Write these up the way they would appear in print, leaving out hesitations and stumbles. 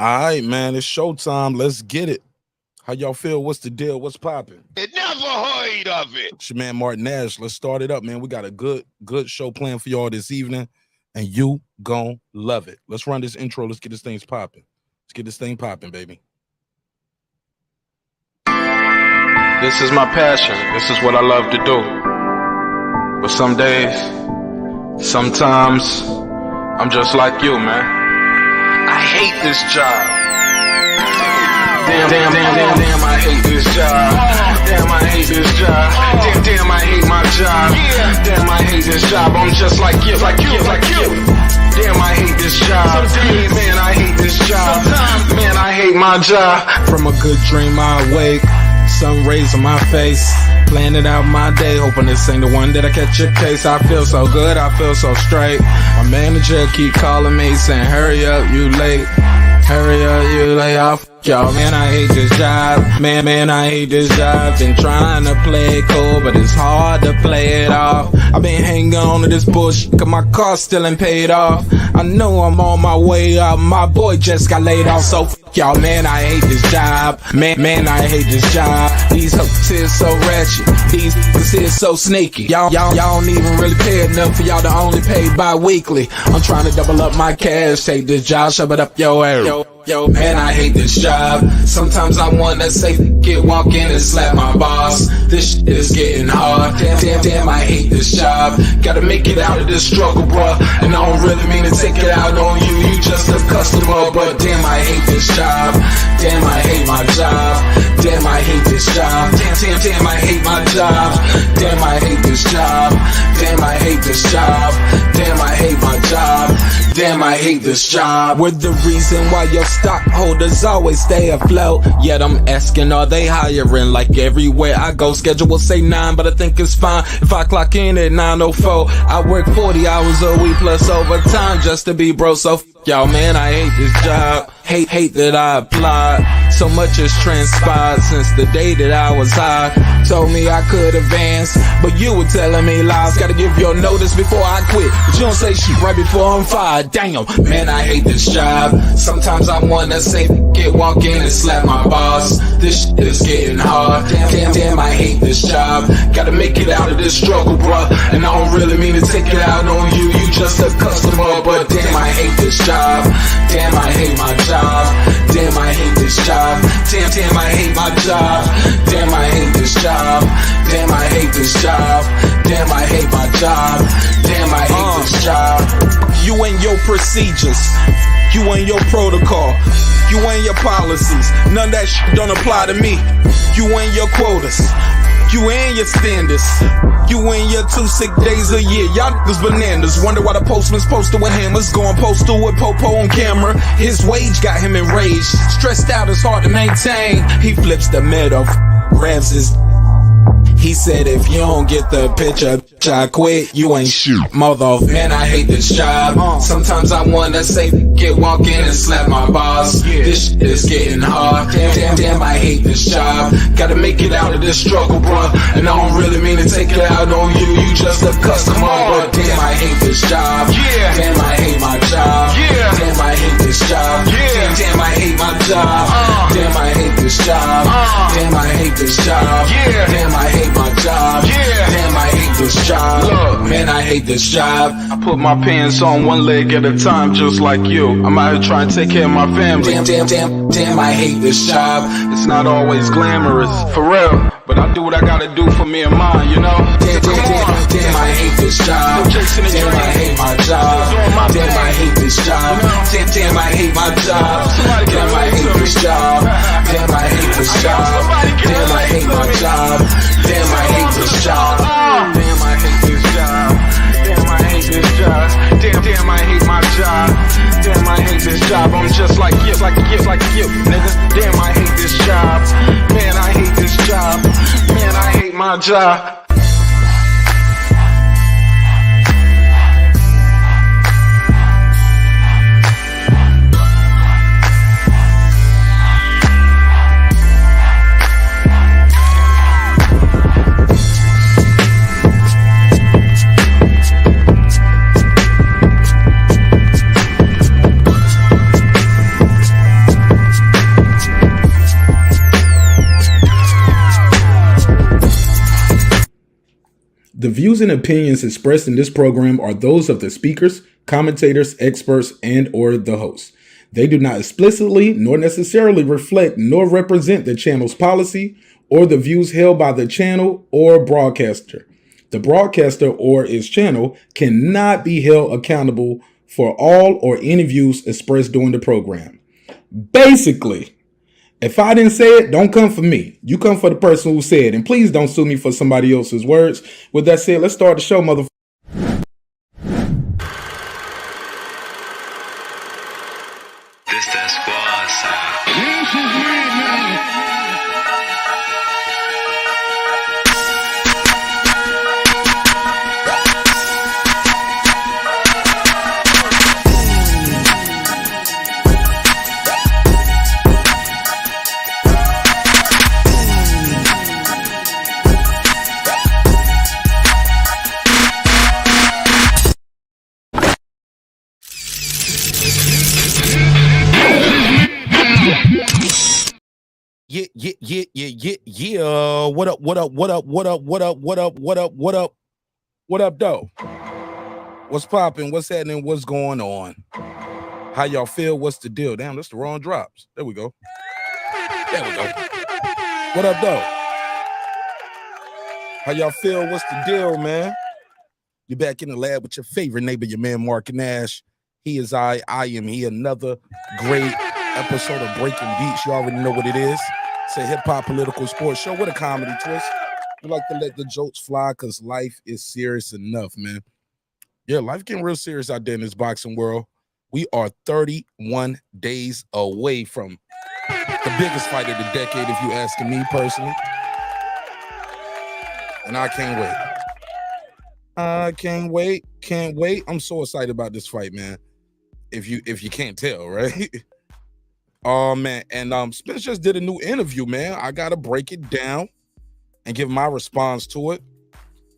All right, man. It's showtime. Let's get it. How y'all feel? What's the deal? What's popping? Never heard of it. It's your man Martin Nash. Let's start it up, man. We got a good show planned for y'all this evening, and you gon' love it. Let's run this intro. Let's get this thing popping. Let's get this thing popping, baby. This is my passion. This is what I love to do. But some days, sometimes, I'm just like you, man. I hate this job. Damn, I hate this job. Damn, I hate this job. Damn, I hate my job. Damn, I hate this job. I'm just like you. Damn, I hate this job. Man, I hate this job. Man, I hate my job. From a good dream I wake, sun rays on my face, planning out my day, hoping this ain't the one that I catch a case. I feel so good, I feel so straight. My manager keep calling me saying, hurry up, you late. Hurry up, you lay off. Y'all, man, I hate this job. Man, I hate this job. Been trying to play it cool, but it's hard to play it off. I've been hanging on to this bullshit, cause my car still ain't paid off. I know I'm on my way up. My boy just got laid off, so y'all, man, I hate this job. Man, I hate this job. These hoes here so ratchet. These niggas here so sneaky. Y'all don't even really pay enough for y'all to only pay bi-weekly. I'm trying to double up my cash. Take this job, shove it up your ass. Yo, man, I hate this job. Sometimes I wanna say, walk in and slap my boss. This shit is getting hard. Damn, I hate this job. Gotta make it out of this struggle, bruh. And I don't really mean to take it out on you. You just a customer, but damn, I hate this job. Damn, I hate my job. Damn, I hate this job. Damn, I hate my job. Damn, I hate this job. Damn, I hate this job. Damn, I hate my job. Damn, I hate this job. We're the reason why your stockholders always stay afloat. Yet I'm asking, are they hiring? Like everywhere I go, schedule will say 9, but I think it's fine if I clock in at 9:04. I work 40 hours a week plus overtime just to be bro. So y'all, man, I hate this job. Hate that I applied. So much has transpired since the day that I was high. Told me I could advance, but you were telling me lies. Gotta give your notice before I quit, but you don't say shit right before I'm fired. Damn, man, I hate this job. Sometimes I wanna say, walk in and slap my boss. This shit is getting hard. Damn, I hate this job. Gotta make it out of this struggle, bruh. And I don't really mean to take it out on you. You just a customer, but damn, I hate this job. Damn, I hate my job. Damn, I hate this job. Damn, I hate my job. Damn, I hate this job. Damn, I hate this job. Damn, I hate my job. Damn, I hate this job. You and your procedures, you and your protocol, you and your policies, none of that shit don't apply to me. You and your quotas, you and your standards, you and your 2 sick days a year. Y'all niggas bananas. Wonder why the postman's posted with hammers, going postal with Popo on camera. His wage got him enraged, stressed out, it's hard to maintain. He flips the middle, grabs his. He said, if you don't get the picture, I quit, you ain't shit, mother. Man, I hate this job. Sometimes I wanna say, walk in and slap my boss. This shit is getting hard. Damn, I hate this job. Gotta make it out of this struggle, bruh. And I don't really mean to take it out on you. You just a customer, but damn, I hate this job. Damn, I hate my job. Damn, I hate this job. Damn, I hate my job. Damn, I hate this job. Damn, I hate this job. Damn, I hate my job. Damn, I hate this job. Look, man, I hate this job. I put my pants on one leg at a time, just like you. I'm out here trying to take care of my family. Damn, I hate this job. It's not always glamorous, for real, but I do what I gotta do for me and mine, you know? Damn, I hate this job. Damn, I hate my job. Damn, I hate this job. Damn, I hate my job. Damn, I hate this job. Damn, I hate this job. Damn, I hate my job. Damn, I hate this job. Damn, I hate this job. Damn, I hate this job. Damn, I hate my job. Damn, I hate this job. I'm just like you, nigga. Damn, I hate this job. Man, I hate this job. Man, I hate my job. The views and opinions expressed in this program are those of the speakers, commentators, experts, and or the hosts. They do not explicitly nor necessarily reflect nor represent the channel's policy or the views held by the channel or broadcaster. The broadcaster or its channel cannot be held accountable for all or any views expressed during the program. Basically, if I didn't say it, don't come for me. You come for the person who said it. And please don't sue me for somebody else's words. With that said, let's start the show, motherfucker. This that squad side. This is it now. Yeah. What up, though? What's popping? What's happening? What's going on? How y'all feel? What's the deal? Damn, that's the wrong drops. There we go. What up, though? How y'all feel? What's the deal, man? You're back in the lab with your favorite neighbor, your man, Mark Nash. He is I am he. Another great episode of Breaking Beats. You already know what it is. It's a hip-hop political sports show with a comedy twist. We like to let the jokes fly because life is serious enough, man. Yeah, life getting real serious out there in this boxing world. We are 31 days away from the biggest fight of the decade, if you asking me personally. And I can't wait. Can't wait. I'm so excited about this fight, man. If you can't tell, right? Oh man, and Spence just did a new interview, man. I gotta break it down and give my response to it.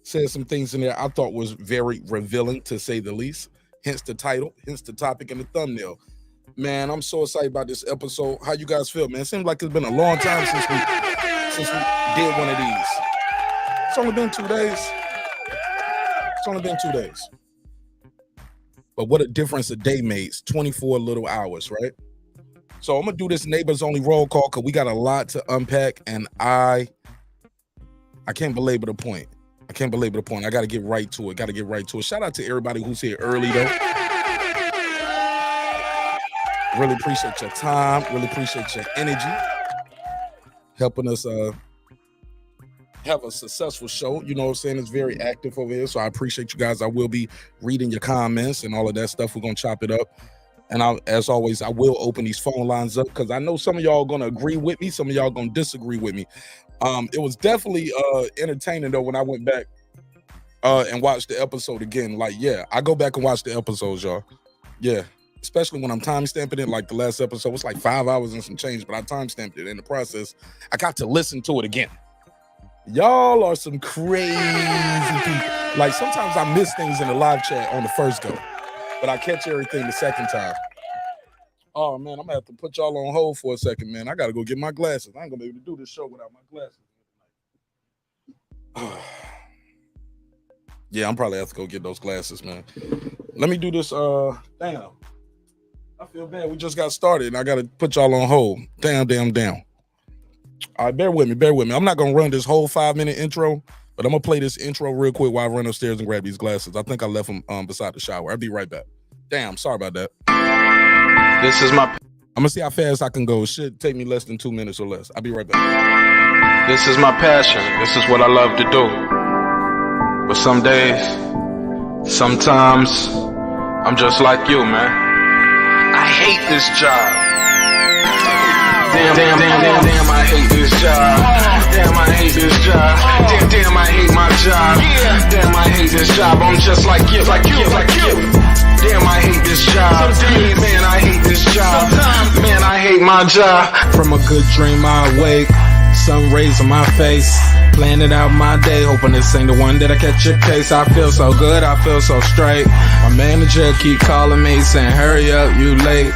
Said some things in there I thought was very revealing, to say the least. Hence the title, hence the topic and the thumbnail. Man, I'm so excited about this episode. How you guys feel, man? It seems like it's been a long time since we did one of these. It's only been 2 days. But what a difference a day makes. 24 little hours, right? So I'm gonna do this neighbors only roll call because we got a lot to unpack, and I can't belabor the point. I gotta get right to it. Shout out to everybody who's here early though. Really appreciate your time. Really appreciate your energy. Helping us have a successful show. You know what I'm saying? It's very active over here. So I appreciate you guys. I will be reading your comments and all of that stuff. We're gonna chop it up. And as always, I will open these phone lines up because I know some of y'all are going to agree with me. Some of y'all going to disagree with me. It was definitely entertaining, though, when I went back and watched the episode again. Like, yeah, I go back and watch the episodes, y'all. Yeah, especially when I'm time-stamping it. Like the last episode was like 5 hours and some change, but I time-stamped it. In the process, I got to listen to it again. Y'all are some crazy people. Like, sometimes I miss things in the live chat on the first go, but I catch everything the second time. Oh, man, I'm going to have to put y'all on hold for a second, man. I got to go get my glasses. I ain't going to be able to do this show without my glasses. Yeah, I'm probably have to go get those glasses, man. Let me do this. Damn. I feel bad. We just got started, and I got to put y'all on hold. Damn. All right, bear with me. I'm not going to run this whole 5-minute intro, but I'm going to play this intro real quick while I run upstairs and grab these glasses. I think I left them beside the shower. I'll be right back. Damn, sorry about that. This is my. I'm going to see how fast I can go. It should take me less than 2 minutes or less. I'll be right back. This is my passion. This is what I love to do. But some days, sometimes, I'm just like you, man. I hate this job. Damn, I hate this job. Damn, I hate this job. Damn, I hate my job. Damn, I hate this job. I'm just like you. Damn, I hate this job. Man, I hate this job. Man, I hate my job. From a good dream I wake, sun rays on my face, planning out my day, hoping this ain't the one that I catch your case. I feel so good, I feel so straight. My manager keep calling me saying, hurry up, you late.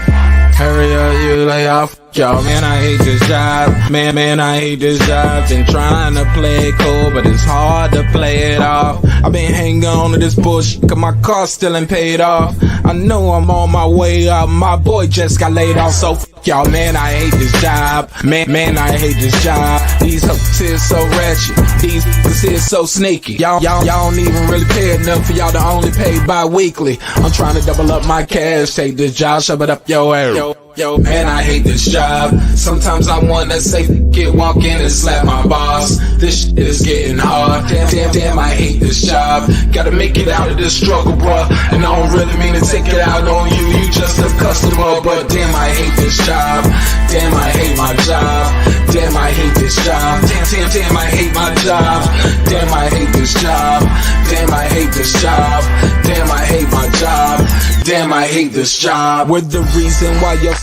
Hurry up, you lay off. y'all, man, I hate this job. Man, I hate this job. Been trying to play it cool, but it's hard to play it off. I've been hanging on to this bush, cause my car still ain't paid off. I know I'm on my way up, my boy just got laid off, so f y'all, man, I hate this job. Man, I hate this job. These hoes is so ratchet, these niggas is so sneaky. Y'all don't even really pay enough for y'all to only pay bi-weekly. I'm trying to double up my cash, take this job, shove it up your ass. Yo, man, I hate this job. Sometimes I wanna say, walk in and slap my boss. This shit is getting hard. Damn, I hate this job. Gotta make it out of this struggle, bruh. And I don't really mean to take it out on you. You just a customer, but damn, I hate this job. Damn, I hate my job. Damn, I hate this job. Damn, I hate my job. Damn, I hate this job. Damn, I hate this job. Damn, I hate my job. Damn, I hate this job. We're the reason why you're...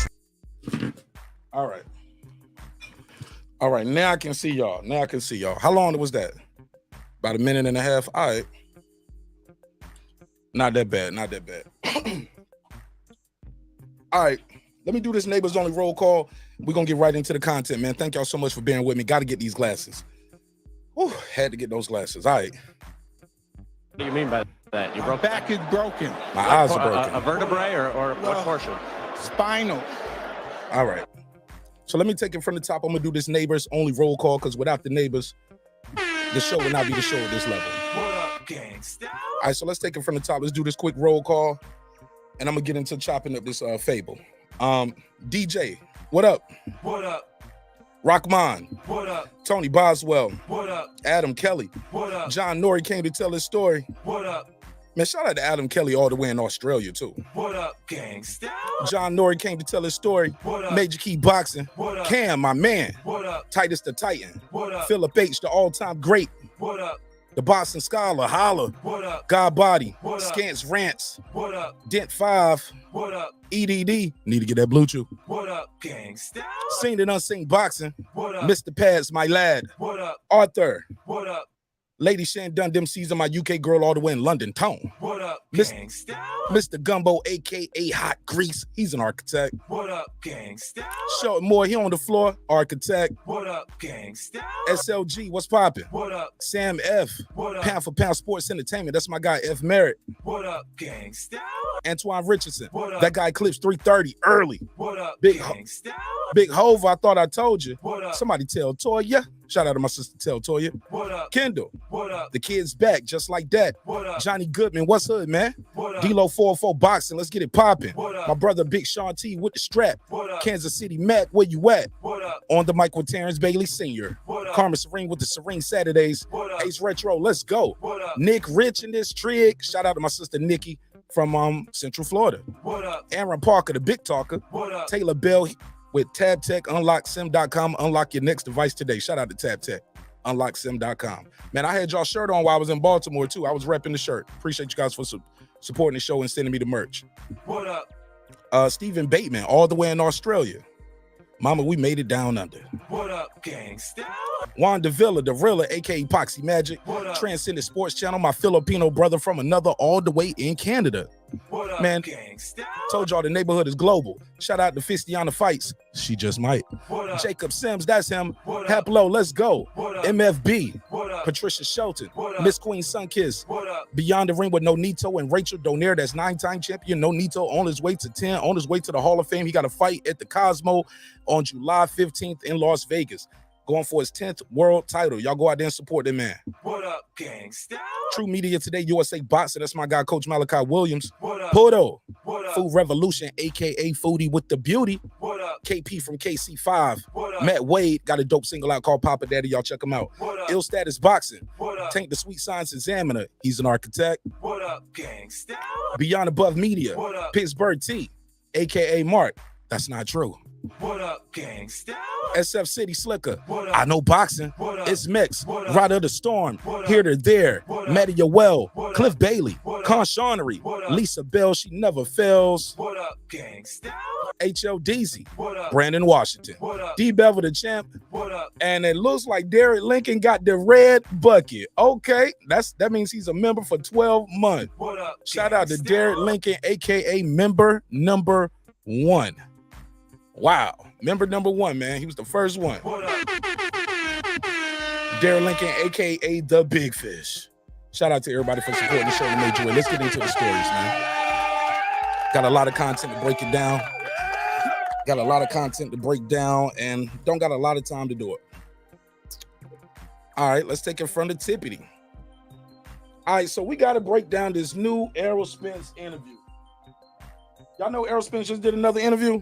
All right, now I can see y'all. How long was that? About a minute and a half. All right. Not that bad. All right, let me do this neighbors only roll call. We're gonna get right into the content, man. Thank y'all so much for bearing with me. Got to get these glasses. Whew, had to get those glasses. All right. What do you mean by that? Your back is broken. My eyes are broken. A vertebrae or what portion? Spinal. All right. So let me take it from the top. I'm gonna do this neighbors only roll call because without the neighbors, the show would not be the show at this level. What up, gangsta? All right, so let's take it from the top. Let's do this quick roll call, and I'm gonna get into chopping up this fable. DJ, what up? What up? Rockman, What up? Tony Boswell, What up? Adam Kelly, What up? John Norrie came to tell his story. What up? Man, shout out to Adam Kelly all the way in Australia too. What up, gangsta? John Norrie came to tell his story. What up? Major Key Boxing. What up? Cam, my man. What up? Titus the Titan. What up? Philip H, the all-time great. What up? The Boston Scholar, Holla. What up? God Body. What up? Scants Rants. What up? Dent 5. What up? EDD. Need to get that Bluetooth. What up, gangsta? Seen and unseen boxing. What up? Mr. Pads, my lad. What up? Arthur. What up? Lady Shan done them season my UK girl all the way in London town. What up, Miss- gangsta? Mr. Gumbo, aka Hot Grease. He's an architect. What up, gangsta? Short Moore, he on the floor. Architect. What up, gangsta? SLG, what's poppin'? What up? Sam F. What up? Pound for Pound Sports Entertainment. That's my guy F. Merritt. What up, gangsta? Antoine Richardson. What up? That guy clips 330 early. What up, Big gangsta? Big Hove, I thought I told you. What up? Somebody tell Toya. Shout out to my sister Tell Toya. What up? Kendall, What up? the kid's back just like that. What up? Johnny Goodman, what's hood, man? What up? D-Lo 404 Boxing, let's get it popping. What up? My brother Big Sean T with the strap. What up? Kansas City Mac, where you at? What up? On the mic with Terrence Bailey Sr. What up? Karma Serene with the Serene Saturdays. What up? Ace Retro, let's go. What up? Nick Rich in this trig. Shout out to my sister Nikki from Central Florida. What up? Aaron Parker, the big talker. What up? Taylor Bell with Tab Tech, unlocksim.com. Unlock your next device today. Shout out to Tab Tech, unlocksim.com. Man, I had y'all shirt on while I was in Baltimore too. I was repping the shirt. Appreciate you guys for supporting the show and sending me the merch. What up? Stephen Bateman, all the way in Australia. Mama, we made it down under. What up, gangsta? Wanda Villa, the Rilla, aka Poxy Magic. What up? Transcendent Sports Channel, my Filipino brother from another all the way in Canada. What up, Man, gangsta? Told y'all the neighborhood is global. Shout out to Fistiana Fights. She just might. What up? Jacob Sims, that's him. What up? Haplo, let's go. What up? MFB. What up? Patricia Shelton. What up? Miss Queen Sunkiss. What up? Beyond the Ring with Nonito and Rachel Donaire. That's 9-time champion. Nonito on his way to 10, on his way to the Hall of Fame. He got a fight at the Cosmo on July 15th in Las Vegas. Going for his 10th world title. Y'all go out there and support that man. What up, gangsta? True Media Today, USA Boxer. That's my guy, Coach Malachi Williams. What up? Pudo. What up? Food Revolution, aka Foodie with the Beauty. What up? KP from KC5. What up? Matt Wade got a dope single out called Papa Daddy. Y'all check him out. What up? Ill Status Boxing. What up? Tank the Sweet Science Examiner. He's an architect. What up, gangsta? Beyond Above Media. What up? Pittsburgh T, aka Mark. That's not true. What up, gangsta? SF City Slicker. What up? I know boxing. What up? It's mixed. What up? Ride of the Storm. What up? Here to There. What up? Matty Well. What Cliff up? Bailey. What up? Con Shawnery. What up? Lisa Bell. She never fails. What up, gangsta? HLDZ. What up? Brandon Washington. What up? D Bevel the champ. What up? And it looks like Derek Lincoln got the red bucket. Okay, that means he's a member for 12 months. What up? Shout out to gangsta? Derek Lincoln, aka member number 1. Wow. Member number 1, man. He was the first one. Darren Lincoln, a.k.a. The Big Fish. Shout out to everybody for supporting the show in a major way. Let's get into the stories, man. Got a lot of content to break it down. And don't got a lot of time to do it. All right, let's take it from the tippity. All right, so we got to break down this new Errol Spence interview. Y'all know Errol Spence just did another interview?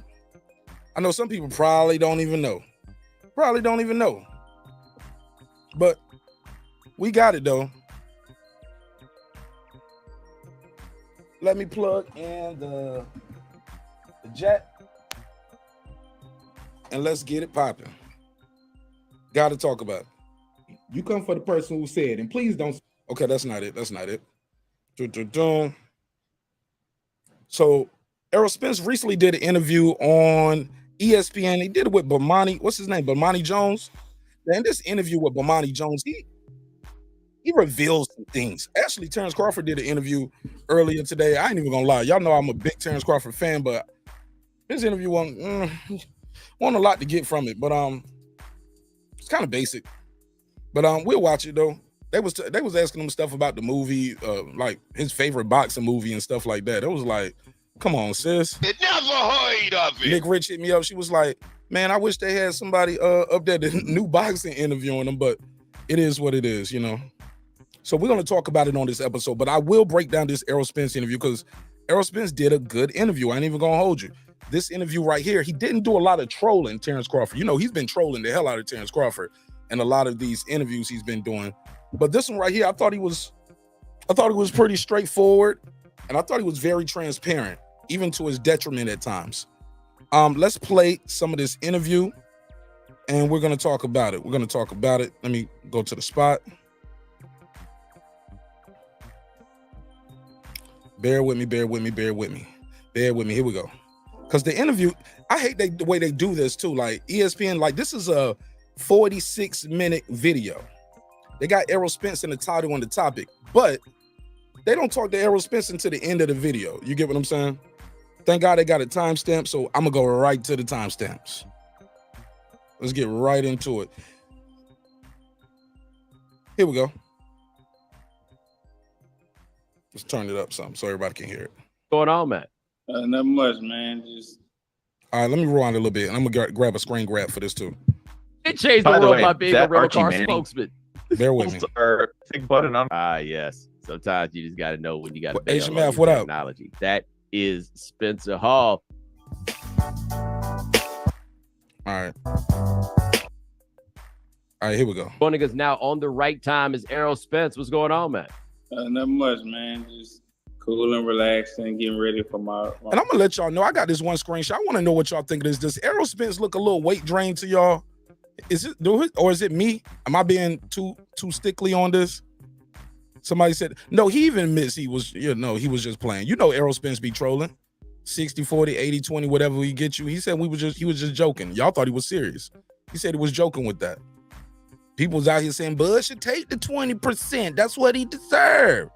I know some people probably don't even know. But we got it, though. Let me plug in the jack. And let's get it popping. Got to talk about it. You come for the person who said, and please don't. Okay, that's not it. So Errol Spence recently did an interview on ESPN. He did it with Bomani. What's his name? Bomani Jones. And this interview with Bomani Jones, he reveals some things. Actually, Terence Crawford did an interview earlier today. I ain't even gonna lie. Y'all know I'm a big Terence Crawford fan, but his interview wasn't a lot to get from it. But it's kind of basic. But we'll watch it though. They was asking him stuff about the movie, like his favorite boxing movie and stuff like that. It was like, come on, sis. Never heard of it. Nick Rich hit me up. She was like, man, I wish they had somebody up there, the new boxing interviewing them, but it is what it is, you know. So we're going to talk about it on this episode, but I will break down this Errol Spence interview because Errol Spence did a good interview. I ain't even going to hold you. This interview right here, he didn't do a lot of trolling Terence Crawford. You know, he's been trolling the hell out of Terence Crawford and a lot of these interviews he's been doing. But this one right here, I thought he was pretty straightforward, and I thought he was very transparent, even to his detriment at times. Let's play some of this interview, and we're going to talk about it. Let me go to the spot. Bear with me. Here we go. Because the interview, I hate the way they do this too. Like ESPN, like this is a 46-minute video. They got Errol Spence in the title and the topic, but they don't talk to Errol Spence until the end of the video. You get what I'm saying? Thank God they got a timestamp, so I'm going to go right to the timestamps. Let's get right into it. Here we go. Let's turn it up some so everybody can hear it. What's going on, man? Not much, man. All right, let me rewind a little bit, and I'm going to grab a screen grab for this too. It changed the world by being a real car spokesman. Bear with me. Big button on. Yes. Sometimes you just got to know when you got to Asian Math, what up? Technology. That is Spencer HOF. All right, here we go. Joining us now on the right time is Errol Spence. What's going on, man? Not much, man. Just cool and relaxing, getting ready for my... And I'm going to let y'all know, I got this one screenshot. I want to know what y'all think of this. Does Errol Spence look a little weight drained to y'all? Is it, or is it me? Am I being too stickly on this? Somebody said, no, he even admits he was just playing. You know Errol Spence be trolling. 60-40, 80-20, whatever we get you. He said he was just joking. Y'all thought he was serious. He said he was joking with that. People was out here saying, Bud should take the 20%. That's what he deserved.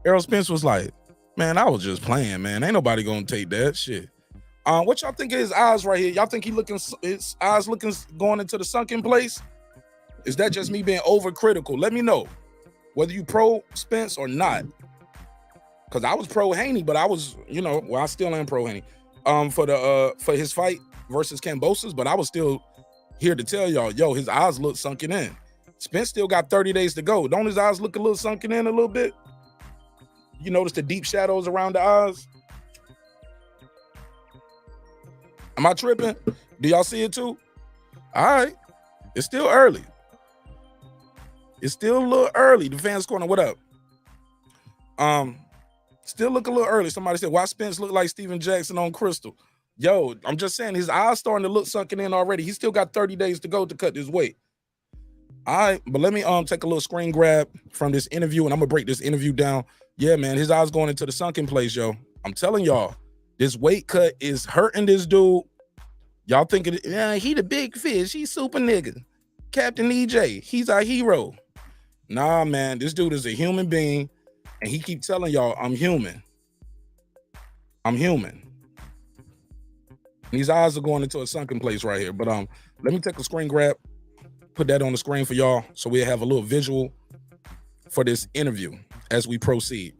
Errol Spence was like, man, I was just playing, man. Ain't nobody gonna take that shit. What y'all think of his eyes right here? Y'all think his eyes looking going into the sunken place? Is that just me being overcritical? Let me know whether you pro Spence or not. Because I was pro Haney, but I was, I still am pro Haney. For his fight versus Kambosos, but I was still here to tell y'all, yo, his eyes look sunken in. Spence still got 30 days to go. Don't his eyes look a little sunken in a little bit? You notice the deep shadows around the eyes? Am I tripping? Do y'all see it too? All right. It's still early. It's still a little early. The fans corner, what up? Still look a little early. Somebody said, why Spence look like Steven Jackson on Crystal? Yo, I'm just saying his eyes starting to look sunken in already. He still got 30 days to go to cut his weight. All right, but let me take a little screen grab from this interview, and I'm gonna break this interview down. Yeah, man, his eyes going into the sunken place, yo. I'm telling y'all, this weight cut is hurting this dude. Y'all thinking, he the big fish. He's super nigga. Captain EJ, he's our hero. Nah, man, this dude is a human being, and he keep telling y'all, I'm human. I'm human. These eyes are going into a sunken place right here. But let me take a screen grab, put that on the screen for y'all so we'll have a little visual for this interview as we proceed.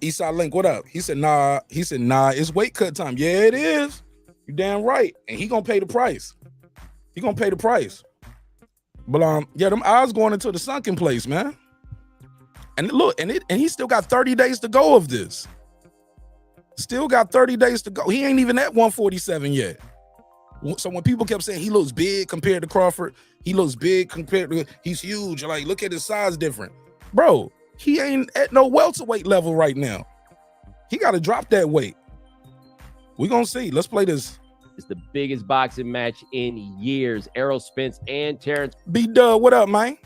Eastside Link, what up? He said, nah, it's weight cut time. Yeah, it is. You damn right. And he gonna pay the price. He gonna pay the price. But yeah, them eyes going into the sunken place, man. And look, and he still got 30 days to go of this. Still got 30 days to go. He ain't even at 147 yet. So when people kept saying he looks big compared to Crawford, he looks big compared to, he's huge. Like, look at his size different. Bro, he ain't at no welterweight level right now. He got to drop that weight. We're going to see. Let's play this. It's the biggest boxing match in years. Errol Spence and Terence. B-Dub, what up, man?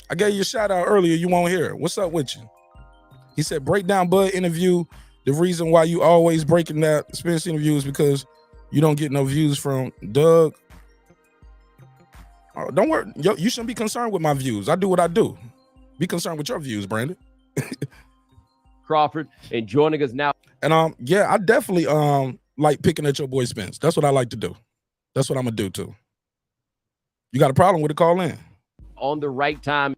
I gave you a shout out earlier. You won't hear it. What's up with you? He said, breakdown Bud interview. The reason why you always breaking that Spence interview is because you don't get no views from Doug. Oh, don't worry. You shouldn't be concerned with my views. I do what I do. Be concerned with your views, Brandon. Crawford and joining us now. And yeah, I definitely like picking at your boy Spence. That's what I like to do. That's what I'm gonna do too. You got a problem with it? Call in. On the right time.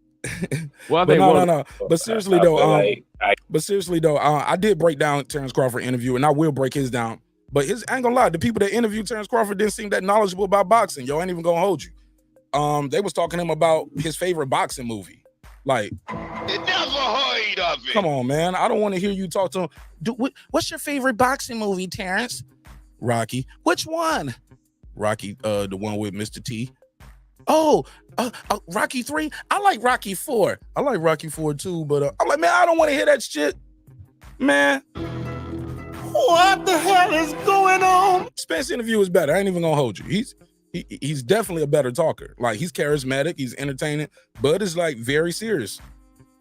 Well, no. But seriously though, I did break down Terence Crawford interview, and I will break his down. But I ain't gonna lie, the people that interviewed Terence Crawford didn't seem that knowledgeable about boxing. Yo, I ain't even gonna hold you. They was talking to him about his favorite boxing movie. Like, Never heard of it. come on, man. I don't want to hear you talk to him. What's your favorite boxing movie, Terence? Rocky. Which one? Rocky, the one with Mr. T. Oh, Rocky 3. I like Rocky 4. I like Rocky 4 too, but I'm like, man, I don't want to hear that shit, man. What the hell is going on? Spence interview is better. I ain't even gonna hold you. He's definitely a better talker. Like, he's charismatic, he's entertaining. Bud is like very serious.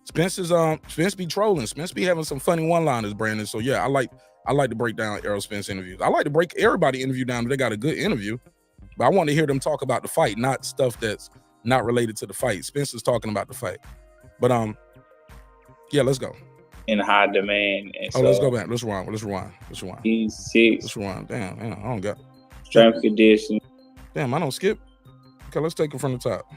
Spence be trolling. Spence be having some funny one-liners, Brandon. So yeah, I like to break down Errol Spence interviews. I like to break everybody interview down if they got a good interview. But I want to hear them talk about the fight, not stuff that's not related to the fight. Spencer's talking about the fight. But yeah, let's go. In high demand. And so, let's go back. Let's rewind. He's 6. Let's rewind. Damn, I don't got strength condition. Damn, I don't skip. Okay, let's take it from the top.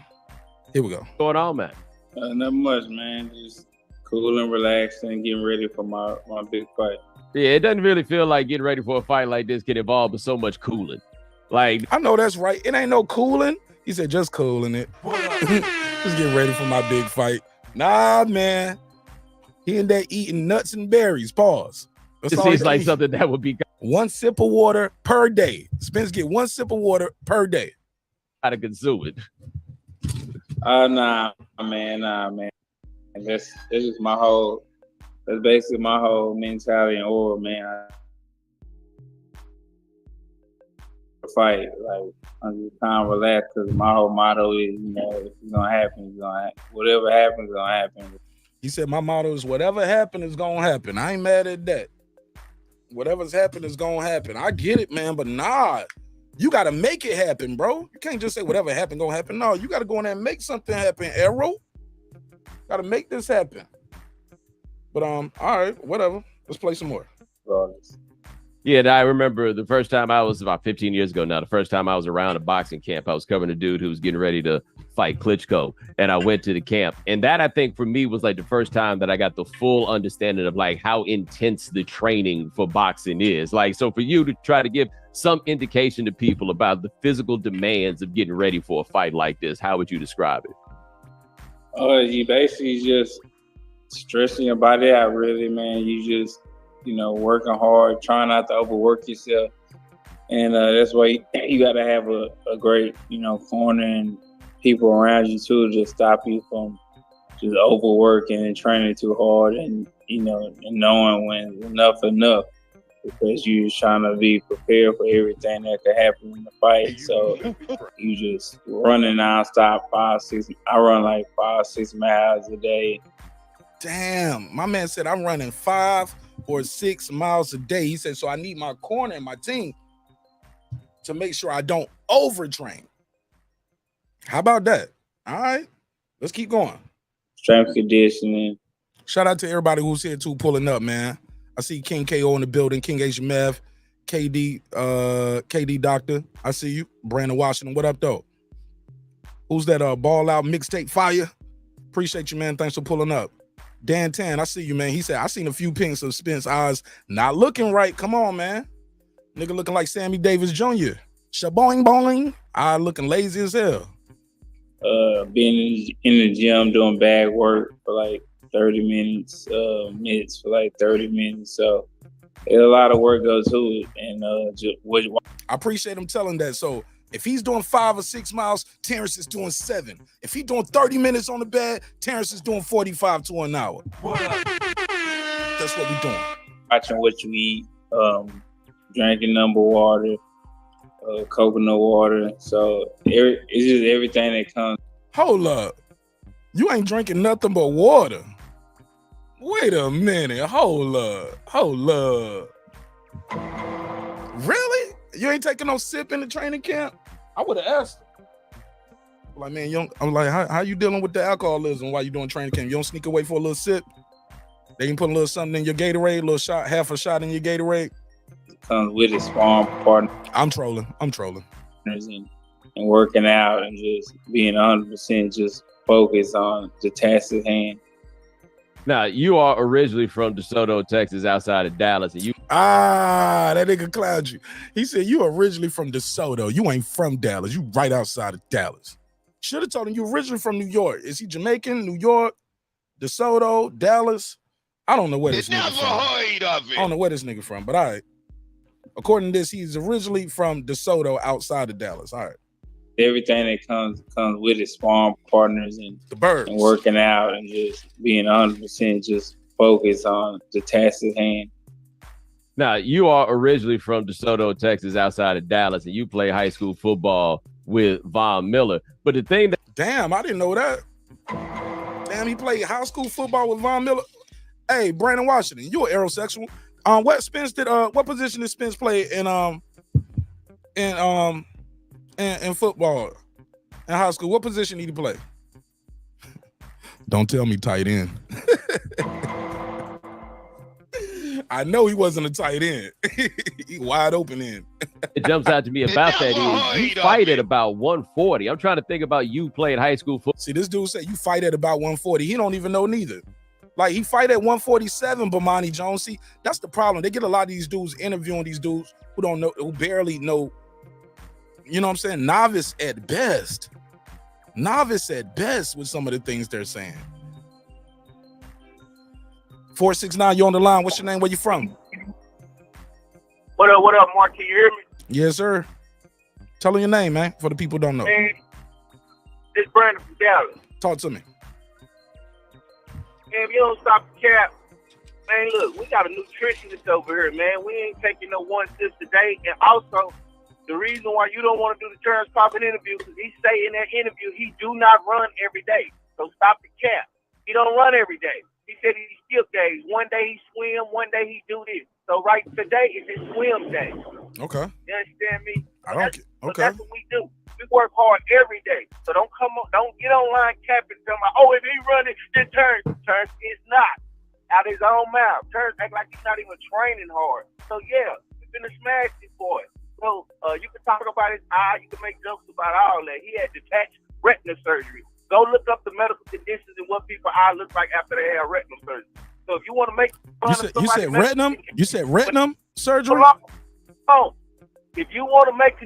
Here we go. What's going on, man? Not much, man. Just cool and relaxing and getting ready for my big fight. Yeah, it doesn't really feel like getting ready for a fight like this can involve with so much cooling. Like, I know that's right. It ain't no cooling. He said, just cooling it. Just getting ready for my big fight. Nah, man. He in there eating nuts and berries. Pause. It seems like something that would be one sip of water per day. Spence get one sip of water per day. How to consume it. Nah, man. That's just my whole. That's basically my whole mentality and aura, man. Fight, like, I'm just kind of relaxed because my whole motto is, you know, if it's gonna happen, it's gonna happen. Whatever happens, it's gonna happen. He said, my motto is whatever happens is gonna happen. I ain't mad at that. Whatever's happened is gonna happen. I get it, man, but nah, you gotta make it happen, bro. You can't just say whatever happened gonna happen. No, you gotta go in there and make something happen, Errol. Gotta make this happen. But all right, whatever. Let's play some more. Yeah, I remember the first time I was about 15 years ago now. The first time I was around a boxing camp, I was covering a dude who was getting ready to fight Klitschko, and I went to the camp. And that, I think, for me, was like the first time that I got the full understanding of like how intense the training for boxing is. Like, so for you to try to give some indication to people about the physical demands of getting ready for a fight like this, how would you describe it? You basically just stressing your body out, really, man. You just, you know, working hard, trying not to overwork yourself. And that's why you got to have a great, you know, corner and people around you too, to stop you from just overworking and training too hard, and, you know, and knowing when enough, because you're just trying to be prepared for everything that could happen in the fight. So you just running nonstop, 5-6. I run like 5-6 miles a day. Damn, my man said I'm running 5 or 6 miles a day. He said, so I need my corner and my team to make sure I don't overtrain. How about that? All right, let's keep going. Strength conditioning. Shout out to everybody who's here too, pulling up, man. I see King KO in the building, King H Mev, KD Doctor. I see you. Brandon Washington. What up, though? Who's that? Ball Out Mixtape Fire. Appreciate you, man. Thanks for pulling up. Dan Tan, I see you, man. He said, I seen a few pings of Spence eyes not looking right. Come on, man. Nigga looking like Sammy Davis Jr. Shaboing bowling. Eye looking lazy as hell. Being in the gym doing bag work for like 30 minutes, mitts for like 30 minutes. So a lot of work goes to it. And I appreciate him telling that. So if he's doing 5 or 6 miles, Terence is doing 7. If he's doing 30 minutes on the bed, Terence is doing 45 to an hour. That's what we're doing. Watching what you eat, drinking number water, coconut water. So it's just everything that comes. Hold up. You ain't drinking nothing but water. Wait a minute. Hold up. Really? You ain't taking no sip in the training camp? I would have asked him. Like, man, I'm like, how you dealing with the alcoholism while you doing training camp? You don't sneak away for a little sip? They can put a little something in your Gatorade, a little shot, half a shot in your Gatorade. Comes with his farm partner. I'm trolling. And working out and just being 100% just focused on the task at hand. Now, you are originally from DeSoto, Texas, outside of Dallas, and you. That nigga clowned you. He said you originally from DeSoto. You ain't from Dallas. You right outside of Dallas. Should have told him you originally from New York. Is he Jamaican, New York, DeSoto, Dallas? I don't know where this nigga from. Heard of it. I don't know where this nigga from, but all right. According to this, he's originally from DeSoto, outside of Dallas. All right. Everything that comes with his farm partners and the birds and working out and just being 100% just focused on the task at hand. Now, you are originally from DeSoto, Texas, outside of Dallas, and you play high school football with Von Miller. But the thing that... Damn, I didn't know that. Damn, he played high school football with Von Miller. Hey, Brandon Washington, you an aerosexual. What position did Spence play in football in high school? What position did he play? Don't tell me tight end. I know he wasn't a tight end. He wide open end. It jumps out to me about that is you fight at about 140. I'm trying to think about you playing high school football. See, this dude said you fight at about 140. He don't even know neither. Like, he fight at 147, Bomani Jones. See, that's the problem. They get a lot of these dudes interviewing these dudes who don't know, who barely know, you know what I'm saying? Novice at best with some of the things they're saying. 469, you on the line. What's your name? Where you from? What up, Mark? Can you hear me? Yes, sir. Tell them your name, man, for the people who don't know. Man, it's Brandon from Dallas. Talk to me. Man, if you don't stop the cap, man, look, we got a nutritionist over here, man. We ain't taking no one sip today. And also, the reason why you don't want to do the Terence Crawford interview, because he say in that interview he do not run every day. So stop the cap. He don't run every day. He said he skip days. One day he swim, one day he do this. So right today is his swim day. Okay. You understand me? Okay. So that's what we do. We work hard every day. So don't get online capping and me, oh, if he running, then Terence is not. Out his own mouth. Terence act like he's not even training hard. So yeah, we're gonna smash this boy. So you can talk about his eye, you can make jokes about all that. He had detached retina surgery. Go look up the medical conditions and what people's eye look like after they have retinal surgery. So if you want to make fun you said retinum? You said retinum surgery? Oh, if you want to make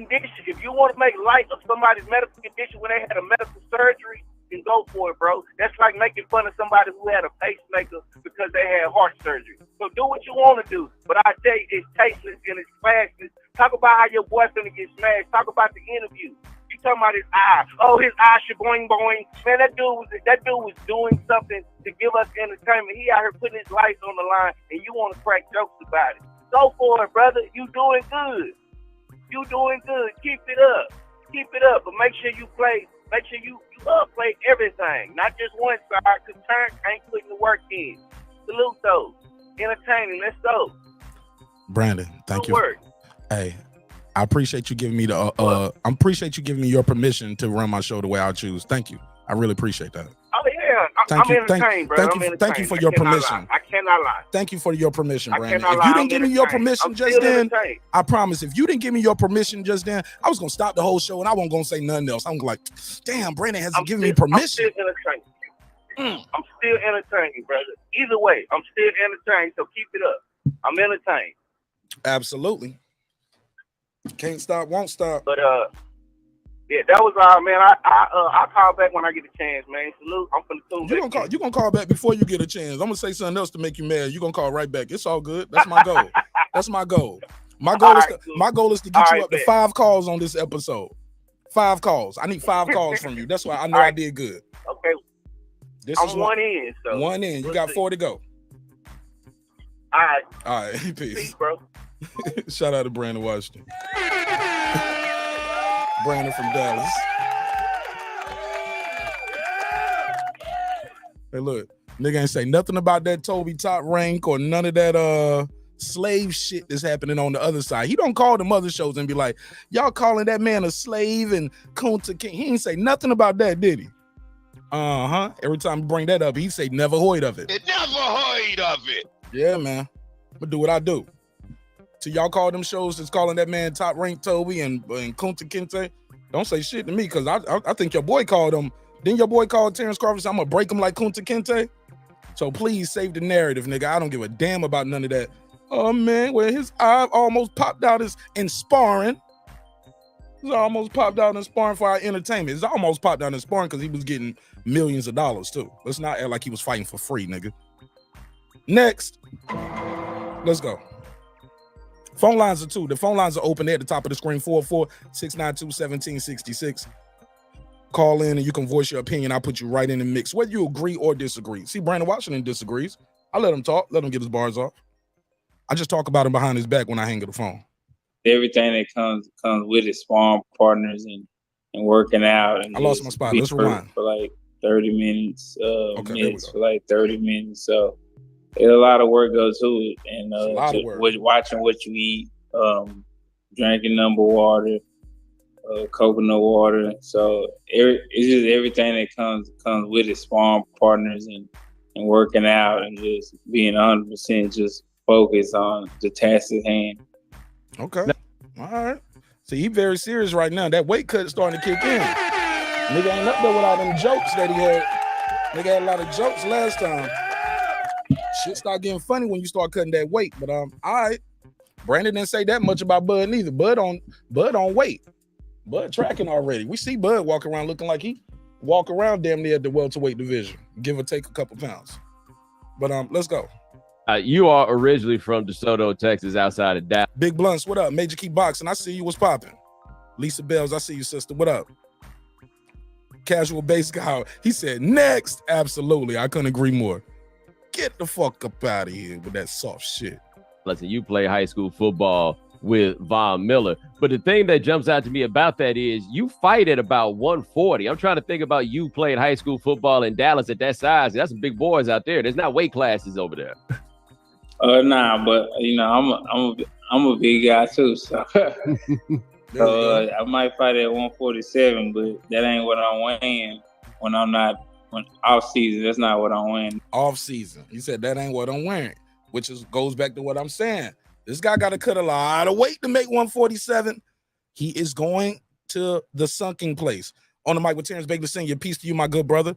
light of somebody's medical condition when they had a medical surgery, then go for it, bro. That's like making fun of somebody who had a pacemaker because they had heart surgery. So do what you want to do. But I tell you, it's tasteless and it's classless. Talk about how your boy's gonna get smashed. Talk about the interview. You talking about his eye. Oh, his eye should boing boing. Man, that dude was doing something to give us entertainment. He out here putting his life on the line and you want to crack jokes about it. Go for it, brother. You doing good. You doing good. Keep it up. Keep it up. But make sure you play. Make sure you play everything, not just one side. Cause Terence ain't putting the work in. Salute those. Entertaining. Let's go. Brandon, thank you. Work. Hey, I appreciate you giving me your permission to run my show the way I choose. Thank you. I really appreciate that. Oh yeah. I'm entertained, bro. Thank you for your permission. I cannot lie. Thank you for your permission, Brandon. cannot If lie, you didn't I'm give me your permission I'm just still then, entertained. I promise, if you didn't give me your permission just then, I was gonna stop the whole show and I wasn't gonna say nothing else. I'm like, damn, Brandon hasn't given me permission. I'm still entertained. I'm still entertained, brother. Either way, I'm still entertained. So keep it up. I'm entertained. Absolutely. Can't stop, won't stop. But yeah, that was all, man. I'll call back when I get a chance, man. Salute. I'm finna tune back. You gonna call back before you get a chance. I'm gonna say something else to make you mad. You gonna call right back. It's all good. That's my goal. That's my goal. My goal is to get you up to 5 calls on this episode. 5 calls. I need 5 calls from you. That's why I know I did good. Okay. I'm one in. So one in. You got 4 to go. All right. All right. Peace. Peace, bro. Shout out to Brandon Washington. Brandon from Dallas. Hey, look, nigga ain't say nothing about that Toby Top Rank or none of that slave shit that's happening on the other side. He don't call them other shows and be like, y'all calling that man a slave and Kunta King. He ain't say nothing about that, did he? Every time you bring that up, he say never heard of it. Never heard of it. Yeah, man. I'm gonna do what I do. So y'all call them shows that's calling that man Top Rank Toby and Kunta Kinte, don't say shit to me, because I think your boy called him. Didn't your boy call Terence Crawford? So I'm gonna break him like Kunta Kinte. So please save the narrative, nigga. I don't give a damn about none of that. Oh man, well his eye almost popped out in sparring. It's almost popped out in sparring for our entertainment. It's almost popped out in sparring because he was getting millions of dollars too. Let's not act like he was fighting for free, nigga. Next, let's go. Phone lines are too. The phone lines are open there at the top of the screen, 446921766. Call in and you can voice your opinion. I'll put you right in the mix, whether you agree or disagree. See, Brandon Washington disagrees. I let him talk, let him get his bars off. I just talk about him behind his back when I hang up the phone. Everything that comes with his sparring partners and working out. And I lost my spot. Let's rewind. For like 30 minutes, okay, for like 30 minutes. So a lot of work goes to it, and watching what you eat, drinking number water, coconut water. So it's just everything that comes with it, sparring partners and working out and just being 100% just focused on the task at hand. Okay, all right. See, he very serious right now. That weight cut starting to kick in. Nigga ain't up there with all them jokes that he had. Nigga had a lot of jokes last time. Shit start getting funny when you start cutting that weight. But all right. Brandon didn't say that much about Bud neither. Bud on weight. Bud tracking already. We see Bud walk around looking like he walk around damn near the welterweight division, give or take a couple pounds. But let's go. You are originally from DeSoto, Texas, outside of Dallas. Big Blunts, what up? Major Key Boxing, I see you. What's popping? Lisa Bells, I see you, sister. What up? Casual Bass Guy, he said next. Absolutely, I couldn't agree more. Get the fuck up out of here with that soft shit. Listen, you play high school football with Von Miller, but the thing that jumps out to me about that is you fight at about 140. I'm trying to think about you playing high school football in Dallas at that size. That's some big boys out there. There's not weight classes over there. Nah, but you know, I'm a big guy too, so I might fight at 147, but that ain't what I'm weighing when off season. That's not what I'm wearing. Off season. He said that ain't what I'm wearing, which goes back to what I'm saying. This guy got to cut a lot of weight to make 147. He is going to the sunken place. On the mic with Terence Bailey Sr. Peace to you, my good brother.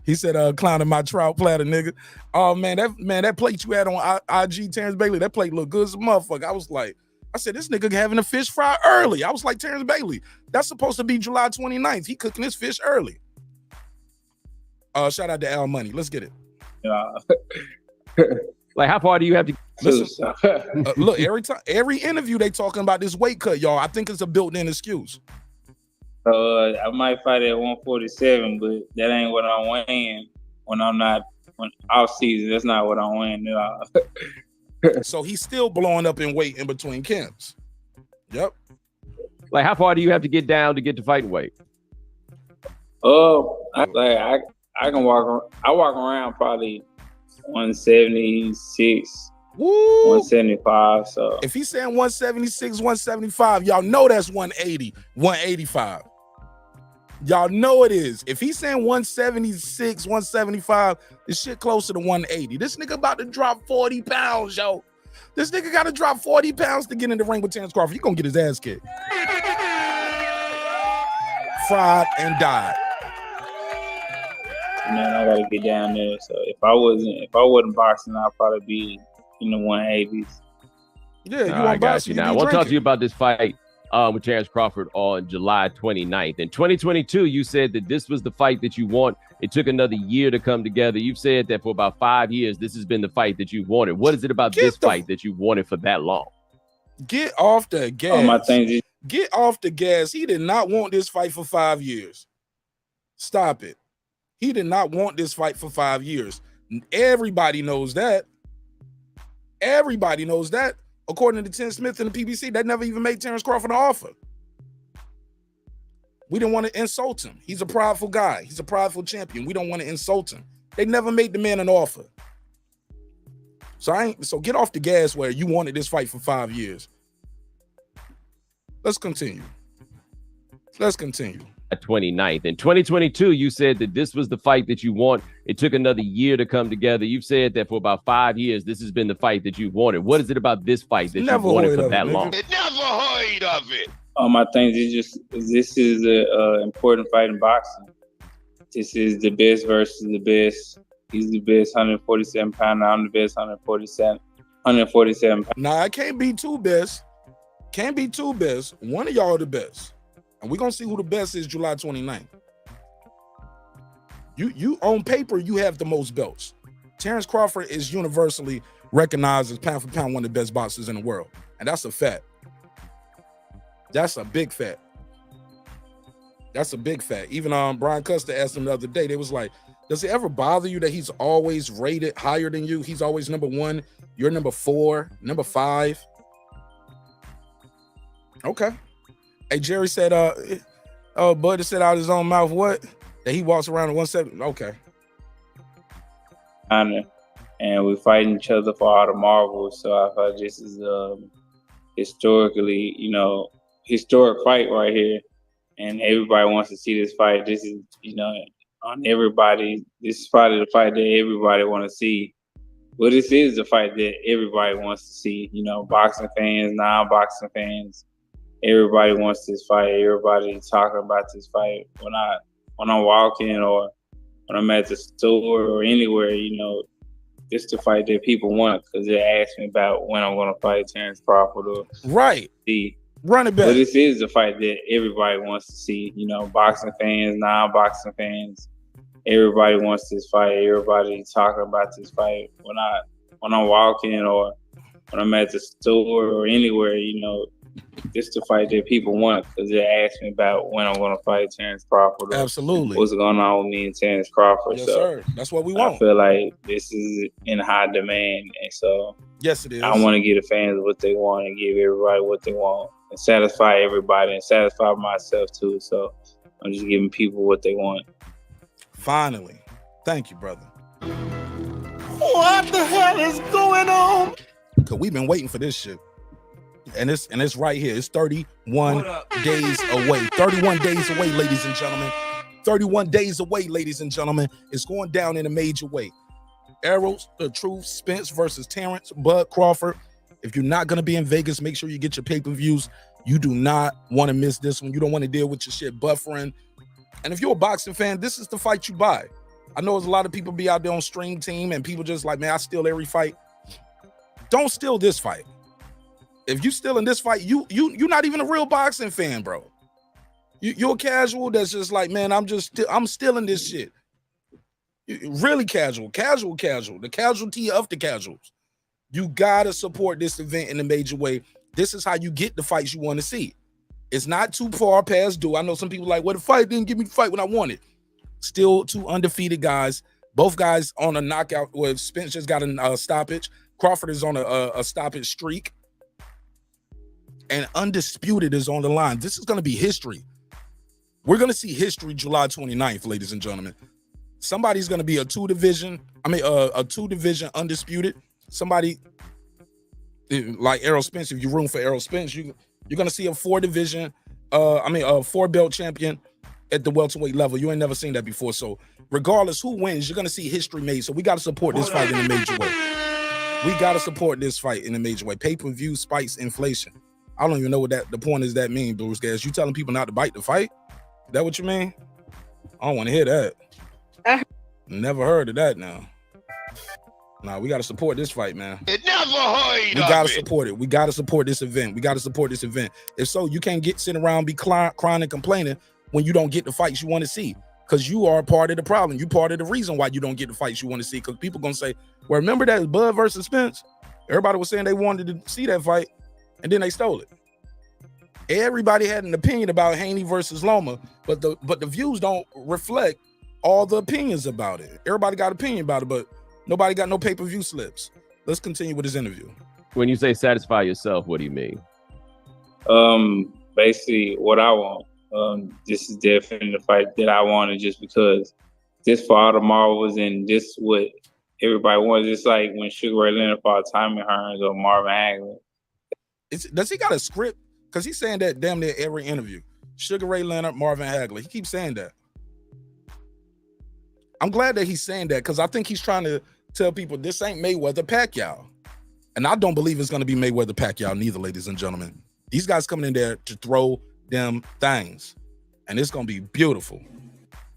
He said, clowning my trout platter, nigga. Oh, man, that plate you had on IG, Terence Bailey, that plate looked good as a motherfucker. I said, this nigga having a fish fry early. I was like, Terence Bailey, that's supposed to be July 29th. He cooking his fish early. Shout out to Al Money. Let's get it. Like, how far do you have to listen? Look, every interview they talking about this weight cut, y'all. I think it's a built-in excuse. I might fight at 147, but that ain't what I'm weighing when off season. That's not what I'm weighing at all. So he's still blowing up in weight in between camps. Yep. Like, how far do you have to get down to get to fighting weight? I can walk. I walk around probably 176, Woo! 175. So if he's saying 176, 175, y'all know that's 180, 185. Y'all know it is. If he's saying 176, 175, this shit closer to 180. This nigga about to drop 40 pounds, yo. This nigga got to drop 40 pounds to get in the ring with Terence Crawford. He gonna get his ass kicked. Fried and died. Man, I gotta get down there. So if I wasn't boxing, I'd probably be in the 180s. Yeah, you I want got boxing? you now. I want to talk to you about this fight with Terence Crawford on July 29th. In 2022, you said that this was the fight that you want. It took another year to come together. You've said that for about 5 years, this has been the fight that you wanted. What is it about this fight that you wanted for that long? Get off the gas. All my things. Get off the gas. He did not want this fight for 5 years. Stop it. He did not want this fight for 5 years. Everybody knows that. Everybody knows that. According to Tim Smith and the PBC, they never even made Terence Crawford an offer. We didn't want to insult him. He's a prideful guy. He's a prideful champion. We don't want to insult him. They never made the man an offer. So get off the gas where you wanted this fight for 5 years. Let's continue. Let's continue. 29th. In 2022, you said that this was the fight that you want. It took another year to come together. You've said that for about 5 years, this has been the fight that you wanted. What is it about this fight that you wanted for that long? Never heard of it. All my things is just this is an important fight in boxing. This is the best versus the best. He's the best 147 pounder. I'm the best 147 pounder. Nah, it can't be two best. Can't be two best. One of y'all are the best. And we're gonna see who the best is July 29th. You on paper, you have the most belts. Terence Crawford is universally recognized as pound for pound one of the best boxers in the world. And that's a fact. That's a big fact. That's a big fact. Even Brian Custer asked him the other day, they was like, does it ever bother you that he's always rated higher than you? He's always number 1, you're number 4, number 5. Okay. Hey, Jerry said, Bud said out of his own mouth, what? That he walks around at 170. Okay. And we're fighting each other for all the marbles. So I thought this is historically, historic fight right here. And everybody wants to see this fight. This is, on everybody. This is probably the fight that everybody want to see. Well, this is the fight that everybody wants to see. Boxing fans, non-boxing fans. Everybody wants this fight. Everybody talking about this fight. When I'm walking or when I'm at the store or anywhere, this is the fight that people want because they ask me about when I'm going to fight Terence Crawford or right. Run it back. But this is the fight that everybody wants to see. Boxing fans, non-boxing fans. Everybody wants this fight. Everybody talking about this fight. When I'm walking or when I'm at the store or anywhere, this is the fight that people want because they ask me about when I'm going to fight Terence Crawford. Absolutely. What's going on with me and Terence Crawford. Yes, sir. That's what we want. I feel like this is in high demand. And so yes, it is. I want to give the fans what they want and give everybody what they want and satisfy everybody and satisfy myself too. So I'm just giving people what they want. Finally. Thank you, brother. What the hell is going on? Because we've been waiting for this shit. And it's right here. It's 31 days away. 31 days away, ladies and gentlemen. 31 days away, ladies and gentlemen. It's going down in a major way. Errol Spence versus Terence Bud Crawford. If you're not going to be in Vegas, make sure you get your pay-per-views. You do not want to miss this one. You don't want to deal with your shit buffering. And if you're a boxing fan, this is the fight you buy. I know there's a lot of people be out there on Stream Team and people just like, man, I steal every fight. Don't steal this fight. If you still in this fight, you're not even a real boxing fan, bro. You're a casual that's just like, man, I'm still in this shit. Really casual, the casualty of the casuals. You gotta support this event in a major way. This is how you get the fights you want to see. It's not too far past due. I know some people like, well, the fight didn't give me the fight when I wanted. Still two undefeated guys. Both guys on a knockout. Well, Spence just got a stoppage. Crawford is on a stoppage streak. And Undisputed is on the line. This is going to be history. We're going to see history July 29th, ladies and gentlemen. Somebody's going to be a two-division Undisputed. Somebody like Errol Spence, if you're rooting for Errol Spence, you're going to see a 4-belt champion at the welterweight level. You ain't never seen that before. So regardless who wins, you're gonna see history made. So we gotta support this fight in a major way. We gotta support this fight in a major way. Pay-per-view spikes inflation. I don't even know what the point is that mean, Bruce Gas. You telling people not to bite the fight? Is that what you mean? I don't want to hear that. Never heard of that now. Nah, we got to support this fight, man. It never heard We got to support it. We got to support this event. We got to support this event. If so, you can't sit around, be crying and complaining when you don't get the fights you want to see, because you are part of the problem. You part of the reason why you don't get the fights you want to see, because people going to say, well, remember that Bud versus Spence? Everybody was saying they wanted to see that fight, and then they stole it. Everybody had an opinion about Haney versus Loma, but the views don't reflect all the opinions about it. Everybody got opinion about it, but nobody got no pay-per-view slips. Let's continue with this interview. When you say satisfy yourself, what do you mean? Basically what I want. This is definitely the fight that I wanted, just because this for all the marvels, and this what everybody wants. It's like when Sugar Ray Leonard fought Tommy Hearns or Marvin Hagler. Does he got a script? Because he's saying that damn near every interview. Sugar Ray Leonard, Marvin Hagler. He keeps saying that. I'm glad that he's saying that, because I think he's trying to tell people this ain't Mayweather-Pacquiao. And I don't believe it's going to be Mayweather-Pacquiao neither, ladies and gentlemen. These guys coming in there to throw them things. And it's going to be beautiful.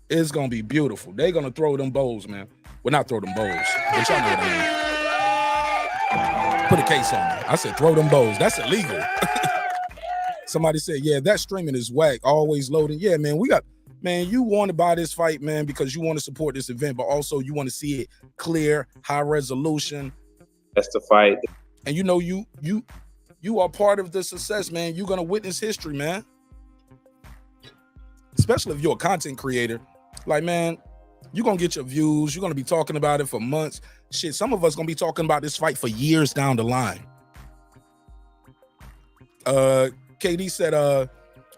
It's going to be beautiful. They're going to throw them bowls, man. Well, not throw them bowls, but y'all know what I mean. Put a case on me. I said throw them bowls. That's illegal. Somebody said, yeah, that streaming is whack. Always loading. Yeah, man, you want to buy this fight, man, because you want to support this event, but also you want to see it clear, high resolution. That's the fight. And you know, you are part of the success, man. You're going to witness history, man. Especially if you're a content creator. Like, man, you're going to get your views. You're going to be talking about it for months. Shit, some of us going to be talking about this fight for years down the line. KD said,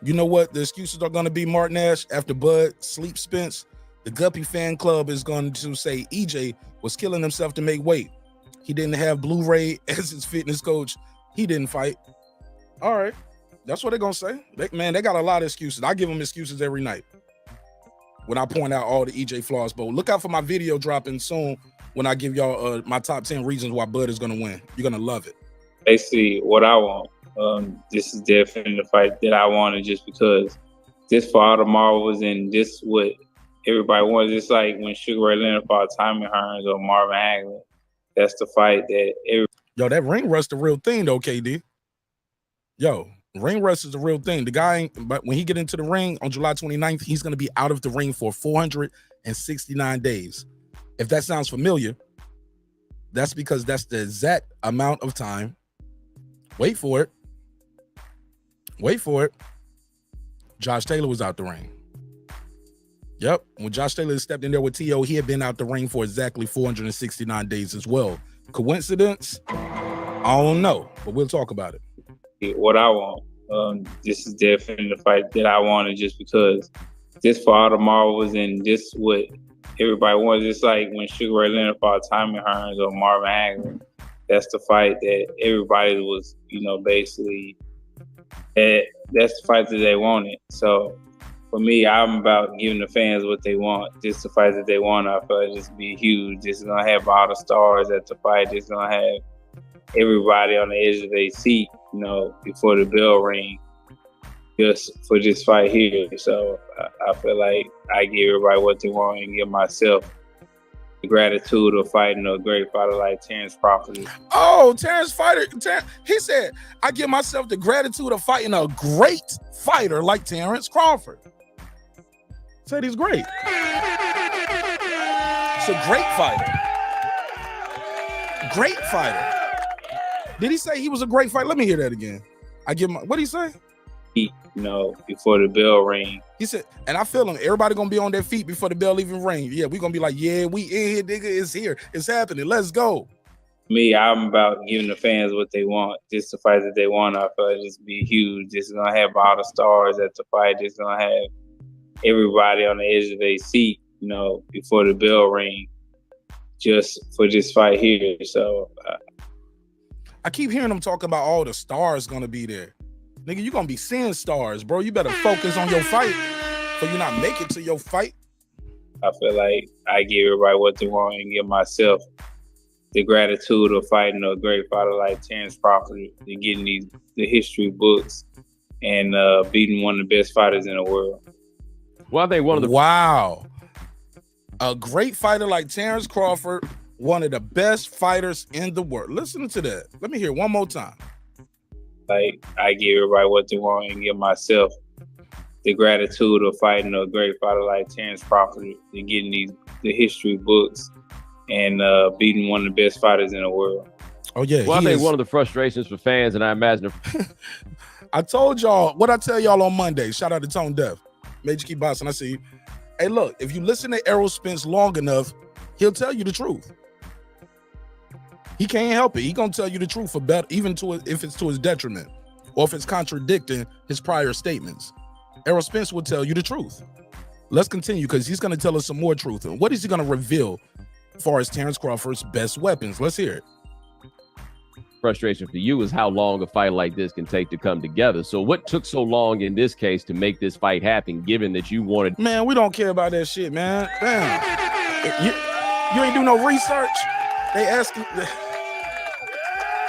you know what? The excuses are going to be Martin Nash after Bud sleeps Spence. The Guppy fan club is going to say EJ was killing himself to make weight. He didn't have Blu-ray as his fitness coach. He didn't fight. All right. That's what they're going to say. They got a lot of excuses. I give them excuses every night when I point out all the EJ flaws. But look out for my video dropping soon when I give y'all my top 10 reasons why Bud is going to win. You're going to love it. Basically, what I want. This is definitely the fight that I wanted, just because this for all the marvels, and this what everybody wants. It's like when Sugar Ray Leonard fought Tommy Hearns or Marvin Hagler. That's the fight that Yo, that ring rust the real thing though, KD. Yo, ring rust is the real thing. The guy, but when he get into the ring on July 29th, he's going to be out of the ring for 469 days. If that sounds familiar, that's because that's the exact amount of time. Wait for it. Josh Taylor was out the ring. Yep. When Josh Taylor stepped in there with T.O., he had been out the ring for exactly 469 days as well. Coincidence? I don't know, but we'll talk about it. What I want. This is definitely the fight that I wanted, just because this for all the marvels, and this what everybody wants. It's like when Sugar Ray Leonard fought Tommy Hearns or Marvin Hagler. That's the fight that everybody was, basically, that's the fight that they wanted. So for me, I'm about giving the fans what they want. Just the fight that they want. I feel like this will be huge. This is going to have all the stars at the fight. This is going to have everybody on the edge of their seat, before the bell ring, just for this fight here. So I feel like I give everybody what they want and give myself the gratitude of fighting a great fighter like Terence Crawford. Oh, he said, I give myself the gratitude of fighting a great fighter like Terence Crawford. Said he's great. It's a great fighter. Great fighter. Did he say he was a great fighter? Let me hear that again. What did he say? Before the bell ring. He said, and I feel him, everybody gonna be on their feet before the bell even ring. Yeah, we gonna be like, yeah, we in here, nigga, it's here, it's happening, let's go. Me, I'm about giving the fans what they want. Just the fight that they want. I feel like this be huge. This is gonna have all the stars at the fight. This is gonna have everybody on the edge of their seat, before the bell ring, just for this fight here. So I keep hearing them talking about all the stars gonna be there. Nigga, you gonna be seeing stars, bro. You better focus on your fight. for you not make it to your fight? I feel like I give everybody what they want and give myself the gratitude of fighting a great fighter like Terence Crawford and getting the history books and beating one of the best fighters in the world. Well, I think one of the wow, a great fighter like Terence Crawford, one of the best fighters in the world. Listen to that. Let me hear it one more time. Like I give everybody what they want and give myself the gratitude of fighting a great fighter like Terence Crawford and getting the history books and beating one of the best fighters in the world. Oh yeah. Well, I think one of the frustrations for fans, and I imagine I told y'all what I tell y'all on Monday. Shout out to Tone Deaf. Made you keep boxing. I see you. Hey, look, if you listen to Errol Spence long enough, he'll tell you the truth. He can't help it. He gonna tell you the truth for better, even if it's to his detriment, or if it's contradicting his prior statements. Errol Spence will tell you the truth. Let's continue because he's gonna tell us some more truth. And what is he gonna reveal as far as Terence Crawford's best weapons? Let's hear it. frustration for you is how long a fight like this can take to come together. So what took so long in this case to make this fight happen, given that you wanted? Man, we don't care about that shit, man. Damn. You ain't do no research. They ask you.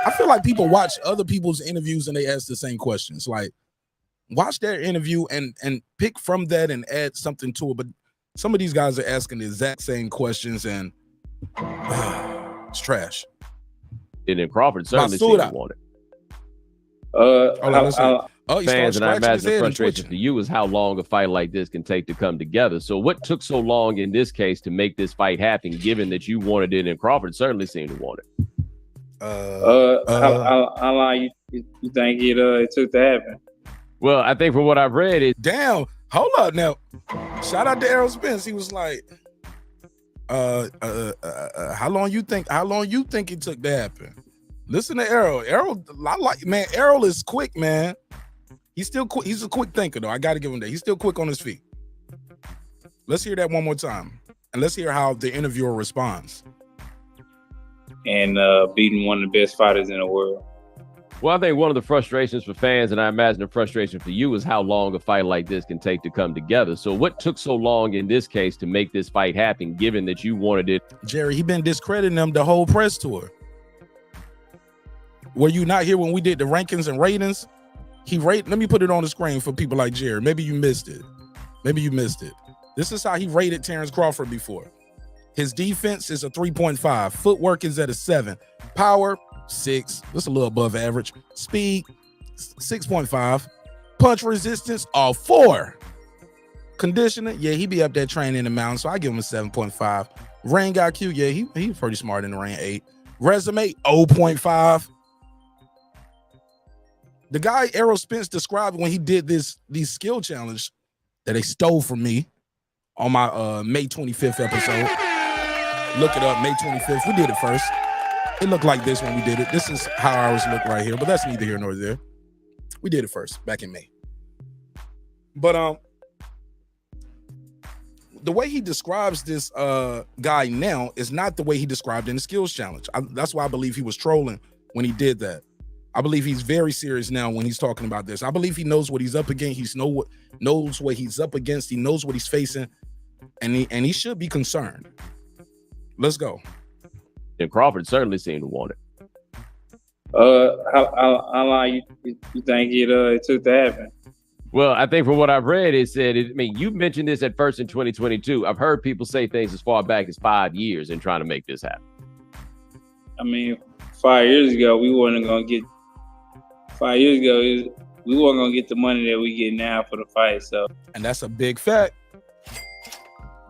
I feel like people watch other people's interviews and they ask the same questions. Like, watch their interview and pick from that and add something to it. But some of these guys are asking the exact same questions and it's trash. And then Crawford certainly seemed to want it. Fans, and I imagine the frustration for you is how long a fight like this can take to come together. So what took so long in this case to make this fight happen, given that you wanted it and Crawford certainly seemed to want it? How long you think it took to happen? Well, I think from what I've read, it. Damn, hold up now. Shout out to Errol Spence. He was like, how long you think it took to happen? Listen to Errol. Errol is quick, man. He's still quick. He's a quick thinker, though. I got to give him that. He's still quick on his feet. Let's hear that one more time, and let's hear how the interviewer responds. And beating one of the best fighters in the world. Well, I think one of the frustrations for fans, and I imagine the frustration for you, is how long a fight like this can take to come together. So what took so long in this case to make this fight happen, given that you wanted it? Jerry, he been discrediting them the whole press tour. Were you not here when we did the rankings and ratings? Let me put it on the screen for people like Jerry. Maybe you missed it. This is how he rated Terence Crawford before. His defense is a 3.5. Footwork is at a 7. Power, 6. That's a little above average. Speed, 6.5. Punch resistance, 4. Conditioning, yeah, he be up there training in the mountain, so I give him a 7.5. Ring IQ, yeah, he's pretty smart in the ring, 8. Resume, 0.5. The guy Errol Spence described when he did these skill challenge that they stole from me on my May 25th episode. Look it up, May 25th. We did it first. It looked like this when we did it. This is how ours look right here, but that's neither here nor there. We did it first, back in May. But the way he describes this guy now is not the way he described in the skills challenge. That's why I believe he was trolling when he did that. I believe he's very serious now when he's talking about this. I believe he knows what he's up against. He knows what he's up against. He knows what he's facing, and he should be concerned. Let's go. And Crawford certainly seemed to want it. How long you think it took to happen? Well, I think from what I've read, it said, you mentioned this at first in 2022. I've heard people say things as far back as 5 years in trying to make this happen. 5 years ago, we wasn't going to get. 5 years ago, we weren't going to get the money that we get now for the fight. So, and that's a big fact.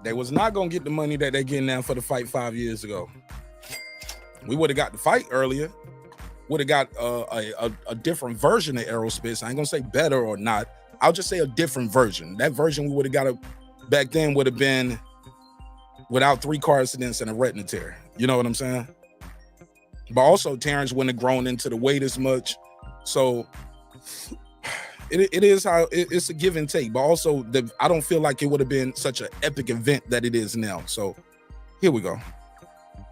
They was not going to get the money that they getting now for the fight 5 years ago. We would have got the fight earlier. Would have got a different version of Errol Spence. I ain't going to say better or not. I'll just say a different version. That version we would have got back then would have been without 3 car accidents and a retina tear. You know what I'm saying? But also, Terence wouldn't have grown into the weight as much. So it is how it's a give and take. But also, I don't feel like it would have been such an epic event that it is now. So here we go.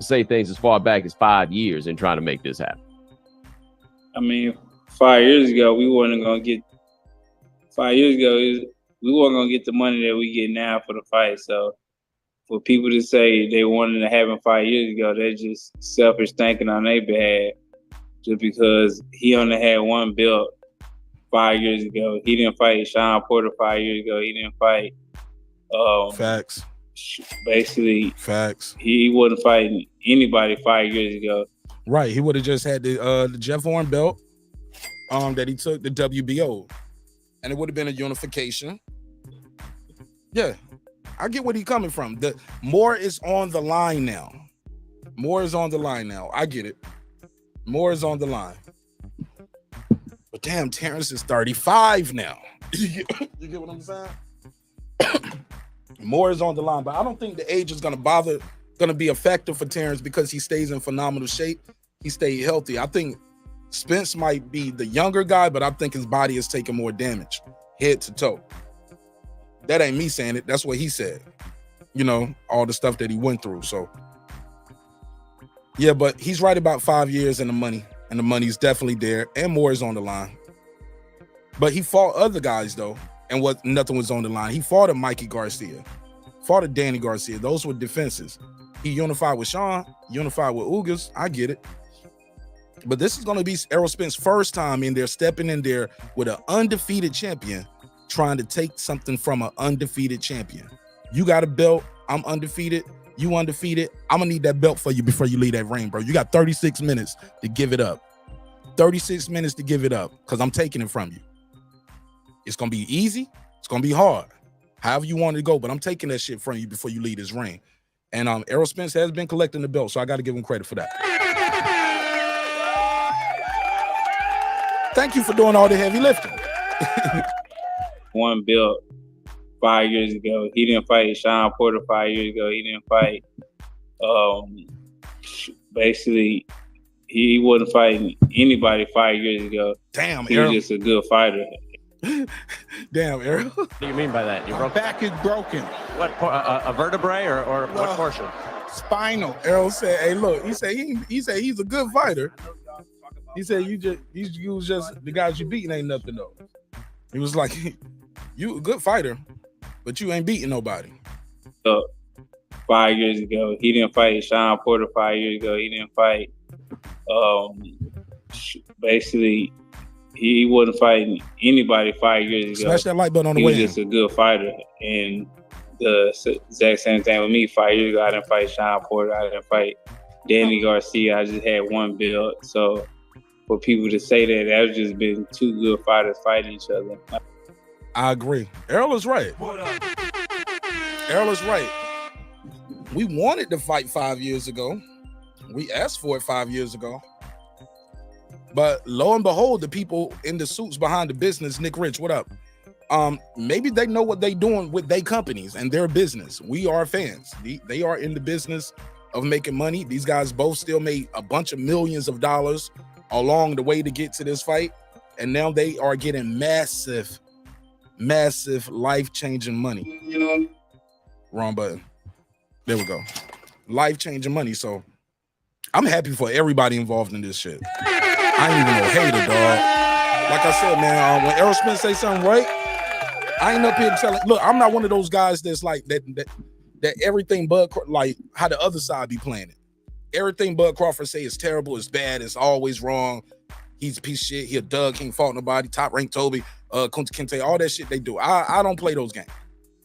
Say things as far back as 5 years in trying to make this happen. 5 years ago, we wasn't going to get. 5 years ago, we weren't gonna get the money that we get now for the fight. So for people to say they wanted to have him 5 years ago, they're just selfish thinking on their behalf. Just because he only had one belt 5 years ago, he didn't fight Shawn Porter 5 years ago. He didn't fight. Facts. Basically, facts. He wasn't fighting anybody 5 years ago. Right. He would have just had the Jeff Horn belt that he took, the WBO. And it would have been a unification. Yeah. I get where he's coming from. The more is on the line now. More is on the line now. I get it. More is on the line. But damn, Terence is 35 now. You get what I'm saying? More is on the line, but I don't think the age is gonna be a factor for Terence because he stays in phenomenal shape. He stayed healthy. I think Spence might be the younger guy, but I think his body is taking more damage, head to toe. That ain't me saying it. That's what he said. You know, all the stuff that he went through. So, yeah, but he's right about 5 years in the money, and the money's definitely there, and more is on the line. But he fought other guys, though, and nothing was on the line. He fought a Mikey Garcia, fought a Danny Garcia. Those were defenses. He unified with Shawn, unified with Ugas. I get it. But this is going to be Errol Spence's first time in there, stepping in there with an undefeated champion, trying to take something from an undefeated champion. You got a belt. I'm undefeated. You undefeated. I'm going to need that belt for you before you leave that ring, bro. You got 36 minutes to give it up. 36 minutes to give it up because I'm taking it from you. It's going to be easy. It's going to be hard. However you want it to go, but I'm taking that shit from you before you leave this ring. And Errol Spence has been collecting the belt, so I got to give him credit for that. Thank you for doing all the heavy lifting. One belt 5 years ago. He didn't fight Shawn Porter 5 years ago. He didn't fight. Basically, he wasn't fighting anybody 5 years ago. Damn, he Errol. was just a good fighter. Damn, Errol. What do you mean by that? Your back is broken. What, a vertebrae or what portion? Spinal. Errol said, "Hey, look." He said he's a good fighter. He said you was just the guys you beating ain't nothing though. He was like, you a good fighter, but you ain't beating nobody. 5 years ago, he didn't fight Shawn Porter 5 years ago. He didn't fight. Basically, he wasn't fighting anybody 5 years ago. Smash that like button on the way. He way. was just a good fighter, and the exact same thing with me. 5 years ago, I didn't fight Shawn Porter. I didn't fight Danny Garcia. I just had one belt. So for people to say that's just been two good fighters fighting each other. I agree. Errol is right. Errol is right. We wanted to fight 5 years ago. We asked for it 5 years ago. But lo and behold, the people in the suits behind the business, Nick Rich, what up? Maybe they know what they doing with their companies and their business. We are fans. They are in the business of making money. These guys both still made a bunch of millions of dollars along the way to get to this fight. And now they are getting massive, life-changing money. Wrong button. There we go. Life-changing money. So I'm happy for everybody involved in this shit. I ain't even no hater, dog. Like I said, man, when Errol Spence say something right, I ain't up here telling. Look, I'm not one of those guys that's like that everything Bud, like how the other side be playing it. Everything Bud Crawford say is terrible, it's bad, it's always wrong. He's a piece of shit. He a Doug, he ain't fought nobody. Top ranked Toby, Kunta Kinte, all that shit they do. I don't play those games.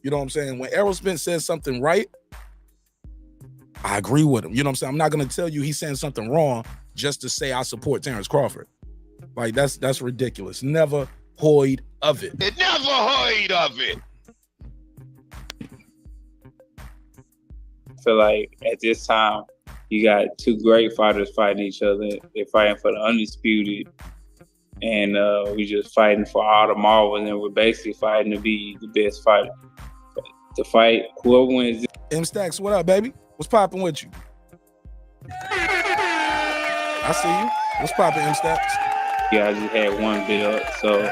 You know what I'm saying? When Errol Spence says something right, I agree with him. You know what I'm saying? I'm not gonna tell you he's saying something wrong just to say I support Terence Crawford. Like that's ridiculous. Never heard of it. It never heard of it. I feel like at this time, you got two great fighters fighting each other. They're fighting for the undisputed. And we just fighting for all the marbles, and we're basically fighting to be the best fighter. To fight, whoever wins. M Stacks, what up, baby? What's popping with you? I see you. What's popping, M Stacks? Yeah, I just had one belt. So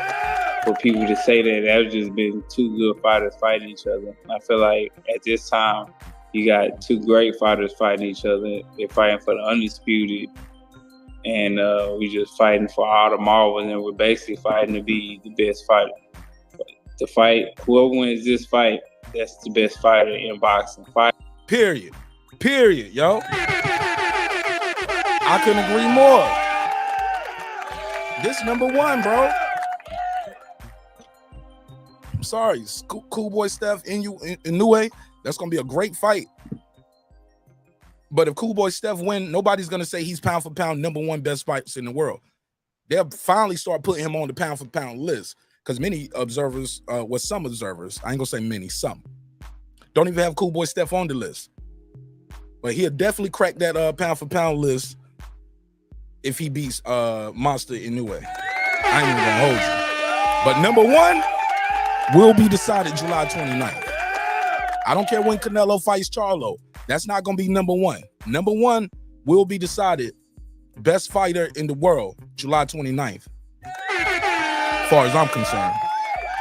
for people to say that's just been two good fighters fighting each other. I feel like at this time, you got two great fighters fighting each other. They're fighting for the undisputed. And we just fighting for all the marbles, and we're basically fighting to be the best fighter. the fight. Whoever wins this fight, that's the best fighter in boxing. Period, yo. I couldn't agree more. This #1, bro. I'm sorry, Cool Boy Steph Inoue. That's gonna be a great fight. But if Cool Boy Steph win, nobody's gonna say he's pound for pound #1 best fights in the world. They'll finally start putting him on the pound for pound list because many observers, some observers, I ain't gonna say many, some don't even have Cool Boy Steph on the list. But he'll definitely crack that pound for pound list if he beats Monster Inoue. I ain't even gonna hold you. But #1 will be decided July 29th. I don't care when Canelo fights Charlo. That's not gonna be #1. #1 will be decided best fighter in the world July 29th. As far as I'm concerned.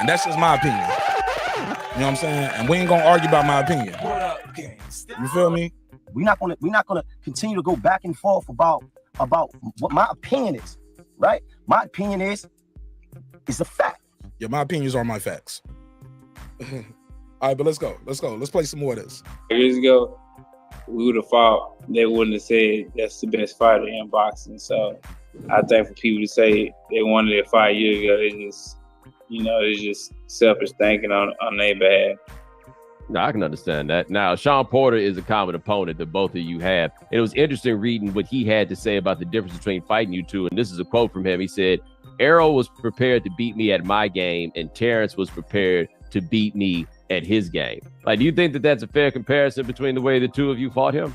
And that's just my opinion. You know what I'm saying? And we ain't gonna argue about my opinion. You feel me? We're not gonna continue to go back and forth about what my opinion is, right? My opinion is a fact. Yeah, my opinions are my facts. All right, but let's go. Let's play some more of this. Years ago, we would have fought. They wouldn't have said that's the best fighter in boxing. So I think for people to say they wanted it 5 years ago, it's just selfish thinking on their behalf. No, I can understand that. Now, Shawn Porter is a common opponent that both of you have. It was interesting reading what he had to say about the difference between fighting you two. And this is a quote from him. He said, "Errol was prepared to beat me at my game, and Terence was prepared to beat me at his game." Like, do you think that that's a fair comparison between the way the two of you fought him?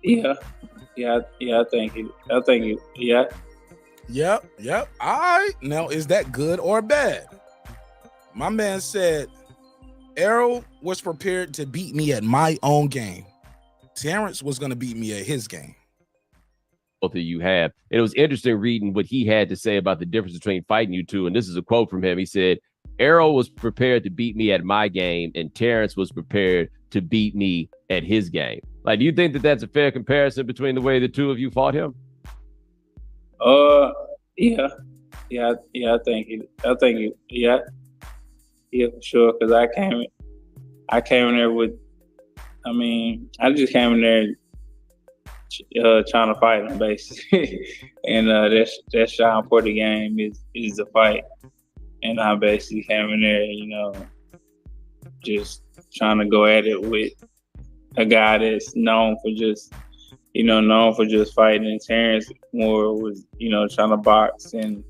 Yeah, I think it. Yep. All right. Now, is that good or bad? My man said, Errol was prepared to beat me at my own game. Terence was going to beat me at his game. Both of you have. It was interesting reading what he had to say about the difference between fighting you two. And this is a quote from him. He said, "Errol was prepared to beat me at my game, and Terence was prepared to beat me at his game." Like, do you think that that's a fair comparison between the way the two of you fought him? Yeah, I think it. Yeah, for sure. Because I came in there with. I just came in there trying to fight him basically, and that Shawn Porter game is the fight, and I basically came in there, just trying to go at it with a guy that's known for just fighting. And Terence more was, trying to box and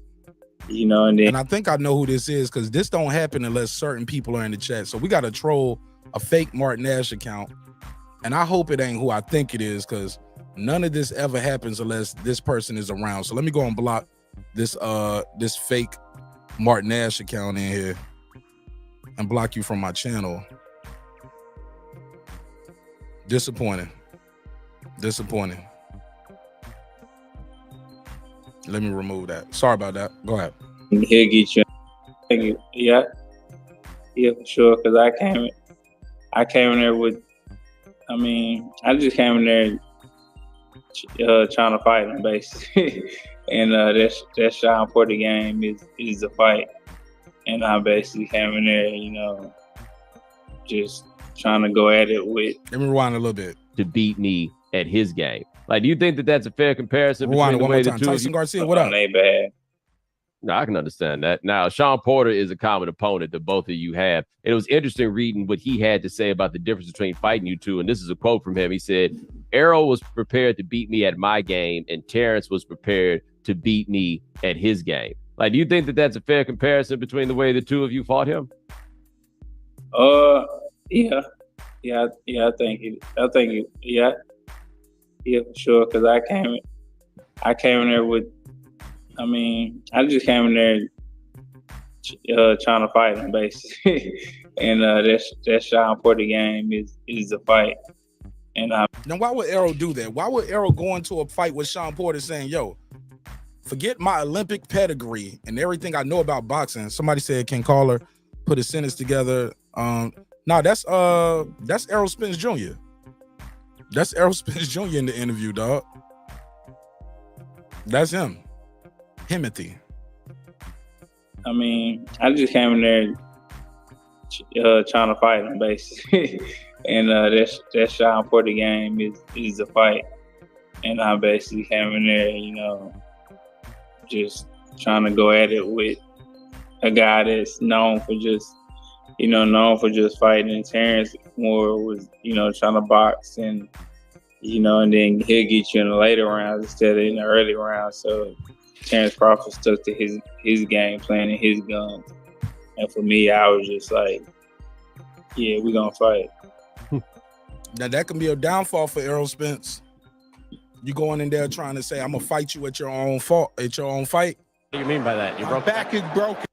and then. And I think I know who this is because this don't happen unless certain people are in the chat. So we got to troll a fake Martin Nash account, and I hope it ain't who I think it is because none of this ever happens unless this person is around. So let me go and block this fake Martin Nash account in here and block you from my channel. Disappointing. Let me remove that. Sorry about that. Go ahead. He'll get you. Yeah, for sure. Because I came in there with. I just came in there trying to fight him basically, and that Shawn Porter game is the fight, and I basically came in there, just trying to go at it with. Let me rewind a little bit. To beat me at his game. Like, do you think that that's a fair comparison between the way the two Tyson of you? Garcia, what up? No, I can understand that. Now, Shawn Porter is a common opponent that both of you have. It was interesting reading what he had to say about the difference between fighting you two. And this is a quote from him. He said, "Errol was prepared to beat me at my game, and Terence was prepared to beat me at his game." Like, do you think that that's a fair comparison between the way the two of you fought him? Yeah, I think it. Yeah, for sure. Because I came in there with. I just came in there trying to fight him basically, and that Shawn Porter game is the fight. And now, why would Errol do that? Why would Errol go into a fight with Shawn Porter saying, "Yo, forget my Olympic pedigree and everything I know about boxing"? Somebody said, "Can Caller put a sentence together?" No, that's Errol Spence Jr. That's Errol Spence Jr. in the interview, dog. That's him. Himothy. I mean, I just came in there trying to fight him, basically. And that Shawn Porter game is a fight. And I basically came in there, you know, just trying to go at it with a guy that's known for just fighting. And Terence more was, you know, trying to box and, you know, and then he'll get you in the later rounds instead of in the early rounds. So Terence Crawford stuck to his game plan and his guns. And for me, I was just like, yeah, we're going to fight. Now, that can be a downfall for Errol Spence. You going in there trying to say, I'm going to fight you at your own fault, at your own fight. What do you mean by that? My back is broken.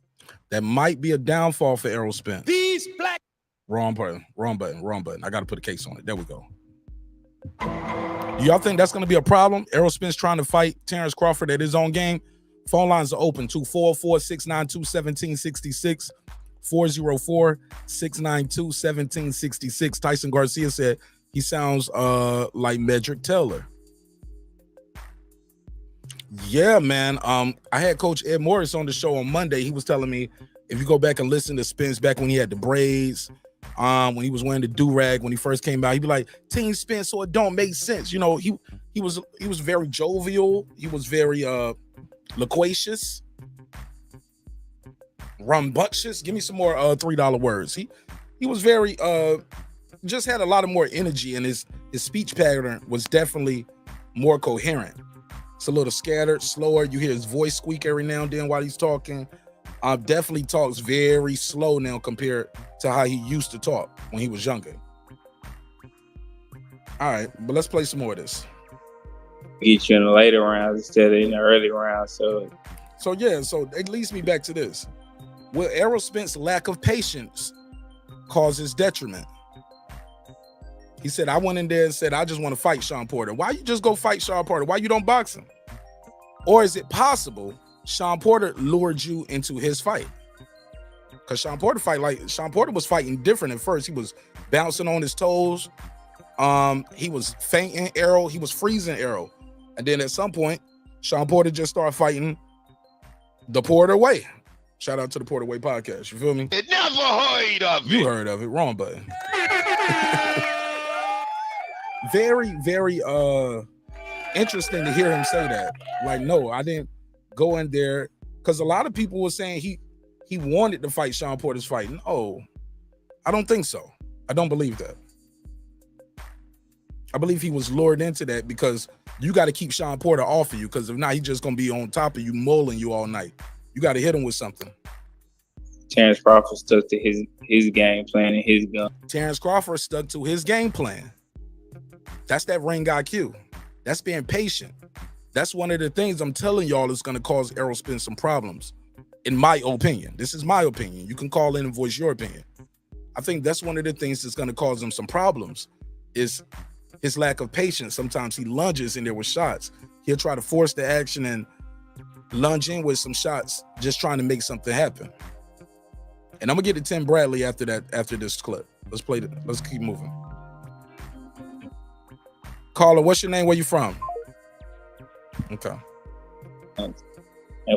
That might be a downfall for Errol Spence. These black. Wrong button. I got to put a case on it. There we go. Do y'all think that's going to be a problem? Errol Spence trying to fight Terence Crawford at his own game? Phone lines are open to 404-692-1766, 404-692-1766. Tyson Garcia said he sounds like Medrick Taylor. Yeah, man. I had Coach Ed Morris on the show on Monday. He was telling me, if you go back and listen to Spence back when he had the braids, when he was wearing the do-rag when he first came out, he'd be like, Team Spence, so it don't make sense. You know, he was very jovial. He was very loquacious, rambunctious. Give me some more $3 words. He was very just had a lot of more energy, and his speech pattern was definitely more coherent. It's a little scattered, slower. You hear his voice squeak every now and then while he's talking. Definitely talks very slow now compared to how he used to talk when he was younger. All right, but let's play some more of this. Get you in the later rounds instead of in the early rounds. So it leads me back to this. Will Errol Spence's lack of patience cause his detriment? He said, I went in there and said, I just want to fight Shawn Porter. Why you just go fight Shawn Porter? Why you don't box him? Or is it possible Shawn Porter lured you into his fight? Because Shawn Porter was fighting different at first. He was bouncing on his toes. He was feinting Errol. He was freezing Errol. And then at some point, Shawn Porter just started fighting the Porter way. Shout out to the Porter Way podcast. You feel me? It never heard of it. You heard of it. Wrong button. Very, very interesting to hear him say that. Like, no, I didn't go in there, because a lot of people were saying he wanted to fight Shawn Porter's fight. No, I don't think so. I don't believe that. I believe he was lured into that because you got to keep Shawn Porter off of you, because if not, he's just going to be on top of you, mulling you all night. You got to hit him with something. Terence Crawford stuck to his game plan and his gun. Terence Crawford stuck to his game plan. That's that ring IQ. That's being patient. That's one of the things I'm telling y'all is going to cause Errol Spence some problems, in my opinion. This is my opinion. You can call in and voice your opinion. I think that's one of the things that's going to cause him some problems is his lack of patience. Sometimes he lunges in there with shots. He'll try to force the action and lunge in with some shots, just trying to make something happen. And I'm going to get to Tim Bradley after this clip. Let's play it. Let's keep moving. Caller, what's your name? Where you from? Okay. And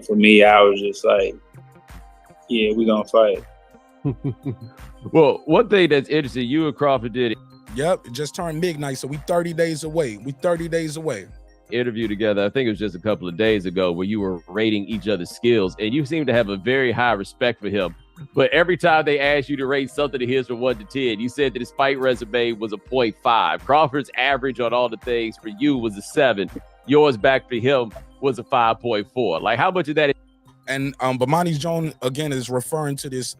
for me, I was just like, yeah, we're going to fight. Well, one thing that's interesting, you and Crawford did Yep, it just turned midnight, so we 30 days away. interview together. I think it was just a couple of days ago where you were rating each other's skills, and you seem to have a very high respect for him. But every time they asked you to rate something of his from 1 to 10, you said that his fight resume was a 0.5. Crawford's average on all the things for you was a 7. Yours back for him was a 5.4. Like, how much of that? And Bomani Jones again is referring to this.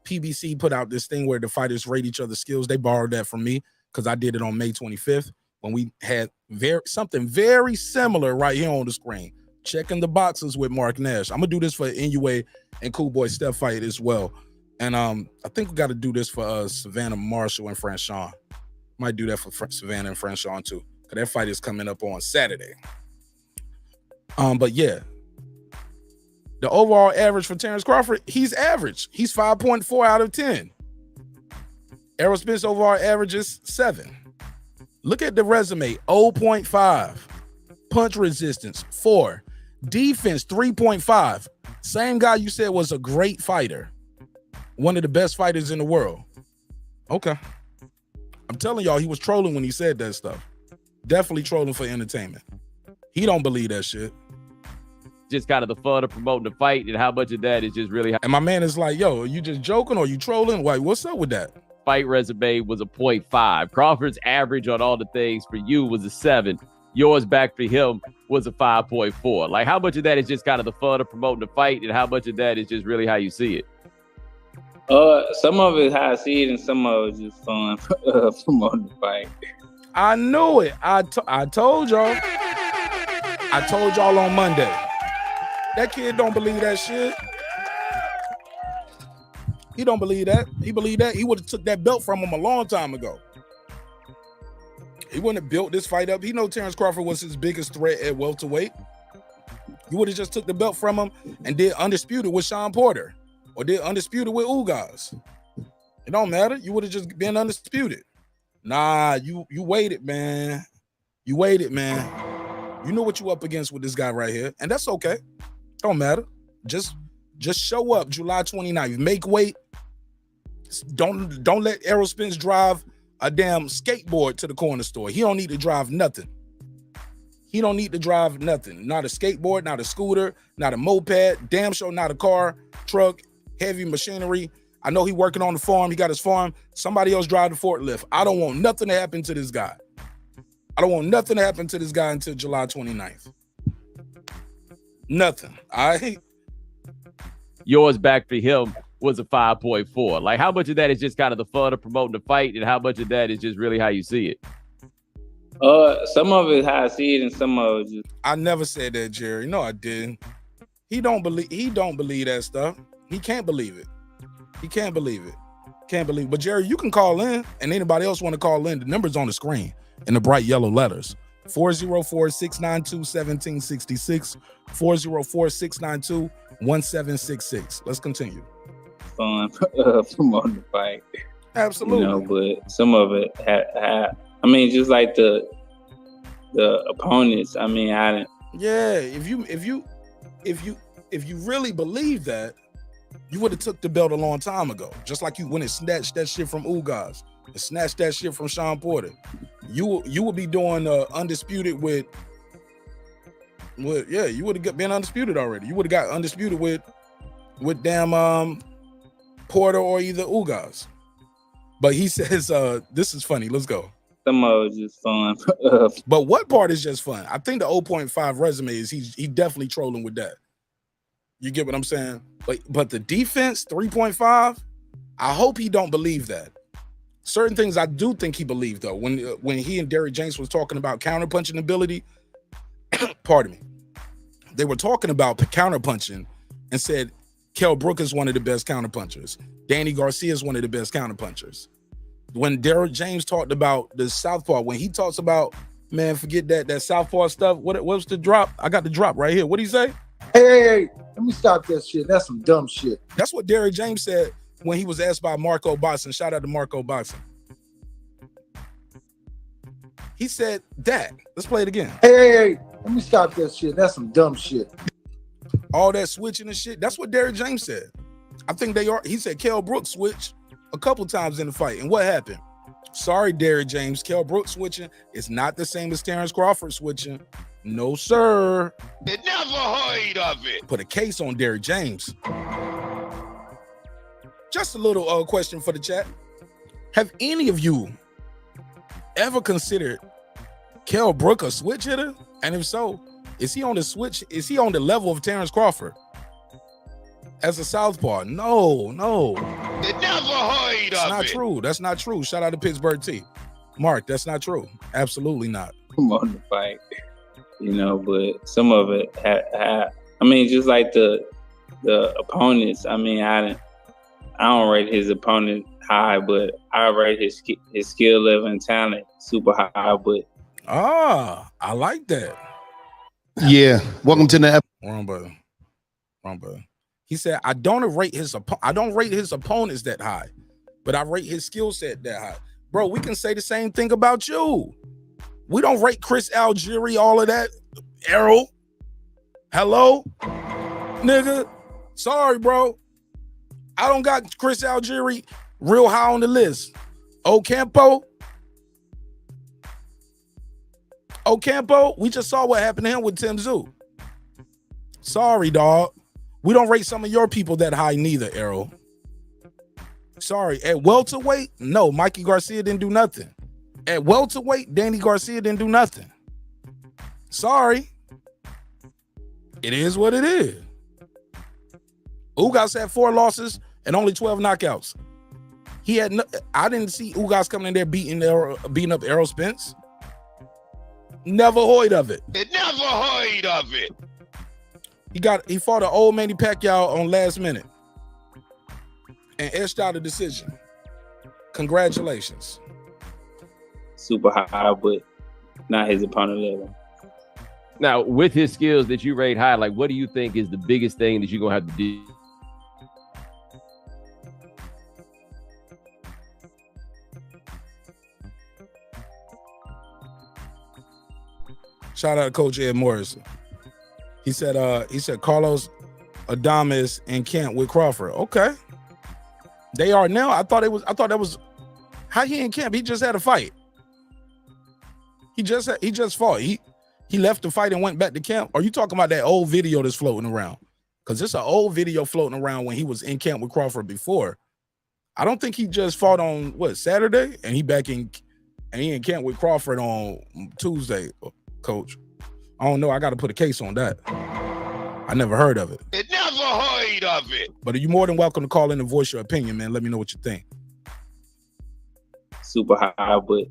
PBC put out this thing where the fighters rate each other's skills. They borrowed that from me because I did it on May 25th when we had something very similar right here on the screen. Checking the boxes with Mark Nash. I'm gonna do this for Inoue and Cool Boy Steph fight as well. And I think we got to do this for Savannah Marshall and Franchon. Might do that for Savannah and Franchon too, because that fight is coming up on Saturday. But yeah, the overall average for Terence Crawford, he's average. He's 5.4 out of 10. Errol Spence overall average is 7. Look at the resume, 0.5. Punch resistance, 4. Defense 3.5. Same guy you said was a great fighter. One of the best fighters in the world. Okay. I'm telling y'all, he was trolling when he said that stuff. Definitely trolling for entertainment. He don't believe that shit. Just kind of the fun of promoting the fight, and how much of that is just really. And my man is like, yo, are you just joking or are you trolling? Like, what's up with that? Fight resume was a 0.5. Crawford's average on all the things for you was a 7. Yours back for him was a 5.4. Like, how much of that is just kind of the fun of promoting the fight, and how much of that is just really how you see it? Some of it how I see it, and some of it just fun promoting the fight. I knew it. I told y'all. I told y'all on Monday. That kid don't believe that shit. He don't believe that. He believe that. He would have took that belt from him a long time ago. He wouldn't have built this fight up. He know Terence Crawford was his biggest threat at welterweight. You would have just took the belt from him and did undisputed with Shawn Porter or did undisputed with Ugas. It don't matter. You would have just been undisputed. Nah, you waited, man. You waited, man. You know what you up against with this guy right here, and that's okay. Don't matter. Just show up July 29th. Make weight. Don't let Errol Spence drive a damn skateboard to the corner store. He don't need to drive nothing. He don't need to drive nothing. Not a skateboard, not a scooter, not a moped, damn sure not a car, truck, heavy machinery. I know he working on the farm. He got his farm. Somebody else drive the forklift. I don't want nothing to happen to this guy. I don't want nothing to happen to this guy until July 29th. Nothing. All right? Yours back for him was a 5.4. Like, how much of that is just kind of the fun of promoting the fight, and how much of that is just really how you see it? Some of it how I see it, and some of it just. I never said that, Jerry. No, I didn't. He don't believe that stuff. He can't believe it. He can't believe it. Can't believe it. But Jerry, you can call in, and anybody else want to call in. The number's on the screen in the bright yellow letters. 404-692-1766. 404-692-1766. Let's continue. Fun promoting the fight. Absolutely. You know, but some of it I mean, just like the opponents. I mean, I didn't. Yeah, if you really believe that, you would have took the belt a long time ago. Just like you went and snatched that shit from Ugas and snatched that shit from Shawn Porter. You would be doing undisputed with you would have been undisputed already. You would have got undisputed with damn Porter or either Ugas. But he says this is funny. Let's go. Some of it's just fun. But what part is just fun? I think the 0.5 resume is he definitely trolling with that. You get what I'm saying? But the defense 3.5, I hope he don't believe that. Certain things I do think he believed though. When he and Derrick James was talking about counterpunching ability, pardon me, they were talking about counterpunching and said Kell Brook is one of the best counterpunchers. Danny Garcia is one of the best counterpunchers. When Derrick James talked about the southpaw, when he talks about, man, forget that southpaw stuff. What was the drop? I got the drop right here. What'd he say? Hey, let me stop that shit. That's some dumb shit. That's what Derrick James said when he was asked by Marco Boxing. Shout out to Marco Boxing. He said that. Let's play it again. Hey, let me stop that shit. That's some dumb shit. All that switching and shit. That's what Derrick James said. I think they are. He said Kell Brook switched a couple times in the fight. And what happened? Sorry, Derrick James. Kell Brook switching is not the same as Terence Crawford switching. No, sir. They never heard of it. Put a case on Derrick James. Just a little question for the chat. Have any of you ever considered Kell Brook a switch hitter? And if so, is he on the switch? Is he on the level of Terence Crawford as a southpaw? No. They never heard That's of not it. true. That's not true. Shout out to Pittsburgh T. Mark, that's not true. Absolutely not. Promoting the fight. You know, but some of it I mean, just like the opponents. I mean, I don't rate his opponent high, but I rate his skill level and talent super high. But I like that. Yeah. Welcome to the Wrong button. He said, I don't rate his opponents that high, but I rate his skill set that high. Bro, we can say the same thing about you. We don't rate Chris Algieri, all of that. Errol. Hello? Nigga, sorry, bro. I don't got Chris Algieri real high on the list. Ocampo, we just saw what happened to him with Tim Tszyu. Sorry, dog. We don't rate some of your people that high neither, Errol. Sorry. At welterweight, no, Mikey Garcia didn't do nothing. At welterweight, Danny Garcia didn't do nothing. Sorry. It is what it is. Ugas had 4 losses and only 12 knockouts. I didn't see Ugas coming in there beating up Errol Spence. Never heard of it. Never heard of it. He fought an old Manny Pacquiao on last minute and edged out a decision. Congratulations. Super high, but not his opponent level. Now, with his skills that you rate high, like, what do you think is the biggest thing that you're gonna have to do? Shout out to Coach Ed Morrison. He said Carlos Adames in camp with Crawford. Okay. They are now. I thought that was how he in camp. He just had a fight. He just fought. He left the fight and went back to camp. Are you talking about that old video that's floating around? Because it's an old video floating around when he was in camp with Crawford before. I don't think he just fought on Saturday and he in camp with Crawford on Tuesday, Coach. I don't know. I got to put a case on that. I never heard of it. Never heard of it. But are you more than welcome to call in and voice your opinion, man? Let me know what you think. Super high, but.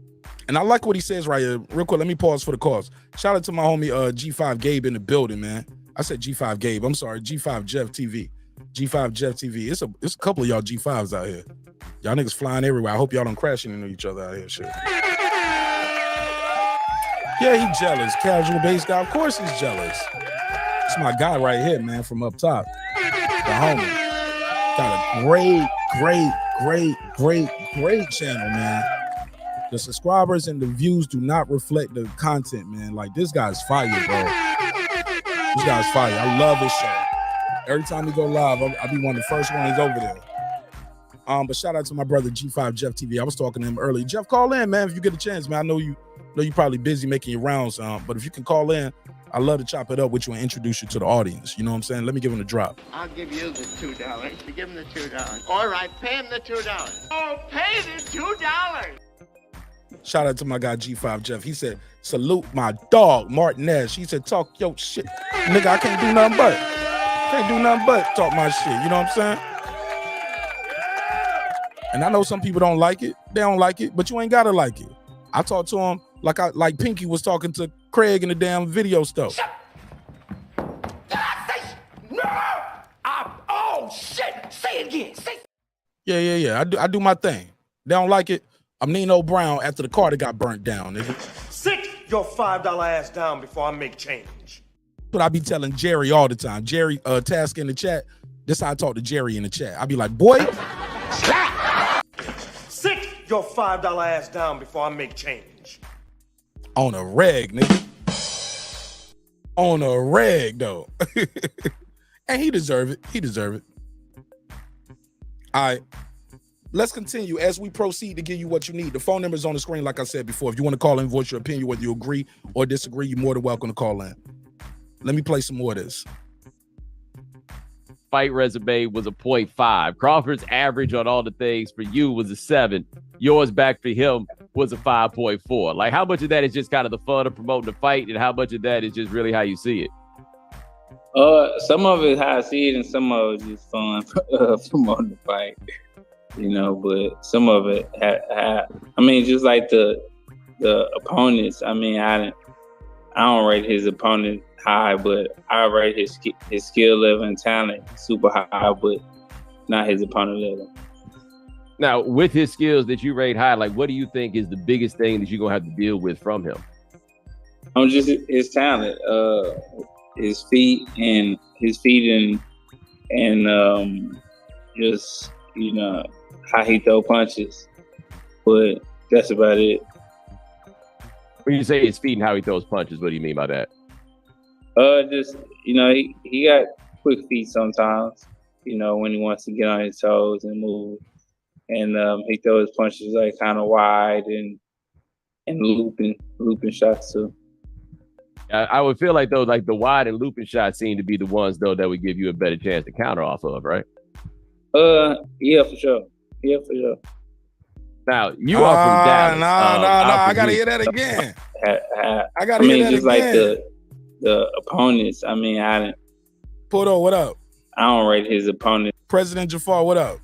And I like what he says right here. Real quick, let me pause for the cause. Shout out to my homie G5 Gabe in the building, man. I said G5 Gabe. I'm sorry, G5 Jeff TV. G5 Jeff TV. It's a couple of y'all G5s out here. Y'all niggas flying everywhere. I hope y'all don't crash into each other out here. Shit. Yeah, he jealous. Casual base guy. Of course he's jealous. It's my guy right here, man, from up top. The homie. Got a great channel, man. The subscribers and the views do not reflect the content, man. Like, this guy's fire, bro. This guy's fire. I love his show. Every time we go live, I'll be one of the first ones over there. But shout out to my brother G5 Jeff TV. I was talking to him earlier. Jeff, call in, man, if you get a chance, man. I know you're probably busy making your rounds, but if you can call in, I'd love to chop it up with you and introduce you to the audience. You know what I'm saying? Let me give him a drop. I'll give you the $2. You give him the $2. All right, pay him the $2. Oh, pay the $2. Shout out to my guy G5 Jeff. He said, salute my dog, Martinez. He said, talk your shit. Nigga, I can't do nothing but talk my shit. You know what I'm saying? And I know some people don't like it. They don't like it, but you ain't gotta like it. I talked to him like Pinky was talking to Craig in the damn video stuff. No! Oh, shit! Say it again. Yeah. I do my thing. They don't like it. I'm Nino Brown after the Carter got burnt down, nigga. Sit your $5 ass down before I make change. But I be telling Jerry all the time. Jerry, Task in the chat. This how I talk to Jerry in the chat. I be like, boy. Sit your $5 ass down before I make change. On a reg, nigga. On a reg, though. And he deserve it. All right. Let's continue as we proceed to give you what you need. The phone number is on the screen, like I said before. If you want to call in, voice your opinion, whether you agree or disagree, you're more than welcome to call in. Let me play some more of this. Fight resume was a 0.5. Crawford's average on all the things for you was a 7. Yours back for him was a 5.4. Like, how much of that is just kind of the fun of promoting the fight, and how much of that is just really how you see it? Some of it is how I see it, and some of it is just fun promoting the fight. You know, but some of it, I mean, just like the opponents. I mean, I don't rate his opponent high, but I rate his skill level and talent super high, but not his opponent level. Now, with his skills that you rate high, like, what do you think is the biggest thing that you're gonna have to deal with from him? Just his talent, his feet and just, you know, how he throw punches, but that's about it. When you say his feet and how he throws punches, what do you mean by that? Just, you know, he got quick feet sometimes, you know, when he wants to get on his toes and move. And he throws punches like kind of wide and looping shots too. I would feel like though, like the wide and looping shots seem to be the ones though that would give you a better chance to counter off of, right? Yeah, for sure. Yeah, for sure. Now you are from Dallas. No, I gotta hear that again. I gotta hear that just again. Like the opponents. I mean, Puto, what up? I don't rate his opponent. President Jafar, what up?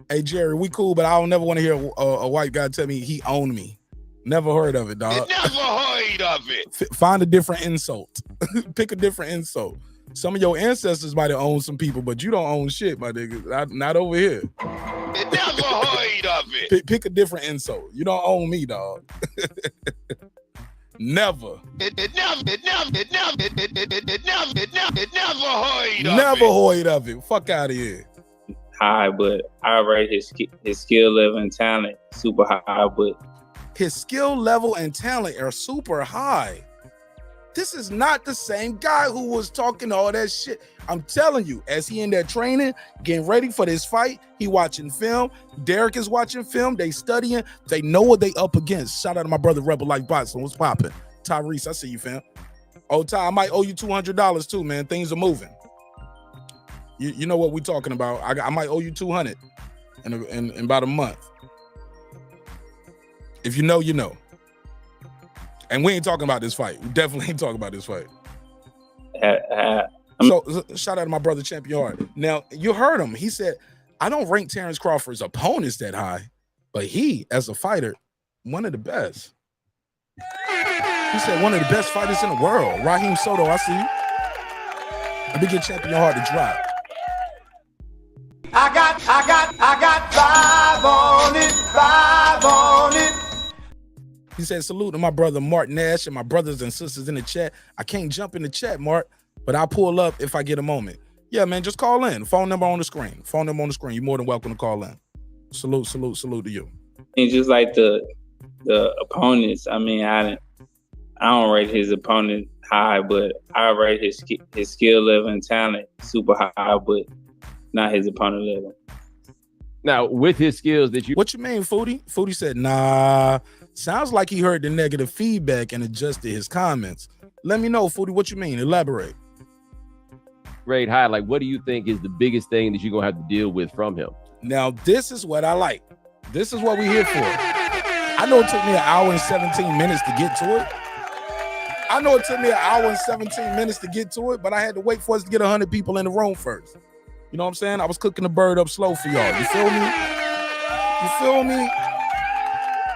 Hey Jerry, we cool, but I don't never want to hear a white guy tell me he owned me. Never heard of it, dog. Never heard of it. Find a different insult. Pick a different insult. Some of your ancestors might have owned some people, but you don't own shit, my nigga. Not over here. Never heard of it. Pick a different insult. You don't own me, dog. Never. Never heard of it. Fuck out of here. High, but I rate his skill level and talent super high, but his skill level and talent are super high. This is not the same guy who was talking all that shit. I'm telling you, as he in there training, getting ready for this fight, he watching film. Derek is watching film. They studying. They know what they up against. Shout out to my brother Rebel Like Boxing. What's popping? Tyrese, I see you, fam. Oh, Ty, I might owe you $200 too, man. Things are moving. You know what we're talking about. I might owe you $200 in about a month. If you know, you know. And we ain't talking about this fight. We definitely ain't talking about this fight. So shout out to my brother Champion Hart. Now, you heard him. He said, I don't rank Terence Crawford's opponents that high, but he, as a fighter, one of the best. He said one of the best fighters in the world. Raheem Soto, I see you. Let me get Champion Hart to drop. I got 5 on it. He said, salute to my brother Mark Nash and my brothers and sisters in the chat. I can't jump in the chat, Mark, but I'll pull up if I get a moment. Yeah, man, just call in. Phone number on the screen. Phone number on the screen. You're more than welcome to call in. Salute to you. And just like the opponents, I mean, I don't rate his opponent high, but I rate his skill level and talent super high, but not his opponent level. Now, with his skills that you... What you mean, Foodie? Foodie said, nah. Sounds like he heard the negative feedback and adjusted his comments. Let me know, Foodie, what you mean? Elaborate. Rate high, like what do you think is the biggest thing that you're going to have to deal with from him? Now, this is what I like. This is what we're here for. I know it took me 1 hour and 17 minutes to get to it. I know it took me 1 hour and 17 minutes to get to it, but I had to wait for us to get 100 people in the room first. You know what I'm saying? I was cooking the bird up slow for y'all. You feel me? You feel me?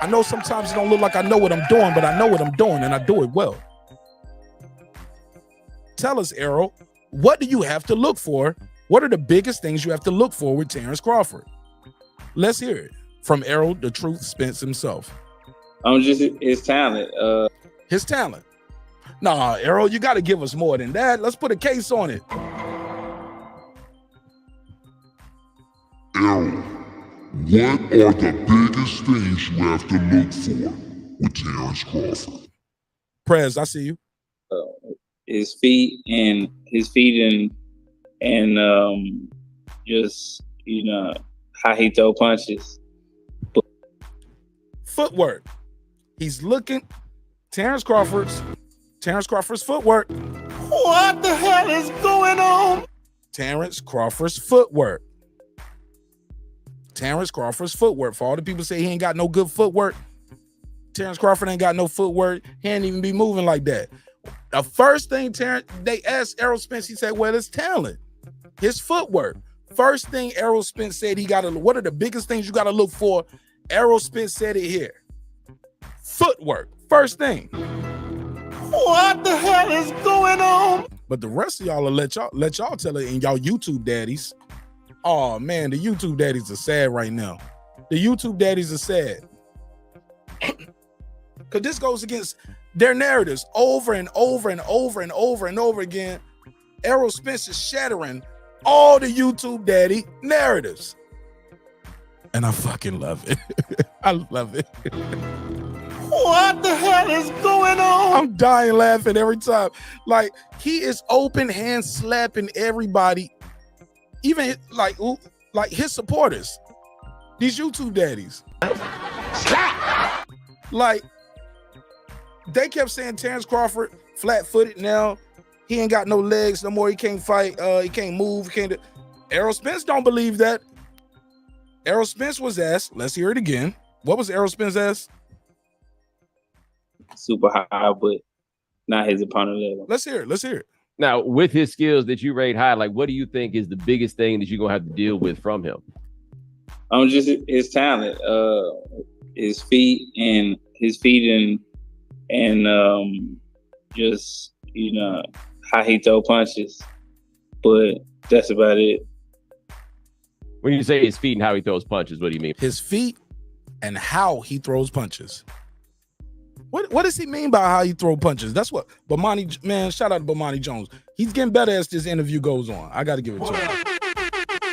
I know sometimes it don't look like I know what I'm doing, but I know what I'm doing and I do it well. Tell us, Errol, what do you have to look for? What are the biggest things you have to look for with Terence Crawford? Let's hear it from Errol, the Truth Spence himself. Just his talent. His talent. Nah, Errol, you got to give us more than that. Let's put a case on it. Errol, what are the biggest things you have to look for with Terence Crawford? Prez, I see you. His feet and just, you know, how he throw punches. Footwork. He's looking. Terence Crawford's footwork. What the hell is going on? Terence Crawford's footwork. Terence Crawford's footwork. For all the people say he ain't got no good footwork, Terence Crawford ain't got no footwork. He ain't even be moving like that. The first thing they asked Errol Spence, he said, well, it's talent. His footwork. First thing Errol Spence said, what are the biggest things you got to look for? Errol Spence said it here. Footwork. First thing. What the hell is going on? But the rest of y'all will let y'all tell it in y'all YouTube daddies. Oh man, the YouTube daddies are sad right now. The YouTube daddies are sad. Because this goes against their narratives over and over and over and over and over again. Errol Spence is shattering all the YouTube daddy narratives. And I fucking love it. I love it. What the hell is going on? I'm dying laughing every time. Like, he is open hand slapping everybody, even like his supporters, these YouTube daddies. Like, they kept saying Terence Crawford flat-footed now. He ain't got no legs no more. He can't fight. He can't move. He can't. Errol Spence don't believe that. Errol Spence was asked. Let's hear it again. What was Errol Spence asked? Super high, but not his opponent level. Let's hear it. Let's hear it. Now, with his skills that you rate high, like, what do you think is the biggest thing that you're gonna have to deal with from him? Just his talent, his feet and just how he throw punches. But that's about it. When you say his feet and how he throws punches, what do you mean? His feet and how he throws punches. What does he mean by how he throw punches? That's what Bomani, man, shout out to Bomani Jones. He's getting better as this interview goes on. I got to give it to him.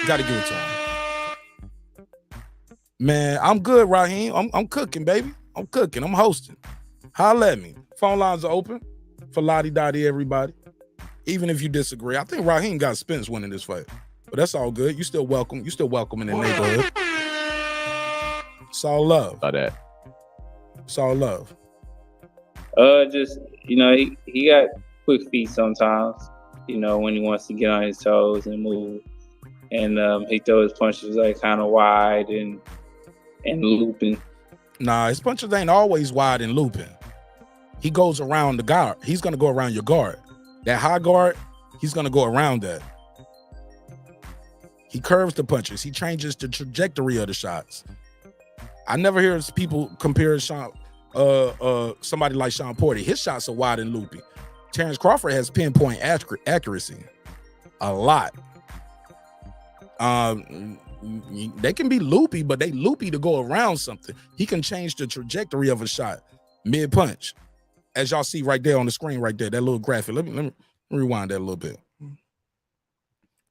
Got to give it to him. Man, I'm good, Raheem. I'm cooking, baby. I'm cooking. I'm hosting. Holla at me. Phone lines are open for lottie-dottie, everybody. Even if you disagree. I think Raheem got Spence winning this fight. But that's all good. You still welcome. You still welcome in the neighborhood. It's all love. About that. It's all love. Just he got quick feet sometimes. When he wants to get on his toes and move, and he throws punches like kind of wide and looping. Nah, his punches ain't always wide and looping. He goes around the guard. He's gonna go around your guard. That high guard, he's gonna go around that. He curves the punches. He changes the trajectory of the shots. I never hear people compare somebody like Shawn Porter. His shots are wide and loopy. Terence Crawford has pinpoint accuracy. A lot. They can be loopy, but they loopy to go around something. He can change the trajectory of a shot mid-punch. As y'all see right there on the screen right there, that little graphic. Let me rewind that a little bit.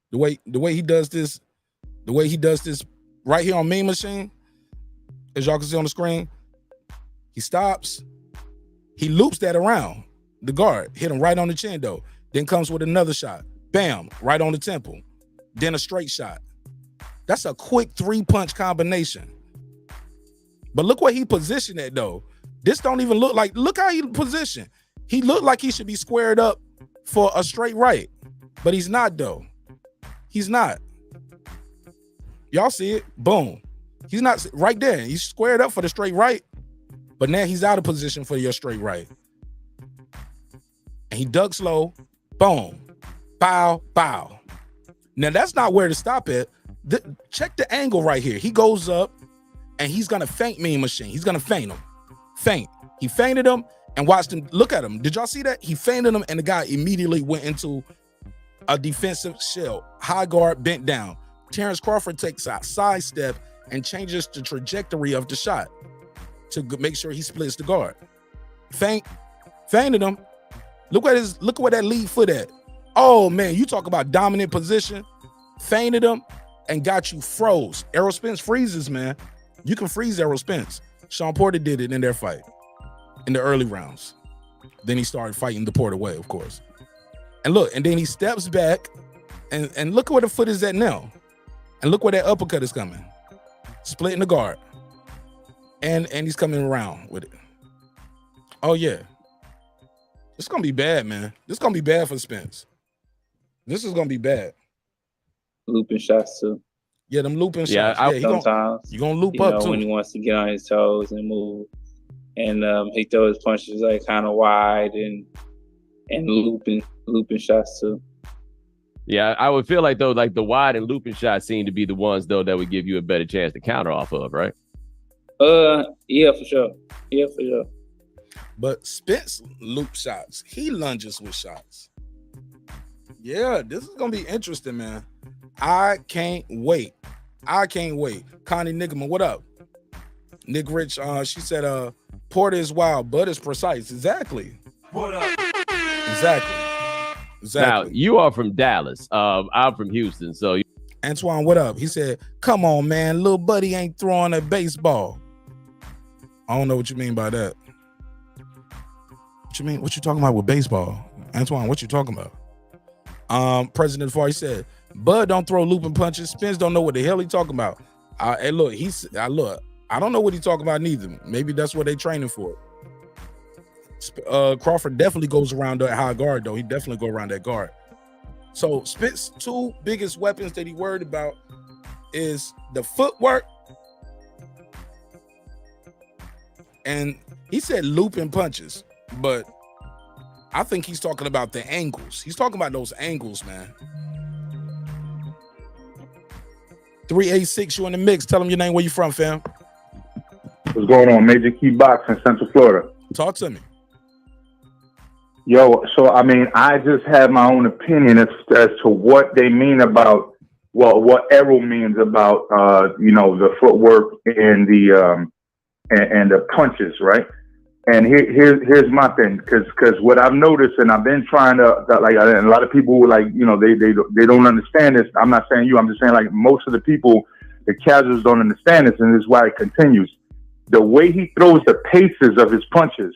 The way he does this right here on Mean Machine, as y'all can see on the screen, he stops, he loops that around the guard, hit him right on the chin though, then comes with another shot, bam, right on the temple, then a straight shot. That's a quick 3-punch combination. But look where he positioned it though. This don't even look how he positioned. He looked like he should be squared up for a straight right, but he's not though. He's not. Y'all see it? Boom. He's not right there. He's squared up for the straight right, but now he's out of position for your straight right. And he ducks low. Boom. Bow, bow. Now that's not where to stop at. Check the angle right here. He goes up and he's going to feint Mean Machine. He's going to feint him. Feint. He feinted him and watched him. Look at him. Did y'all see that? He feinted him and the guy immediately went into a defensive shell. High guard, bent down. Terence Crawford takes a side step and changes the trajectory of the shot to make sure he splits the guard. Feinted him. Look where that lead foot at. Oh man, you talk about dominant position. Feinted him and got you froze. Errol Spence freezes, man. You can freeze Errol Spence. Shawn Porter did it in their fight in the early rounds. Then he started fighting the Porter way, of course. And look, and then he steps back and look where the foot is at now. And look where that uppercut is coming. Splitting the guard. And he's coming around with it. Oh yeah. It's gonna be bad, man. This is gonna be bad for Spence. This is gonna be bad. Looping shots too. Yeah, them looping shots. Yeah, sometimes you're gonna loop up too when he wants to get on his toes and move. And he throws punches like kind of wide and looping shots too. Yeah, I would feel like though, like the wide and looping shots seem to be the ones though that would give you a better chance to counter off of, right? Yeah, for sure. But Spence loop shots. He lunges with shots. Yeah, this is gonna be interesting, man. I can't wait. Connie Nickerman, what up? Nick Rich, she said, Porter is wild, but it's precise. Exactly. What up? Exactly. Now, you are from Dallas. I'm from Houston, so. Antoine, what up? He said, come on, man. Little buddy ain't throwing a baseball. I don't know what you mean by that. What you mean? What you talking about with baseball? Antoine, what you talking about? President FOR, he said, Bud don't throw looping punches. Spence don't know what the hell he talking about. Hey, look, I don't know what he talking about neither. Maybe that's what they training for. Crawford definitely goes around that high guard, though. He definitely go around that guard. So Spence's two biggest weapons that he worried about is the footwork, and he said looping punches, but I think he's talking about the angles. He's talking about those angles, man. 386, you in the mix. Tell him your name, where you from, fam. What's going on? Major Key Box in Central Florida. Talk to me. Yo, so I mean, I just have my own opinion as to what they mean about, well, what Errol means about, the footwork and the punches, right? And here's my thing, because what I've noticed, and I've been trying to, and a lot of people they don't understand this. I'm not saying you. I'm just saying like most of the people, the casuals don't understand this, and this is why it continues. The way he throws the paces of his punches,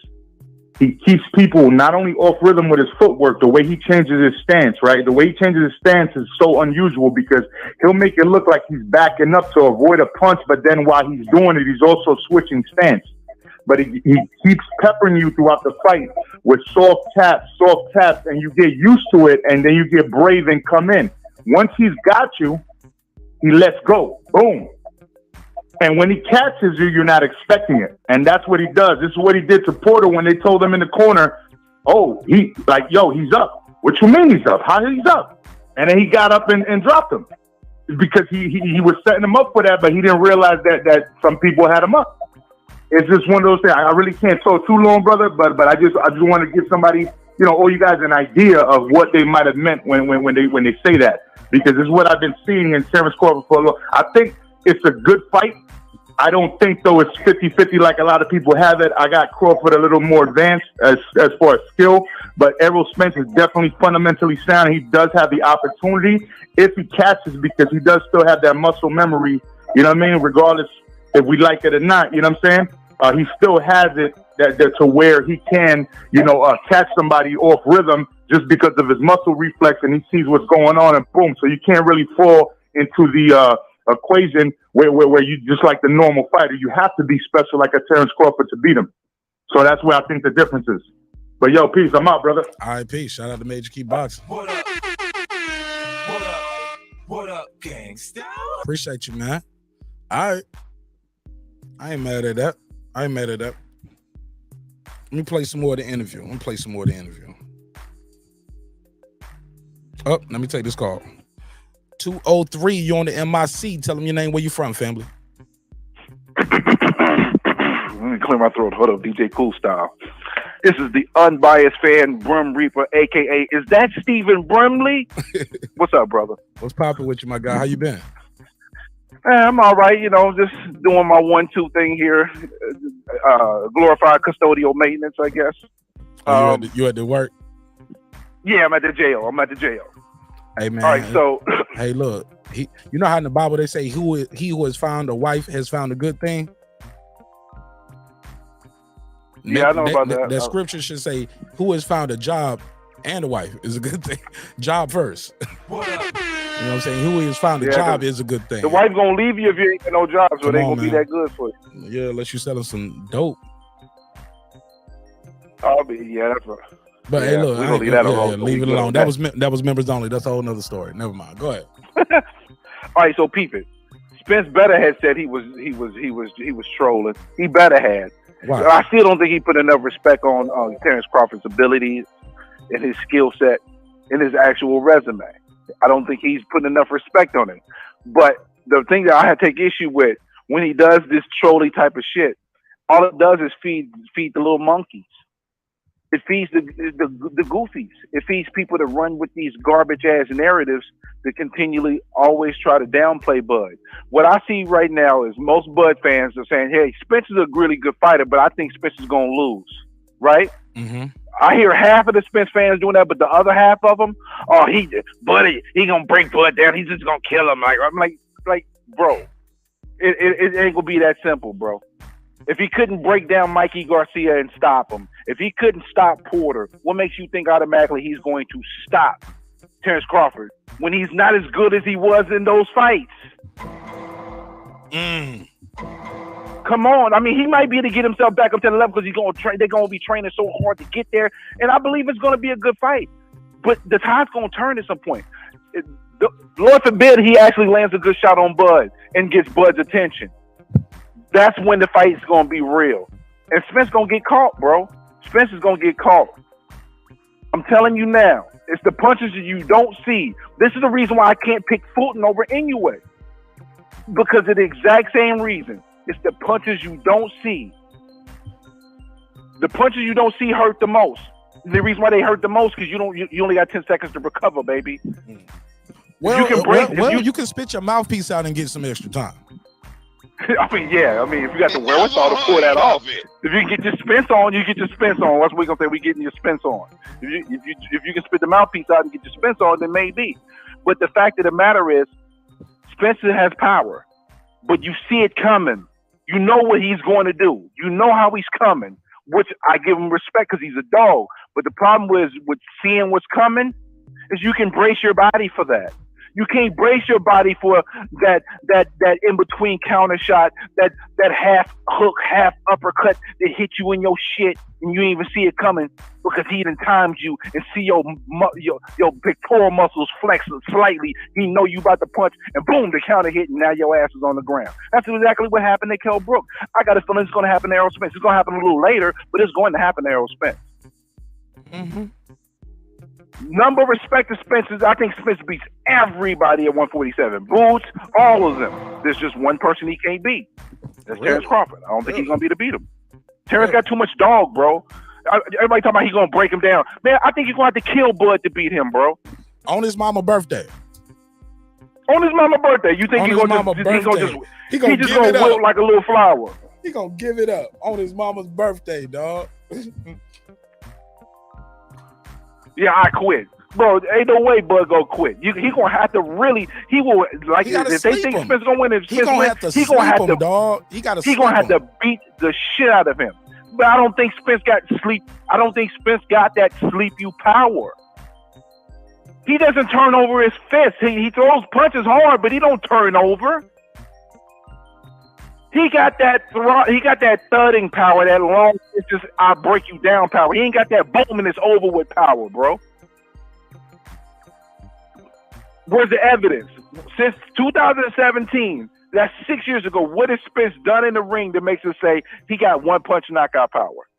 he keeps people not only off rhythm with his footwork, the way he changes his stance, right? The way he changes his stance is so unusual because he'll make it look like he's backing up to avoid a punch, but then while he's doing it, he's also switching stance. But he keeps peppering you throughout the fight with soft taps, and you get used to it, and then you get brave and come in. Once he's got you, he lets go. Boom. And when he catches you, you're not expecting it. And that's what he does. This is what he did to Porter when they told him in the corner, oh, he's up. What you mean he's up? How he's up? And then he got up and dropped him. Because he was setting him up for that, but he didn't realize that some people had him up. It's just one of those things. I really can't talk too long, brother, but I just want to give somebody, all you guys an idea of what they might have meant when they say that. Because this is what I've been seeing in Terence Crawford for a little. I think it's a good fight. I don't think, though, it's 50-50 like a lot of people have it. I got Crawford a little more advanced as far as skill, but Errol Spence is definitely fundamentally sound. He does have the opportunity if he catches, because he does still have that muscle memory, you know what I mean, regardless if we like it or not, you know what I'm saying? He still has it that to where he can, catch somebody off rhythm just because of his muscle reflex, and he sees what's going on, and boom. So you can't really fall into the equation where you just like the normal fighter. You have to be special like a Terence Crawford to beat him. So that's where I think the difference is. But yo, peace. I'm out, brother. All right, peace. Shout out to Major Key Boxing. What up? What up? What up, gangsta? Appreciate you, man. All right. I ain't mad at that. Let me play some more of the interview. Oh, let me take this call. 203, you on the MIC. Tell them your name, where you from, family. Let me clear my throat. Hold up, DJ Cool Style. This is the unbiased fan, Brum Reaper, a.k.a. Is that Stephen Brimley? What's up, brother? What's poppin' with you, my guy? How you been? I'm all right, just doing my 1-2 thing here. Glorified custodial maintenance, I guess. You at the work? Yeah, I'm at the jail. Hey, man. All right, so hey, look, you know how in the Bible they say he who has found a wife has found a good thing? Yeah, I know about that. The scripture should say who has found a job and a wife is a good thing. Job first. What up? You know what I'm saying? Who has found a job is a good thing. The wife gonna leave you if you ain't got no job, so it ain't gonna be that good for you. Yeah, unless you selling some dope. That's right. But hey, look, leave that alone. Leave it alone. That was members only. That's a whole nother story. Never mind. Go ahead. All right, so peep it. Spence better had said he was trolling. He better had. Wow. I still don't think he put enough respect on Terence Crawford's abilities and his skill set and his actual resume. I don't think he's putting enough respect on him. But the thing that I had to take issue with when he does this trolly type of shit, all it does is feed the little monkeys. It feeds the goofies. It feeds people that run with these garbage ass narratives that continually always try to downplay Bud. What I see right now is most Bud fans are saying, "Hey, Spence is a really good fighter, but I think Spence is gonna lose." Right? Mm-hmm. I hear half of the Spence fans doing that, but the other half of them, Buddy, he gonna break Bud down. He's just gonna kill him. I'm like, bro, it ain't gonna be that simple, bro. If he couldn't break down Mikey Garcia and stop him, if he couldn't stop Porter, what makes you think automatically he's going to stop Terence Crawford when he's not as good as he was in those fights? Come on. I mean, he might be able to get himself back up to the level because he's going to train. They're going to be training so hard to get there, and I believe it's going to be a good fight. But the tide's going to turn at some point. Lord forbid he actually lands a good shot on Bud and gets Bud's attention. That's when the fight's going to be real. And Spence going to get caught, bro. Spence is going to get caught. I'm telling you now. It's the punches that you don't see. This is the reason why I can't pick Fulton over Inoue. Because of the exact same reason. It's the punches you don't see. The punches you don't see hurt the most. The reason why they hurt the most because you only got 10 seconds to recover, baby. Well, you can spit your mouthpiece out and get some extra time. I mean, yeah. I mean, if you got the wherewithal to pull that off, if you can get your Spence on, you get your Spence on. That's what we're gonna say. We getting your Spence on. If you can spit the mouthpiece out and get your Spence on, then maybe. But the fact of the matter is, Spencer has power, but you see it coming. You know what he's going to do. You know how he's coming, which I give him respect because he's a dog. But the problem with seeing what's coming is you can brace your body for that. You can't brace your body for that in between counter shot, that half hook, half uppercut that hit you in your shit and you didn't even see it coming because he done timed you and see your pectoral muscles flex slightly. He know you about to punch and boom, the counter hit and now your ass is on the ground. That's exactly what happened to Kell Brook. I got a feeling it's going to happen to Errol Spence. It's going to happen a little later, but it's going to happen to Errol Spence. Mm-hmm. Number of respect to Spence. I think Spence beats everybody at 147. Boots, all of them. There's just one person he can't beat. That's Terence Crawford. I don't think he's going to be able to beat him. Terence got too much dog, bro. Everybody talking about he's going to break him down. Man, I think he's going to have to kill Bud to beat him, bro. On his mama birthday. On his mama birthday. You think he's going to just wilt like a little flower? He going to give it up on his mama's birthday, dog. Yeah, I quit. Bro, ain't no way Bud go quit. He gonna have to really. He will like if they think Spence gonna win. He gonna have to sleep him, dog. He gonna have to beat the shit out of him. But I don't think Spence got sleep. I don't think Spence got that sleep you power. He doesn't turn over his fist. He throws punches hard, but he don't turn over. He got that thudding power, that long, it's just I break you down power. He ain't got that boom and it's over with power, bro. Where's the evidence? Since 2017, that's 6 years ago, what has Spence done in the ring that makes us say he got one punch knockout power?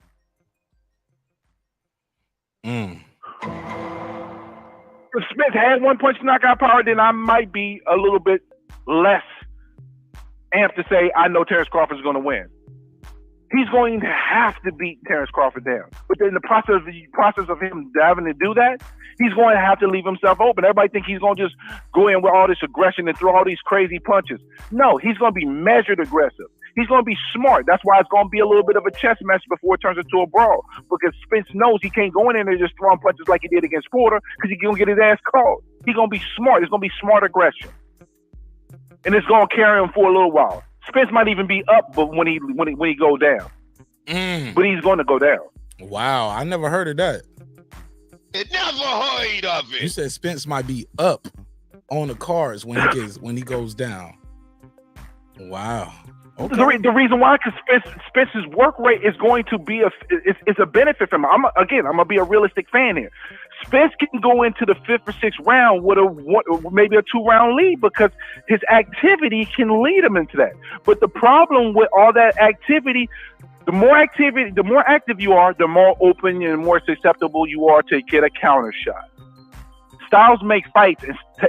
If Spence had one punch knockout power, then I might be a little bit less amped to say I know Terence Crawford is going to win. He's going to have to beat Terence Crawford down. But in the process of him having to do that, he's going to have to leave himself open. Everybody think he's going to just go in with all this aggression and throw all these crazy punches. No, he's going to be measured aggressive. He's going to be smart. That's why it's going to be a little bit of a chess match before it turns into a brawl. Because Spence knows he can't go in there and just throwing punches like he did against Porter because he's going to get his ass caught. He's going to be smart. It's going to be smart aggression. And it's going to carry him for a little while. Spence might even be up, but when he goes down, but he's going to go down. Wow, I never heard of that. Never heard of it. You said Spence might be up on the cards when he goes down. Wow. Okay. The reason why, because Spence's work rate is going to be it's a benefit for him. I'm gonna be a realistic fan here. Spence can go into the 5th or 6th round with maybe a 2-round lead because his activity can lead him into that. But the problem with all that activity, the more active you are, the more open and more susceptible you are to get a counter shot. Styles make fights,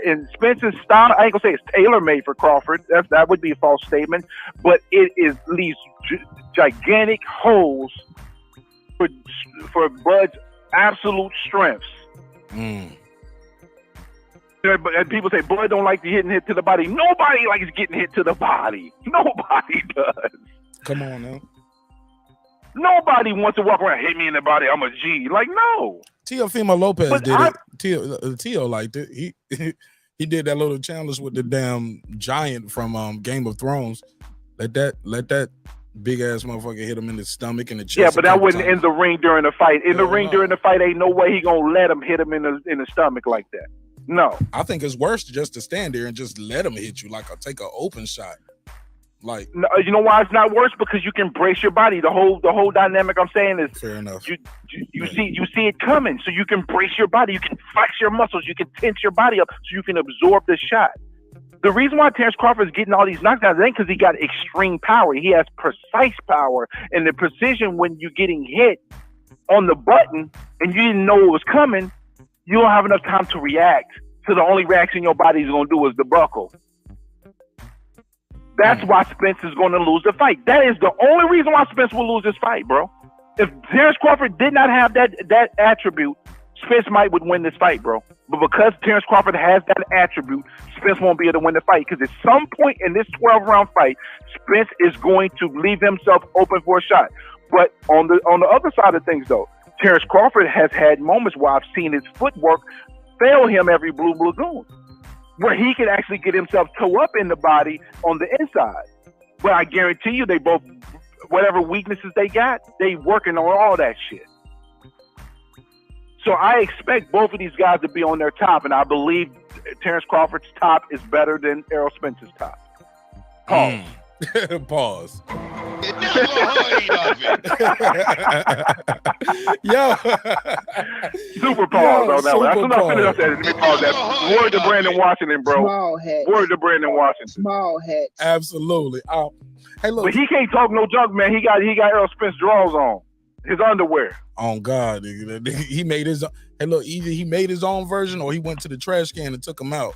and Spence's style, I ain't gonna say it's tailor-made for Crawford. That would be a false statement, but it leaves gigantic holes for Bud's absolute strengths. And people say Bud don't like getting hit to the body. Nobody likes getting hit to the body. Nobody does. Come on now. Nobody wants to walk around, hit me in the body, I'm a G. Like, no. Teofimo LOPEZ did it. Teo liked it. He did that little challenge with the damn giant from Game of Thrones. Let that Big ass motherfucker hit him in the stomach and the chest. Yeah, but that wasn't in the ring during the fight. In the ring during the fight, ain't no way he gonna let him hit him in the stomach like that. No. I think it's worse just to stand there and just let him hit you, like take an open shot. Like, no, you know why it's not worse? Because you can brace your body. The whole dynamic I'm saying is fair enough. You see it coming, so you can brace your body. You can flex your muscles. You can tense your body up so you can absorb the shot. The reason why Terence Crawford is getting all these knockdowns ain't because he got extreme power. He has precise power, and the precision when you're getting hit on the button and you didn't know it was coming, you don't have enough time to react. So the only reaction your body is going to do is the buckle. That's why Spence is going to lose the fight. That is the only reason why Spence will lose this fight, bro. If Terence Crawford did not have that attribute, Spence would win this fight, bro. But because Terence Crawford has that attribute, Spence won't be able to win the fight. Because at some point in this 12-round fight, Spence is going to leave himself open for a shot. But on the other side of things, though, Terence Crawford has had moments where I've seen his footwork fail him every blue lagoon, where he can actually get himself toe up in the body on the inside. But I guarantee you, they both, whatever weaknesses they got, they working on all that shit. So I expect both of these guys to be on their top, and I believe Terence Crawford's top is better than Errol Spence's top. Pause. Pause. Never heard of it. Yo. Super pause on that one. That's enough finished that. Let me pause that. Word to Brandon Washington, bro. Small hat. Word to Brandon Washington. Small hat. Absolutely. Hey, look. But he can't talk no junk, man. He got Errol Spence drawers on. His underwear. On God, he made his. Hey, look, either he made his own version or he went to the trash can and took them out.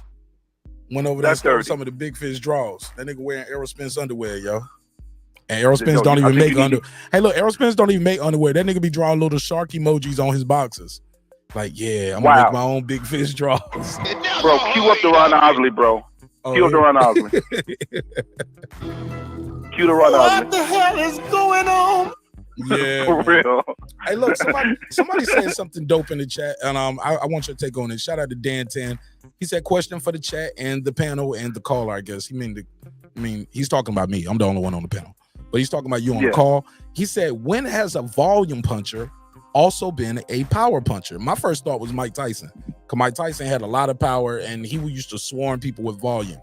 Went over there and started some of the big fish draws. That nigga wearing Errol Spence underwear, yo. And Errol Spence don't even make underwear. Hey, look, Errol Spence don't even make underwear. That nigga be drawing little shark emojis on his boxes. Like, yeah, I'm gonna make my own big fish draws. Bro, cue up the Ron Osley, bro. Cue up the Ron Osley. Cue the Ron Osley. What the hell is going on? Yeah, for real. Hey, look, somebody said something dope in the chat, and I want you to take on it. Shout out to Dan 10. He said, question for the chat and the panel and the caller, I guess. He's talking about me. I'm the only one on the panel. But he's talking about you on the call. He said, when has a volume puncher also been a power puncher? My first thought was Mike Tyson. Because Mike Tyson had a lot of power, and he used to swarm people with volume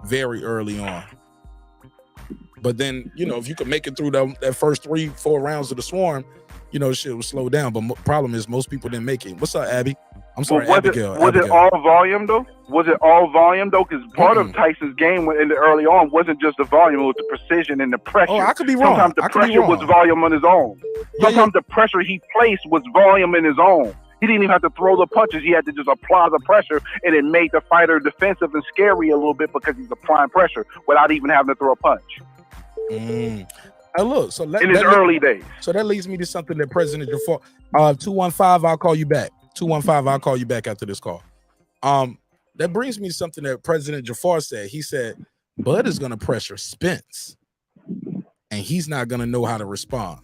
very early on. But then, if you could make it through that first 3-4 rounds of the swarm, shit would slow down. But problem is, most people didn't make it. What's up, Abby? I'm sorry, Abigail. Was it all volume, though? Was it all volume, though? Because part of Tyson's game in the early on wasn't just the volume, it was the precision and the pressure. Oh, I could be wrong. Sometimes the pressure was volume on his own. Sometimes the pressure he placed was volume in his own. He didn't even have to throw the punches. He had to just apply the pressure, and it made the fighter defensive and scary a little bit because he's applying pressure without even having to throw a punch. Look, so in his early days. So that leads me to something that President Jafar, 215, I'll call you back. 215, I'll call you back after this call. That brings me to something that President Jafar said. He said, Bud is going to pressure Spence, and he's not going to know how to respond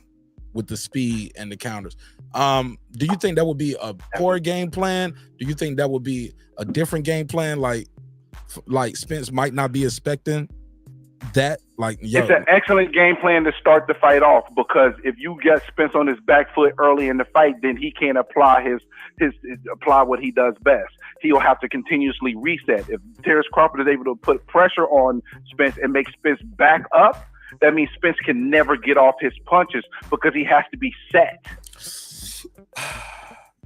with the speed and the counters. Do you think that would be a poor game plan? Do you think that would be a different game plan? Like Spence might not be expecting that? It's an excellent game plan to start the fight off, because if you get Spence on his back foot early in the fight, then he can't apply apply what he does best. He'll have to continuously reset. If Terence Crawford is able to put pressure on Spence and make Spence back up, that means Spence can never get off his punches because he has to be set.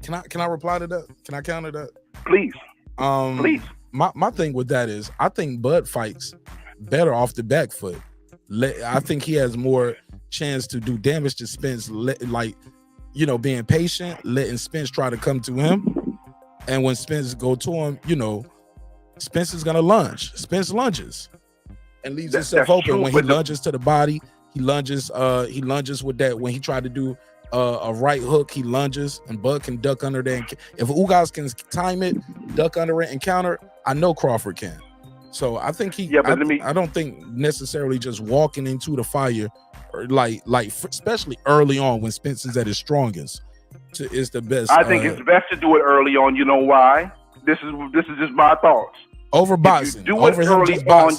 Can I reply to that? Can I counter that? Please. Please. My thing with that is, I think Bud fights better off the back foot. I think he has more chance to do damage to Spence, being patient, letting Spence try to come to him. And when Spence go to him, Spence is gonna lunge. Spence lunges and leaves himself open. True, when he lunges to the body, he lunges with that. When he tried to do a right hook, he lunges, and Bud can duck under there. If Ugas can time it, duck under it and counter, I know Crawford can. So I think I don't think necessarily just walking into the fire, especially early on when Spence is at his strongest, is the best. I think it's best to do it early on. You know why? This is just my thoughts. Over boxing. Do it early on.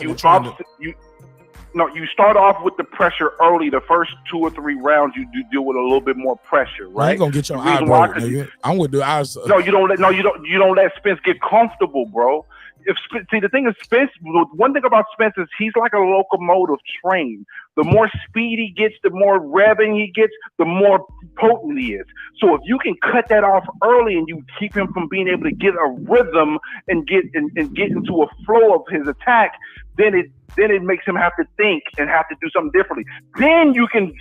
you start off with the pressure early. The first 2 or 3 rounds, you do deal with a little bit more pressure, right? You gonna get your eye broke, nigga. I'm with the eyes. No, you don't let Spence get comfortable, bro. See, the thing is, Spence. One thing about Spence is he's like a locomotive train. The more speed he gets, the more revving he gets, the more potent he is. So if you can cut that off early and you keep him from being able to get a rhythm and get into a flow of his attack, then it makes him have to think and have to do something differently. Then you can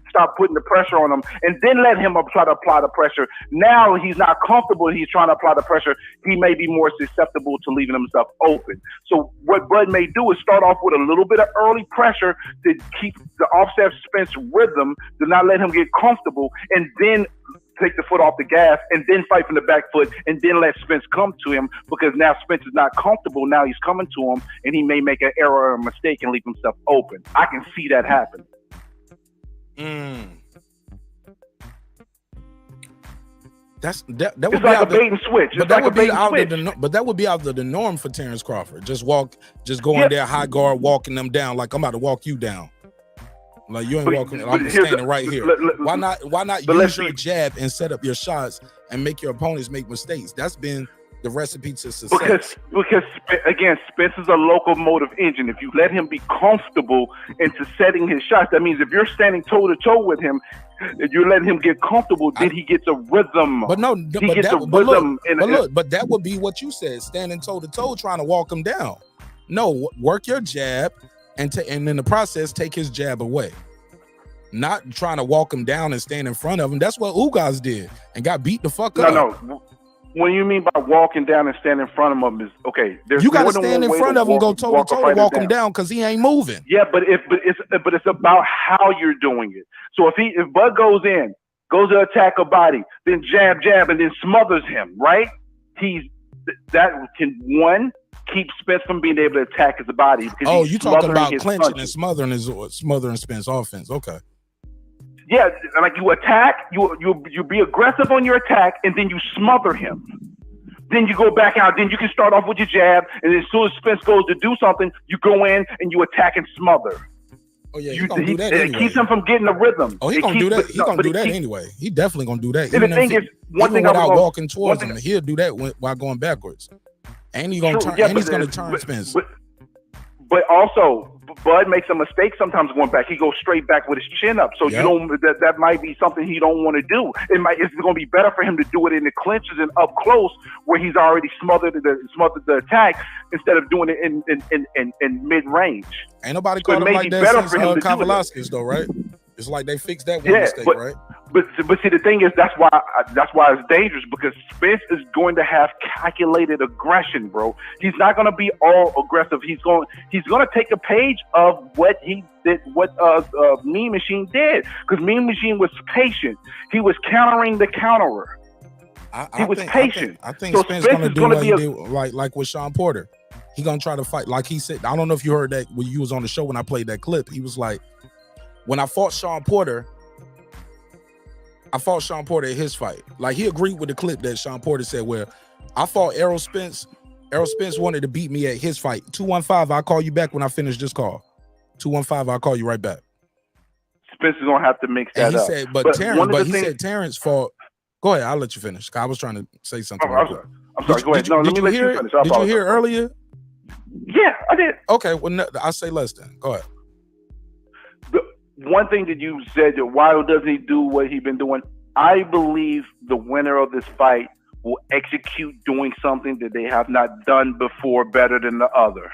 stop putting the pressure on him, and then let him apply the pressure. Now he's not comfortable. He's trying to apply the pressure. He may be more susceptible to leaving himself open. So what Bud may do is start off with a little bit of early pressure to keep the offset Spence rhythm, to not let him get comfortable, and then take the foot off the gas, and then fight from the back foot, and then let Spence come to him, because now Spence is not comfortable. Now he's coming to him, and he may make an error or a mistake and leave himself open. I can see that happen. That would it's be like a bait and switch. But that would be out of the norm for Terence Crawford. Just going there high guard, walking them down like I'm about to walk you down. Like you ain't walking. I'm standing right here. Why not use your jab and set up your shots and make your opponents make mistakes? That's been the recipe to success. Because again, Spence is a locomotive engine. If you let him be comfortable into setting his shots, that means if you're standing toe to toe with him, if you let him get comfortable, then he gets a rhythm. But that would be what you said, standing toe to toe, trying to walk him down. No, work your jab and in the process take his jab away. Not trying to walk him down and stand in front of him. That's what Ugas did and got beat the fuck up. No. What you mean by walking down and stand in front of him is okay. You got to stand in front of him, go toe to toe, walk him down because he ain't moving. Yeah, but it's about how you're doing it. So if Bud goes to attack a body, then jab, and then smothers him, right? That can keep Spence from being able to attack his body. Oh, you talking about clinching and smothering Spence offense? Okay. Yeah, like you attack, you be aggressive on your attack, and then you smother him. Then you go back out. Then you can start off with your jab, and as soon as Spence goes to do something, you go in and you attack and smother. Oh yeah, he's gonna do that anyway. It keeps him from getting a rhythm. Oh, he's gonna do that. He's gonna do that anyway. He definitely gonna do that. And the thing is, without walking towards him, he'll do that while going backwards. And he's gonna turn. And he's gonna turn Spence. But also, Bud makes a mistake sometimes going back. He goes straight back with his chin up. So that might be something he don't want to do. It's going to be better for him to do it in the clinches and up close where he's already smothered the attack instead of doing it in mid range. Ain't nobody caught him like that since Kavaliauskas though, right? It's like they fixed that one mistake, right? But see, the thing is, that's why it's dangerous, because Spence is going to have calculated aggression, bro. He's not going to be all aggressive. He's going to take a page of what he did, what Mean Machine did, because Mean Machine was patient. He was countering the counterer. He was patient. I think Spence is going to do what he did, like with Shawn Porter. He's going to try to fight, like he said. I don't know if you heard that when you was on the show when I played that clip. He was like, when I fought Shawn Porter at his fight. Like, he agreed with the clip that Shawn Porter said, where I fought Errol Spence. Errol Spence wanted to beat me at his fight. 215, I'll call you back when I finish this call. 215, I'll call you right back. Spence is gonna have to mix that up. He said Terence fought. Go ahead, I'll let you finish. I was trying to say something. I'm sorry. Go ahead. Let me let you finish. Did you hear earlier? Yeah, I did. Okay, well, I'll say less then. Go ahead. One thing that you said, that why doesn't he do what he's been doing? I believe the winner of this fight will execute doing something that they have not done before better than the other.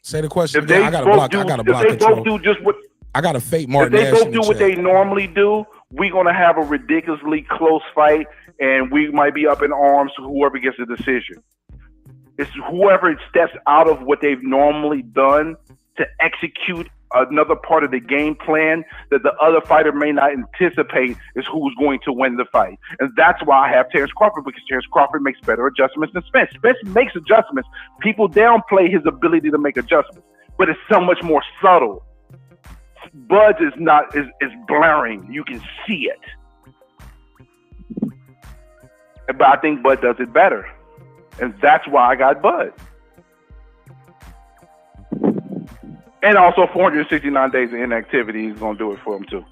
Say the question again. I got to block control. I got to fake Martin. If they both do what they normally do, we're going to have a ridiculously close fight, and we might be up in arms to whoever gets the decision. It's whoever steps out of what they've normally done to execute another part of the game plan that the other fighter may not anticipate is who's going to win the fight. And that's why I have Terence Crawford, because Terence Crawford makes better adjustments than Spence. Spence makes adjustments. People downplay his ability to make adjustments, but it's so much more subtle. Bud's is blaring. You can see it. But I think Bud does it better. And that's why I got Bud. And also 469 days of inactivity is going to do it for him too.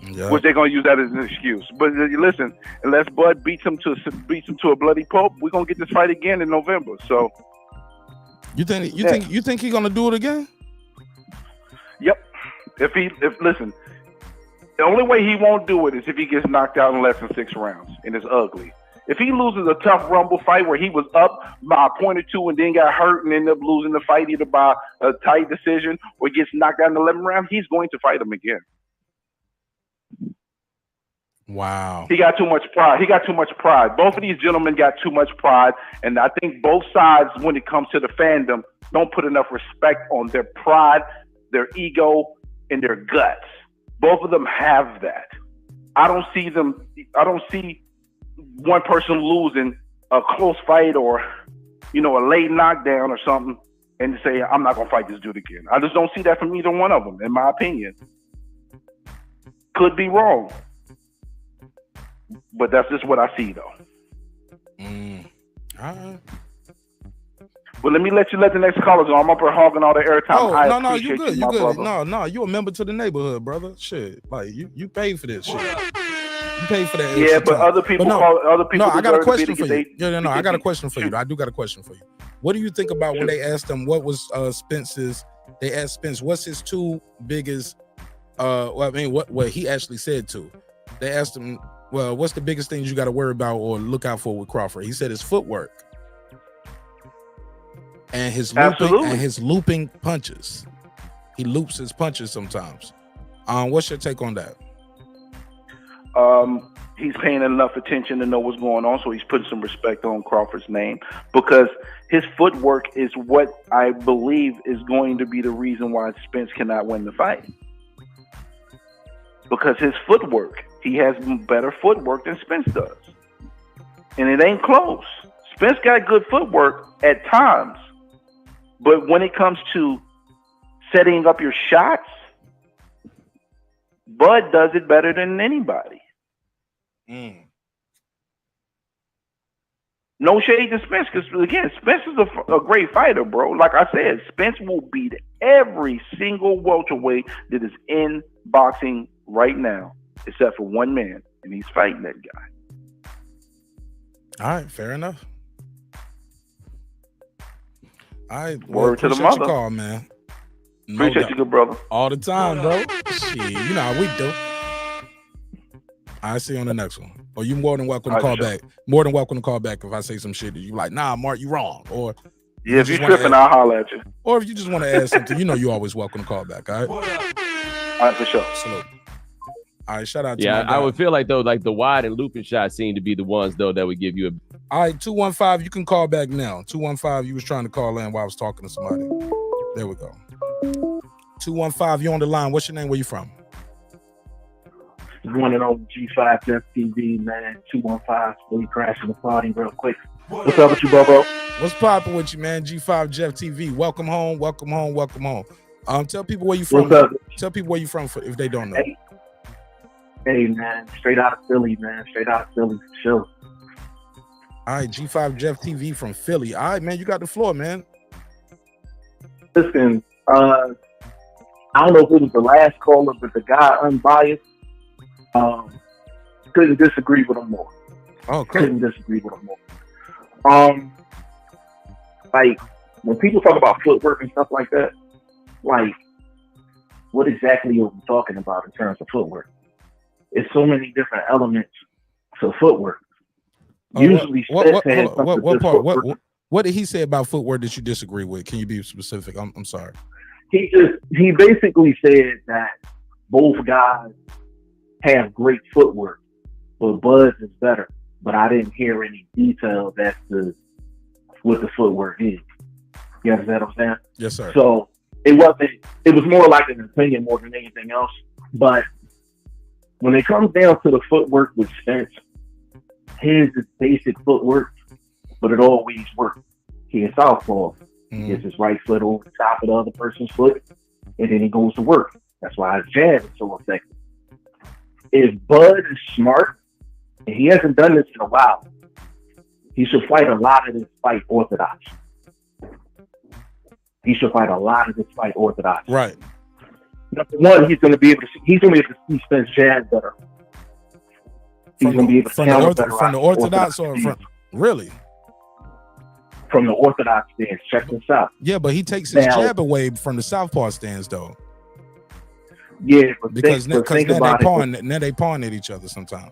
Yeah. Which they're going to use that as an excuse. But listen, unless Bud beats him to a bloody pulp, we're going to get this fight again in November. So you think he's going to do it again? Yep. Listen, the only way he won't do it is if he gets knocked out in less than 6 rounds and it's ugly. If he loses a tough rumble fight where he was up by a point or two and then got hurt and ended up losing the fight either by a tight decision or gets knocked out in the 11th round, he's going to fight him again. Wow. He got too much pride. Both of these gentlemen got too much pride. And I think both sides, when it comes to the fandom, don't put enough respect on their pride, their ego, and their guts. Both of them have that. I don't see one person losing a close fight or, a late knockdown or something and say, I'm not going to fight this dude again. I just don't see that from either one of them, in my opinion. Could be wrong. But that's just what I see, though. All right. Well, let the next caller go. I'm up here hogging all the airtime. Oh, no, you good. You good. No, you a member to the neighborhood, brother. Shit. Like, you paid for this shit. You paid for that. Yeah, but other people No, I got a question for you. I got a question for you. I do got a question for you. What do you think about when they asked him what was Spence's? They asked Spence, what's his 2 biggest? What he actually said to? They asked him, well, what's the biggest things you got to worry about or look out for with Crawford? He said his footwork and his looping punches. He loops his punches sometimes. What's your take on that? He's paying enough attention to know what's going on, so he's putting some respect on Crawford's name because his footwork is what I believe is going to be the reason why Spence cannot win the fight. Because his footwork, he has better footwork than Spence does. And it ain't close. Spence got good footwork at times, but when it comes to setting up your shots, Bud does it better than anybody. No shade to Spence, because again, Spence is a great fighter, bro. Like I said, Spence will beat every single welterweight that is in boxing right now, except for one man, and he's fighting that guy. All right, fair enough. All right, word to the mother. Your call, man. Appreciate you, good brother. All the time, bro. Shit, you know how we do. I see you on the next one. Or you more than welcome to call back. More than welcome to call back if I say some shit that you like, nah, Mark, you wrong. Or if you're tripping, I'll holler at you. Or if you just want to add something, you're always welcome to call back. All right. All right, for sure. Salute. All right, shout out to I would feel like though, like the wide and looping shots seem to be the ones though that would give you a. All right, 215. You can call back now. 215. You was trying to call in while I was talking to somebody. There we go. 215. You on the line? What's your name? Where you from? One and only G5 Jeff TV, man. 215. Really crashing the party real quick. What's up with you, Bobo? What's popping with you, man? G5 Jeff TV. Welcome home. Welcome home. Welcome home. Tell people where you from. Tell people where you from if they don't know. Hey, man. Straight out of Philly, man. Straight out of Philly for sure. All right, G5 Jeff TV from Philly. All right, man. You got the floor, man. Listen, I don't know if it was the last caller, but the guy unbiased. Couldn't disagree with him more. Oh, cool. Couldn't disagree with him more. Like when people talk about footwork and stuff like that, like what exactly are we talking about in terms of footwork? It's so many different elements to footwork. Usually, what did he say about footwork that you disagree with? Can you be specific? I'm sorry. He basically said that both guys have great footwork, but Bud's is better. But I didn't hear any details as to what the footwork is. You understand what I'm saying? Yes, sir. So it was more like an opinion more than anything else. But when it comes down to the footwork with Spence, his is basic footwork, but it always works. He is southpaw. He gets his right foot over the top of the other person's foot, and then he goes to work. That's why his jab is so effective. If Bud is smart, and he hasn't done this in a while, he should fight a lot of this fight orthodox. he should fight a lot of this fight orthodox. Right. Number one, he's going to be able to see Spence jab better. He's going to be able to counter better from the orthodox or from really from the orthodox stance. Check this out. Yeah, but he takes his jab away from the southpaw stance though. Yeah, because now they pawn at each other sometimes.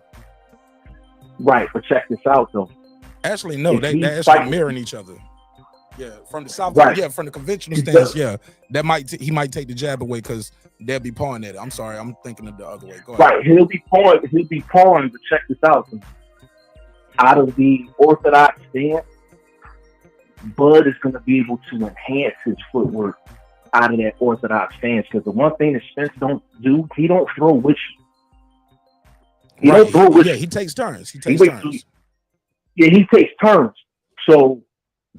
Right, but check this out though. Actually, no, they actually mirroring each other. Yeah, from the southpaw. Right. Yeah, from the conventional stance. Yeah, he might take the jab away because they'll be pawing at it. I'm sorry, I'm thinking of the other way. Go ahead. Right, he'll be pawing. But check this out. Out of the orthodox stance, Bud is going to be able to enhance his footwork out of that orthodox stance, because the one thing that Spence don't do, he don't throw with you. Don't throw with you. He takes turns. He takes turns. He takes turns. So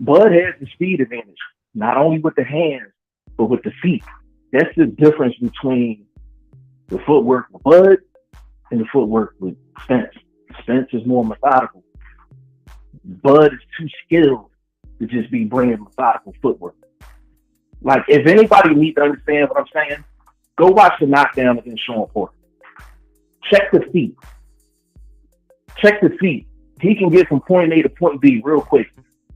Bud has the speed advantage, not only with the hands, but with the feet. That's the difference between the footwork with Bud and the footwork with Spence. Spence is more methodical. Bud is too skilled to just be bringing methodical footwork. Like, if anybody needs to understand what I'm saying, go watch the knockdown against Shawn Porter. Check the feet. Check the feet. He can get from point A to point B real quick.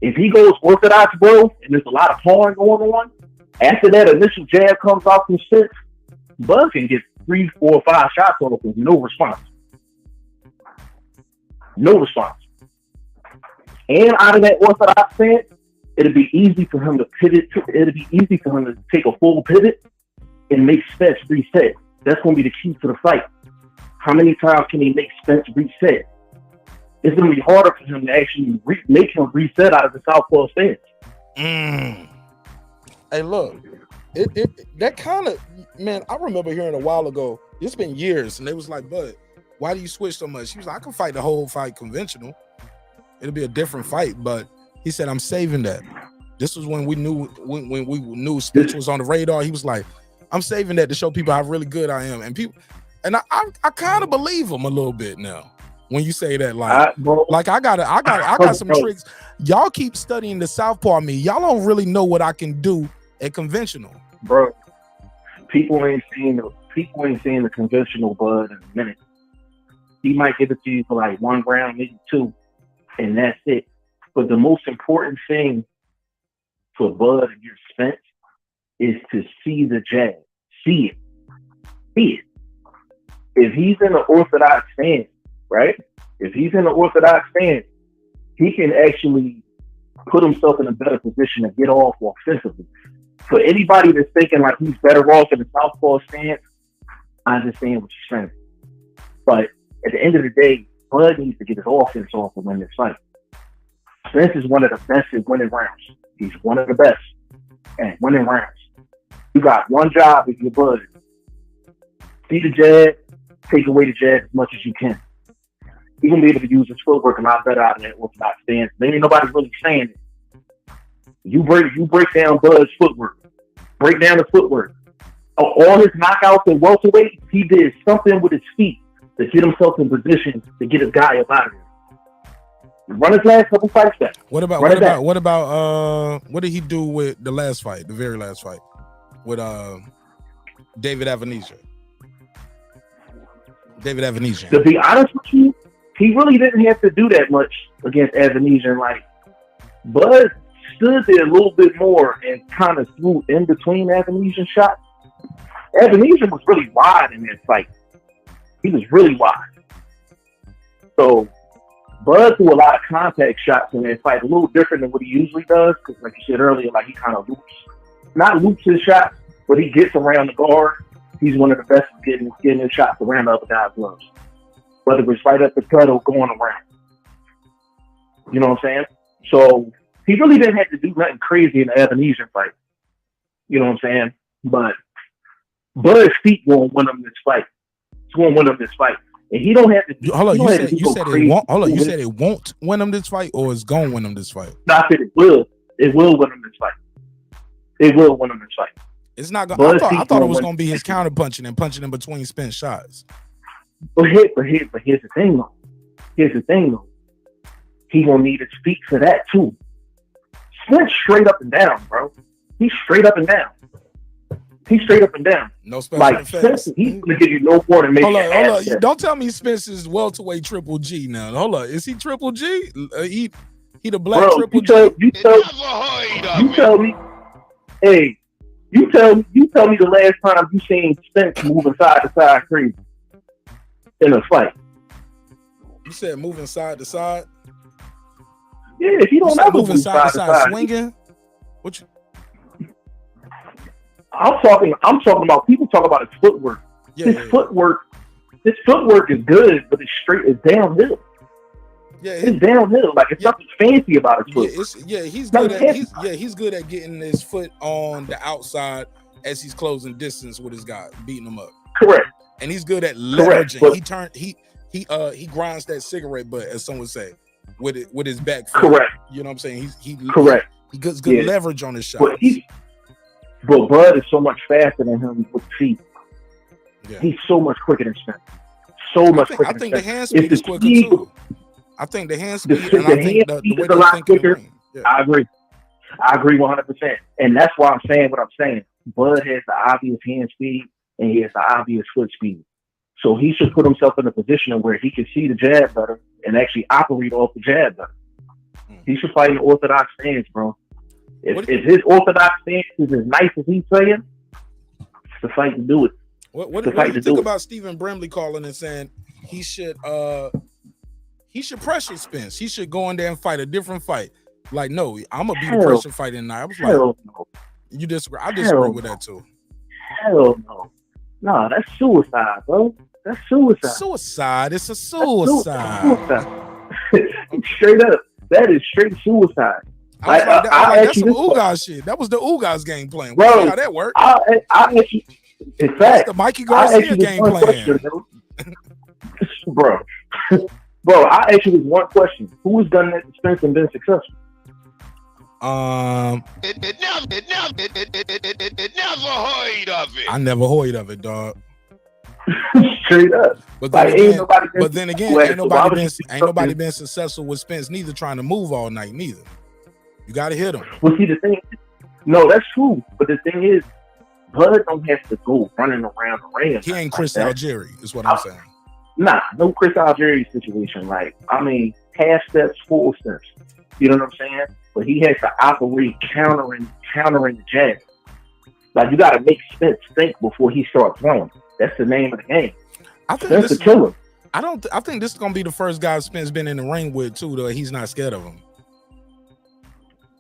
If he goes orthodox, bro, and there's a lot of pawing going on, after that initial jab comes off from Spence, Bud can get 3, 4, 5 shots off with no response. No response. And out of that orthodox stance, it'll be easy for him to pivot. It'll be easy for him to take a full pivot and make Spence reset. That's going to be the key to the fight. How many times can he make Spence reset? It's going to be harder for him to actually make him reset out of the southpaw stance. Hey, look, that kind of, man, I remember hearing a while ago, it's been years, and they was like, Bud, why do you switch so much? He was like, I can fight the whole fight conventional. It'll be a different fight, but he said, I'm saving that. This was when we knew when we knew Spence was on the radar. He was like, I'm saving that to show people how really good I am. And people, and I kind of believe him a little bit now. When you say that, like I got some tricks. Y'all keep studying the southpaw me. Y'all don't really know what I can do at conventional. Bro, people ain't seeing the conventional Bud in a minute. He might give it to you for like 1 round, maybe 2, and that's it. But the most important thing for Bud and your Spence is to see the jab. See it. See it. If he's in an orthodox stance, right? If he's in an orthodox stance, he can actually put himself in a better position to get off offensively. For anybody that's thinking like he's better off in the southpaw stance, I understand what you're saying. But at the end of the day, Bud needs to get his offense off to win this fight. Spence is one of the best at winning rounds. He's one of the best at winning rounds. You got one job if you're Bud. See the jab, take away the jab as much as you can. He's gonna be able to use his footwork a lot better out of that orthodox stance. There ain't nobody really saying it. You break down Bud's footwork. Break down the footwork. All his knockouts in welterweight, he did something with his feet to get himself in position to get his guy up out of there. Run his last couple fights back. What about what did he do with the last fight, the very last fight with David Avanesian? To be honest with you, he really didn't have to do that much against Avanesian. Like, Bud stood there a little bit more and kind of threw in between Avanesian shots. Avanesian was really wide in that fight. He was really wide. So Bud threw a lot of contact shots in that fight, a little different than what he usually does, because like you said earlier, like he kind of not loops his shots, but he gets around the guard. He's one of the best at getting his shots around the other guy's gloves. Whether it's right up the gut or going around. You know what I'm saying? So he really didn't have to do nothing crazy in the Avanesian fight. You know what I'm saying? But Bud's feet won't win him this fight. It's going to win him this fight. And he don't have to. Hold on, you said it won't. Hold on, you said it won't win him this fight, or it's going to win him this fight? No, I said it will. It will win him this fight. It will win him this fight. It's not going. I thought it was going to be his counter punching and punching in between Spence shots. But here's the thing though. He gonna need his feet for that too. Spence straight up and down, bro. He's straight up and down. He's straight up and down. No special like effects. Spence, he's gonna give you no more than maybe. Hold on. Step. Don't tell me Spence is welterweight Triple G now. Hold on. Is he Triple G? He the black Triple G. You tell me. Hey, you tell me the last time you seen Spence moving side to side crazy in a fight. You said moving side to side. Yeah, if you don't ever moving side to side, swinging. What you? I'm talking about people talk about his footwork. His footwork is good, but it's downhill. Yeah, it's downhill. Like it's nothing fancy about his foot. He's good at he's good at getting his foot on the outside as he's closing distance with his guy, beating him up. Correct. And he's good at leveraging. He grinds that cigarette butt, as some would say, with his back foot. Correct. You know what I'm saying? He gets good Yeah. leverage on his shots. But Bud is so much faster than him with feet. Yeah. He's so much quicker than Spence. So much quicker. I think the hand speed is quicker too. I think the hand speed and I think the way is a lot quicker. Yeah. I agree 100%. And that's why I'm saying what I'm saying. Bud has the obvious hand speed and he has the obvious foot speed. So he should put himself in a position where he can see the jab better and actually operate off the jab better. He should fight an orthodox stance, bro. If his orthodox stance is as nice as he's saying, it's the fight to do it. What do you think about Stephen Bramley calling and saying he should pressure Spence? He should go in there and fight a different fight. Like, no, I'm gonna be the pressure fighter tonight. I was like, no. You disagree? I disagree with that too. Hell no. No, that's suicide, bro. That's suicide. Suicide. It's a suicide. Straight up. That is straight suicide. That's some Ugas shit. That was the Ugas game plan. Bro, see how that worked. I actually, in fact, that's the Mikey Garcia game plan. Question, bro, I asked you this one question: who has done that to Spence and been successful? It never heard of it. I never heard of it, dog. Straight up. But then again, ain't nobody been successful with Spence neither trying to move all night neither. You gotta hit him. Well, see the thing. No, that's true. But the thing is, Bud don't have to go running around the ring. He ain't Chris Algieri, is what I'm saying. Nah, no Chris Algieri situation. Like, I mean, half steps, full steps. You know what I'm saying? But he has to operate countering the jab. Like, you gotta make Spence think before he starts throwing. That's the name of the game. I think Spence this a killer. I think this is gonna be the first guy Spence been in the ring with too, though. He's not scared of him.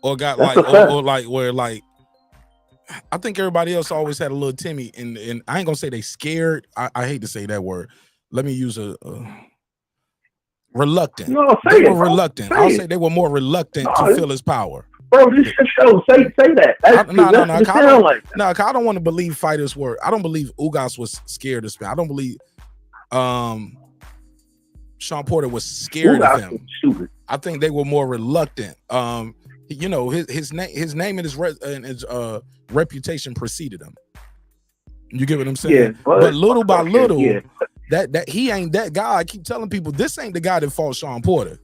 Or got That's like I think everybody else always had a little Timmy and I ain't gonna say they scared. I hate to say that word. Let me use a reluctant. No, they were reluctant. I'll say they were more reluctant to feel his power. Bro, this show say that. I don't want to believe fighters were. I don't believe Ugas was scared of Spence. I don't believe Shawn Porter was scared of him. Stupid. I think they were more reluctant. You know, his name and his reputation preceded him. You get what I'm saying? Yeah, but little by little, that he ain't that guy. I keep telling people this ain't the guy that fought Shawn Porter.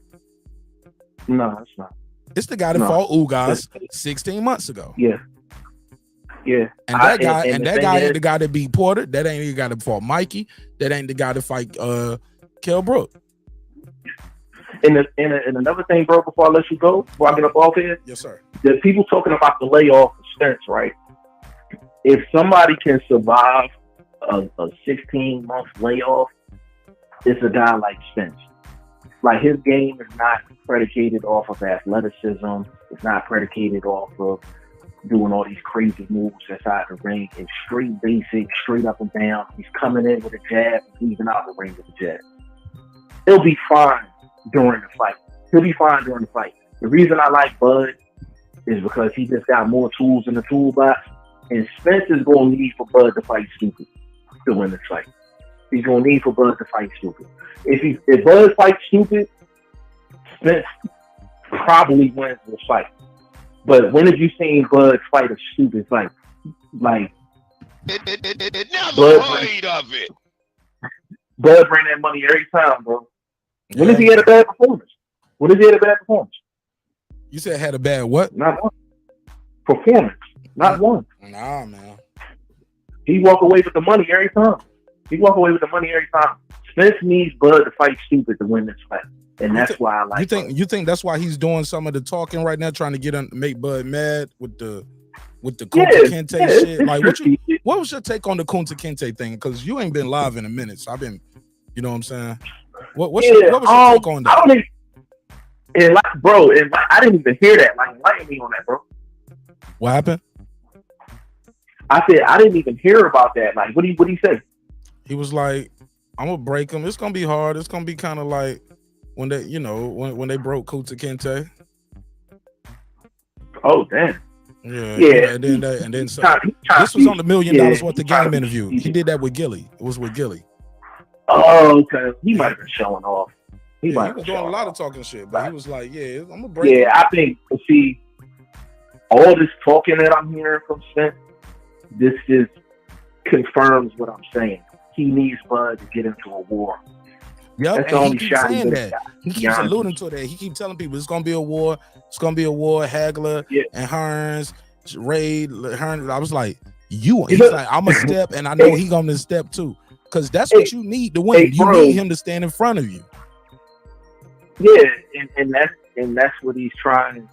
No, it's not. It's the guy that fought Ugas 16 months ago. Yeah. And that guy ain't the guy that beat Porter. That ain't the guy that fought Mikey. That ain't the guy that fight Kell Brook. And another thing, bro, before I let you go, before I get up off here. Yes, sir. There's people talking about the layoff of Spence, right? If somebody can survive a 16-month layoff, it's a guy like Spence. Like, his game is not predicated off of athleticism. It's not predicated off of doing all these crazy moves inside the ring. It's straight basic, straight up and down. He's coming in with a jab and leaving out the ring with a jab. He'll be fine during the fight. The reason I like Bud is because he just got more tools in the toolbox, and Spence is going to need for Bud to fight stupid to win this fight. He's going to need for Bud to fight stupid. If Bud fights stupid, Spence probably wins this fight. But when have you seen Bud fight a stupid fight? Like, it never heard of it. Bud bring that money every time, bro. When has he had a bad performance? You said had a bad what? Not one. Performance. Not one. Nah, man. He walk away with the money every time. Spence needs Bud to fight stupid to win this fight, and that's why I like. You think that's why he's doing some of the talking right now, trying to make Bud mad with the Kunta Kinte shit? Like, what was your take on the Kunta Kinte thing? Because you ain't been live in a minute, so I've been, you know what I'm saying? What was your take on that? I don't even, I didn't even hear that. Like, enlighten me on that, bro. What happened? I said I didn't even hear about that. Like, what did he say? He was like, "I'm gonna break him. It's gonna be hard. It's gonna be kind of like when they, when they broke Kunta Kinte." Oh, damn. Yeah. And then so, this was on the $1 million worth of game interview. He did that with Gillie. It was with Gillie. Oh, okay. He might have been showing off. He was doing a lot of talking shit, but he was like, "Yeah, I'm gonna break." Yeah, I think. See, all this talking that I'm hearing from Spence, this just confirms what I'm saying. He needs Bud to get into a war. Yep, that's the only shot saying that. He keeps alluding to that. He keeps telling people it's gonna be a war. It's gonna be a war. Hagler and Hearns, Raid, Hearns. I was like, he's like, I'm a step, and I know he gonna step too, because that's what you need to win. You need him to stand in front of you. Yeah, and that's what he's trying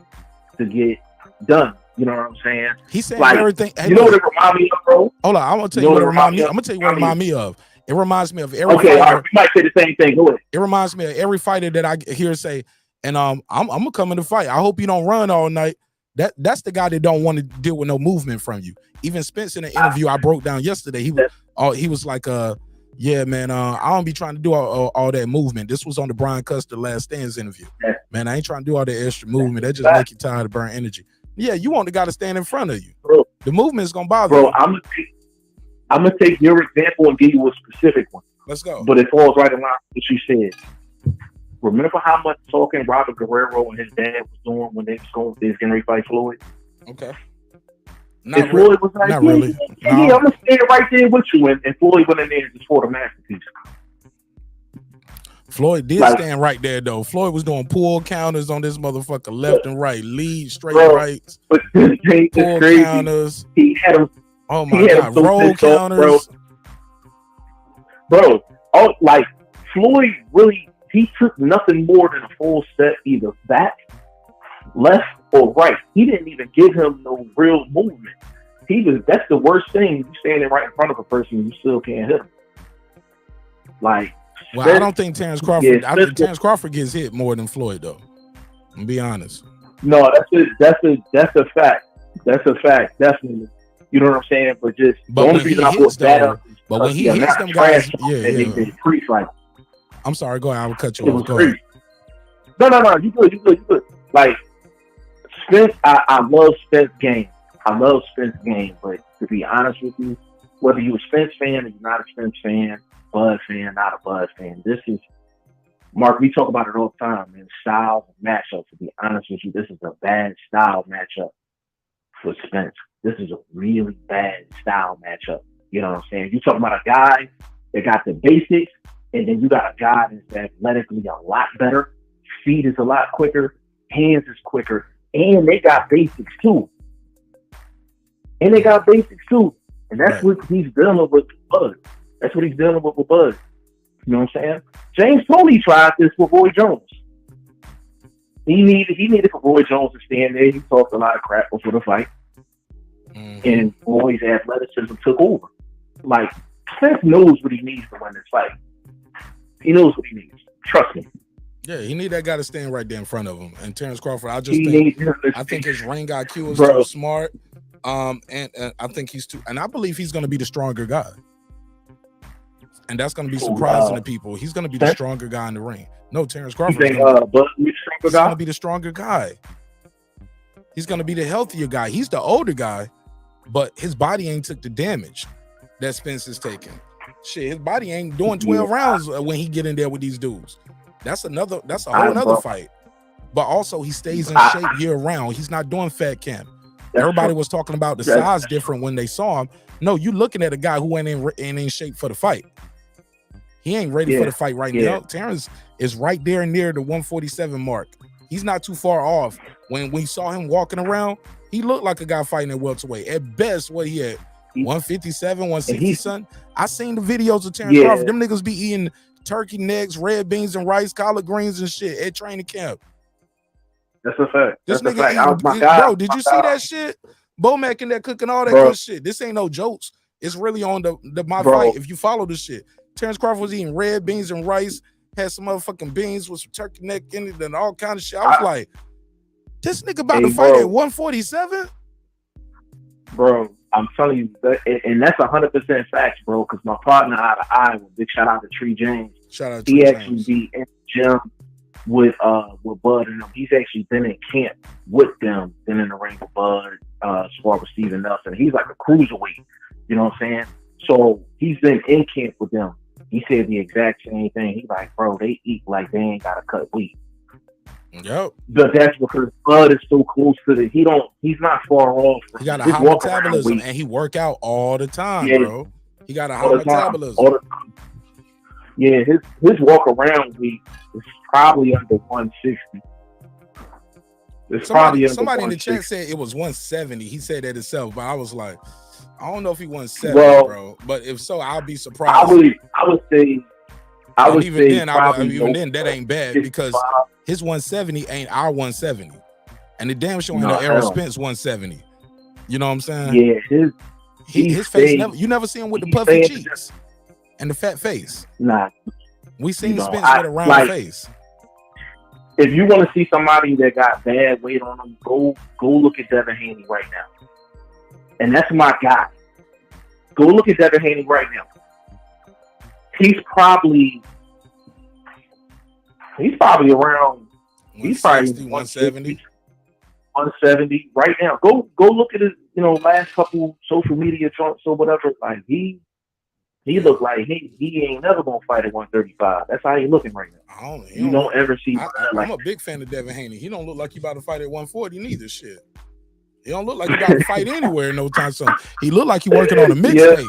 to get done. You know what I'm saying? He's saying everything. You know what it remind me of, bro? Hold on, I'm gonna tell you what it remind me. I'm gonna tell you what it remind me of. It reminds me of every fighter. All right, you might say the same thing. Go ahead. It reminds me of every fighter that I hear say, and I'm gonna come in the fight. I hope you don't run all night. That's the guy that don't want to deal with no movement from you. Even Spence in the interview I broke down yesterday, he was like, yeah, man, I don't be trying to do all that movement. This was on the Brian Custer Last Stands interview. Man, I ain't trying to do all that extra movement. That just make you tired of burn energy. Yeah, you want the guy to stand in front of you. Bro, the movement is gonna bother you. I'm gonna take your example and give you a specific one. Let's go. But it falls right in line with what you said. Remember how much talking Robert Guerrero and his dad was doing when they was getting ready to fight Floyd? Okay. And Floyd was like, really. Yeah, I'm gonna stand right there with you. And Floyd went in there and just fought a masterpiece. Floyd did stand right there though. Floyd was doing pull counters on this motherfucker left and right, lead straight rights, but pull counters. He had him. Oh my god, roll counters, bro. Oh, like Floyd really, he took nothing more than a full step either back, left, or right. He didn't even give him no real movement. That's the worst thing. You standing right in front of a person, you still can't hit him. Like. Well, I don't think Terence Crawford. I think Terence Crawford gets hit more than Floyd, though. I'm be honest. No, that's a fact. That's a fact. Definitely. You know what I'm saying? But the only reason I put that up. But when he hits them guys, they like. I'm sorry. Go ahead. I will cut you off. Go ahead. No. You good. Like Spence, I love Spence game. But to be honest with you, whether you're a Spence fan or you're not a Spence fan, Bud fan, not a Bud fan. This is, Mark, we talk about it all the time, man. Style matchup. To be honest with you, this is a bad style matchup for Spence. This is a really bad style matchup. You know what I'm saying? You talking about a guy that got the basics, and then you got a guy that's athletically a lot better. Feet is a lot quicker. Hands is quicker. And they got basics too. And that's what he's dealing with Bud. That's what he's dealing with Bud. You know what I'm saying? James Toney tried this with Roy Jones. He needed for Roy Jones to stand there. He talked a lot of crap before the fight. And Roy's athleticism took over. Like, Spence knows what he needs to win this fight. He knows what he needs. Trust me. Yeah, he need that guy to stand right there in front of him. And Terence Crawford, I think his ring IQ is too smart. And I think he's too, and I believe he's going to be the stronger guy. And that's going to be surprising to people. He's going to be the stronger guy in the ring. No, Terence Crawford. He's going to be the stronger guy. He's going to be the healthier guy. He's the older guy, but his body ain't took the damage that Spence is taking. Shit, his body ain't doing 12 rounds when he get in there with these dudes. That's a whole nother fight. But also, he stays in shape year round. He's not doing fat camp. Everybody was talking about the size different when they saw him. No, you looking at a guy who ain't in shape for the fight. He ain't ready for the fight right now. Terence is right there near the 147 mark. He's not too far off. When we saw him walking around, He looked like a guy fighting at welterweight. At best, what he had 157, 160 something. I seen the videos of Terence Crawford. Them niggas be eating turkey necks, red beans and rice, collard greens and shit at training camp. That's a fact. This That's nigga a fact. eating, bro, did you see that shit? Bomac in there cooking all that good shit. This ain't no jokes. It's really on my fight. If you follow this shit, Terence Crawford was eating red beans and rice, had some motherfucking beans with some turkey neck in it and all kind of shit. I was like, this nigga about to fight at 147? Bro, I'm telling you, and that's 100% facts, bro, because my partner out of Iowa, big shout out to Tree James. Shout out to He Tree actually James. be in the gym with Bud and them. He's actually been in camp with them, been in the ring with Bud, spar with Steven Nelson. He's like a cruiserweight, you know what I'm saying? So he's been in camp with them. He said the exact same thing. He's like, bro, they eat like they ain't gotta cut weight. Yep. But that's because Bud is so close to the. He's not far off. He got a high metabolism and he work out all the time, bro. He got a high metabolism. Yeah, his walk around weight is probably under 160. Somebody in the chat said it was 170. He said that himself, but I was like, I don't know if he 170, bro. But if so, I'll be surprised. I would say then that ain't bad because his 170 ain't our 170, and the damn sure ain't no Errol Spence 170. You know what I'm saying? Yeah, his face you never see him with the puffy cheeks and the fat face. Nah, we seen Spence with a round face. If you want to see somebody that got bad weight on them, go look at Devin Haney right now, and that's my guy. Go look at Devin Haney right now. He's probably around. He's probably 170. 170 right now. Go look at his, last couple social media chunks or whatever. Like he looked like he ain't never gonna fight at 135. That's how he looking right now. You don't ever see. I'm a big fan of Devin Haney. He don't look like he about to fight at 140 neither. Shit. He don't look like he about to fight anywhere no time soon. He look like he working on a mixtape. Yeah.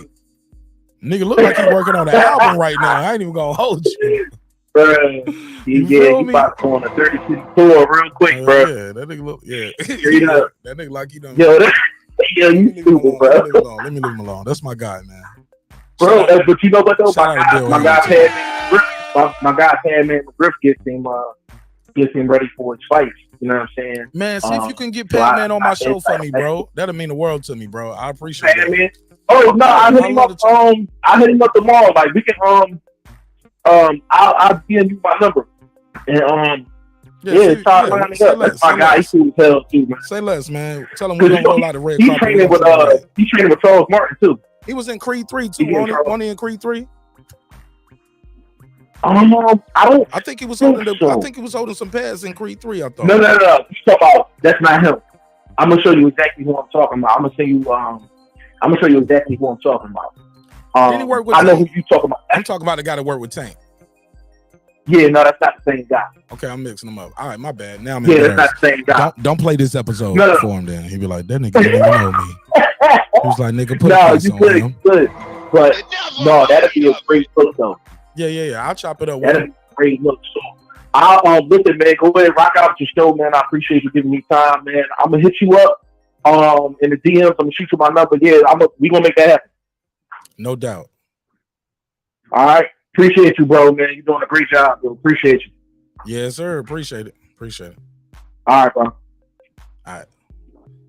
Nigga look like he working on an album right now. I ain't even gonna hold you. Bro, he about to go on a 36 tour real quick, bro. Yeah, that nigga look, that nigga like he done. Yo, you stupid, bro. Let me leave him alone. That's my guy, man. Bro, but you know what though? My guy Padman McGriff gets him ready for his fights. You know what I'm saying? Man, see if you can get Padman on my show for me, bro. That'll mean the world to me, bro. I appreciate that. Oh no, I hit him up. I hit him up tomorrow. Like we can I'll DM you my number. And talk around it up. That's my guy. He's cool as hell too, man. Say less, man. Tell him we don't roll out the red carpet. He's training with Charles Martin too. He was in Creed 3 too. Wasn't he in Creed 3? I think he was holding I think he was holding some pads in Creed 3, I thought. No. You talk about that's not him. I'm gonna show you exactly who I'm talking about. I'm gonna show you exactly who I'm talking about. Did he work with I know who you talking about. I'm talking about the guy that worked with Tank. Yeah, no, that's not the same guy. Okay, I'm mixing them up. All right, my bad. Now I'm that's not the same guy. Don't play this episode for him then. He'd be like, that nigga didn't even know me. He was like, nigga, put a face on him. But no, that'd be a great look though. Yeah. I'll chop it up. That'd be a great look. So I'll listen, man. Go ahead, rock out your show, man. I appreciate you giving me time, man. I'm gonna hit you up in the DMs. I'm gonna shoot you my number. Yeah, we gonna make that happen. No doubt. All right. Appreciate you, bro, man. You're doing a great job, bro. Appreciate you. Yes, sir. Appreciate it. All right, bro. All right.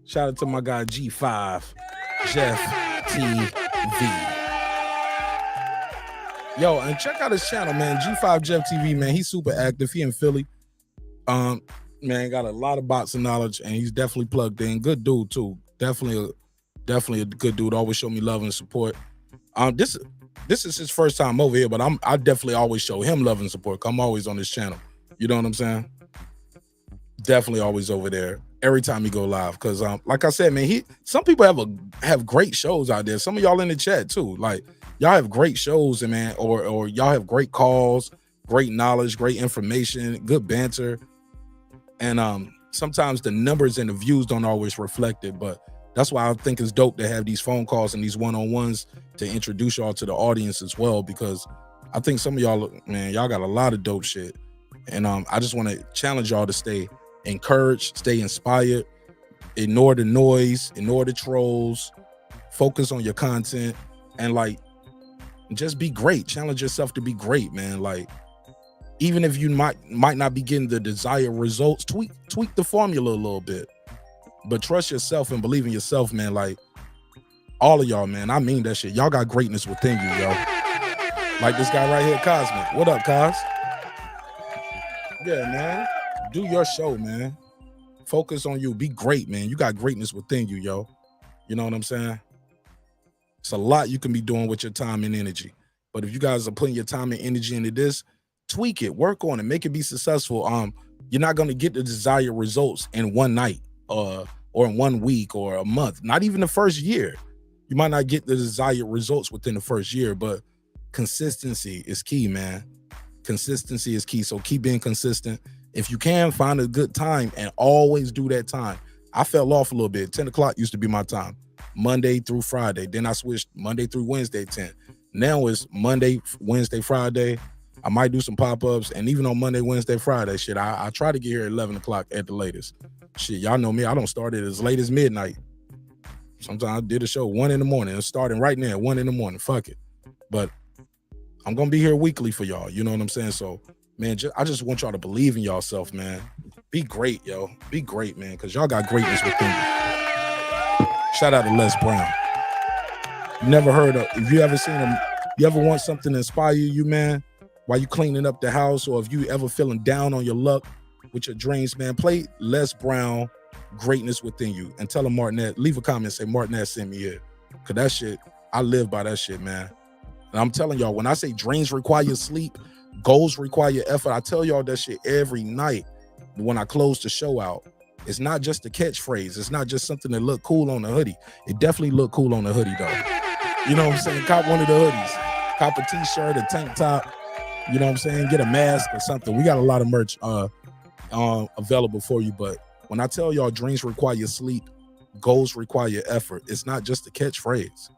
Shout out to my guy G5, Jeff TV. Yo, and check out his channel, man. G5 Jeff TV, man. He's super active. He in Philly. Man, got a lot of boxing knowledge, and he's definitely plugged in. Good dude, too. Definitely a good dude. Always show me love and support. This is his first time over here, but I definitely always show him love and support. I'm always on this channel. You know what I'm saying? Definitely always over there every time he go live. Because like I said, man, some people have great shows out there. Some of y'all in the chat too. Like y'all have great shows, and man, or y'all have great calls, great knowledge, great information, good banter. And sometimes the numbers and the views don't always reflect it, but that's why I think it's dope to have these phone calls and these one-on-ones to introduce y'all to the audience as well, because I think some of y'all, man, y'all got a lot of dope shit. And I just want to challenge y'all to stay encouraged, stay inspired, ignore the noise, ignore the trolls, focus on your content, and like just be great. Challenge yourself to be great, man. Like even if you might not be getting the desired results, tweak the formula a little bit, but trust yourself and believe in yourself, man. Like all of y'all, man, I mean that shit. Y'all got greatness within you, yo. Like this guy right here, Cosmic. What up, Cos? Yeah, man. Do your show, man. Focus on you. Be great, man. You got greatness within you, yo. You know what I'm saying? It's a lot you can be doing with your time and energy. But if you guys are putting your time and energy into this, tweak it, work on it, make it be successful. You're not going to get the desired results in one night or in 1 week or a month, not even the first year. You might not get the desired results within the first year, but consistency is key, man. Consistency is key. So keep being consistent. If you can, find a good time and always do that time. I fell off a little bit. 10 o'clock used to be my time, Monday through Friday. Then I switched Monday through Wednesday, 10. Now it's Monday, Wednesday, Friday. I might do some pop-ups. And even on Monday, Wednesday, Friday, shit, I try to get here at 11 o'clock at the latest. Shit, y'all know me. I don't start it as late as midnight. Sometimes I did a show 1 in the morning. It's starting right now, 1 in the morning. Fuck it. But I'm going to be here weekly for y'all. You know what I'm saying? So, man, I just want y'all to believe in yourself, man. Be great, yo. Be great, man, because y'all got greatness within you. Shout out to Les Brown. You never heard of, if you ever seen him, you ever want something to inspire you, man, while you cleaning up the house, or if you ever feeling down on your luck with your dreams, man, play Les Brown, Greatness Within You, and tell him Martinez, leave a comment, say Martinez sent me here. Because that shit, I live by that shit, man. And I'm telling y'all, when I say dreams require sleep, goals require effort, I tell y'all that shit every night when I close the show out. It's not just a catchphrase. It's not just something that look cool on the hoodie. It definitely look cool on the hoodie, though. You know what I'm saying? Cop one of the hoodies. Cop a t-shirt, a tank top. You know what I'm saying? Get a mask or something. We got a lot of merch available for you. But when I tell y'all dreams require sleep, goals require effort, it's not just a catchphrase.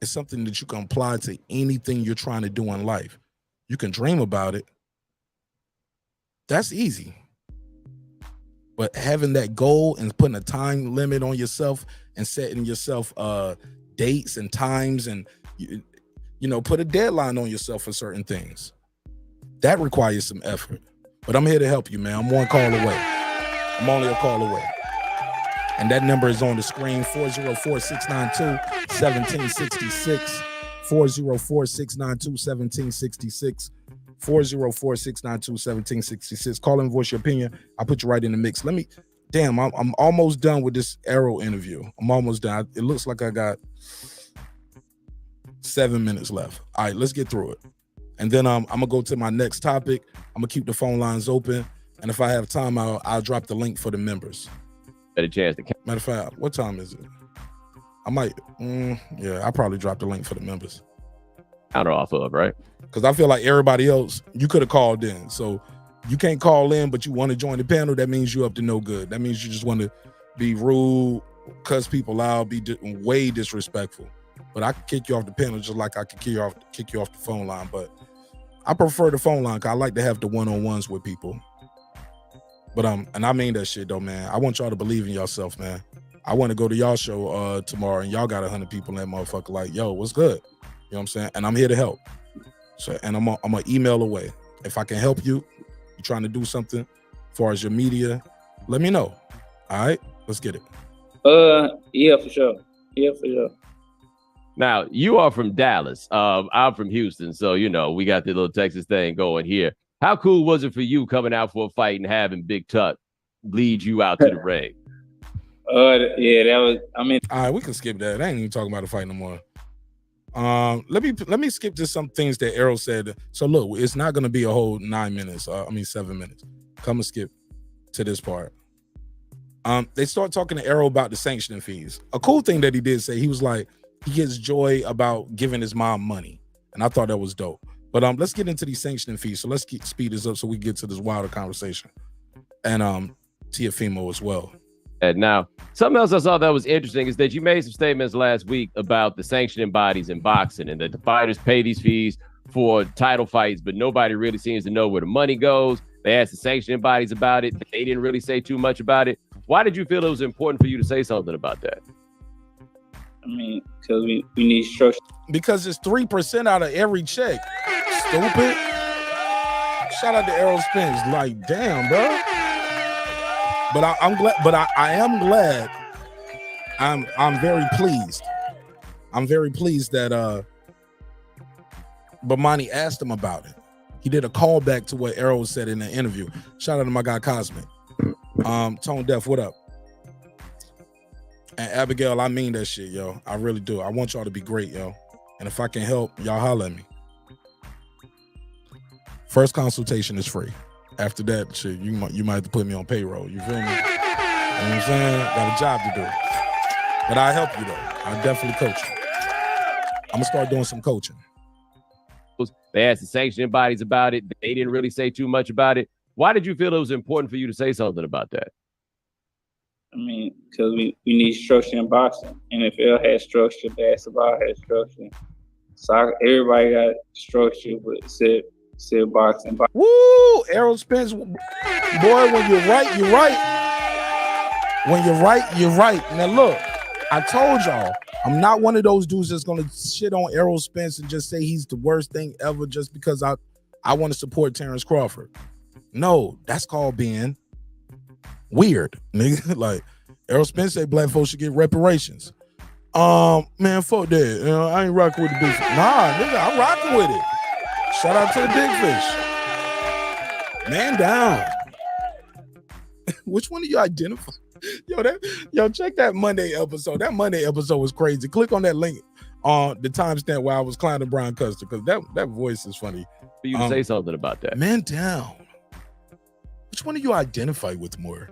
It's something that you can apply to anything you're trying to do in life. You can dream about it. That's easy. But having that goal and putting a time limit on yourself and setting yourself dates and times and, you know, put a deadline on yourself for certain things. That requires some effort. But I'm here to help you, man. I'm one call away. I'm only a call away. And that number is on the screen, 404-692-1766, 404-692-1766, 404-692-1766. Call and voice your opinion. I'll put you right in the mix. I'm almost done with this Errol interview. I'm almost done. It looks like I got 7 minutes left. All right, let's get through it. And then I'm going to go to my next topic. I'm going to keep the phone lines open. And if I have time, I'll drop the link for the members. Get a chance to matter of fact, what time is it? I might, I'll probably drop the link for the members. Counter off of, right? Because I feel like everybody else, you could have called in. So you can't call in, but you want to join the panel. That means you up to no good. That means you just want to be rude, cuss people out, be way disrespectful. But I can kick you off the panel just like I can kick you off the phone line. But I prefer the phone line because I like to have the one-on-ones with people. But and I mean that shit though, man. I want y'all to believe in yourself, man. I want to go to y'all show tomorrow, and y'all got 100 people in that motherfucker. Like, yo, what's good? You know what I'm saying? And I'm here to help. So, and I'm an email away. If I can help you, you're trying to do something as far as your media, let me know. All right, let's get it. Yeah, for sure. Yeah, for sure. Now, you are from Dallas. I'm from Houston, so you know we got the little Texas thing going here. How cool was it for you coming out for a fight and having Big Tuck lead you out to the ring? Yeah, that was. I mean, all right, we can skip that. I ain't even talking about the fight no more. Let me skip to some things that Errol said. So look, it's not gonna be a whole 7 minutes. Come and skip to this part. They start talking to Errol about the sanctioning fees. A cool thing that he did say, he was like, he gets joy about giving his mom money, and I thought that was dope. But let's get into these sanctioning fees. So let's speed this up so we get to this wilder conversation. And Teofimo as well. And now, something else I saw that was interesting is that you made some statements last week about the sanctioning bodies in boxing and that the fighters pay these fees for title fights, but nobody really seems to know where the money goes. They asked the sanctioning bodies about it. They didn't really say too much about it. Why did you feel it was important for you to say something about that? I mean, because we need structure. Because it's 3% out of every check. Stupid. Shout out to Errol Spence. Like, damn, bro. But I'm glad. But I am glad. I'm very pleased. I'm very pleased that Bomani asked him about it. He did a callback to what Errol said in the interview. Shout out to my guy Cosmic. Tone Deaf, what up? And Abigail, I mean that shit, yo. I really do. I want y'all to be great, yo. And if I can help, y'all holler at me. First consultation is free. After that, shit, you might have to put me on payroll. You feel me? You know what I'm saying? Got a job to do. But I help you though. I definitely coach you. I'm gonna start doing some coaching. They asked the sanctioning bodies about it. They didn't really say too much about it. Why did you feel it was important for you to say something about that? I mean, because we need structure in boxing. NFL has structure, basketball has structure. Soccer, everybody got structure, but said boxing. Woo! Errol Spence, boy, when you're right, you're right. When you're right, you're right. Now look, I told y'all, I'm not one of those dudes that's gonna shit on Errol Spence and just say he's the worst thing ever just because I want to support Terence Crawford. No, that's called being weird, nigga. Like Errol Spence say black folks should get reparations. Man, fuck that. You know, I ain't rocking with the big fish. Nah, nigga, I'm rocking with it. Shout out to the big fish. Man down. Which one of you identify? Yo, check that Monday episode. That Monday episode was crazy. Click on that link on the timestamp where I was clowning Brian Custer because that voice is funny. For you to say something about that. Man down. Which one of you identify with more?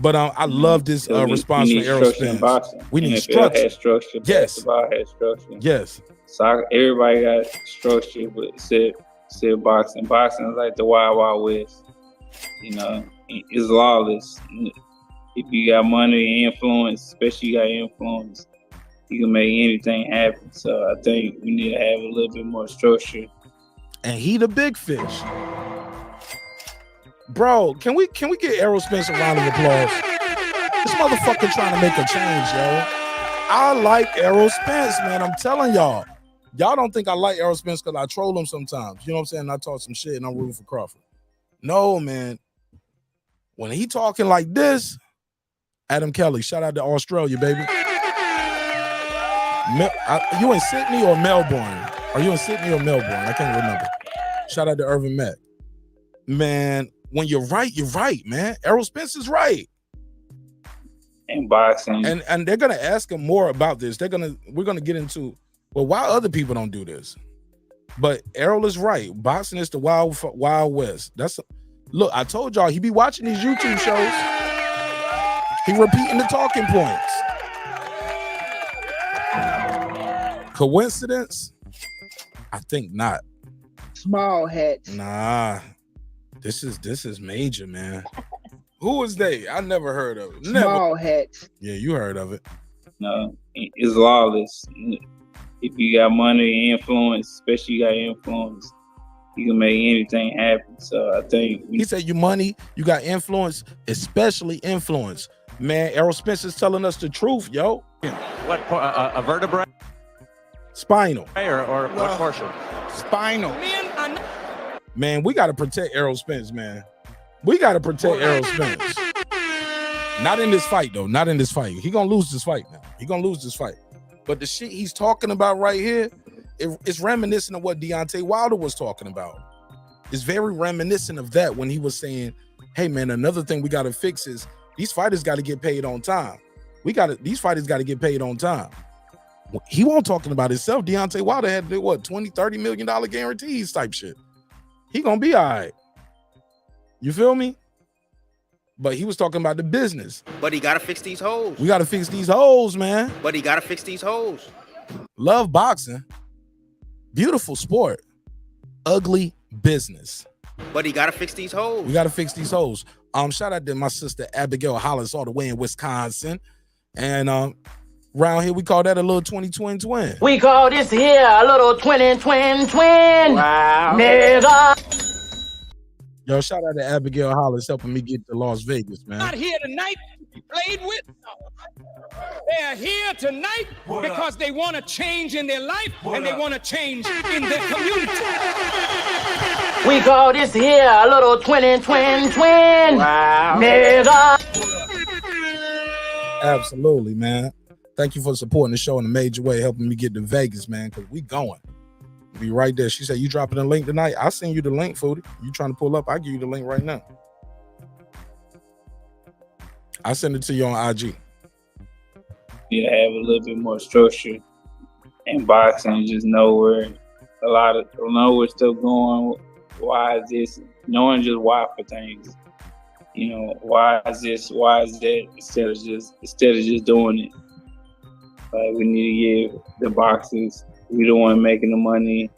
But I love this response from Errol Spence. We need structure. Has structure. Yes. Basketball has structure. Yes. Soccer, everybody got structure, but said boxing. Boxing is like the Wild Wild West. You know, it's lawless. If you got money and influence, especially you got influence, you can make anything happen. So I think we need to have a little bit more structure. And he the big fish. Bro, can we get Errol Spence a round of applause? This motherfucker trying to make a change, yo. I like Errol Spence, man. I'm telling y'all. Y'all don't think I like Errol Spence because I troll him sometimes. You know what I'm saying? I talk some shit and I'm rooting for Crawford. No, man. When he talking like this, Adam Kelly, shout out to Australia, baby. You in Sydney or Melbourne? Are you in Sydney or Melbourne? I can't remember. Shout out to Irvin Mack. Man, when you're right, man. Errol Spence is right. In boxing. And they're gonna ask him more about this. We're gonna get into why other people don't do this. But Errol is right. Boxing is the wild west. Look, I told y'all he be watching these YouTube shows. He repeating the talking points. Coincidence? I think not. Small hats. Nah. This is major, man. Who is they? I never heard of it. Small hats. Yeah, you heard of it. No, it's lawless. If you got money and influence, especially you got influence, you can make anything happen. So I think he said you money, you got influence, especially influence. Man, Errol Spence is telling us the truth, yo. What a vertebrae? Spinal. Or what portion? Spinal. Man, we got to protect Errol Spence, man. We got to protect Errol Spence. Not in this fight, though. Not in this fight. He gonna lose this fight now. He gonna lose this fight. But the shit he's talking about right here, it's reminiscent of what Deontay Wilder was talking about. It's very reminiscent of that when he was saying, hey, man, another thing we got to fix is these fighters got to get paid on time. These fighters got to get paid on time. He won't talking about himself. Deontay Wilder had to do what, $20-30 million guarantees type shit. He gonna be all right. You feel me? But he was talking about the business. But he gotta fix these hoes. We gotta fix these hoes, man. But he gotta fix these hoes. Love boxing. Beautiful sport. Ugly business. But he gotta fix these hoes. We gotta fix these hoes. Shout out to my sister Abigail Hollis all the way in Wisconsin. And around here we call that a little 20-twin. We call this here a little twin. Wow. Nigga. Yo, shout out to Abigail Hollis helping me get to Las Vegas, man. Not here tonight to be played with. They're here tonight because they want to change in their life and they want to change in their community. We call this here a little twin. Wow. Nigga. Absolutely, man. Thank you for supporting the show in a major way, helping me get to Vegas, man, because we going. Be right there. She said, you dropping the link tonight? I'll send you the link, Foodie. You trying to pull up? I'll give you the link right now. I'll send it to you on IG. You have a little bit more structure in boxing, just know where we're still going. Why is this? Knowing just why for things. You know, why is this? Why is that? Instead of just doing it. Like, we need to give the boxers, we the one making the money.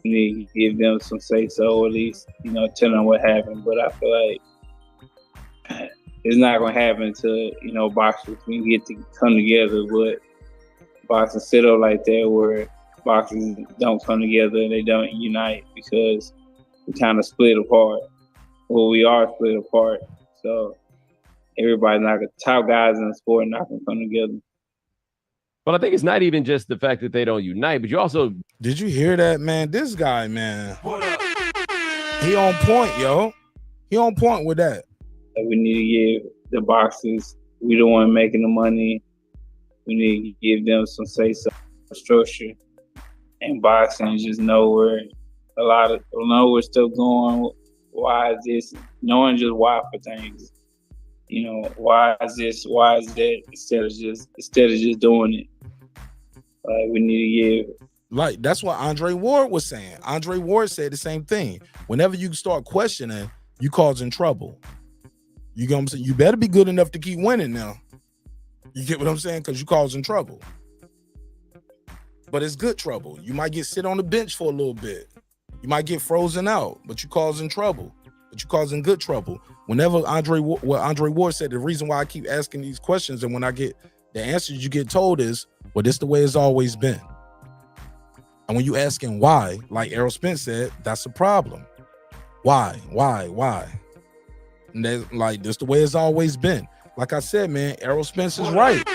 We need to give them some say so, at least, you know, tell them what happened. But I feel like it's not gonna happen until, you know, boxers can get to come together. But boxing sit up like that where boxers don't come together and they don't unite because we kind of split apart. Well, we are split apart. So everybody not gonna, top guys in the sport not gonna come together. But I think it's not even just the fact that they don't unite, but you also... Did you hear that, man? This guy, man. He on point, yo. He on point with that. We need to give the boxers, we the one making the money. We need to give them some say so structure in boxing, just know where we're still going. Why is this? Knowing just why for things. You know, why is this? Why is that? Instead of just doing it. Like, we need to give. Like, that's what Andre Ward was saying. Andre Ward said the same thing. Whenever you start questioning, you causing trouble. You get what I'm saying? You better be good enough to keep winning now. You get what I'm saying? Because you causing trouble. But it's good trouble. You might get sit on the bench for a little bit. You might get frozen out, but you causing trouble. But you causing good trouble. Whenever Andre Ward said, the reason why I keep asking these questions and when I get the answers you get told is, well, this is the way it's always been. And when you asking why, like Errol Spence said, that's a problem. Why? And that's like, this the way it's always been. Like I said, man, Errol Spence is right.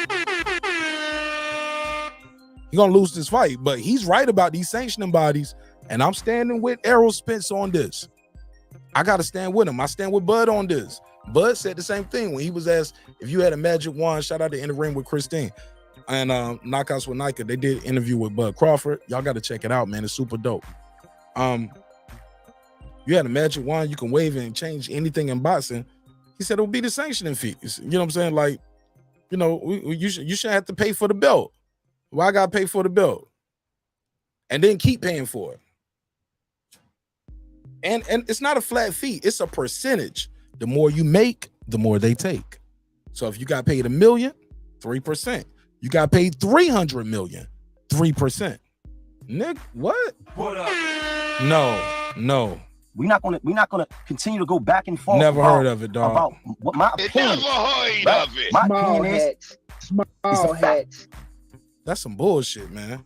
He's gonna lose this fight, but he's right about these sanctioning bodies. And I'm standing with Errol Spence on this. I gotta stand with him. I stand with Bud on this. Bud said the same thing when he was asked if you had a magic wand. Shout out to In the Ring with Christine and Knockouts with Nika. They did an interview with Bud Crawford. Y'all got to check it out, man. It's super dope. You had a magic wand you can wave and change anything in boxing. He said it would be the sanctioning fees. You know what I'm saying? Like, you know, you shouldn't have to pay for the belt. Why I gotta pay for the belt and then keep paying for it? And it's not a flat fee. It's a percentage. The more you make, the more they take. So if you got paid $1 million, 3%. You got paid $300 million, 3%. Nick, what? What up? No. We're not gonna continue to go back and forth. Never heard of it, dog. About what my opinion. Never heard of it. My opinion is Small hats. That's some bullshit, man.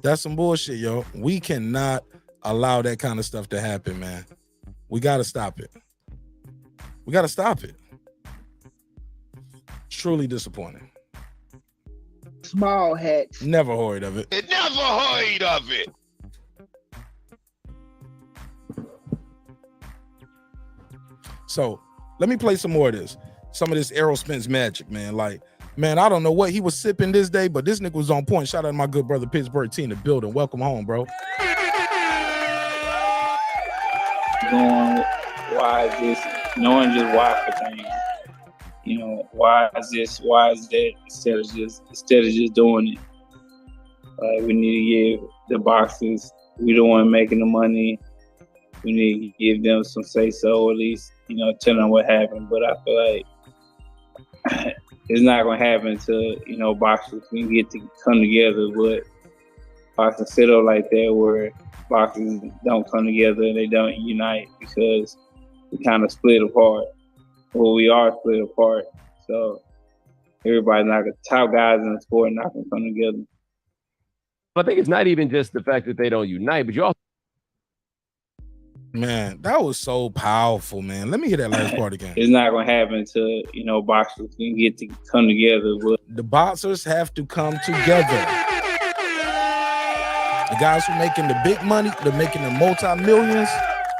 That's some bullshit, yo. We cannot allow that kind of stuff to happen, man. We got to stop it. We got to stop it. Truly disappointing. Small hats. Never heard of it. Never heard of it. So let me play some more of this. Some of this Errol Spence magic, man. Like, man, I don't know what he was sipping this day, but this nigga was on point. Shout out to my good brother Pittsburgh T in the building. Welcome home, bro. Going, why is this? Knowing just why for things. You know, why is this? Why is that? Instead of just doing it. Like, we need to give the boxers, we the one making the money. We need to give them some say so, at least, you know, tell them what happened. But I feel like it's not gonna happen until, you know, boxers can get to come together. But boxing sit up like that where boxers don't come together and they don't unite because we kind of split apart. Well, we are split apart. So everybody not gonna, top guys in the sport not gonna come together. I think it's not even just the fact that they don't unite, but you also Man, that was so powerful, man. Let me hear that last part again. It's not gonna happen until boxers can get to come together. But the boxers have to come together. The guys who making the big money, they're making the multi-millions,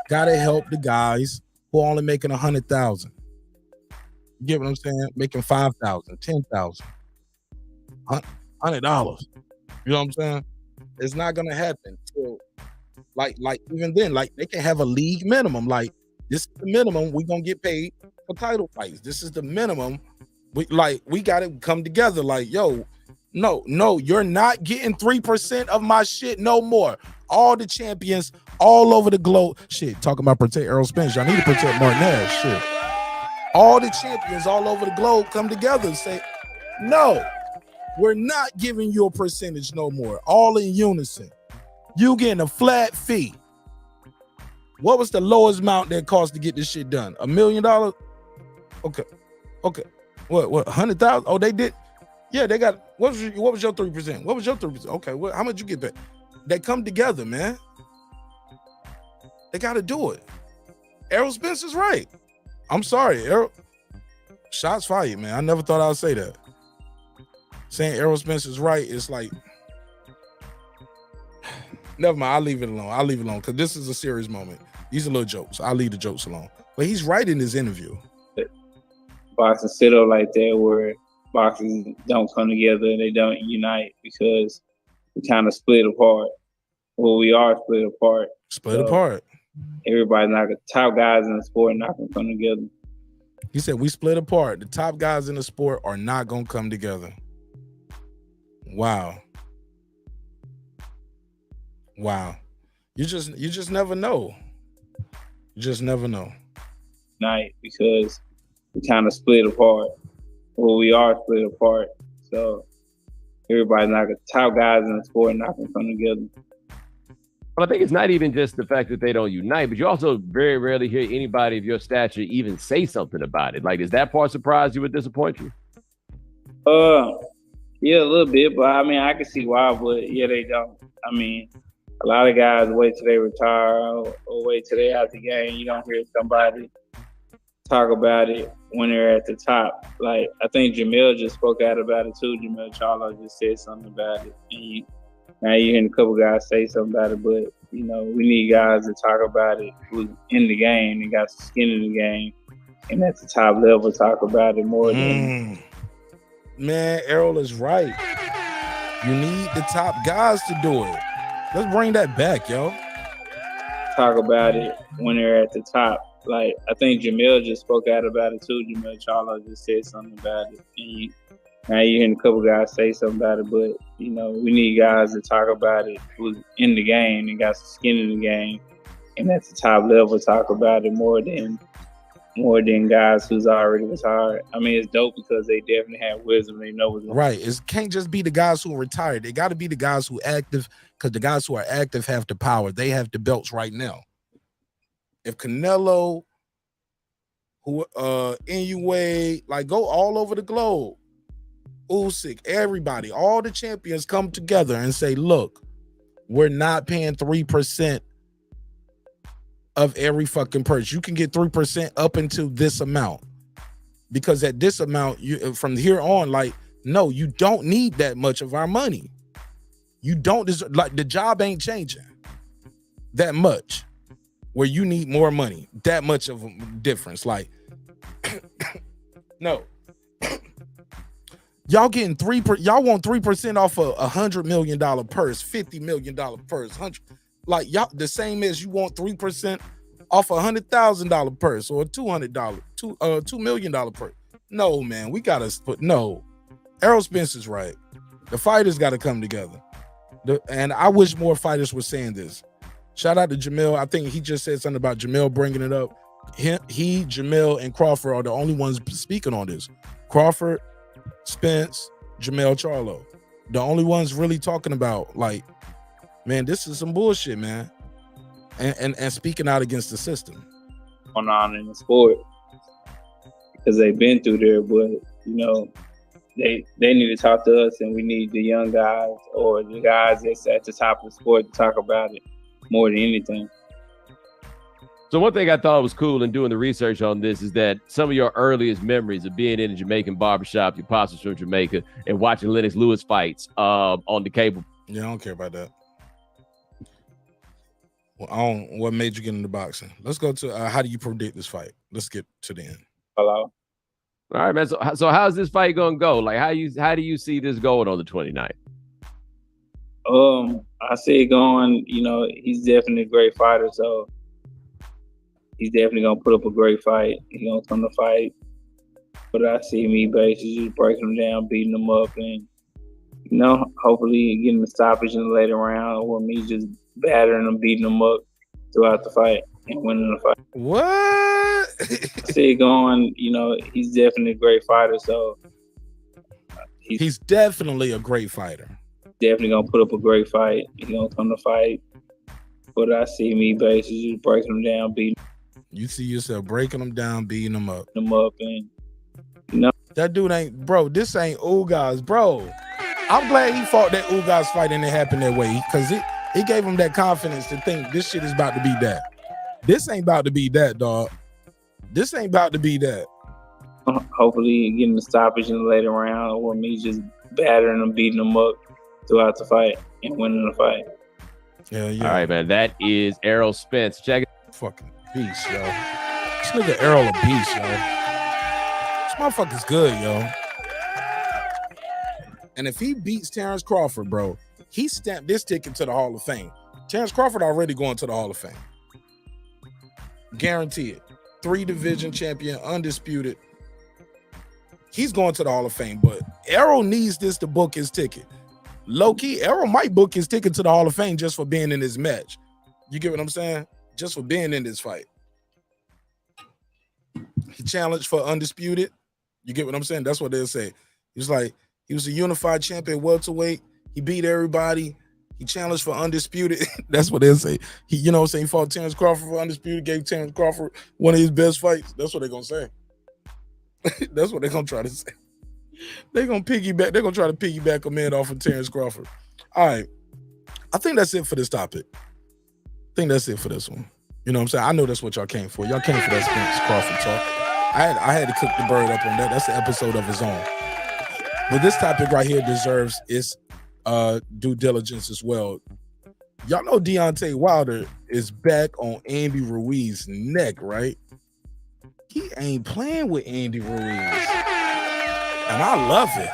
gotta help the guys who are only making 100,000. You get what I'm saying? Making 5,000, 10,000, $100. You know what I'm saying? It's not gonna happen. So, like even then, like they can have a league minimum. Like this is the minimum we gonna get paid for title fights. This is the minimum. We gotta come together. Like, yo, no, you're not getting 3% of my shit no more. All the champions all over the globe. Shit, talking about protect Errol Spence. Y'all need to protect Martinez. Shit. All the champions all over the globe come together and say, no, we're not giving you a percentage no more. All in unison. You getting a flat fee. What was the lowest amount that cost to get this shit done? $1 million? Okay. What 100,000? Oh, they did. Yeah, they got. What was your 3%? What was your 3%? Okay, how much you get back? They come together, man. They got to do it. Errol Spence is right. I'm sorry, Errol. Shots fired, man. I never thought I'd say that. Saying Errol Spence is right, it's like, never mind. I'll leave it alone because this is a serious moment. These are little jokes. I'll leave the jokes alone. But he's right in his interview. Boxing sit up like that where boxers don't come together and they don't unite because we kind of split apart. Well, we are split apart. Apart. Everybody's not the top guys in the sport not gonna come together. He said we split apart. The top guys in the sport are not gonna come together. Wow. You just never know. You just never know. Night because we kind of split apart. Well, we are split apart. So everybody's not the top guys in the sport not gonna come together. But I think it's not even just the fact that they don't unite, but you also very rarely hear anybody of your stature even say something about it. Like, does that part surprise you or disappoint you? Yeah, a little bit, but I mean, I can see why, but yeah, they don't. I mean, a lot of guys wait till they retire or wait till they out the game. You don't hear somebody talk about it when they're at the top. Like, I think Jamil just spoke out about it too. Jamil Charlo just said something about it. And now you're hearing a couple guys say something about it, but, we need guys to talk about it who's in the game and got some skin in the game and at the top level talk about it more than... Man, Errol is right. You need the top guys to do it. Let's bring that back, yo. Talk about it when they're at the top. Like, I think Jamil just spoke out about it too. Jamil Charlo just said something about it. And now you're hearing a couple guys say something about it, but, we need guys to talk about it who's in the game and got some skin in the game and at the top level talk about it more than guys who's already retired. I mean, it's dope because they definitely have wisdom. They know what's going on. Right. It can't just be the guys who are retired. They got to be the guys who are active because the guys who are active have the power. They have the belts right now. If Canelo, Inoue, like go all over the globe, Usyk, everybody, all the champions come together and say, look, we're not paying 3% of every fucking purse. You can get 3% up into this amount. Because at this amount, you from here on, like, no, you don't need that much of our money. You don't deserve, like, the job ain't changing that much where you need more money, that much of a difference. Like, no. Y'all getting y'all want 3% off a $100 million purse, $50 million purse, 100. Like, y'all the same as you want 3% off a $100,000 purse or a $2 million purse. No, man, we gotta put no. Errol Spence is right. The fighters got to come together. And I wish more fighters were saying this. Shout out to Jamil. I think he just said something about Jamil bringing it up. He, Jamil, and Crawford are the only ones speaking on this. Crawford, Spence, Jamil Charlo, the only ones really talking about, like, man, this is some bullshit, man. And speaking out against the system. Going on in the sport because they've been through there, but they need to talk to us, and we need the young guys or the guys that's at the top of the sport to talk about it more than anything. So one thing I thought was cool in doing the research on this is that some of your earliest memories of being in a Jamaican barbershop, your pops was from Jamaica, and watching Lennox Lewis fights on the cable. Yeah, I don't care about that. Well, what made you get into boxing? Let's go to how do you predict this fight? Let's get to the end. Hello. All right, man. So how's this fight gonna go? Like, how do you see this going on the 29th? I see it going. You know, he's definitely a great fighter, so he's definitely gonna put up a great fight. He's gonna come to fight. But I see me basically just breaking him down, beating him up, and hopefully getting the stoppage in the later round, or me just battering him, beating him up throughout the fight and winning the fight. What? I see it going. He's definitely a great fighter, so he's definitely a great fighter. Definitely gonna put up a great fight. He's gonna come to fight. But I see me basically just breaking him down, beating. You see yourself breaking him down, beating him up. And that dude ain't, bro. This ain't Ugas, bro. I'm glad he fought that Ugas fight and it happened that way, because it gave him that confidence to think this shit is about to be that. This ain't about to be that, dog. This ain't about to be that. Hopefully getting the stoppage in the later round, or me just battering him, beating him up throughout the fight and winning the fight. Yeah. All right, man. That is Errol Spence. Check it. Fucking beast, yo. This nigga Errol a beast, yo. This motherfucker's good, yo. And if he beats Terence Crawford, bro, he stamped this ticket to the Hall of Fame. Terence Crawford already going to the Hall of Fame. Guarantee it. 3-division champion, undisputed. He's going to the Hall of Fame, but Errol needs this to book his ticket. Low-key, Errol might book his ticket to the Hall of Fame just for being in this match. You get what I'm saying? Just for being in this fight. He challenged for undisputed. You get what I'm saying? That's what they'll say. He was like, he was a unified champion welterweight. He beat everybody. He challenged for undisputed. That's what they'll say. He, you know what I'm saying? He fought Terence Crawford for undisputed, gave Terence Crawford one of his best fights. That's what they're going to say. That's what they're going to try to say. They're going to piggyback. They're going to try to piggyback a man off of Terence Crawford. All right. I think that's it for this topic. I think that's it for this one. You know what I'm saying? I know that's what y'all came for. Y'all came for that Spence Crawford talk. I had to cook the bird up on that. That's an episode of his own. But this topic right here deserves its due diligence as well. Y'all know Deontay Wilder is back on Andy Ruiz's neck, right? He ain't playing with Andy Ruiz. And I love it.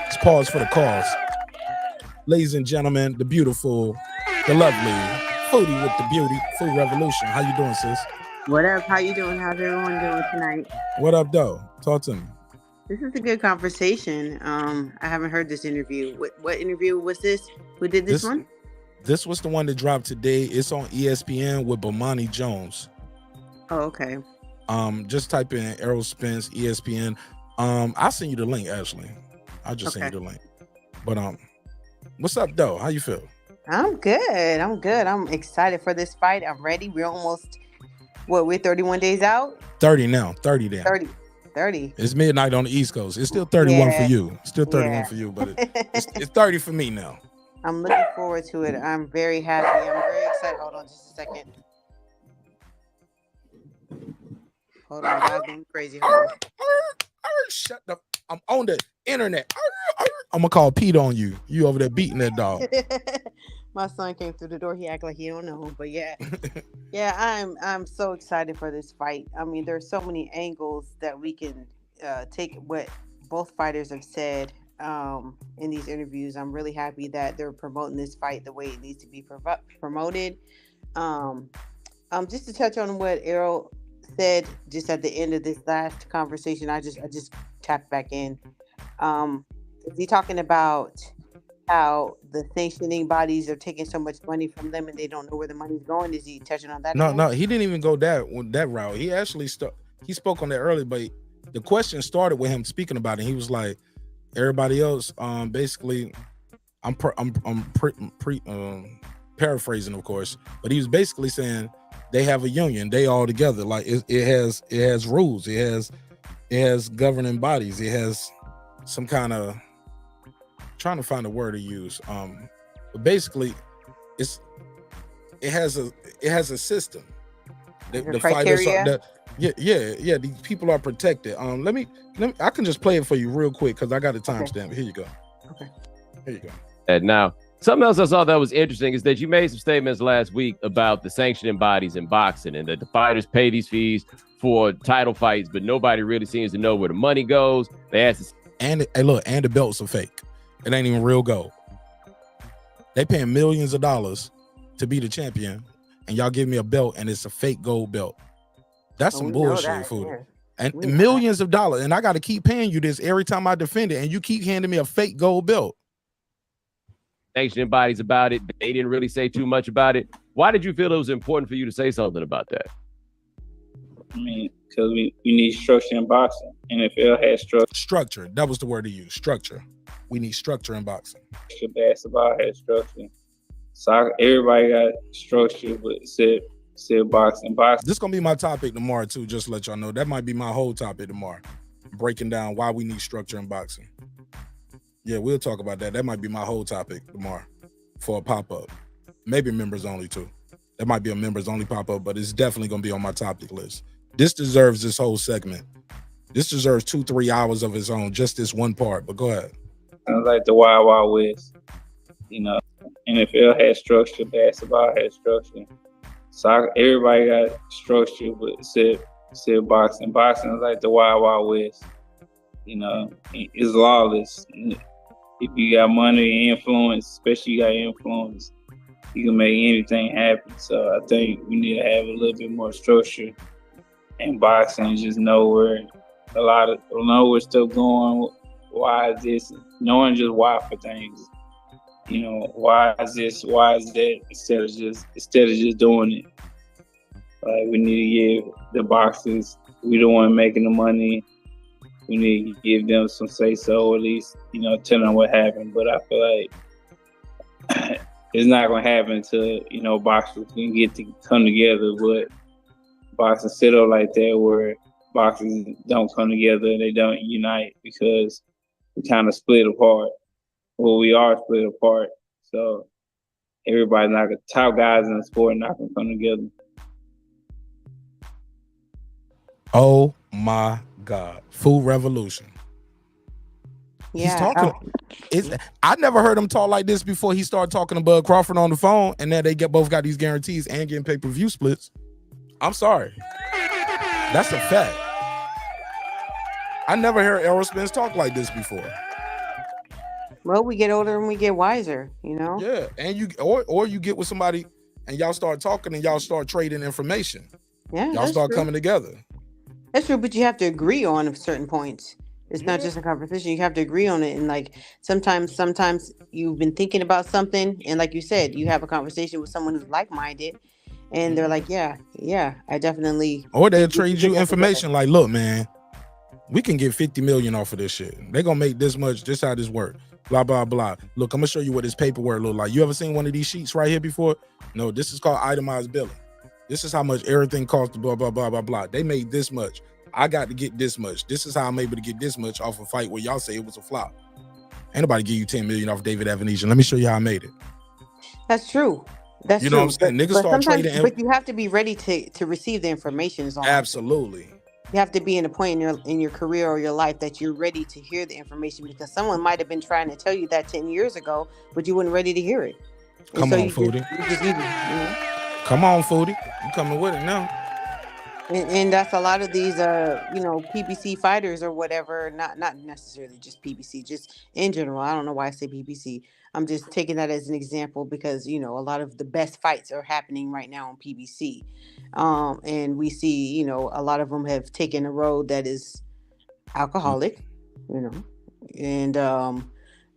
Let's pause for the cause. Ladies and gentlemen, the beautiful, the lovely, Foodie with the beauty, Food Revolution. How you doing, sis? What up? How you doing? How's everyone doing tonight? What up, though? Talk to me. This is a good conversation. I haven't heard this interview. What interview was this? Who did this one? This was the one that dropped today. It's on ESPN with Bomani Jones. Oh, okay. Just type in Errol Spence, ESPN. I'll send you the link, actually. I'll just send you the link. But what's up, though? How you feel? I'm good. I'm excited for this fight. I'm ready. We're almost, we're 31 days out? 30 now. 30 down. 30. It's midnight on the East Coast. It's still 31 for you. Still 31 for you, but it's 30 for me now. I'm looking forward to it. I'm very happy. I'm very excited. Hold on just a second. Hold on, dog. I'm crazy. Hold on. Shut up. I'm on the internet. I'm going to call Pete on you. You over there beating that dog. My son came through the door. He act like he don't know, but yeah. I'm so excited for this fight. I mean, there's so many angles that we can take what both fighters have said in these interviews. I'm really happy that they're promoting this fight the way it needs to be promoted. Just to touch on what Errol said just at the end of this last conversation, I just tapped back in. Is he talking about how the sanctioning bodies are taking so much money from them and they don't know where the money's going? Is he touching on that? No, he didn't even go that route. He actually he spoke on that earlier, but the question started with him speaking about it. He was like, everybody else, basically, I'm paraphrasing, of course, but he was basically saying they have a union, they all together, like it has rules, it has governing bodies, it has some kind of, trying to find a word to use, but basically it has a system. The fighters criteria? yeah. These people are protected. Let me. I can just play it for you real quick because I got a timestamp. Here you go. Okay. Here you go. And now, something else I saw that was interesting is that you made some statements last week about the sanctioning bodies in boxing and that the fighters pay these fees for title fights, but nobody really seems to know where the money goes. They asked, and the belts are fake. It ain't even real gold. They paying millions of dollars to be the champion, and y'all give me a belt and it's a fake gold belt. That's some bullshit, food. Yeah. And millions of dollars, and I got to keep paying you this every time I defend it, and you keep handing me a fake gold belt. sanctioning bodies about it. They didn't really say too much about it. Why did you feel it was important for you to say something about that? I mean, because we need structure in boxing. NFL has structure. Structure. That was the word to use. Structure. We need structure in boxing. Basketball has structure. Soccer, everybody got structure, but said boxing. This is gonna be my topic tomorrow too. Just to let y'all know, that might be my whole topic tomorrow. Breaking down why we need structure in boxing. Yeah, we'll talk about that. That might be my whole topic tomorrow for a pop-up. Maybe members only too. That might be a members only pop-up, but it's definitely gonna be on my topic list. This deserves this whole segment. This deserves 2-3 hours of its own, just this one part. But go ahead. Sounds like the Wild Wild West. You know, NFL has structure, basketball has structure. Soccer, everybody got structure, but said boxing. Boxing is like the Wild Wild West. You know, it's lawless. If you got money and influence, especially you got influence, you can make anything happen. So I think we need to have a little bit more structure in boxing and just know where stuff going. Why is this? Knowing just why for things. You know, why is this? Why is that? Instead of just doing it. Like, we need to give the boxers, we the one making the money. We need to give them some say so, at least, you know, tell them what happened. But I feel like it's not gonna happen until, you know, boxers can get to come together. But boxing set up like that where boxers don't come together, they don't unite because we kind of split apart. Well, we are split apart. So everybody, not the top guys in the sport, not gonna come together. Oh my God. Food revolution. Yeah. He's talking. I never heard him talk like this before he started talking to Bud Crawford on the phone, and then they both got these guarantees and getting pay-per-view splits. I'm sorry. That's a fact. I never heard Errol Spence talk like this before. Well, we get older and we get wiser, you know? Yeah, and you or you get with somebody and y'all start talking and y'all start trading information. Yeah, y'all start coming together. That's true, but you have to agree on certain points. It's not just a conversation. You have to agree on it. And like sometimes you've been thinking about something, and like you said, you have a conversation with someone who's like-minded, and they're like, yeah, I definitely. Or they'll trade you information like, look, man, we can get 50 million off of this shit. They're gonna make this much, this how this works. Blah, blah, blah. Look, I'm gonna show you what this paperwork look like. You ever seen one of these sheets right here before? No, this is called itemized billing. This is how much everything costs, blah, blah, blah, blah, blah. They made this much. I got to get this much. This is how I'm able to get this much off a fight where y'all say it was a flop. Ain't nobody give you 10 million off David Avenesian. Let me show you how I made it. That's true. That's you know true. what I'm saying? Niggas start trading. But you have to be ready to receive the information. Absolutely. You have to be in a point in your career or your life that you're ready to hear the information, because someone might have been trying to tell you that 10 years ago, but you weren't ready to hear it. Come on, Foodie. Come on, Foodie. You coming with it now. And that's a lot of these, PBC fighters or whatever, not necessarily just PBC, just in general. I don't know why I say PBC. I'm just taking that as an example because, you know, a lot of the best fights are happening right now on PBC. And we see, you know, a lot of them have taken a road that is alcoholic, you know, and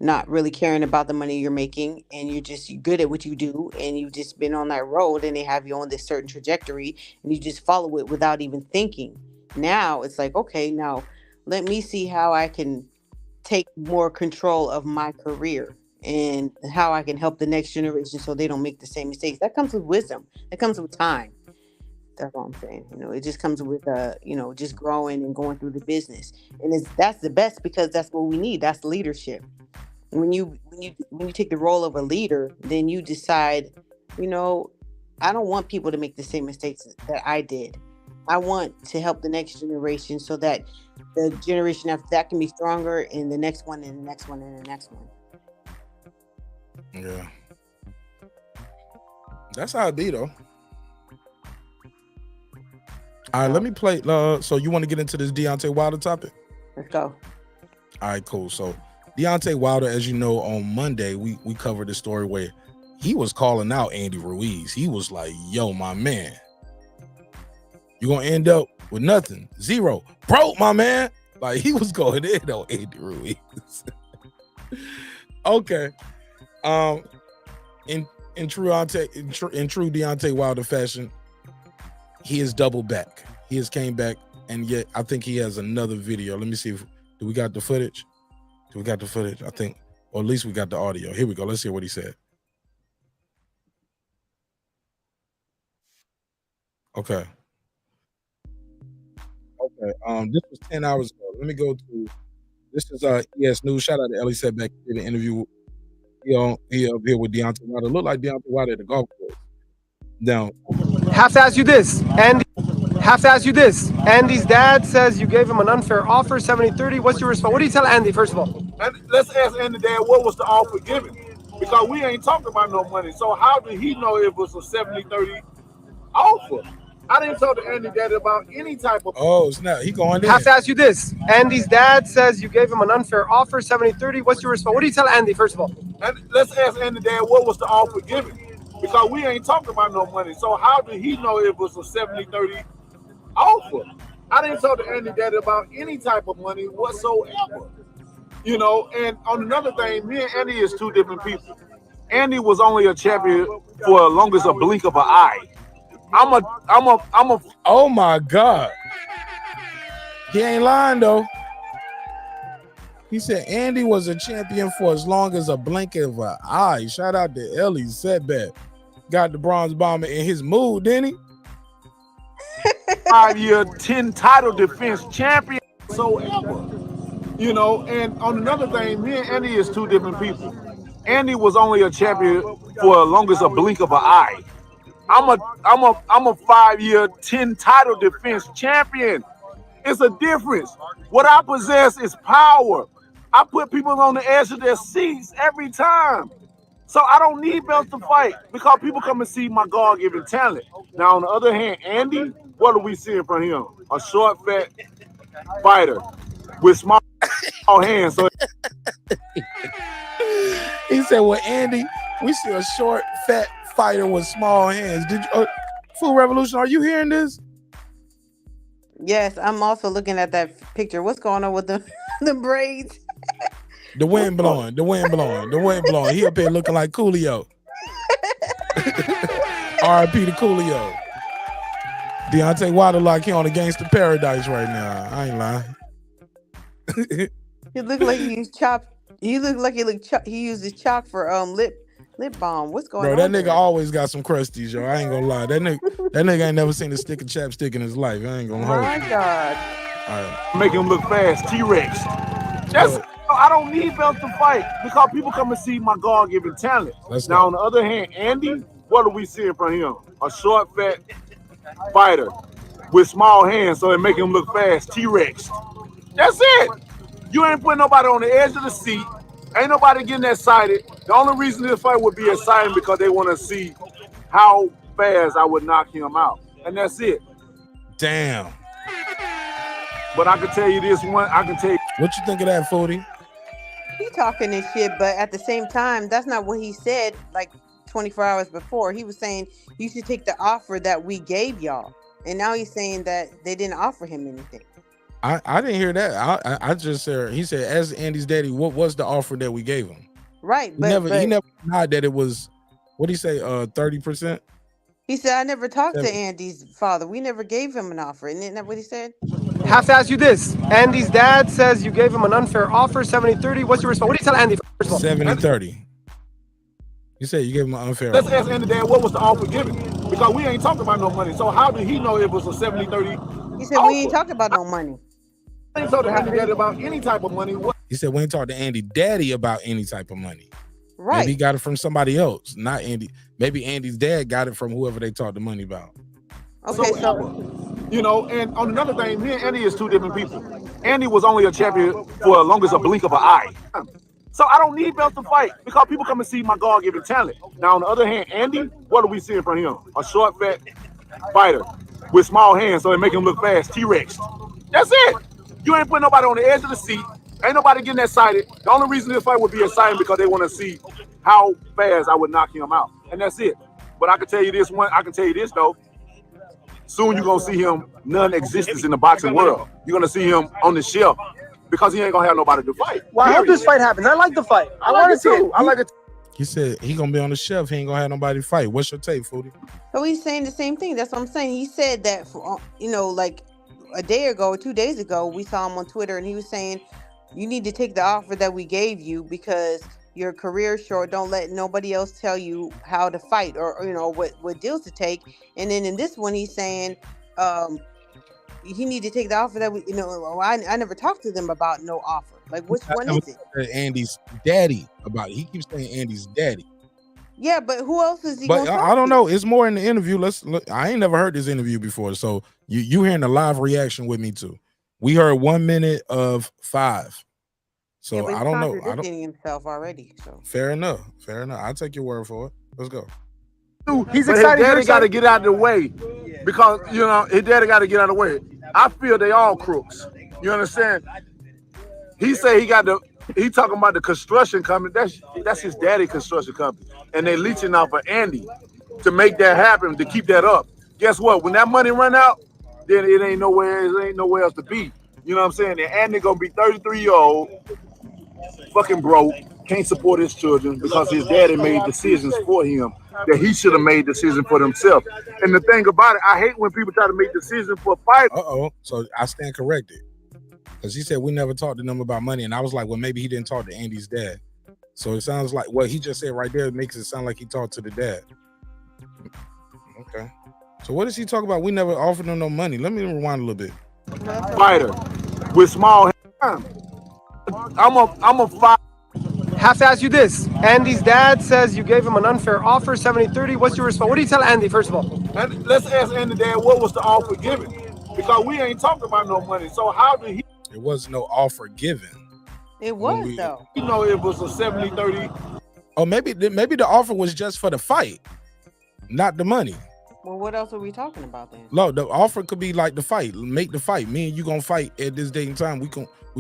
not really caring about the money you're making, and you're just good at what you do, and you've just been on that road, and they have you on this certain trajectory, and you just follow it without even thinking. Now it's like, okay, now let me see how I can take more control of my career and how I can help the next generation so they don't make the same mistakes. That comes with wisdom. That comes with time. That's what I'm saying. You know, it just comes with just growing and going through the business, and that's the best, because that's what we need. That's leadership. When you take the role of a leader, then you decide, you know, I don't want people to make the same mistakes that I did. I want to help the next generation so that the generation after that can be stronger, and the next one, and the next one, and the next one. Yeah. That's how it be, though. All right, let me play. So you want to get into this Deontay Wilder topic? Let's go. All right, cool. So Deontay Wilder, as you know, on Monday, we covered the story where he was calling out Andy Ruiz. He was like, yo, my man, you're going to end up with nothing. Zero. Broke, my man. Like, he was going in on Andy Ruiz. Okay. In true Deontay Wilder fashion, he has doubled back. He has came back, and yet I think he has another video. Let me see. Do we got the footage? Do we got the footage? I think, or at least we got the audio. Here we go. Let's hear what he said. Okay. This was 10 hours ago. Let me go to, this is ES News. Shout out to Ellie Setback. Did an interview. He up here with Deontay Wilder. Look like Deontay Wilder at the golf course. Now, have to ask you this, Andy. Have to ask you this. Andy's dad says you gave him an unfair offer, 70-30. What's your response? What do you tell Andy, first of all? And let's ask Andy Dad, what was the offer given? Because we ain't talking about no money. So how did he know it was a 70-30 offer? I didn't talk to Andy Dad about any type of... Oh, snap. He going in. Have to ask you this. Andy's dad says you gave him an unfair offer, 70-30. What's your response? What do you tell Andy, first of all? And let's ask Andy Dad, what was the offer given? Because we ain't talking about no money. So how did he know it was a 70-30 offer? I didn't talk to Andy Dad about any type of money whatsoever. You know, and on another thing, me and Andy is two different people. Andy was only a champion for as long as a blink of an eye. I'm a oh my God. He ain't lying though. He said Andy was a champion for as long as a blink of an eye. Shout out to Ellie Setback. Got the bronze bomber in his mood, didn't he? 5-year, 10 title defense champion whatsoever. You know, and on another thing, me and Andy is two different people. Andy was only a champion for as long as a blink of an eye. I'm a 5-year, 10 title defense champion. It's a difference. What I possess is power. I put people on the edge of their seats every time. So I don't need belts to fight because people come and see my God-given talent. Now, on the other hand, Andy, what are we seeing from him? A short, fat fighter with small hands. So he said, well, Andy, we see a short, fat fighter with small hands. Did you, Food Revolution, are you hearing this? Yes, I'm also looking at that picture. What's going on with the braids? The wind blowing. He up here looking like Coolio. R.I.P. to Coolio. Deontay Wilder like he on a Gangster Paradise right now. I ain't lying. He looked like he used chalk. He uses chalk for lip balm. What's going on? Bro, that nigga always got some crusties, yo. I ain't gonna lie. That nigga ain't never seen a stick of chapstick in his life. I ain't gonna hold my God. All right. Make him look fast, T-Rex. I don't need belts to fight because people come and see my God-given talent. Now, on the other hand, Andy, what are we seeing from him? A short, fat fighter with small hands, so it make him look fast, T-Rex. That's it. You ain't putting nobody on the edge of the seat. Ain't nobody getting excited. The only reason this fight would be exciting because they want to see how fast I would knock him out. And that's it. Damn. But I can tell you this one. What you think of that, Foodie? He talking this shit, but at the same time, that's not what he said like 24 hours before. He was saying you should take the offer that we gave y'all. And now he's saying that they didn't offer him anything. I didn't hear that. I just said, he said, as Andy's daddy, what was the offer that we gave him? Right. He never denied that it was, what did he say, 30%? He said, I never talked to Andy's father. We never gave him an offer. Isn't that what he said? Have to ask you this. Andy's dad says you gave him an unfair offer, 70-30. What's your response? What do you tell Andy? 70-30. You said you gave him an unfair Let's offer. ask Andy Dad, what was the offer given? Because we ain't talking about no money. So how did he know it was a 70-30? He said, we ain't talking about no money. I ain't talking to Andy Dad about any type of money. He said, we ain't talking to Andy Daddy about any type of money. Right. Maybe he got it from somebody else, not Andy. Maybe Andy's dad got it from whoever they talked the money about. Okay, You know, and on another thing, me and Andy is two different people. Andy was only a champion for as long as a blink of an eye. So I don't need belts to fight because people come and see my God-given talent. Now, on the other hand, Andy, what are we seeing from him? A short, fat fighter with small hands so they make him look fast, T-Rex. That's it. You ain't putting nobody on the edge of the seat. Ain't nobody getting excited. The only reason this fight would be exciting because they want to see how fast I would knock him out. And that's it. But I can tell you this though. Soon you're gonna see him non-existent in the boxing world. You're gonna see him on the shelf because he ain't gonna have nobody to fight. Well, I hope this fight happens. I like the fight. I want to see it. I like it. He said he gonna be on the shelf. He ain't gonna have nobody to fight. What's your take, Foodie? So he's saying the same thing. That's what I'm saying. He said that for, like a day ago or 2 days ago, we saw him on Twitter and he was saying, you need to take the offer that we gave you because your career is short. Don't let nobody else tell you how to fight or what deals to take. And then in this one, he's saying he need to take the offer that we, I never talked to them about no offer. Like, which one is it? Andy's daddy about it. He keeps saying Andy's daddy. Yeah, but who else is he? But I don't know. It's more in the interview. Let's look. I ain't never heard this interview before, so you hearing the live reaction with me too. We heard 1 minute of 5. So yeah, but I don't know. Contradicting himself already. So fair enough. I'll take your word for it. Let's go. He's excited. His daddy got to get out of the way because his daddy got to get out of the way. I feel they all crooks. You understand? He say he talking about the construction company. That's his daddy construction company, and they leeching off of Andy to make that happen, to keep that up. Guess what? When that money run out, then it ain't nowhere else to be. You know what I'm saying? And Andy gonna be 33-year-old, fucking broke, can't support his children because his daddy made decisions for him that he should have made decisions for himself. And the thing about it, I hate when people try to make decisions for fighters. So I stand corrected. Because he said we never talked to them about money. And I was like, well, maybe he didn't talk to Andy's dad. So it sounds like what he just said right there makes it sound like he talked to the dad. Okay. So what does he talk about? We never offered him no money. Let me rewind a little bit. Fighter with small hands. I'm a fight. Have to ask you this. Andy's dad says you gave him an unfair offer, 70-30. What's your response? What do you tell Andy, first of all? And let's ask Andy dad what was the offer given? Because we ain't talking about no money. So how did he? There was no offer given. It was though. It was a 70-30. Oh, maybe the offer was just for the fight, not the money. Well, what else are we talking about then? No, the offer could be like the fight. Make the fight. Me and you gonna fight at this date and time. We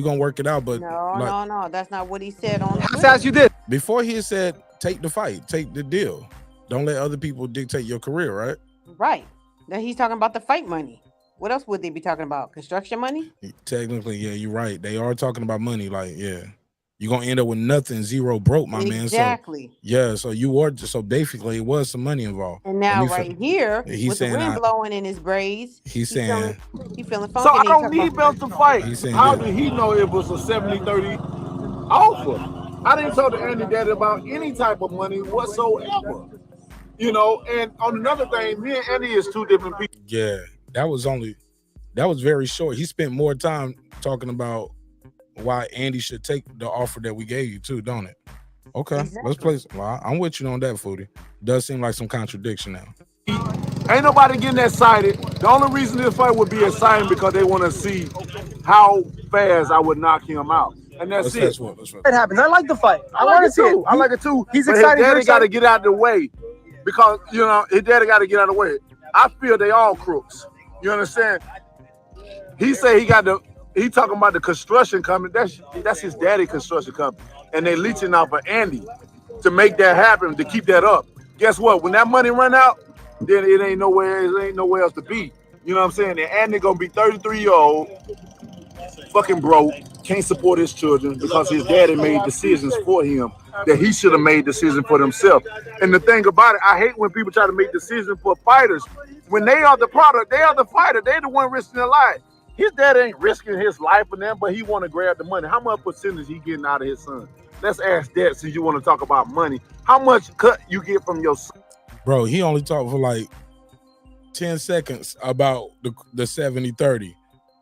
gonna work it out. But no, that's not what he said on. Have to ask you this. Before he said, take the fight, take the deal. Don't let other people dictate your career, right? Right. Now he's talking about the fight money. What else would they be talking about? Construction money? Technically, yeah, you're right. They are talking about money. Like, yeah, you're gonna end up with nothing, zero broke, my man. Exactly. So, yeah, so basically it was some money involved. And now here, he's with saying the wind blowing in his braids, he's saying he feeling funky. So I don't need belts to fight. How that. did he know it was a 70-30 offer? I didn't talk to Andy daddy about any type of money whatsoever. And on another thing, me and Andy is two different people. Yeah, that was very short. He spent more time talking about why Andy should take the offer that we gave you too, don't it? Okay, exactly. Let's play. Well, I'm with you on that, Foodie. Does seem like some contradiction now. Ain't nobody getting excited. The only reason this fight would be exciting because they want to see how fast I would knock him out. And that's it. It happens. I like the fight. I want to see it. I like it too. He's but excited. His daddy got to get out of the way because his daddy got to get out of the way. I feel they all crooks. You understand? He say he talking about the construction company. That's his daddy construction company, and they leeching off of Andy to make that happen, to keep that up. Guess what? When that money run out, then it ain't nowhere else to be. You know what I'm saying? And Andy gonna be 33-year-old, fucking broke, can't support his children because his daddy made decisions for him that he should have made decisions for himself. And the thing about it, I hate when people try to make decisions for fighters. When they are the product, they are the fighter. They're the one risking their life. His dad ain't risking his life for them, but he want to grab the money. How much percentage he getting out of his son? Let's ask that since you want to talk about money. How much cut you get from your son? Bro, he only talked for like 10 seconds about the 70-30.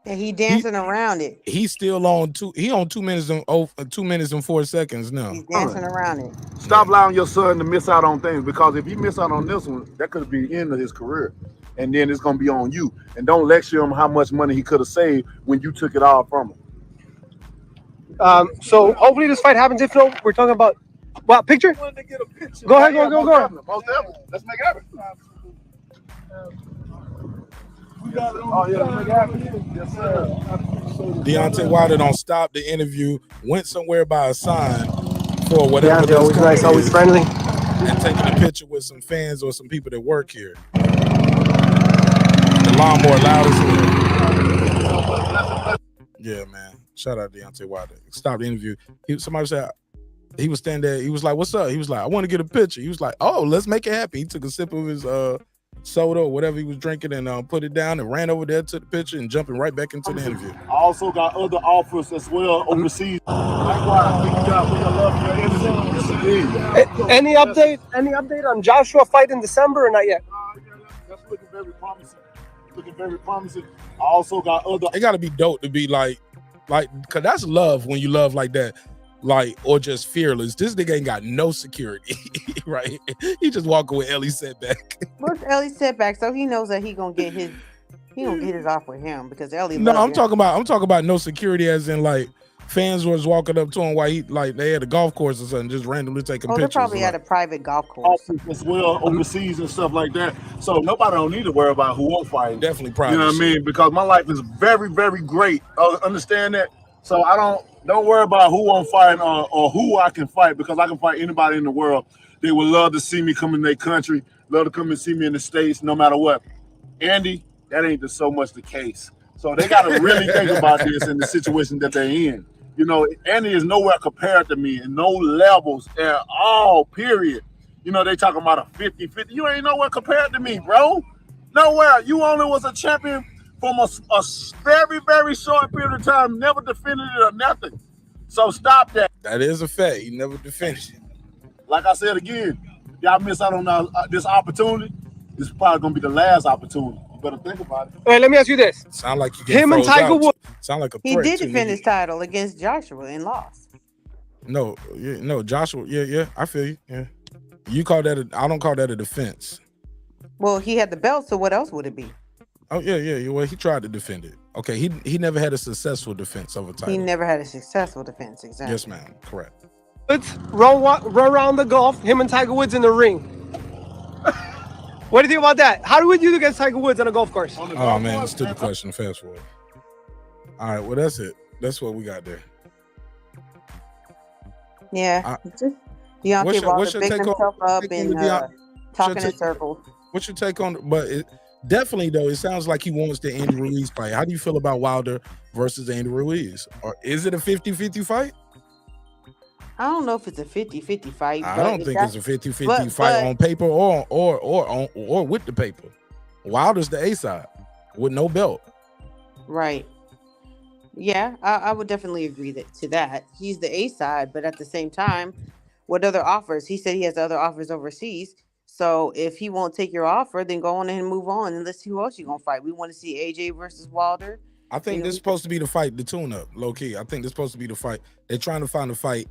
And he dancing around it. He's still on 2 minutes and 2 minutes and 4 seconds now. He's dancing around it. Stop allowing your son to miss out on things, because if he miss out on this one, that could be the end of his career. And then it's gonna be on you. And don't lecture him how much money he could have saved when you took it all from him. So hopefully this fight happens. If no, we're talking about picture? Go ahead, go. Most definitely. Let's make it happen. Oh yeah, let's make it happen. Yes, sir. Deontay Wilder don't stop the interview, went somewhere by a sign for whatever. Deontay, always nice, always friendly. And taking a picture with some fans or some people that work here. The lawnmower loud as hell. Yeah, man. Shout out Deontay Wilder. Stop the interview. Somebody said he was standing there. He was like, "What's up?" He was like, "I want to get a picture." He was like, "Oh, let's make it happen." He took a sip of his soda or whatever he was drinking and put it down and ran over there to the picture and jumping right back into the interview. I also got other offers as well overseas. Likewise, thank you guys for your love and your energy. Yes, indeed. Any update on Joshua fight in December or not yet? That's looking very promising. I also got other. It got to be dope to be like, cause that's love when you love like that, like, or just fearless. This nigga ain't got no security, right? He just walking with Ellie setback. What's Ellie setback? So he knows that he gonna get his off with him because Ellie. No, I'm talking about no security, as in like fans was walking up to him while he they had a golf course or something, just randomly taking pictures. They're probably at a private golf course as well, overseas and stuff like that. So nobody don't need to worry about who won't fight. Definitely private. You know what I mean? Because my life is very, very great. Understand that? So I don't worry about who won't fight or who I can fight, because I can fight anybody in the world. They would love to see me come in their country, love to come and see me in the States, no matter what. Andy, that ain't just so much the case. So they got to really think about this in the situation that they're in. You know, Andy is nowhere compared to me in no levels at all, period. You know, they talking about a 50-50. You ain't nowhere compared to me, bro. Nowhere. You only was a champion from a very, very short period of time, never defended it or nothing. So stop that. That is a fact. He never defended it. Like I said again, y'all miss out on this opportunity. This is probably going to be the last opportunity. You better think about it. All right, let me ask you this. Sound like you him and Tiger Woods. Sound like a he did defend his title against Joshua and lost. No, Joshua. Yeah, I feel you. Yeah, you call that I don't call that a defense. Well, he had the belt, so what else would it be? Oh yeah. Well, he tried to defend it. Okay, he never had a successful defense of a title. He never had a successful defense. Exactly. Yes, ma'am. Correct. Let's roll around the golf. Him and Tiger Woods in the ring. What do you think about that? How do we do against Tiger Woods on a golf course? Oh man, stupid question. Fast forward. All right, well that's it. That's what we got there. Yeah, Deontay Wilder picking himself up and talking in circles. What's your take on? But definitely though, it sounds like he wants the Andy Ruiz fight. How do you feel about Wilder versus Andy Ruiz? Or is it a 50-50 fight? I don't know if it's a 50-50 fight. I don't think it's a 50-50 fight on paper or with the paper. Wilder's the A side with no belt. Right. Yeah, I would definitely agree to that. He's the A side, but at the same time, what other offers? He said he has other offers overseas. So if he won't take your offer, then go on and move on and let's see who else you're gonna fight. We want to see AJ versus Wilder. I think this is supposed to be the fight, the tune-up, low key. I think this is supposed to be the fight. They're trying to find a fight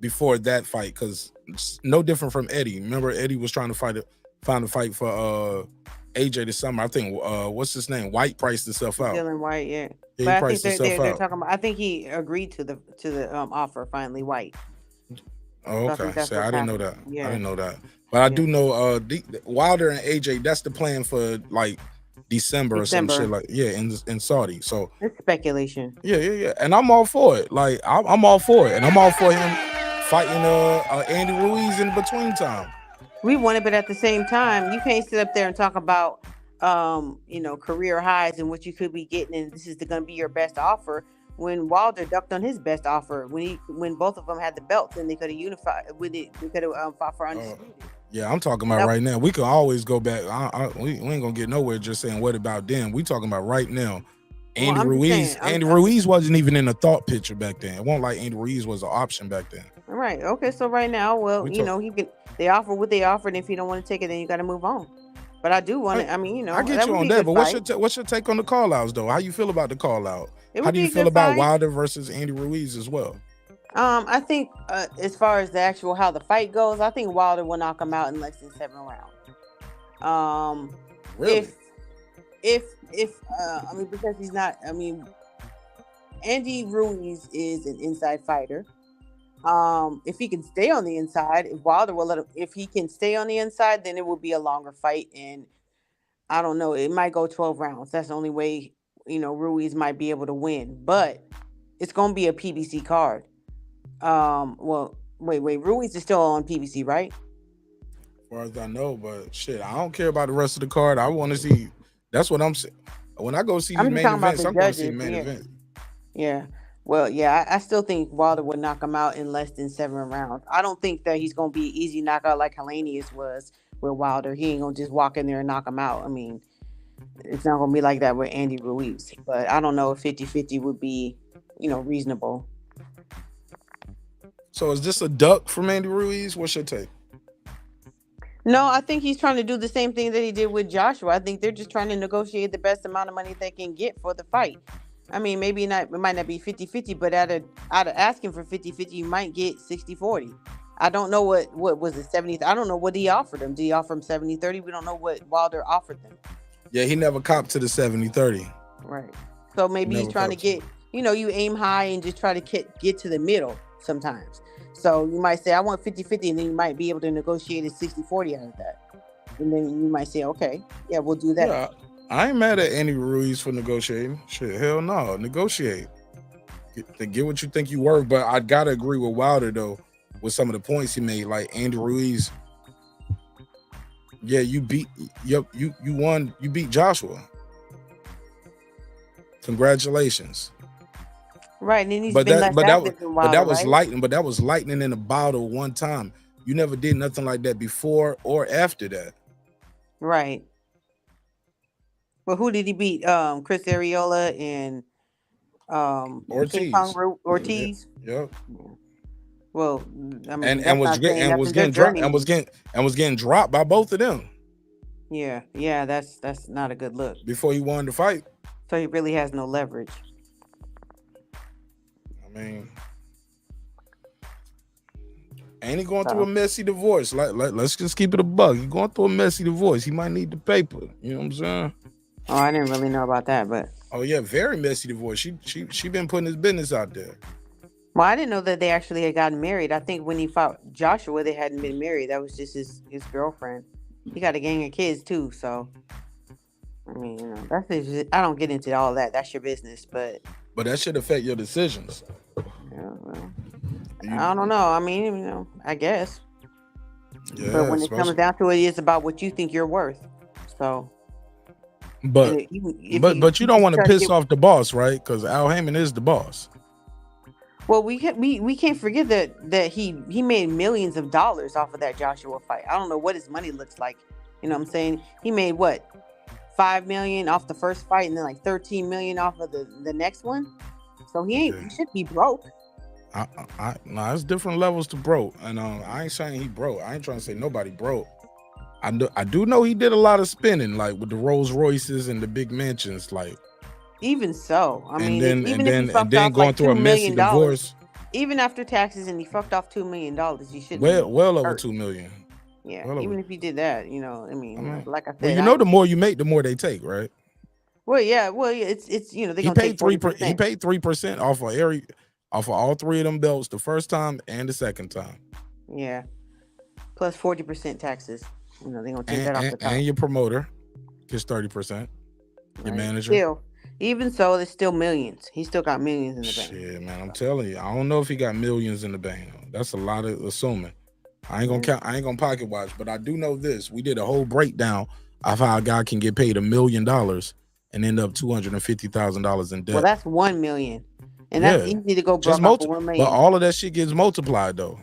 before that fight, because it's no different from Eddie. Remember, Eddie was trying to find a fight for AJ this summer. I think what's his name? White priced himself out. Dylan White, yeah. Yeah, but I think they're talking about. I think he agreed to the offer finally. White. Oh, so okay. I didn't know that. Yeah. I didn't know that. But I do know Wilder and AJ. That's the plan for like December or some shit like in Saudi. So it's speculation. Yeah. And I'm all for it. Like I'm all for it, and I'm all for him fighting Andy Ruiz in between time. We want it, but at the same time, you can't sit up there and talk about career highs and what you could be getting, and this is going to be your best offer. When Wilder ducked on his best offer, when both of them had the belts, and they could have unified with it, we could have fought for undisputed. Yeah, I'm talking about right now. We can always go back. We ain't gonna get nowhere just saying what about them. We talking about right now. Andy Ruiz. Andy Ruiz wasn't even in the thought picture back then. It wasn't like Andy Ruiz was an option back then. All right. Okay. So right now, well, they offer what they offered, and if you don't want to take it, then you got to move on. But I do want to. I mean, you know, I get that you would on be a that, good but fight. what's your take on the call outs though? How you feel about the call out? It How would do be you a feel good about fight. Wilder versus Andy Ruiz as well? I think as far as the actual how the fight goes, I think Wilder will knock him out in less than 7 rounds. Really? If I mean, because he's not. I mean, Andy Ruiz is an inside fighter. If he can stay on the inside, if Wilder will let him, if he can stay on the inside, then it will be a longer fight. And I don't know, it might go 12 rounds. That's the only way, you know, Ruiz might be able to win. But it's gonna be a PBC card. Well, wait, Ruiz is still on PBC, right? As far as I know, but shit, I don't care about the rest of the card. I want to see. That's what I'm saying. When I go see these I'm just main talking about events, the I'm going to see the judges. main Yeah. event. Yeah. Well, yeah, I still think Wilder would knock him out in less than 7 rounds. I don't think that he's going to be an easy knockout like Helenius was with Wilder. He ain't going to just walk in there and knock him out. I mean, it's not going to be like that with Andy Ruiz. But I don't know if 50-50 would be, you know, reasonable. So is this a duck from Andy Ruiz? What's your take? No, I think he's trying to do the same thing that he did with Joshua. I think they're just trying to negotiate the best amount of money they can get for the fight. I mean, maybe not. It might not be 50-50, but out of asking for 50-50, you might get 60-40. I don't know what was it 70. I don't know what he offered him. Did he offer him 70-30? We don't know what Wilder offered them. Yeah, he never copped to the 70-30. Right. So maybe he's trying to get. You know, you aim high and just try to get to the middle sometimes. So you might say, I want 50-50, and then you might be able to negotiate a 60-40 out of that. And then you might say, okay, yeah, we'll do that. Yeah, I ain't mad at Andy Ruiz for negotiating. Shit, hell no, negotiate. Get what you think you worth. But I gotta agree with Wilder though, with some of the points he made. Like Andy Ruiz, yeah, you won. You beat Joshua. Congratulations. Right, and then he's been less active than Wilder, that was right? lightning. But that was lightning in a bottle one time. You never did nothing like that before or after that. Right. Well, who did he beat? Chris Arreola and Ortiz. Ortiz. Yep. Well, I mean, and was getting dropped by both of them. Yeah, that's not a good look. Before he won the fight. So he really has no leverage. I mean, ain't he going through a messy divorce? Let's just keep it a buck. He's going through a messy divorce. He might need the paper. You know what I'm saying? Oh, I didn't really know about that, but oh yeah, very messy divorce. She been putting his business out there. Well, I didn't know that they actually had gotten married. I think when he fought Joshua, they hadn't been married. That was just his girlfriend. He got a gang of kids too, so I mean, you know, I don't get into all that. That's your business, but that should affect your decisions. Yeah, well, I don't know. I mean, you know, I guess. Yeah, but when it comes down to it, it's about what you think you're worth. So. But you don't want to piss off the boss, right? Because Al Heyman is the boss. Well, we can't forget that he made millions of dollars off of that Joshua fight. I don't know what his money looks like. You know what I'm saying? He made what, $5 million off the first fight, and then like $13 million off of the next one. So he should be broke. No, it's different levels to broke, and I ain't saying he broke. I ain't trying to say nobody broke. I do know he did a lot of spending, like with the Rolls Royces and the big mansions, like. Even so, I mean, and then going through a messy divorce. Even after taxes, and he fucked off $2 million. You should well over $2 million. Yeah, well even if he did that, you know, I mean, like I said, well, you know, the more you make, the more they take, right? Well, yeah, it's you know, they he gonna paid take 3%. He paid 3% off of all three of them belts the first time and the second time. Yeah, plus 40% taxes. You know, they gonna take that off the top. And your promoter gets 30%. Your manager. Still, even so, there's still millions. He still got millions in the bank. Shit, man, I'm telling you, I don't know if he got millions in the bank. That's a lot of assuming. I ain't gonna count. I ain't gonna pocket watch, but I do know this. We did a whole breakdown of how a guy can get paid $1 million and end up $250,000 in debt. Well, that's 1 million, and that's easy to go broke off for 1 million. But all of that shit gets multiplied though,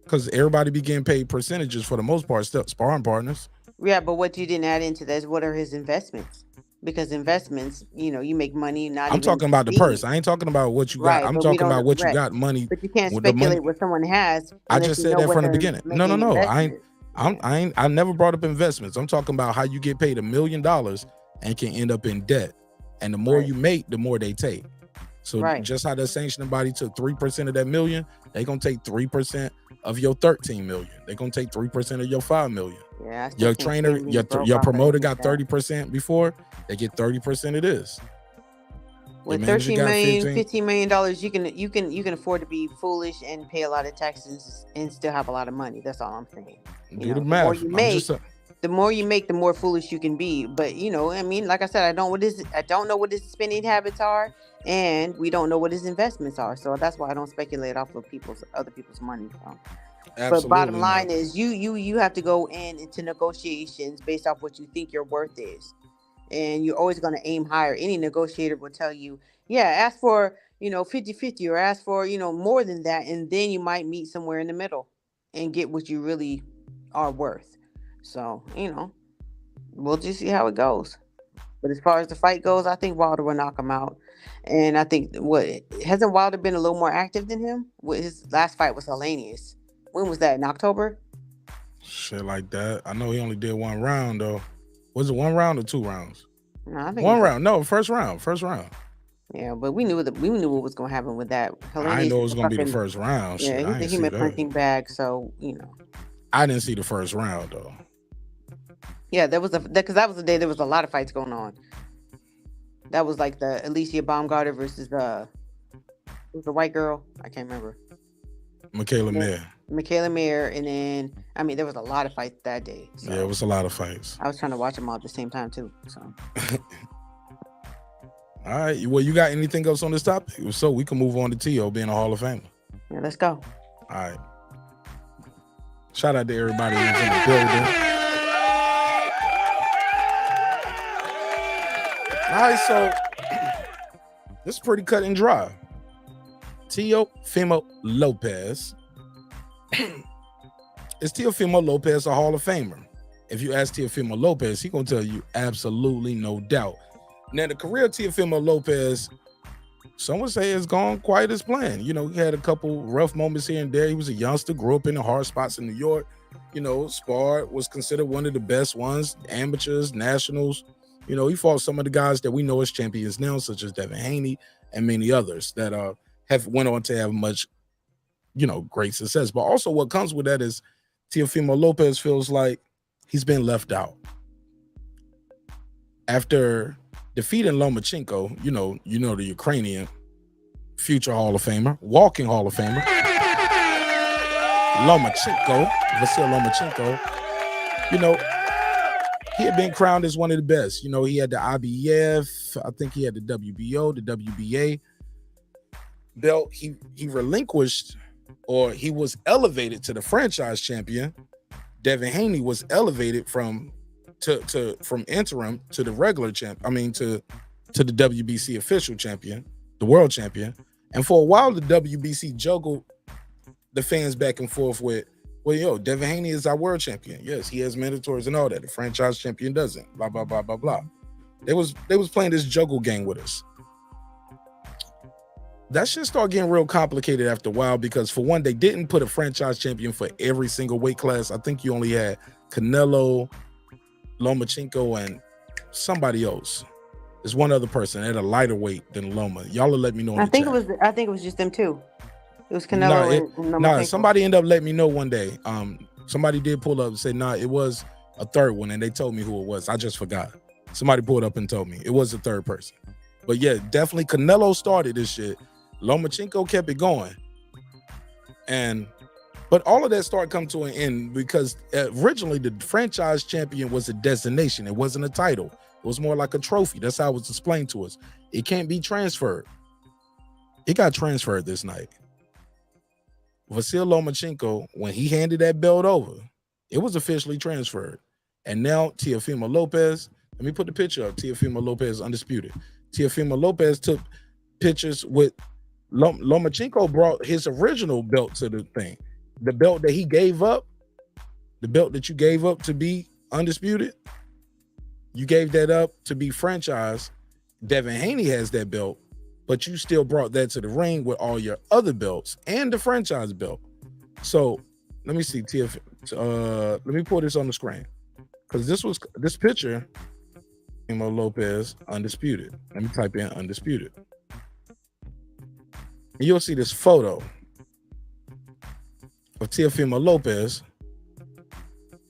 because everybody be getting paid percentages for the most part. Sparring partners. Yeah, but what you didn't add into that is what are his investments? Because investments, you know, you make money. I'm talking about the purse. I ain't talking about what you got. Right, I'm talking about what you got money. But you can't speculate what someone has. I just said that from the beginning. No. I never brought up investments. I'm talking about how you get paid $1 million and can end up in debt. And the more you make, the more they take. So just how that sanctioning body took 3% of that million, they're gonna take 3% of your 13 million. They're gonna take 3% of your 5 million. Yeah, your trainer, your promoter got 30% before, they get 30% of this. With $13 million, $15 million, you can afford to be foolish and pay a lot of taxes and still have a lot of money. That's all I'm saying. Do the math. The more you make, the more foolish you can be. But I mean, like I said, I don't know what his spending habits are, and we don't know what his investments are. So that's why I don't speculate off of other people's money. But bottom line is, you have to go into negotiations based off what you think your worth is. And you're always going to aim higher. Any negotiator will tell you, ask for, 50-50 or ask for, more than that. And then you might meet somewhere in the middle and get what you really are worth. So, we'll just see how it goes. But as far as the fight goes, I think Wilder will knock him out. And I think, hasn't Wilder been a little more active than him? His last fight was Hellenius. When was that? In October? Shit like that. I know he only did 1 round, though. Was it 1 round or 2 rounds? No, I think 1 round. No, first round. Yeah, but we knew what was going to happen with that. I know it was going to be the first round. Yeah, he meant punching bag, so I didn't see the first round though. Yeah, because that was the day there was a lot of fights going on. That was like the Alicia Baumgartner versus the white girl. I can't remember. Michaela Mayer, and then there was a lot of fights that day. So yeah, it was a lot of fights. I was trying to watch them all at the same time too. So. All right. Well, you got anything else on this topic? So we can move on to Teo being a Hall of Famer. Yeah, let's go. All right. Shout out to everybody who's in the building. All right, so this is pretty cut and dry. Teofimo LOPEZ. Is Teofimo LOPEZ a Hall of Famer? If you ask Teofimo LOPEZ, he's going to tell you absolutely no doubt. Now, the career of Teofimo LOPEZ, some would say, has gone quite as planned. He had a couple rough moments here and there. He was a youngster, grew up in the hard spots in New York. Sparred, was considered one of the best ones, amateurs, nationals. He fought some of the guys that we know as champions now, such as Devin Haney and many others that have went on to have much, great success. But also what comes with that is Teofimo LOPEZ feels like he's been left out. After defeating Lomachenko, the Ukrainian future Hall of Famer, walking Hall of Vasil Lomachenko, he had been crowned as one of the best. He had the IBF, I think he had the WBO, the WBA belt. He relinquished, or he was elevated to the franchise champion. Devin Haney was elevated from interim to the regular champ. to the WBC official champion, the world champion. And for a while, the WBC juggled the fans back and forth with, Devin Haney is our world champion. Yes, he has mandatories and all that. The franchise champion doesn't. Blah, blah, blah, blah, blah. They was playing this juggle game with us. That shit started getting real complicated after a while because, for one, they didn't put a franchise champion for every single weight class. I think you only had Canelo, Lomachenko, and somebody else. There's one other person at a lighter weight than Loma. Y'all will let me know. I think it was just them two. It was Canelo and Lomachenko. Somebody ended up letting me know one day. Somebody did pull up and say, it was a third one, and they told me who it was. I just forgot. Somebody pulled up and told me it was a third person. But yeah, definitely Canelo started this shit. Lomachenko kept it going. But all of that started coming to an end because originally the franchise champion was a designation. It wasn't a title. It was more like a trophy. That's how it was explained to us. It can't be transferred. It got transferred this night. Vasil Lomachenko, when he handed that belt over, it was officially transferred. And now Teofimo LOPEZ, let me put the picture up. Teofimo LOPEZ undisputed. Teofimo LOPEZ took pictures with Lomachenko, brought his original belt to the thing. The belt that he gave up, the belt that you gave up to be undisputed, you gave that up to be franchised. Devin Haney has that belt, but you still brought that to the ring with all your other belts and the franchise belt. So let me see. Let me pull this on the screen because this picture. Lopez undisputed. Let me type in undisputed. And you'll see this photo of Teofimo Lopez.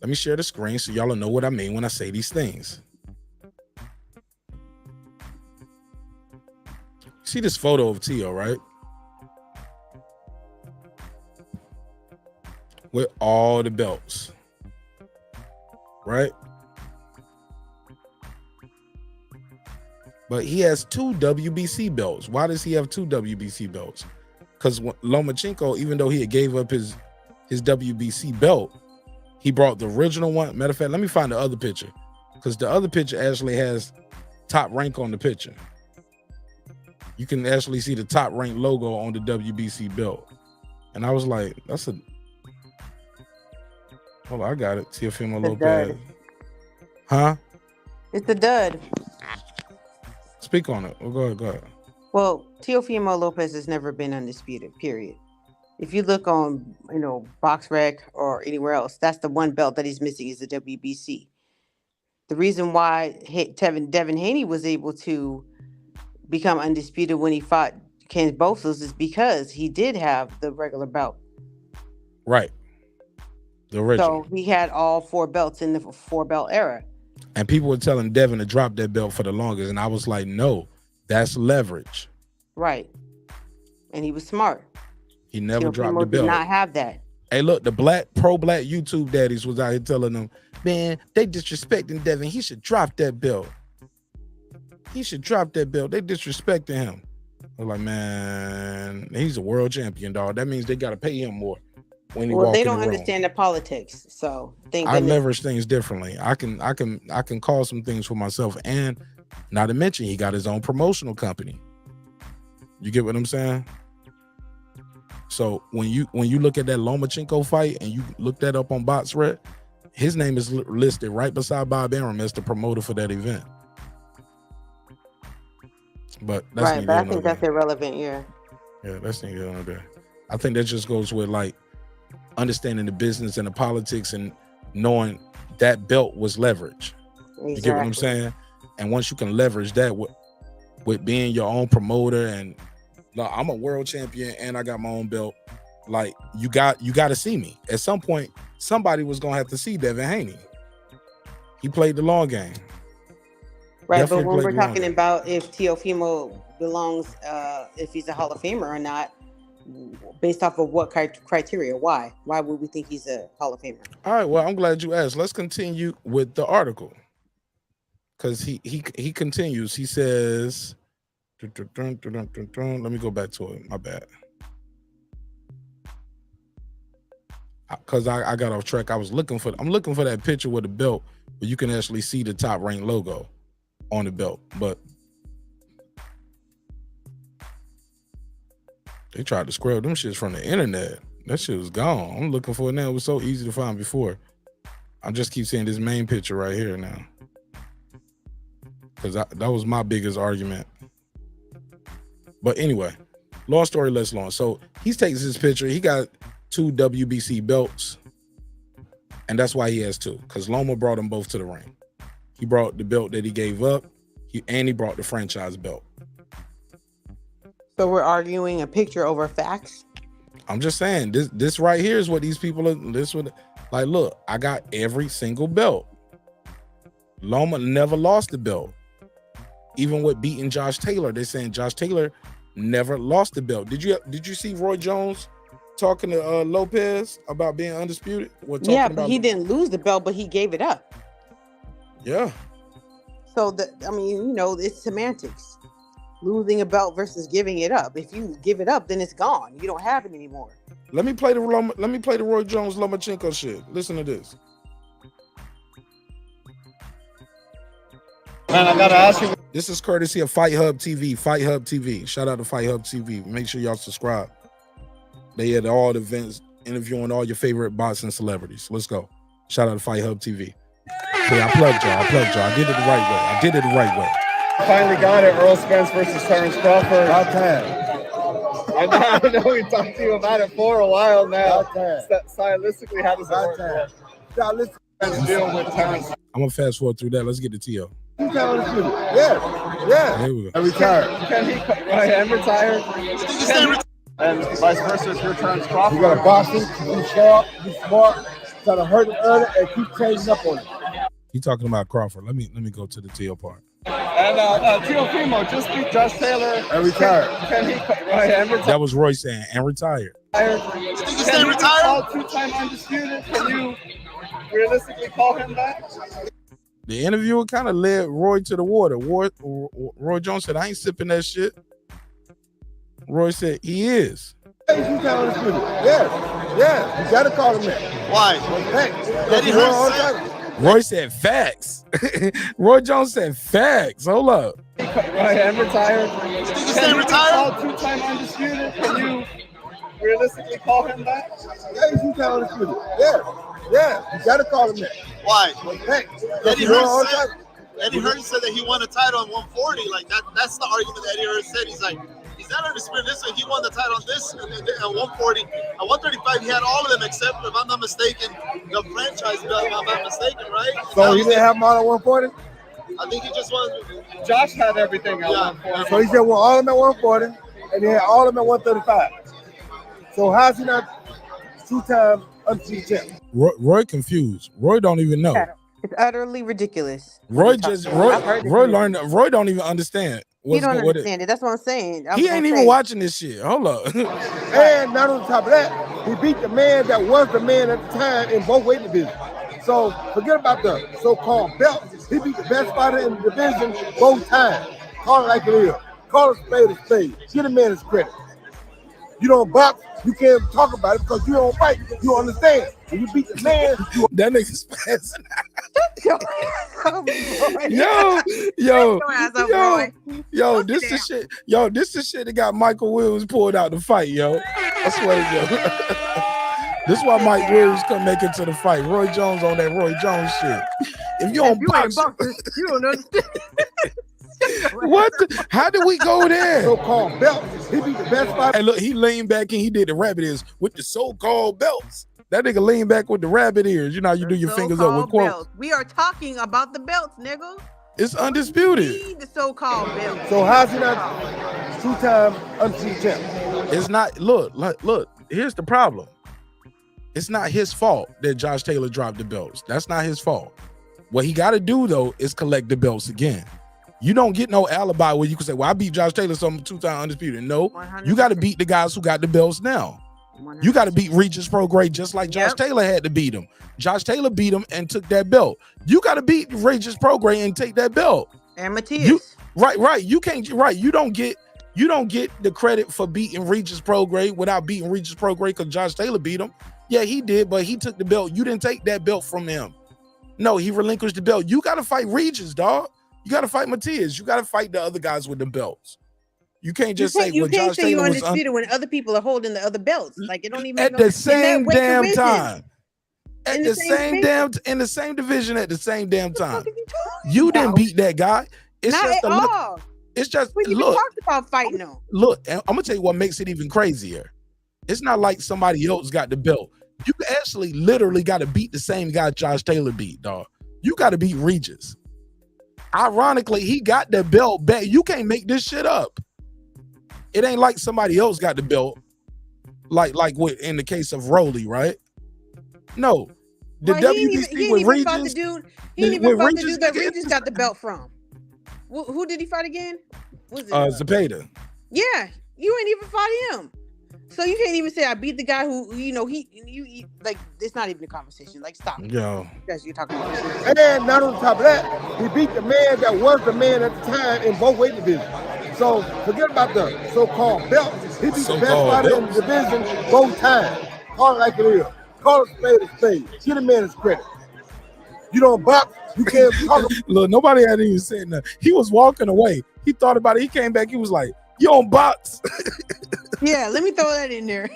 Let me share the screen so y'all will know what I mean when I say these things. See this photo of Teo, right? With all the belts, right? But he has 2 WBC belts. Why does he have 2 WBC belts? Because Lomachenko, even though he had gave up his WBC belt, he brought the original one. Matter of fact, let me find the other picture because the other picture actually has top rank on the picture. You can actually see the top rank logo on the WBC belt. And I was like, that's a... Hold on, I got it. Teofimo Lopez. Dud. Huh? It's the dud. Speak on it. Oh, go ahead. Well, Teofimo Lopez has never been undisputed, period. If you look on, BoxRec or anywhere else, that's the one belt that he's missing is the WBC. The reason why Devin Haney was able to become undisputed when he fought Ken Bothos is because he did have the regular belt. Right. The original. So he had all 4 belts in the 4-belt era. And people were telling Devin to drop that belt for the longest. And I was like, no, that's leverage. Right. And he was smart. He never Teofimo dropped the belt. did not have that. Hey, look, the pro-black YouTube daddies was out here telling them, man, they disrespecting Devin. He should drop that belt. He should drop that belt. They disrespecting him. I was like, man, he's a world champion, dog. That means they got to pay him more. When he Well, they in don't the room. understand the politics, so I leverage things differently. I can call some things for myself, and not to mention he got his own promotional company. You get what I'm saying? So when you look at that Lomachenko fight and you look that up on BoxRec, his name is listed right beside Bob Arum as the promoter for that event. But that's right, but I think that's irrelevant. Yeah, that's neither nor there. I think that just goes with like understanding the business and the politics and knowing that belt was leverage. Exactly. You get what I'm saying? And once you can leverage that with being your own promoter and like, I'm a world champion and I got my own belt, like you got to see me. At some point, somebody was gonna have to see Devin Haney. He played the long game. Right, Definitely but when we're played the long talking game. about if Teofimo belongs, if he's a Hall of Famer or not, based off of what criteria? Why would we think he's a Hall of Famer? All right, well, I'm glad you asked. Let's continue with the article. Because he continues. He says, let me go back to it. My bad. Because I got off track. I'm looking for that picture with the belt where you can actually see the top rank logo on the belt. But they tried to scrub them shits from the internet. That shit was gone. I'm looking for it now. It was so easy to find before. I just keep seeing this main picture right here now. Because that was my biggest argument. But anyway, long story less long. So he takes his picture. He got 2 WBC belts. And that's why he has 2. Because Loma brought them both to the ring. He brought the belt that he gave up. He brought the franchise belt. So we're arguing a picture over facts? I'm just saying, this right here is what these people are, like, look, I got every single belt. Loma never lost the belt. Even with beating Josh Taylor, they're saying Josh Taylor never lost the belt. Did you see Roy Jones talking to Lopez about being undisputed? Yeah, but he didn't lose the belt, but he gave it up. Yeah. So it's semantics. Losing a belt versus giving it up. If you give it up, then it's gone. You don't have it anymore. Let me play the Roy Jones Lomachenko shit. Listen to this. Man, I gotta ask you. This is courtesy of Fight Hub TV. Fight Hub TV. Shout out to Fight Hub TV. Make sure y'all subscribe. They had all the events interviewing all your favorite boxing celebrities. Let's go. Shout out to Fight Hub TV. Yeah, I plugged y'all. I did it the right way. Finally got it. Errol Spence versus Terence Crawford. I know we talked to you about it for a while now. Stylistically, how does it work? Stylistically, deal with Terence. I'm gonna fast forward through that. Let's get to Tio. Yeah. Here we go. And retired. Can he right and retire? And vice versa if you're Terence Crawford. You gotta box him, be sharp, be smart, try to hurt him early, and keep changing up on him. He talking about Crawford. Let me go to the Tio part. And Teofimo just beat Josh Taylor. And retired. Can he right and retire? That was Roy saying, and retired. Can he call two-time undisputed? Can you realistically call him that? The interviewer kind of led Roy to the water. Roy Jones said, I ain't sipping that shit. Roy said, he is. Yeah, you gotta call him that. Why? Eddie Hearn. Roy said facts. Roy Jones said facts. Hold up. Right and retired. Can he call two-time undisputed? Can you realistically call him that? Yeah, you gotta call him that. Why? Eddie Hearn said that he won a title on 140. Like that's the argument that Eddie Hearn said. He's like, he's not undisputed this way. He won the title on this and 140. At 135, he had all of them except, if I'm not mistaken, the franchise belt. If I'm not mistaken, right? So he didn't have them all at 140? I think he just won. Josh had everything at 140. So he just won all of them at 140, and he had all of them at 135. So how's he not two-time undisputed champ? Roy confused. Roy don't even know. It's utterly ridiculous. Roy don't even understand. He don't understand it. That's what I'm saying. He ain't even watching this shit. Hold up. And not on top of that, he beat the man that was the man at the time in both weight divisions. So forget about the so-called belt. He beat the best fighter in the division both times. Call it like it is. Call it a spade. Give the man his credit. You don't box, you can't talk about it because you don't fight. You don't understand. When you beat the man, that nigga's spazzing. Yo, this is shit. Yo, this is shit that got Michael Williams pulled out the fight, yo. I swear, yo. This is why Mike Williams couldn't make it to the fight. Roy Jones on that Roy Jones shit. If you don't box, you don't understand. What? How did we go there? So-called belt. He beat the best fighter. Hey, look, he leaned back and he did the rabbit ears with the so-called belts. That nigga leaned back with the rabbit ears. You know how you do your fingers up with quotes. Belts. We are talking about the belts, nigga. It's undisputed. The so-called belts. So how's he not two-time undisputed champ? It's not. Look. Here's the problem. It's not his fault that Josh Taylor dropped the belts. That's not his fault. What he got to do though is collect the belts again. You don't get no alibi where you can say, well, I beat Josh Taylor, so I'm two-time undisputed. No, 100%. You got to beat the guys who got the belts now. 100%. You got to beat Regis Prograis just like Josh Taylor had to beat him. Josh Taylor beat him and took that belt. You got to beat Regis Prograis and take that belt. And Matias. Right. You can't. Right. You don't get the credit for beating Regis Prograis without beating Regis Prograis because Josh Taylor beat him. Yeah, he did, but he took the belt. You didn't take that belt from him. No, he relinquished the belt. You got to fight Regis, dog. You got to fight Matias. You got to fight the other guys with the belts. You can't just say, well, Josh Taylor you was undisputed when other people are holding the other belts. Like it don't even at the same damn time. At the same damn in the same division at the same damn time. You didn't beat that guy. It's not just at all. It's just we even talked about fighting them. Look, and I'm gonna tell you what makes it even crazier. It's not like somebody else got the belt. You actually literally got to beat the same guy Josh Taylor beat, dog. You got to beat Regis. Ironically, he got the belt back. You can't make this shit up. It ain't like somebody else got the belt, like with in the case of Rolly, right? No, the WBC with Regis. He didn't even fought the dude that Regis got the belt from. Who did he fight again? Was it Zepeda? Yeah, you ain't even fought him. So you can't even say I beat the guy who you like. It's not even a conversation. Like stop. Yo, because you're talking about. And not on top of that, he beat the man that was the man at the time in both weight divisions. So forget about the so-called belt. He beat the best fighter in the division both times. Call it like it is. Call it a spade. Give the man his credit. You don't box. You can't talk. Look, nobody had even said nothing. He was walking away. He thought about it. He came back. He was like, "You don't box." Yeah, let me throw that in there.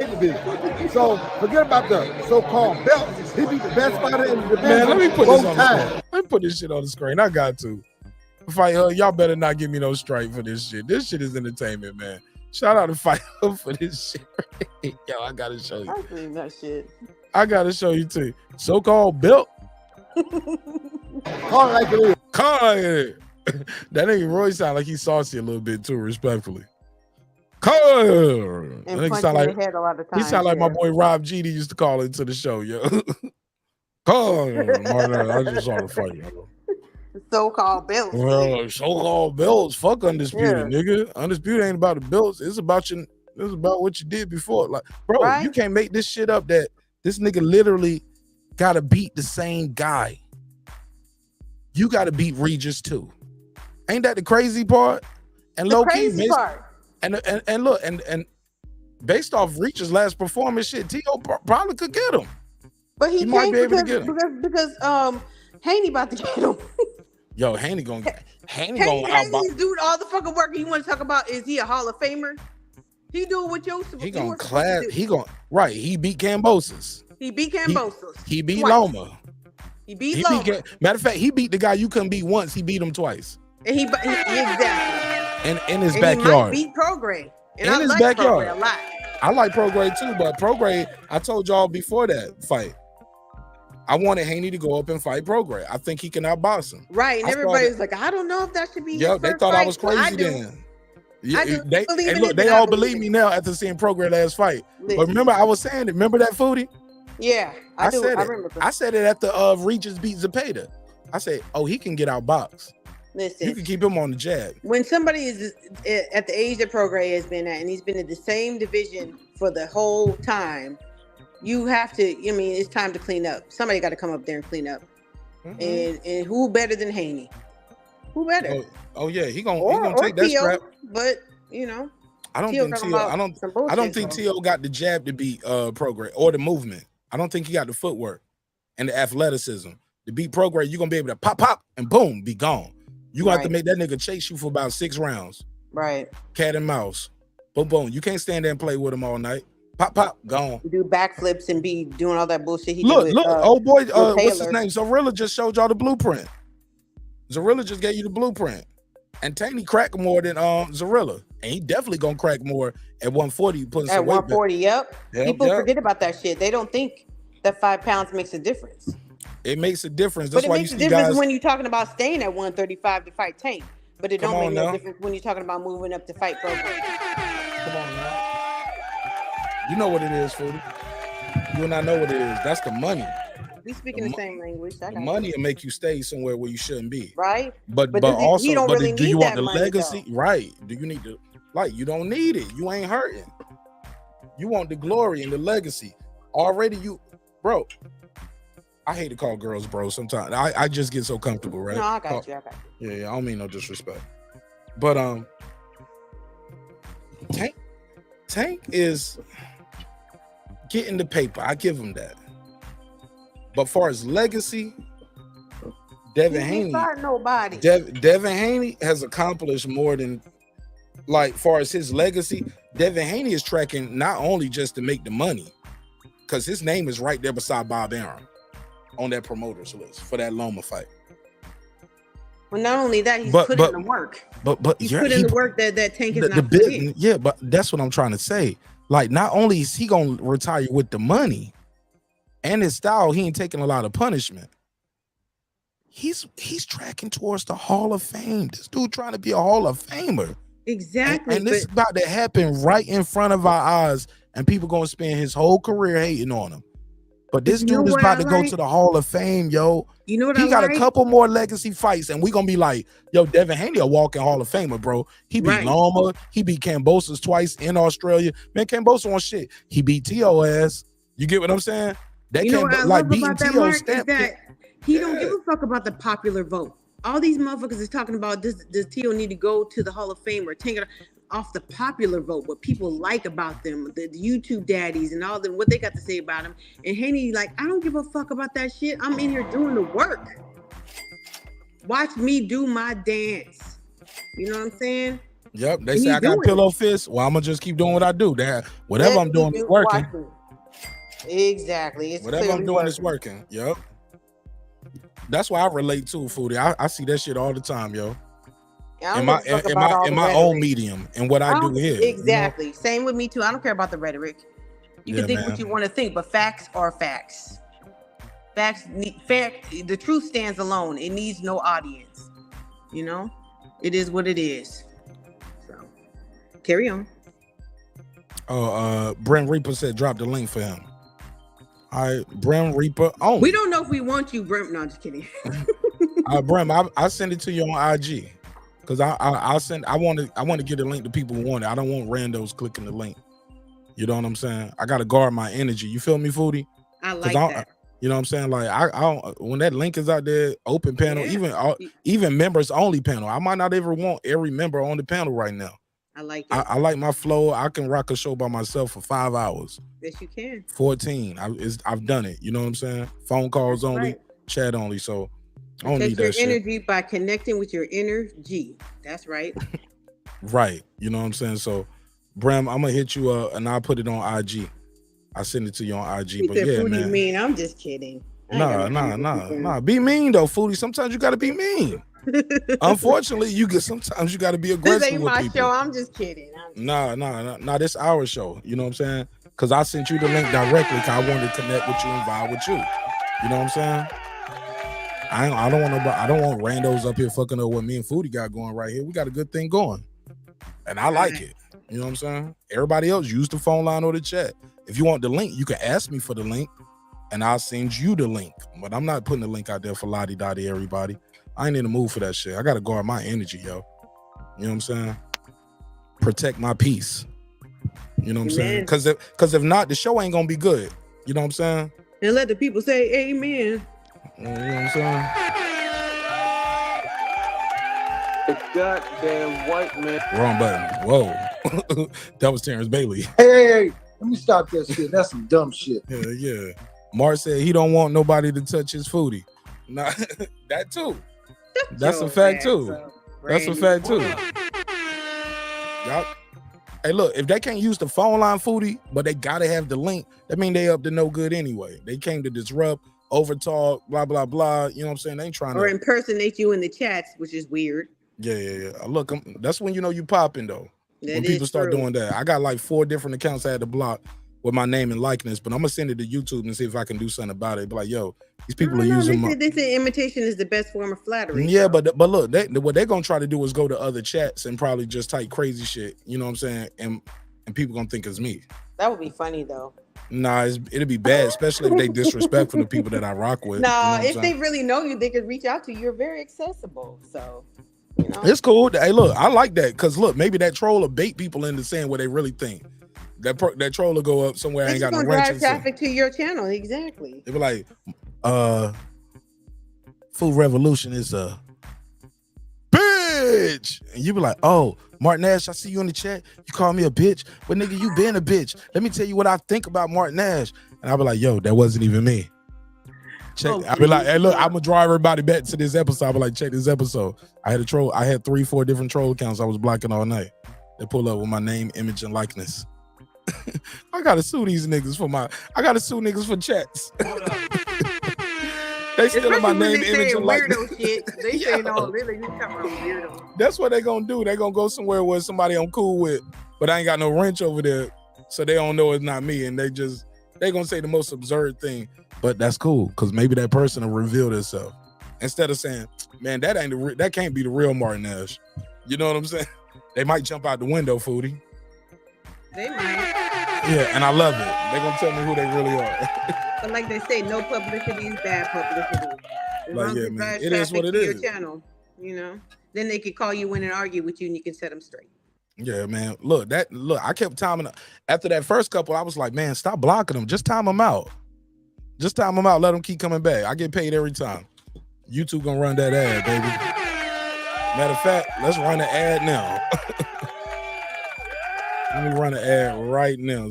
So forget about the so-called belt. He beat the best fighter in the division. Man, let me put this on the times. screen. Let me put this shit on the screen. I got to. Fight, y'all better not give me no strike for this shit. This shit is entertainment, man. Shout out to Fight for this shit. Yo, I gotta show you. I seen that shit. I gotta show you too. So-called belt. Call it like it is. Call it like it is. That nigga Roy sound like he's saucy a little bit too, respectfully. Call it. And That nigga punch sound in like the head a lot of he times. sound like my yeah. boy Rob G. used to call into the show, yo. Call it. I just saw the fight, yo. So-called belts. Well, so-called belts. Fuck Undisputed, nigga. Undisputed ain't about the belts. It's about what you did before. Like, bro, Right? you can't make this shit up that this nigga literally gotta beat the same guy. You gotta beat Regis too. Ain't that the crazy part? And The low key, crazy part. and look, and based off Regis' last performance, shit, T.O. probably could get him. But he might can't be able to get him. because Haney about to get him. Yo, Haney gonna Haney's doing all the fucking work. You want to talk about is he a Hall of Famer? He doing what you're supposed He to do. gonna clap. He beat Cambosis. He beat Cambosos. He beat twice. Loma. He beat Loma. Matter of fact, he beat the guy you couldn't beat once. He beat him twice. And he exactly. And in his and backyard. He might beat Prograde. And In I his like backyard. Prograde a lot. I like Prograde too, but Prograde, I told y'all before that fight, I wanted Haney to go up and fight Prograde. I think he can outbox him. Right, and I everybody thought was like, I don't know if that should be. Yeah, his they first thought I fight. was Well, crazy I do. then. Yeah, I do they believe in it, look, they but I all believe believe me now after seeing Prograde last fight. But remember, I was saying it. Remember that foodie? Yeah, I do. said I it. remember. I said it after Regis beat Zepeda. I said, oh, he can get outboxed. Listen, You can keep him on the jab. when somebody is at the age that Prograde has been at, and he's been in the same division for the whole time, you have to. I mean, it's time to clean up. Somebody got to come up there and clean up. And who better than Haney? Who better? Oh yeah, he gonna take that T.O., strap. But you know, I don't T.O. think talking T.O. about I don't some bullshit, I don't think so. T.O. got the jab to beat Prograde or the movement. I don't think he got the footwork and the athleticism to beat Prograde. You're gonna be able to pop and boom, be gone. You gonna have to make that nigga chase you for about 6 rounds. Right. Cat and mouse. Boom. You can't stand there and play with him all night. Pop, gone. Do backflips and be doing all that bullshit. He Look, did with, old boy, with what's his Taylor. name? Zorilla just showed y'all the blueprint. Zorilla just gave you the blueprint. And Taney cracked more than Zorilla. And he definitely gonna crack more at 140. Putting At some weight 140, yep. People yep. forget about that shit. They don't think that 5 pounds makes a difference. It makes a difference. That's But it why you makes a see difference guys. when you're talking about staying at 135 to fight Tank. But it Come don't make on no now. difference when you're talking about moving up to fight Prograde. Come on now. You know what it is, Foodie. You and I know what it is. That's the money. We speaking the same language. I The got money you. will make you stay somewhere where you shouldn't be. Right? But does he also, don't but really do you need want that the money, legacy? Right. Do you need to, like, you don't need it. You ain't hurting. You want the glory and the legacy. Already bro, I hate to call girls bro sometimes. I just get so comfortable, right? No, I got you. Yeah, I don't mean no disrespect. But Tank is getting the paper. I give him that. But far as legacy, Devin He Haney. ain't fight nobody. Devin Haney has accomplished more than, like, far as his legacy. Devin Haney is tracking not only just to make the money, because his name is right there beside Bob Arum on that promoters list for that Loma fight. Well, not only that, he's But- put but- in the work. But He's yeah, put in the work that Tank has not put in. yeah, but that's what I'm trying to say. Like, not only is he gonna retire with the money and his style, he ain't taking a lot of punishment. He's tracking towards the Hall of Fame. This dude trying to be a Hall of Famer. Exactly. And this is about to happen right in front of our eyes, and people gonna spend his whole career hating on him. But this You know dude is what about I to go like? to the Hall of Fame, yo. You know what He I got like? a couple more legacy fights, and we gonna be like, yo, Devin Haney a walking Hall of Famer, bro. He beat Loma, he beat Cambosos twice in Australia. Man, Cambosos on shit. He beat T.O. ass. You get what I'm saying? That You know what I like love beating about that, T.O. Mark, is stamp. that he don't give a fuck about the popular vote. All these motherfuckers is talking about does T.O. need to go to the Hall of Fame or take it off the popular vote, what people like about them, the YouTube daddies and all them, what they got to say about him. And Haney, like, I don't give a fuck about that shit. I'm in here doing the work. Watch me do my dance. You know what I'm saying? Yep, they And say he's I got doing pillow fists. Well, I'm gonna just keep doing what I do. Whatever I'm doing is working. Exactly. It's Whatever I'm clearly doing is working. Yep. That's why I relate to Foodie. I see that shit all the time, yo. I in don't my give a fuck about all in the my own rhetoric. medium and what I do here. Exactly. You know? Same with me too. I don't care about the rhetoric. You can think what you want to think, but facts are facts. The truth stands alone. It needs no audience. You know, it is what it is. So, carry on. Oh, Brent Reaper said drop the link for him. All right, Brent Reaper only. We don't know if we want you, Brent. No, I'm just kidding. Brent, I send it to you on IG because I want to get a link to people who want it. I don't want randos clicking the link. You know what I'm saying? I gotta guard my energy. You feel me, Foodie? I like that. You know what I'm saying? Like I don't, when that link is out there, open panel, even members only panel. I might not ever want every member on the panel right now. I like it. I like my flow. I can rock a show by myself for 5 hours. Yes, you can. 14. I've done it. You know what I'm saying? Phone calls only, chat only. So I don't need that shit. Energy by connecting with your inner G. That's right. Right. You know what I'm saying? So, Bram, I'm gonna hit you up and I'll put it on IG. I send it to you on IG. But yeah, man. Mean. I'm just kidding. Nah. Be mean though, Foodie. Sometimes you gotta be mean. Unfortunately, sometimes you gotta be aggressive. This ain't with my people. show. I'm just kidding. Nah. This our show. You know what I'm saying? Because I sent you the link directly because I wanted to connect with you and vibe with you. You know what I'm saying? I don't want randos up here fucking up what me and Foodie got going right here. We got a good thing going, and I like it. You know what I'm saying? Everybody else use the phone line or the chat. If you want the link, you can ask me for the link, and I'll send you the link. But I'm not putting the link out there for lottie dottie everybody. I ain't in the mood for that shit. I gotta guard my energy, yo. You know what I'm saying? Protect my peace. You know what I'm saying? Because if not, the show ain't gonna be good. You know what I'm saying? And let the people say amen. You know what I'm saying? The goddamn white man. Wrong button. Whoa. That was Terrence Bailey. Hey, let me stop that shit. That's some dumb shit. Yeah. Mark said he don't want nobody to touch his Foodie. Nah, that too. That's a fact too. That's a fact too. Y'all. Hey, look, if they can't use the phone line, Foodie, but they gotta have the link, that mean they up to no good anyway. They came to disrupt, overtalk, blah, blah, blah. You know what I'm saying? They ain't trying or to impersonate you in the chats, which is weird. Yeah. Look, that's when you know you popping though. When people start doing that. I got like 4 different accounts I had to block with my name and likeness, but I'm gonna send it to YouTube and see if I can do something about it. Be like, yo, these people are using my. They say imitation is the best form of flattery. Yeah, but look, what they're gonna try to do is go to other chats and probably just type crazy shit. You know what I'm saying? And people gonna think it's me. That would be funny though. Nah, it'd be bad, especially if they disrespectful to people that I rock with. Nah, if they really know you, they could reach out to you. You're very accessible, so. You know? It's cool. Hey, look, I like that because look, maybe that troll will bait people into saying what they really think. That troll will go up somewhere. I ain't got no wrench. Drive traffic to your channel, exactly. They be like, Food Revolution is a bitch, and you be like, oh, Martin Nash, I see you in the chat. You call me a bitch, but nigga, you been a bitch. Let me tell you what I think about Martin Nash, and I'll be like, yo, that wasn't even me. Check. I'll be like, hey, look, I'm gonna draw everybody back to this episode. I'll be like, check this episode. I had 3-4 different troll accounts I was blocking all night. They pull up with my name, image, and likeness. I gotta sue these niggas for chats. They stealing my name, image, and likeness. Shit. They say no, really, you talking about weirdo. That's what they gonna do. They gonna go somewhere where somebody I'm cool with, but I ain't got no wrench over there, so they don't know it's not me, and they gonna say the most absurd thing. But that's cool, because maybe that person will reveal themselves instead of saying, man, that can't be the real Martin Nash. You know what I'm saying? They might jump out the window, Foodie. They might. Yeah, and I love it. They're gonna tell me who they really are. But like they say, no publicity is bad publicity. Like, yeah, man, it is what it is. Your channel, you know, then they could call you in and argue with you, and you can set them straight. Yeah, man. Look, I kept timing. After that first couple, I was like, man, stop blocking them. Just time them out. Just time them out. Let them keep coming back. I get paid every time. YouTube gonna run that ad, baby. Matter of fact, let's run the ad now. Let me run the ad right now.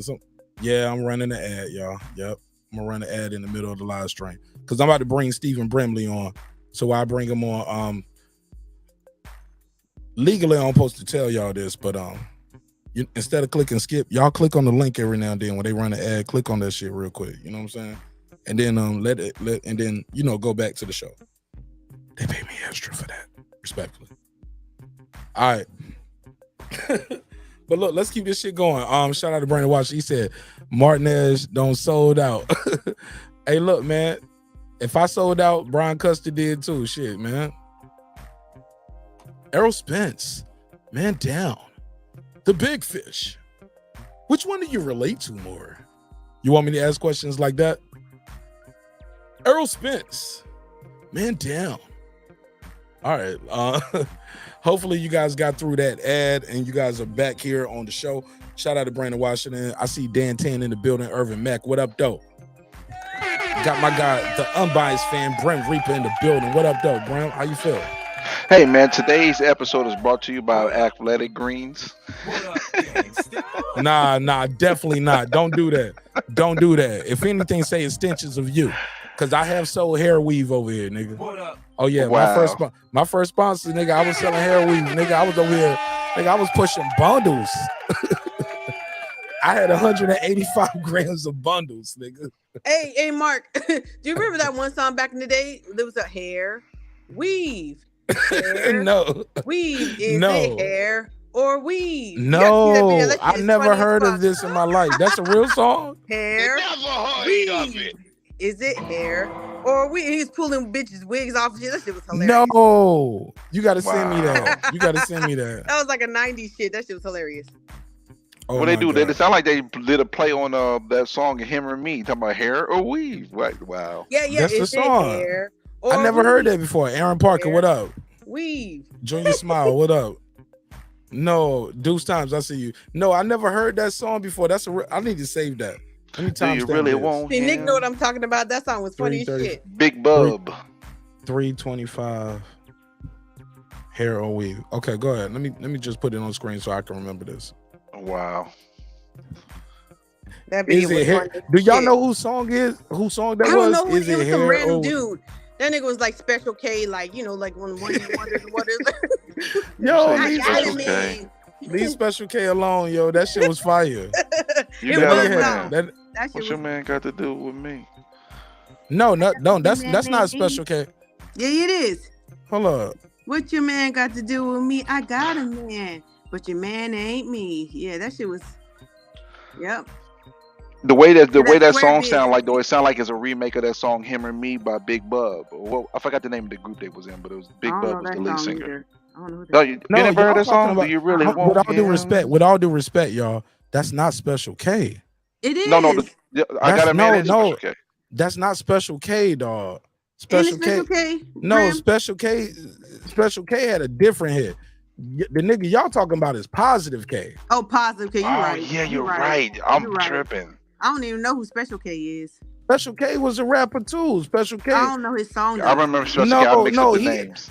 Yeah, I'm running the ad, y'all. Yep. I'm gonna run the ad in the middle of the live stream because I'm about to bring Stephen Brimley on. So I bring him on. Legally, I'm supposed to tell y'all this, but instead of clicking skip, y'all click on the link every now and then when they run the ad. Click on that shit real quick. You know what I'm saying? And then and then go back to the show. They pay me extra for that, respectfully. All right. But look, let's keep this shit going. Shout out to Brandon Watch. He said Martinez don't sold out. Hey, look, man. If I sold out, Brian Custer did too. Shit, man. Errol Spence, man down. The big fish. Which one do you relate to more? You want me to ask questions like that? Errol Spence, man down. All right. Hopefully you guys got through that ad and you guys are back here on the show. Shout out to Brandon Washington. I see Dan Tan in the building. Irvin Mack, what up, though? Got my guy, the unbiased fan, Brent Reaper in the building. What up, though, Brent? How you feel? Hey, man, today's episode is brought to you by Athletic Greens. Nah, definitely not. Don't do that. Don't do that. If anything, say extensions of you. Because I have sold hair weave over here, nigga. Oh, yeah. Wow. My first sponsor, nigga, I was selling hair weave. Nigga, I was over here. Nigga, I was pushing bundles. I had 185 grams of bundles, nigga. Hey, Mark, do you remember that one song back in the day? There was a hair weave. Hair, no. Weave. Is No. it hair or weave? You No, gotta see that video. That shit I've is never funny as heard of fuck. this in my life. That's a real song? Hair. Never heard of it. Is it hair or weave? He was pulling bitches' wigs off. That shit was hilarious. No. You got to send me that. You got to send me that. That was like a 90s shit. That shit was hilarious. Oh What they my do? God. They sound like they did a play on that song Him and Me, talking about hair or weave. Like, wow. Yeah, That's the is it song. hair or I never heard that before. Aaron Parker, what up? weave? Junior Smile, what up? No, Deuce Times, I see you. No, I never heard that song before. I need to save that. Let me Do you timestamp really this. want See, Nick him? know what I'm talking about. That song was funny as 3:30. shit. Big Bub. 325 hair or weave. Okay, go ahead. Let me just put it on screen so I can remember this. Wow. That video Is it was hair? funny as Do y'all shit. know whose song that I don't was? know who Is it it was. Some hair random or dude. That nigga was like Special K, like, you know, like when one wonders what is. Yo, I leave got Special it, K. man. Leave Special K alone, yo. That shit was fire. You It got was it, though. man. That shit What's your was. man got to do with me? No, that's not Special K. Yeah, it is. Hold up. What your man got to do with me? I got a man, but your man ain't me. Yeah, that shit was. Yep. The way that Square song biz. sound like, though, it sound like it's a remake of that song "Him and Me" by Big Bub. Well, I forgot the name of the group they was in, but it was Big I don't Bub know was that the lead song singer. either. I don't know who No, that you is. never heard y'all that song? talking Do you really with want all due him? respect, with all due respect, y'all, that's not Special K. It is. No, I got a man. Is No, Special K. that's not Special K, dog. Ain't it Special K. Special K? No, Brim? Special K had a different hit. The nigga y'all talking about is Positive K. Oh, Positive K. You Oh right. yeah, You you're right. I'm You right. tripping. I don't even know who Special K is. Special K was a rapper too. Special K. I don't know his song. I though. remember Special K. I mixed up the names.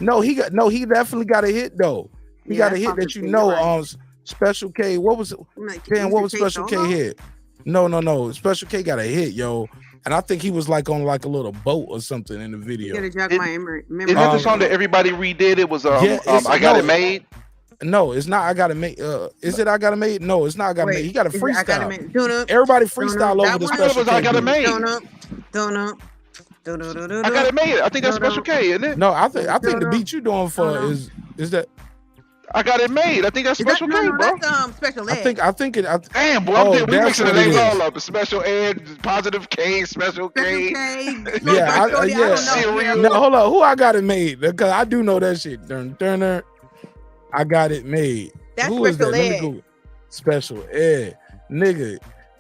He definitely got a hit though. He Yeah, got a that's hit that Positive you K, know. you're right. Special K. What was it? Like, Damn, is what it was K Special K Solo? hit? No. Special K got a hit, yo. And I think he was like on like a little boat or something in the You video. gotta jog my memory. Is that the song that everybody redid? It was I Got It Made. No, it's not. I Gotta Make. Is it I Gotta Make? No, it's not. I Gotta Wait, Make. He got a is it I Gotta freestyle. Make? Donut. Everybody Donut. freestyle That over the one? Special K. I Got It beat. Made. Donut. I Got It Made. I think that's Special K, isn't it? No, I think the beat you doing for is that. I Got It Made. I think that's Special K, bro. That's Special Ed. I think it. Damn, boy, we mixing the names all up. Special Ed, Positive K, Special K. Yeah, No, hold on. Who I Got It Made? Because I do know that shit. Turner. I Got It Made. That's Who is that? Special Let me Ed. Google. Special Ed, nigga.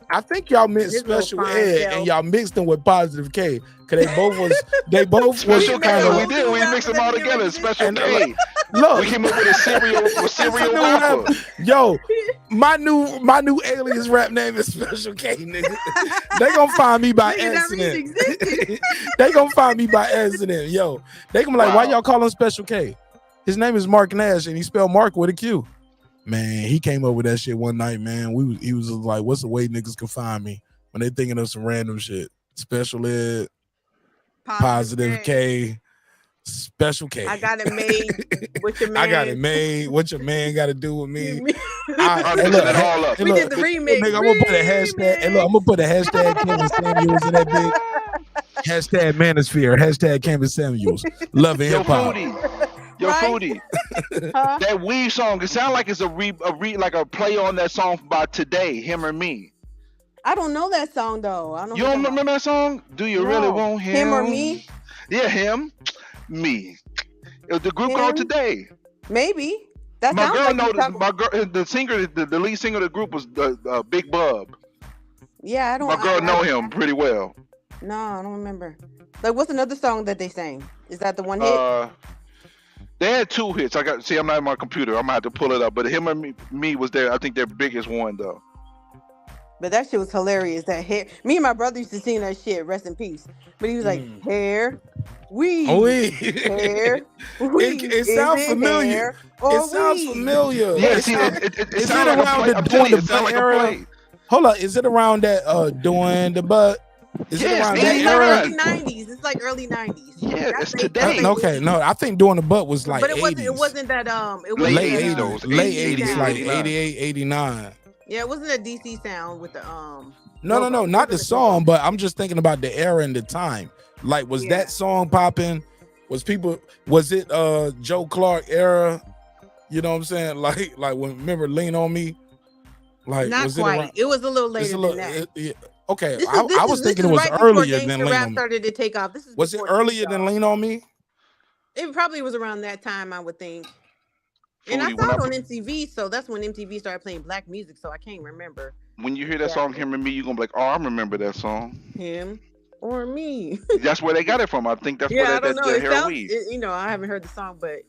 I think y'all mixed This little Special fine Ed self. and y'all mixed them with Positive K. Cause they both was Special kind K. of. We did. We mixed them all together. Special K. Look, We came up with a serial rapper. Yo, my new alias rap name is Special K, nigga. They gonna find me by accident. They gonna find me by accident, yo. They gonna be like, why y'all call him Special K? His name is Mark Nash, and he spelled Mark with a Q. Man, he came up with that shit one night, man. He was just like, what's the way niggas can find me when they thinking of some random shit? Special Ed, Positive K. Special K. I got it made. What your man? I got it made. What your man got to do with me? We Hey, did the remix. Nigga, I'm gonna put a hashtag. Hey, look, I'm gonna put a hashtag Kevin Samuels in that bitch. Hashtag Manosphere. Hashtag Kevin Samuels. Loving hip hop. Yo, Right? Foodie, Huh? that Weave song, it sounds like it's like a play on that song by Today, Him or Me. I don't know that song though. I don't know. You don't remember that song? Do you really No. want him? Him or me? Yeah, him, me. It was the group called Him? Today. Maybe. That My sounds girl like know you're this. talking- My girl, the singer, the lead singer of the group was Big Bub. Yeah, I don't. My girl I- know him pretty well. No, I don't remember. Like, what's another song that they sang? Is that the one hit? They had 2 hits. I'm not on my computer. I'm gonna have to pull it up. But Him and Me was I think their biggest one though. But that shit was hilarious. That hair. Me and my brother used to sing that shit. Rest in peace. But he was like, hair, weave, hair, weave. It sounds familiar. hair or It sounds weave? familiar. Yeah, It see, sounds- it is it sound like a around play. the I'm doing telling you, the it sound butt like a era? play. Hold on, is it around that doing the butt? Is it around It's that like era? early 90s. It's like early 90s. Yeah, it's That's Today. Okay, no, I think doing the butt was like But it 80s. wasn't that it Late wasn't late that, 80s, though. 80s, late 80s, 88, like 89. 88, 89. Yeah, it wasn't a DC sound with the No, not the song, but I'm just thinking about the era and the time. Like, was that song popping? Was it Joe Clark era? You know what I'm saying? Like when remember Lean on Me? Like not was quite. it around, It was a little it's later a little, than that. okay, This I was is thinking it was right before earlier than gangster Lean rap on Me. started to take off. This is Was it before earlier than Lean on Me? It probably was around that time, I would think. And I Foodie, saw when it on MTV, so that's when MTV started playing black music. So I can't remember When you hear that song Him and Me, you're gonna be like, oh, I remember that song. him or me. That's where they got it from. I think that's Yeah, I where don't know. that It hair sounds, weave. I haven't heard the song, but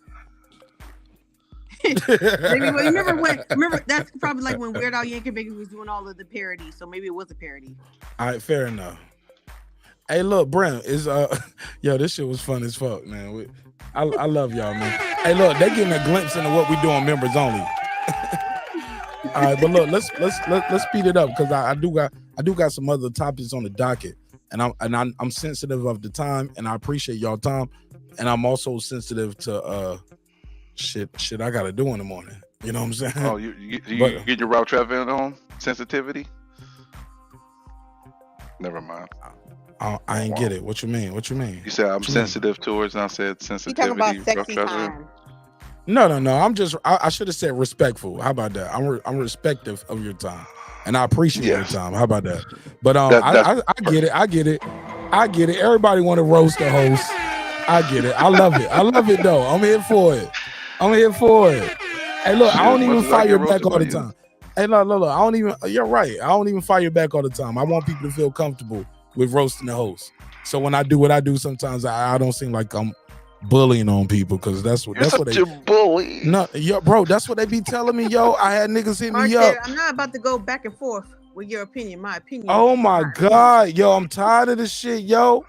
maybe remember that's probably like when Weird Al Yankovic was doing all of the parodies. So maybe it was a parody. All right, fair enough. Hey, look, Brent is yo, this shit was fun as fuck, man. I love y'all, man. Hey, look, they getting a glimpse into what we do on members only. All right, but look, let's speed it up because I do got some other topics on the docket, and I'm sensitive of the time, and I appreciate y'all time, and I'm also sensitive to shit I gotta do in the morning. You know what I'm saying? Oh, you But- get your route traveling on sensitivity? Never mind. I ain't get it. What you mean? You said I'm What you sensitive towards, and I said He sensitivity. talking about rough sexy traveling. time. No. I'm just. I should have said respectful. How about that? I'm respective of your time, and I appreciate your time. How about that? But I get it. I get it. Everybody want to roast the host. I get it. I love it though. I'm here for it. Hey, look, I don't even fire back all the time. Hey, look. I don't even. You're right. I don't even fire back all the time. I want people to feel comfortable with roasting the host. So when I do what I do, sometimes I don't seem like I'm bullying on people because that's what they bully. No, yo, bro, that's what they be telling me. Yo, I had niggas hit me up. I'm not about to go back and forth with your opinion. My opinion. Oh my god, yo, I'm tired of this shit, yo.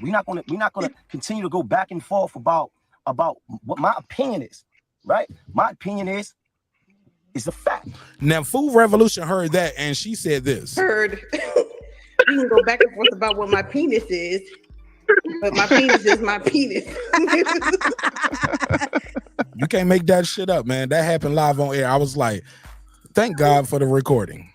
We're not gonna continue to go back and forth about what my opinion is, right? My opinion is a fact. Now, Food Revolution heard that and she said this. Heard. We can go back and forth about what my penis is, but my penis is my penis. You can't make that shit up, man. That happened live on air. I was like, thank God for the recording.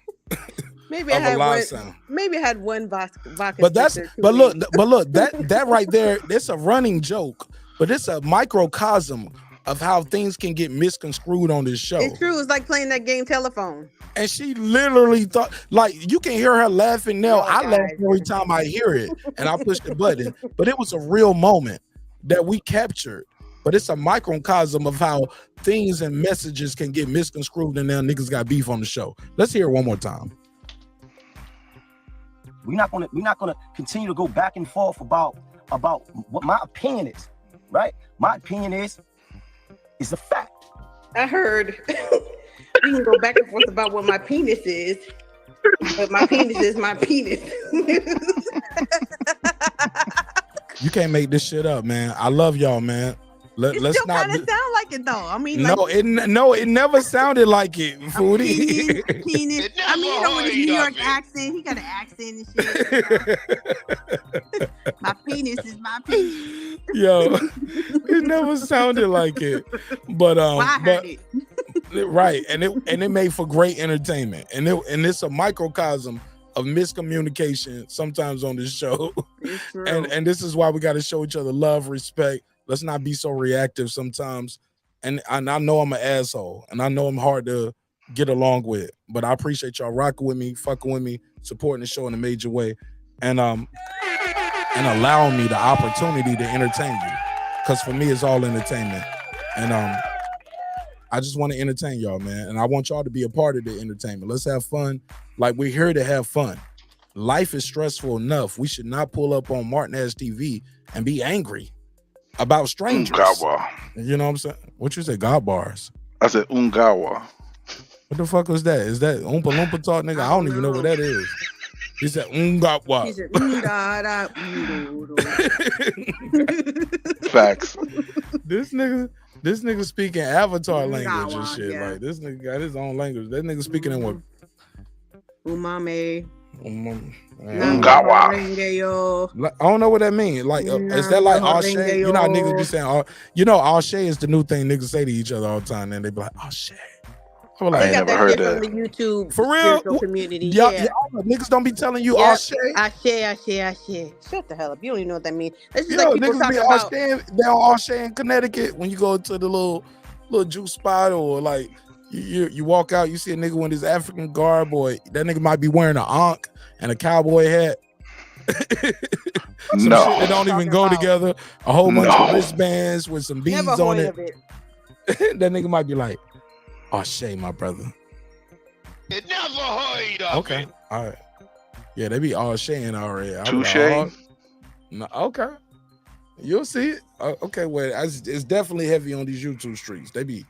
Maybe I Of a had live one. sound. Maybe I had one vodka. But that's spritzer too but look, many. that right there, it's a running joke, but it's a microcosm of how things can get misconstrued on this show. It's true. It's like playing that game telephone. And she literally thought, like, you can hear her laughing now. I laugh every time I hear it and I push the button, but it was a real moment that we captured. But it's a microcosm of how things and messages can get misconstrued and now niggas got beef on the show. Let's hear it one more time. We're not gonna continue to go back and forth about what my opinion is, right? My opinion is a fact. I heard. We can go back and forth about what my penis is, but my penis is my penis. You can't make this shit up, man. I love y'all, man. It Let's still not. kind of sound like it though. I mean, It never sounded like it, Foodie. penis. I mean, you know, with his New York accent, he got an accent and shit. My penis is my penis. Yo, it never sounded like it, but Well, I heard it. right, and it made for great entertainment, and it's a microcosm of miscommunication sometimes on this show, and this is why we got to show each other love, respect, let's not be so reactive sometimes. And I know I'm an asshole, and I know I'm hard to get along with, but I appreciate y'all rocking with me, fucking with me, supporting the show in a major way, and allowing me the opportunity to entertain you. Because for me, it's all entertainment. And I just want to entertain y'all, man. And I want y'all to be a part of the entertainment. Let's have fun. Like, we're here to have fun. Life is stressful enough. We should not pull up on Martinez TV and be angry about strangers. Ungawa. You know what I'm saying? What you say, God bars? I said Ungawa. What the fuck was that? Is that Oompa Loompa talk, nigga? I don't even know what that is. He said Ungawa. He said Facts. This nigga speaking Avatar language and shit. Yeah. Like, this nigga got his own language. That nigga speaking in what? Umame. Ungawa. I don't know what that means. Like, is that like Ashe? You know how niggas be saying, Ashe is the new thing niggas say to each other all the time, and they be like, Ashe. Like, I never heard that. From the YouTube for real community. Yeah. Niggas don't be telling you Ashe. Ashe. Shut the hell up. You don't even know what that means. That's just like people niggas talking be about. They're Ashe in Connecticut when you go to the little juice spot, or like you walk out, you see a nigga with his African garb, or that nigga might be wearing an ankh and a cowboy hat. Some shit that don't even go together. A whole bunch of wristbands with some beads on it. That nigga might be like, Ashe, my brother. It never heard of it. All right. Yeah, they be Ashe in already. Touche. No, okay. You'll see it. Okay, well, it's definitely heavy on these YouTube streets. They be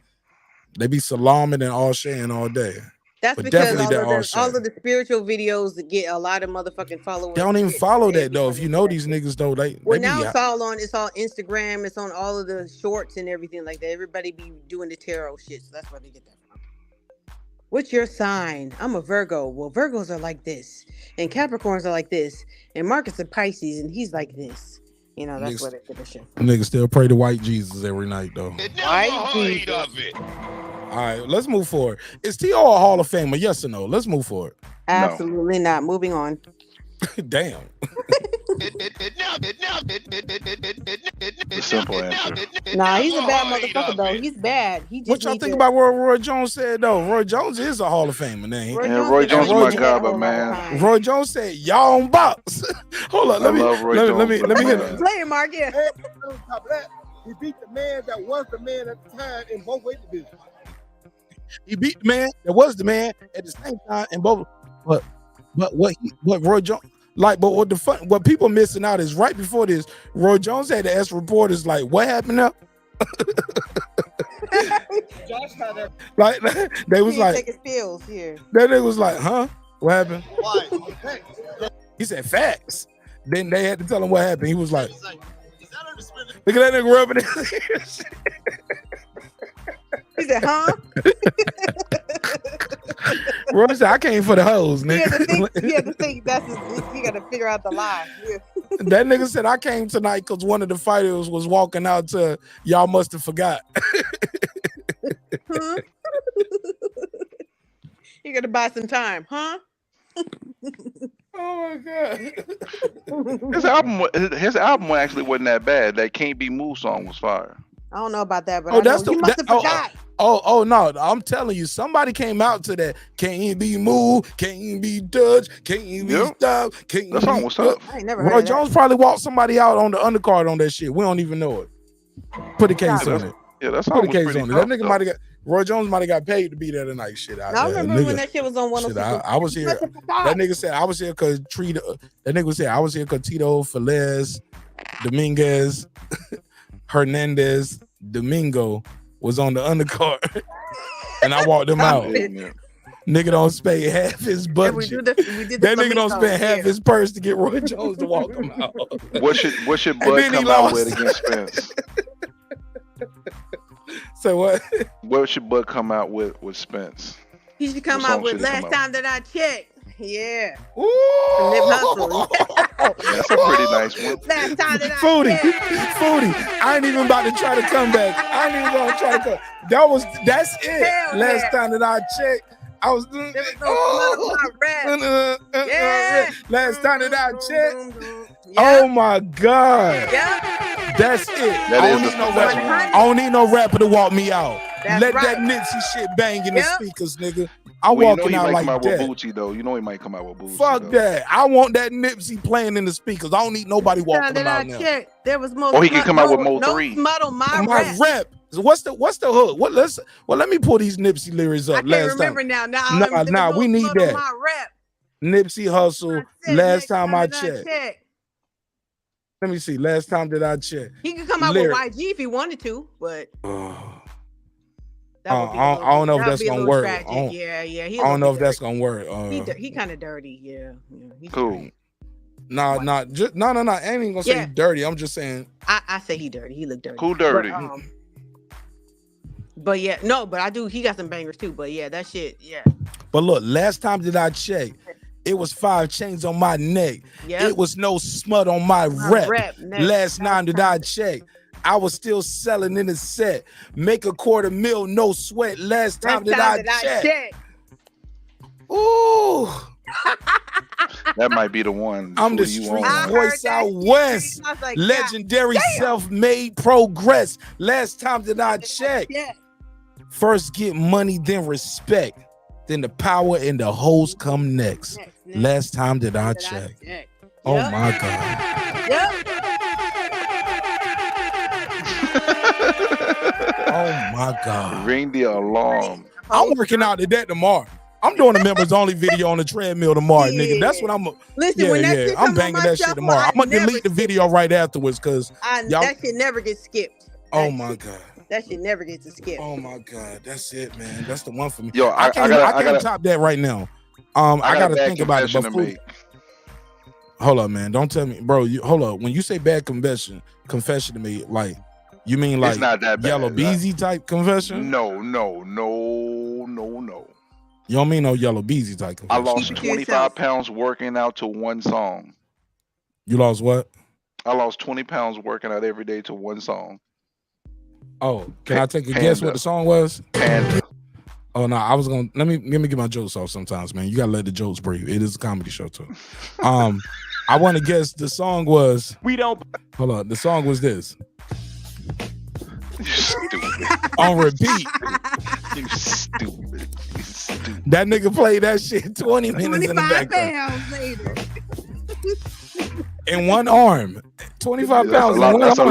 salamming and Ashe all day. That's but because all of the spiritual videos that get a lot of motherfucking followers. They don't even follow that though. If you know these niggas though, now it's all Instagram. It's on all of the shorts and everything like that. Everybody be doing the tarot shit, so that's where they get that from. What's your sign? I'm a Virgo. Well, Virgos are like this, and Capricorns are like this, and Marcus is Pisces, and he's like this. You know, that's where they get the shit. Niggas still pray to white Jesus every night though. It never heard of it. All right, let's move forward. Is T.O. a Hall of Famer? Yes or no? Let's move forward. Absolutely not. Moving on. Damn. The simple answer. Nah, he's a bad motherfucker though. He's bad. What y'all think about what Roy Jones said though? Roy Jones is a Hall of Famer, man. Roy Jones is my guy, man. Roy Jones said, "Y'all on box." Hold on, let me hit it. Play it, Mark. Yeah. On top of that, he beat the man that was the man at the time in both weight divisions. He beat the man that was the man at the same time in both. But what Roy Jones like? But what people missing out is right before this, Roy Jones had to ask reporters like, "What happened now?" Like they was like, take his pills here. That nigga was like, "Huh? What happened?" Why? He said facts. Then they had to tell him what happened. He was like, "Look at that nigga rubbing his ears." He said, "Huh?" Roy said, "I came for the hoes, nigga." He had to think he got to figure out the lie. Yeah. That nigga said, "I came tonight because one of the fighters was walking out to y'all must have forgot." Huh? You got to buy some time, huh? Oh my god. His album actually wasn't that bad. That Can't Be Moved song was fire. I don't know about that, but you must have forgot. Oh no, I'm telling you, somebody came out to that. Can't be moved, can't be touched, can't be stopped, can't that song was tough. I ain't never Roy heard Jones probably walked somebody out on the undercard on that shit. We don't even know it. Put a case on it. Yeah, that's how. Put a case on it. That nigga might have got Roy Jones might have got paid to be there tonight. Shit, I remember when that shit was on 106. I was here. That nigga said I was here because That nigga said I was here because Tito, Feliz, Dominguez, Hernandez, Domingo was on the undercard, and I walked him out. Nigga don't spend half his budget. We did that nigga don't spend half his purse to get Roy Jones to walk him out. What should Bud come out with against Spence? So what? What should Bud come out with Spence? He should come out with Last Time That I Checked. Yeah. Ooh. Nip Hustle. That's a pretty nice one. Last time that Foodie. I ain't even about to try to come back. I ain't even going to try to come. That's it. Hell Last yeah. time that I checked, I was doing. Last time that I checked. Yeah. Oh my God. Yeah. That's it. That I is don't the need no special rapper. one. I don't need no rapper to walk me out. That's Let right. that Nipsey shit bang in the Yep. speakers, nigga. I'm Well, walking he out might like come out that. with Bootsy though. You know he might come out with Bootsy. Fuck though. that. I want that Nipsey playing in the speakers. I don't need nobody Time walking that about I now. checked, there was Or he can come out with Mo no 3. smut on my My rap. rep. What's the hook? Let me pull these Nipsey lyrics I up. can't Last remember time. now. Now Nah, we need smut on that. my rap. Nipsey Hustle. Said Last time I that checked. Let me see. Last time that I checked. He could come out Lyric. with YG if he wanted to, but I don't know if that's gonna work. I don't, Yeah. I don't know if that's gonna work. He kind of dirty. Yeah. He's Cool. dirty. No. I ain't even gonna say Yeah. he's dirty. I'm just saying. I say he dirty. He look dirty. Who dirty? But yeah, no, but I do. He got some bangers too. But yeah, that shit. Yeah. But look, last time that I checked, it was 5 chains on my neck. Yep. It was no smut on my rep. neck. Last time that I checked, I was still selling in the set. Make $250,000, no sweat. Last time that I checked. Ooh. That might be the one. I'm the Shorty, you street want. voice out west. I was like, Legendary God damn. self-made progress. Last time that I checked. First get money, then respect. Then the power and the hoes come next. Last time that I checked. Oh my God. Oh my God. Ring the alarm. I'm working out to that tomorrow. I'm doing a members only video on the treadmill tomorrow, nigga. That's what I'm. Listen, when that shit I'm come banging on my that shit shuffle, tomorrow. I I'm gonna never delete the video right afterwards because y'all. That shit never gets skipped. Oh my God. That shit never gets to skip. Oh my God. That's it, man. That's the one for me. Yo, I can't top that right now. I gotta think about it. But hold up, man. Don't tell me, bro. Hold up. When you say bad confession to me, like you mean like It's not that bad. Yellow Beezy type confession? No. You don't mean no Yellow Beezy type I confession. lost 25 pounds working out to one song. You lost what? I lost 20 pounds working out every day to one song. Oh, can I take a guess what the song was? Panda. Oh no, I was gonna let me get my jokes off sometimes, man. You gotta let the jokes breathe. It is a comedy show too. I want to guess the song was. We don't. Hold on, the song was this. You stupid. On repeat. You stupid. That nigga played that shit 20 minutes in the 25 background. pounds later. In one arm. 25 pounds. That's a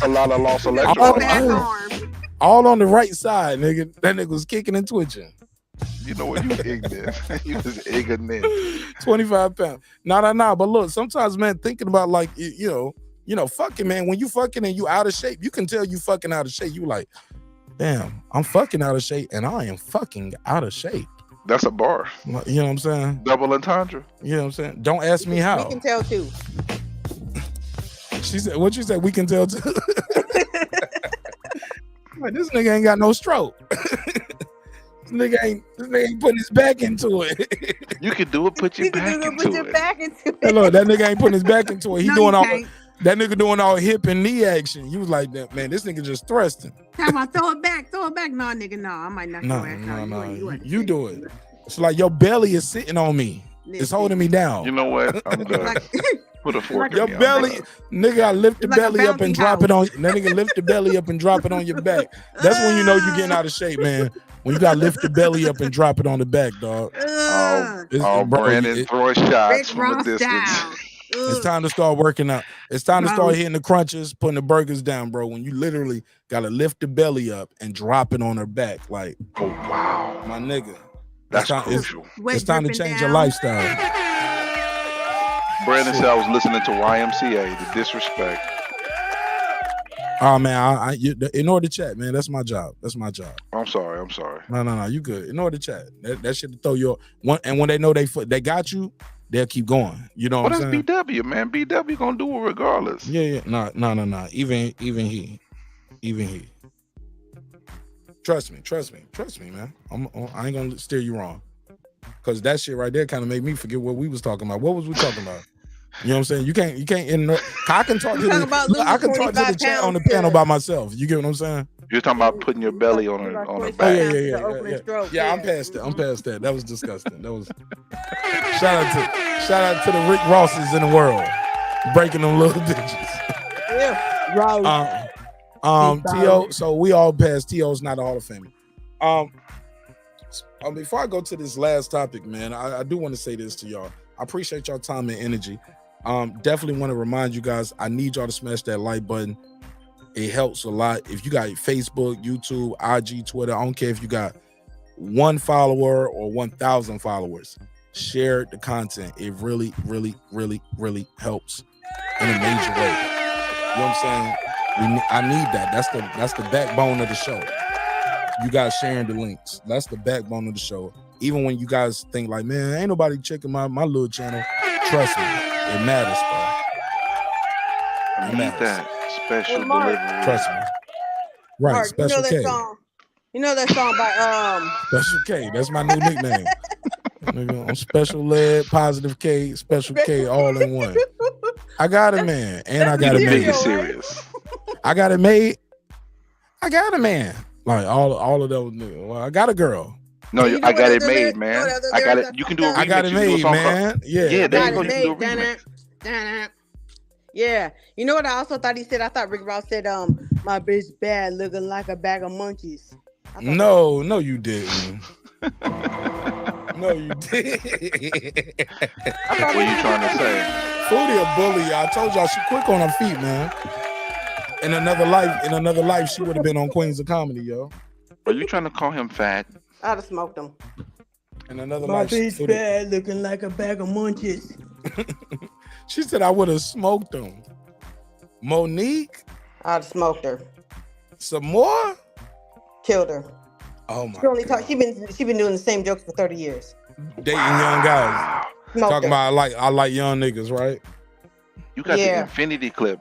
lot of loss of electrolytes. All on the right side, nigga. That nigga was kicking and twitching. You know what? You ignorant. You was ignorant. 25 pounds. Nah. But look, sometimes, man, thinking about like, you know, fucking, man, when you fucking and you out of shape, you can tell you fucking out of shape. You like, damn, I'm fucking out of shape and I am fucking out of shape. That's a bar. You know what I'm saying? Double entendre. You know what I'm saying? Don't ask me how. We can tell too. She said, what you said? We can tell too. Like, this nigga ain't got no stroke. This nigga ain't putting his back into it. You can do it. Put your back into it. Hey, look, that nigga ain't putting his back into it. He No, doing you all can't. that nigga doing all hip and knee action. You was like that, man. This nigga just thrusting. Time I throw it back. No, nigga, no. I might knock your ass out. No. You do it. It's like your belly is sitting on me. It's holding me down. You know what? I'm done. Put a fork in Your me. belly, nigga, I lift the Like a belly up and bouncy drop it on. That nigga lift the belly up and drop it on your back. That's when you know you're getting out of shape, man. When you gotta lift the belly up and drop it on the back, dog. Bro, Brandon throwing shots from a distance. It's time to start working out. It's time to start hitting the crunches, putting the burgers down, bro. When you literally gotta lift the belly up and drop it on her back, like, oh wow, my nigga. That's time, crucial. It's time to change your lifestyle. Brandon said I was listening to YMCA. The disrespect. Oh man, you ignore the chat, man. That's my job. I'm sorry. No. You good. Ignore the chat. That shit to throw your one. And when they know they got you, they'll keep going. You know what I'm saying? That's BW, man. BW gonna do it regardless. Yeah. No. Even he. Trust me, man. I ain't gonna steer you wrong. Cause that shit right there kind of made me forget what we was talking about. What was we talking about? You know what I'm saying? You can't. I can talk to the chat on the panel by myself. You get what I'm saying? You're talking about putting your belly on her back. Yeah. I'm past that. That was disgusting. That was. Shout out to the Rick Rosses in the world, breaking them little digits. Yeah. T.O. So we all passed. T.O.'s not a Hall of Famer. Before I go to this last topic, man, I do want to say this to y'all. I appreciate y'all time and energy. Definitely want to remind you guys, I need y'all to smash that like button. It helps a lot. If you got Facebook, YouTube, IG, Twitter, I don't care if you got 1 follower or 1,000 followers, share the content. It really, really, really, really helps in a major way. You know what I'm saying? I need that. That's the backbone of the show. You guys sharing the links. That's the backbone of the show. Even when you guys think like, man, ain't nobody checking my little channel. Trust me, it matters, bro. I need that special delivery. Trust me. Right, Mark, Special K. You know that song by Special K. That's my new nickname. Nigga, I'm Special Ed, Positive K, Special K, all in one. I got it, man, and I got it made. Serious. I got it made. I got a man. Like all of those niggas. Well, I got a girl. No, I got it made, man. I got it. You can do a remix. I got it made, man. Yeah, there you go. Yeah. You know what I also thought he said? I thought Rick Ross said, my bitch bad looking like a bag of munchies. No, you didn't. No, you did. What are you trying to say? Foodie a bully. I told y'all she quick on her feet, man. In another life, she would have been on Queens of Comedy, yo. Are you trying to call him fat? I'd have smoked him. In another My life, bitch bad looking like a bag of munchies. She said I would have smoked him. Monique? I'd have smoked her. Some more? Killed her. Oh my! She been doing the same jokes for 30 years. Dating young guys. Smoked Talking her. about I like young niggas, right? You got the infinity clip.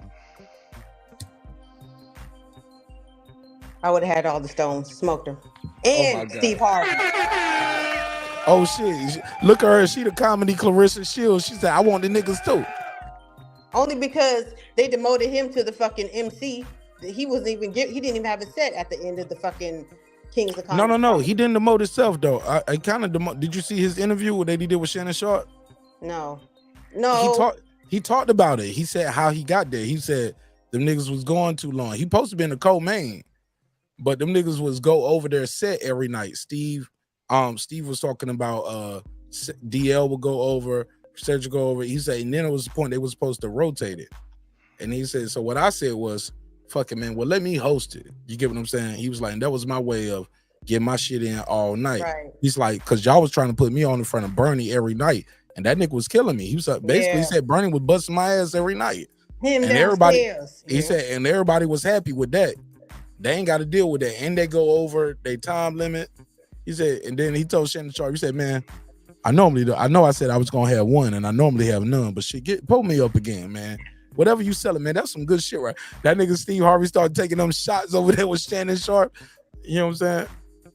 I would have had all the stones. Smoked her. And Steve Harvey. Oh shit! Look at her. She the comedy Clarissa Shields. She said, "I want the niggas too." Only because they demoted him to the fucking MC. He wasn't even he didn't even have a set at the end of the fucking Kings of Comedy. No. He didn't demote himself though. I kind of demote. Did you see his interview that he did with Shannon Sharp? No. He talked about it. He said how he got there. He said them niggas was going too long. He supposed to be in the co-main, but them niggas was go over their set every night. Steve was talking about DL would go over, Cedric go over. He said, and then it was the point they was supposed to rotate it. And he said, so what I said was, fuck it, man. Well, let me host it. You get what I'm saying? He was like, and that was my way of getting my shit in all night. Right. He's like, because y'all was trying to put me on in front of Bernie every night, and that nigga was killing me. He was basically he said Bernie was busting my ass every night. Him and everybody, he said, and everybody was happy with that. They ain't got to deal with that, and they go over their time limit. He said, and then he told Shannon Sharp, he said, man, I know I said I was gonna have one, and I normally have none, but shit, pull me up again, man. Whatever you selling, man, that's some good shit, right? That nigga Steve Harvey started taking them shots over there with Shannon Sharp. You know what I'm saying?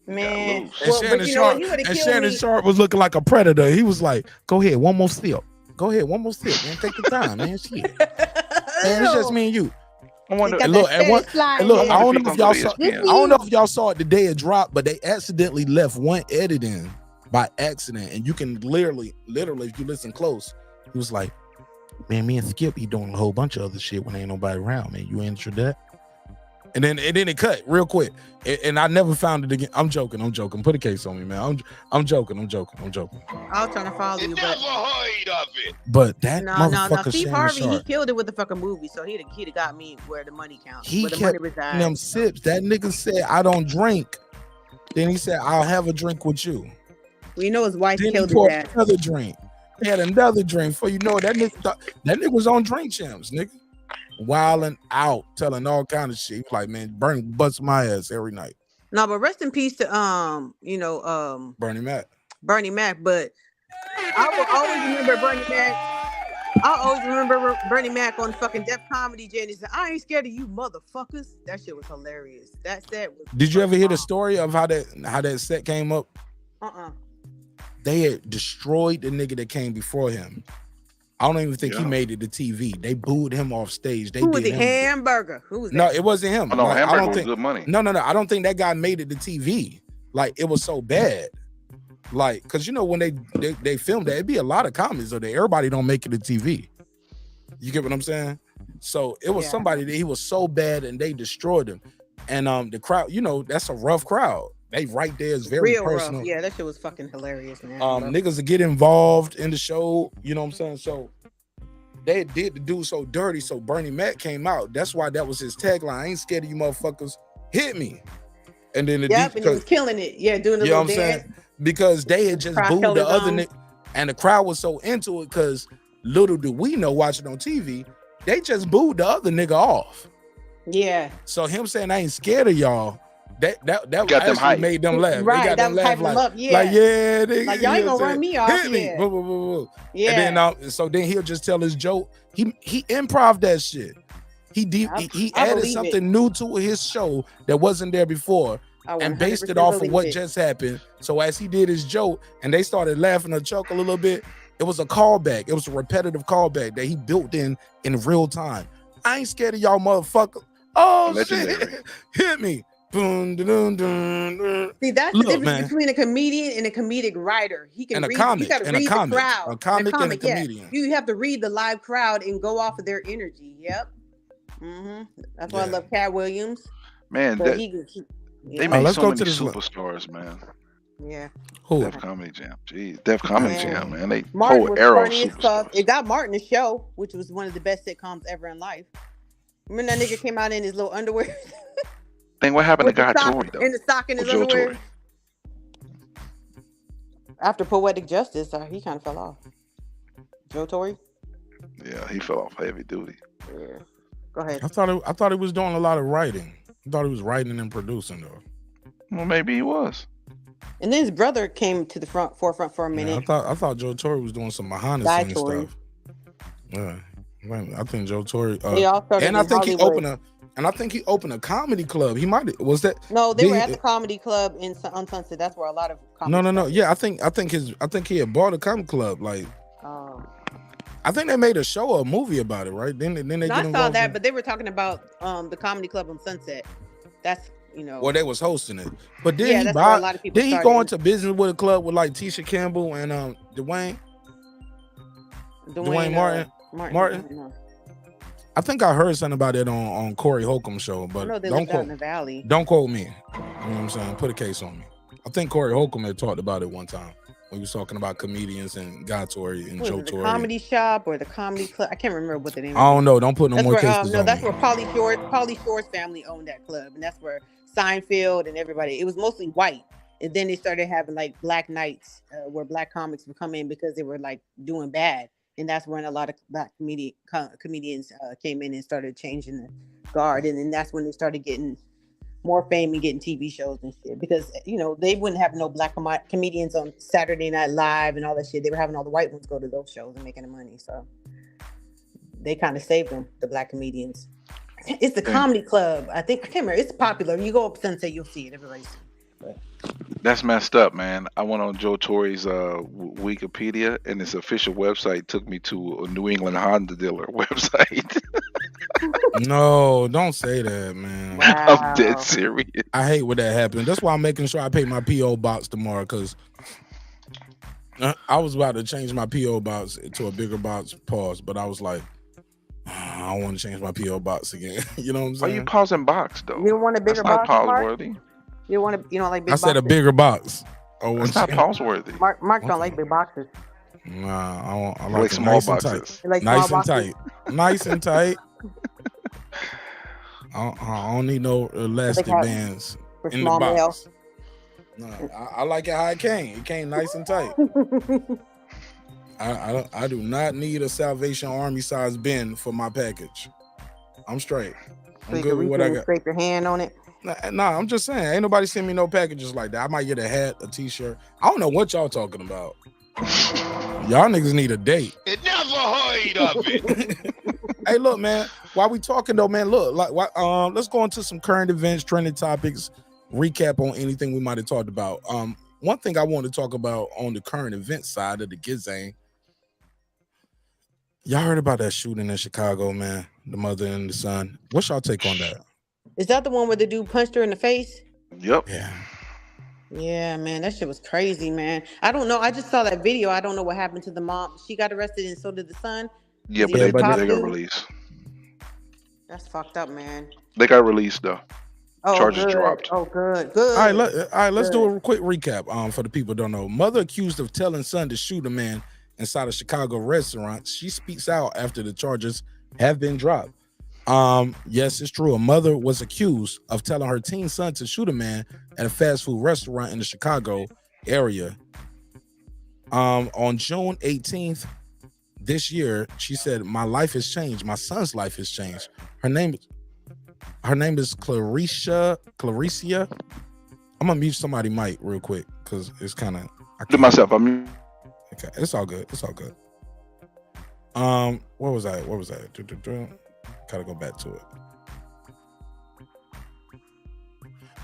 Man, And Shannon Sharp was looking like a predator. He was like, go ahead, one more sip. Go ahead, one more sip, man. Take your time, man. Shit. Man, it's just me and you. I wonder. Look, I don't know if y'all saw. I don't know if y'all saw it the day it dropped, but they accidentally left one edit in by accident, and you can literally, if you listen close, he was like, "Man, me and Skip be doing a whole bunch of other shit when ain't nobody around, man. You answered that." And then it cut real quick, and I never found it again. I'm joking. Put a case on me, man. I'm joking. I was trying to follow you, but but that no. Steve Harvey, he killed it with the fucking movie, so he'd have got me where the money counts. He where the kept money resides. them sips. That nigga said, "I don't drink." Then he said, "I'll have a drink with you." Well, you know his wife then killed he poured that. Another drink. He had another drink. For you know that nigga was on Drink Champs, nigga. Wilding out, telling all kind of shit. He was like, man, Bernie busts my ass every night. No, but rest in peace to Bernie Mac. But I will always remember Bernie Mac. I always remember Bernie Mac on fucking Def Comedy Jam. He said, "I ain't scared of you, motherfuckers." That shit was hilarious. That set was. Did you ever hear the story of how that set came up? They had destroyed the nigga that came before him. I don't even think he made it to TV. They booed him off stage. Who was the Hamburger? Who was that? No, it wasn't him. Oh, no, like, Hamburger was good money. No. I don't think that guy made it to TV. Like, it was so bad. Like, because you know when they filmed that, it'd be a lot of comments of that. Everybody don't make it to TV. You get what I'm saying? So it was somebody that he was so bad and they destroyed him. And the crowd, you know, that's a rough crowd. They right there is very Real personal. rough. Yeah, that shit was fucking hilarious, man. Niggas to get involved in the show, you know what I'm saying? So they did the dude so dirty. So Bernie Mac came out. That's why that was his tagline. I ain't scared of you motherfuckers. Hit me. And then the and he was killing it. Yeah, doing the you know little what I'm dance. saying? Because they had just booed the other nigga, and the crowd was so into it because little do we know watching on TV, they just booed the other nigga off. Yeah. So him saying I ain't scared of y'all, that got them actually hype. made them laugh. Right, they got that them was laugh hyping like, them up. Yeah. like yeah, they, like y'all ain't gonna run me off. Hit me. Yeah. Boo, boo, boo, boo. Yeah. And then so then he'll just tell his joke. He improv that shit. He added something new to his show that wasn't there before. And based it off of what just happened. So as he did his joke and they started laughing or chuckle a little bit, it was a callback. It was a repetitive callback that he built in real time. I ain't scared of y'all motherfuckers. Oh, Legendary. shit. Hit me. Boom, dun, dun, dun. See, that's the difference between a comedian and a comedic writer. He can read. You got to read the crowd. A comic and a comedian. Yeah. You have to read the live crowd and go off of their energy. Yep. That's why I love Cat Williams. Man, So they made so many superstars, man. Yeah. Who? Def Comedy Jam. Jeez, Def Comedy Jam, man. They Martin whole was era of funny as fuck. It got Martin a show, which was one of the best sitcoms ever in life. Remember that nigga came out in his little underwear? Think what happened to Guy Torrey though? In the sock in his Joe underwear. Torre. After Poetic Justice, he kind of fell off. Joe Torre? Yeah, he fell off heavy duty. Yeah. Go ahead. I thought he was doing a lot of writing. I thought he was writing and producing though. Well, maybe he was. And then his brother came to the forefront for a minute. Yeah, I thought Joe Torre was doing some behind the scenes stuff. Yeah, I think Joe Torre. And I think he opened a comedy club. He might was that. No, they were at the comedy club on Sunset. That's where a lot of comedy No. Yeah, I think he had bought a comedy club. Like, I think they made a show or a movie about it, right? Then they. I saw that, but they were talking about the comedy club on Sunset. That's. Well, they was hosting it, but then Yeah, he that's where a lot of people Did he go started. into business with a club with like Tisha Campbell and Dwayne Martin? No. I think I heard something about it on Corey Holcomb's show, but I know they don't lived out quote in the valley. Don't quote me. You know what I'm saying? Put a case on me. I think Corey Holcomb had talked about it one time when he was talking about comedians and Guy Torrey and Joe The Torre. comedy shop or the comedy club? I can't remember what the name. I don't know. Don't put no That's more where, cases no, on that's me. where Pauly Shore's family owned that club, and that's where Seinfeld and everybody. It was mostly white, and then they started having like black nights where black comics would come in because they were like doing bad, and that's when a lot of black comedians came in and started changing the guard, and then that's when they started getting more fame and getting TV shows and shit. Because they wouldn't have no black comedians on Saturday Night Live and all that shit. They were having all the white ones go to those shows and making the money, so they kind of saved them, the black comedians. It's the comedy club. I can't remember. It's popular. You go up Sunset, you'll see it. Everybody sees it. That's messed up, man. I went on Joe Torre's Wikipedia, and his official website took me to a New England Honda dealer website. No, don't say that, man. Wow. I'm dead serious. I hate when that happens. That's why I'm making sure I pay my PO box tomorrow, because I was about to change my PO box to a bigger box, but I was like, I don't want to change my PO box again. You know what I'm saying? Why you pausing box though? You don't want a bigger That's not box, Mark? pause-worthy. You don't like big I boxes? said a bigger box. It's not pause-worthy. Mark don't like big boxes. Nah, I like like small nice boxes. and tight. You like Nice small and tight. boxes? Nice and tight. I don't need no elastic bands for in the small mail. box. No, I like it how it came. It came nice and tight. I do not need a Salvation Army size bin for my package. I'm straight. So I'm you good can with reach what in I and got. scrape your hand on it. Nah, I'm just saying, ain't nobody send me no packages like that. I might get a hat, a t-shirt. I don't know what y'all talking about. Y'all niggas need a date. It never heard of it. Hey, look, man. While we talking though, man, look, let's go into some current events, trending topics, recap on anything we might have talked about. One thing I want to talk about on the current event side of the Gizang. Y'all heard about that shooting in Chicago, man? The mother and the son. What's y'all take on that? Is that the one where the dude punched her in the face? Yep. Yeah. Yeah, man, that shit was crazy, man. I don't know. I just saw that video. I don't know what happened to the mom. She got arrested, and so did the son. Yeah, Is but he they're a cop gonna too? release. That's fucked up, man. They got released though. Oh, Charges good. dropped. Oh, good. All right, Good. let's do Good. a quick recap. For the people who don't know, mother accused of telling son to shoot a man inside a Chicago restaurant. She speaks out after the charges have been dropped. Yes, it's true. A mother was accused of telling her teen son to shoot a man at a fast food restaurant in the Chicago area. On June 18th this year, she said, "My life has changed. My son's life has changed." Her name is Claricia. I'm gonna mute somebody mic real quick because it's kind of. To myself, I'm. Okay, it's all good. It's all good. What was I? Gotta go back to it.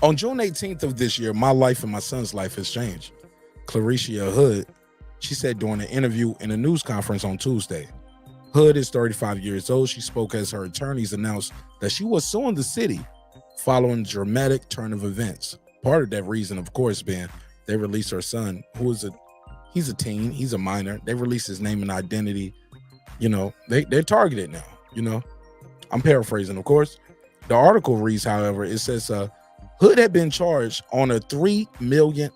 On June 18th of this year, my life and my son's life has changed. Claricia Hood, she said during an interview in a news conference on Tuesday. Hood is 35 years old. She spoke as her attorneys announced that she was suing the city following a dramatic turn of events. Part of that reason, of course, being they released her son, he's a teen, he's a minor. They released his name and identity. You know, they're targeted now, you know. I'm paraphrasing, of course. The article reads, however, it says Hood had been charged on a $3 million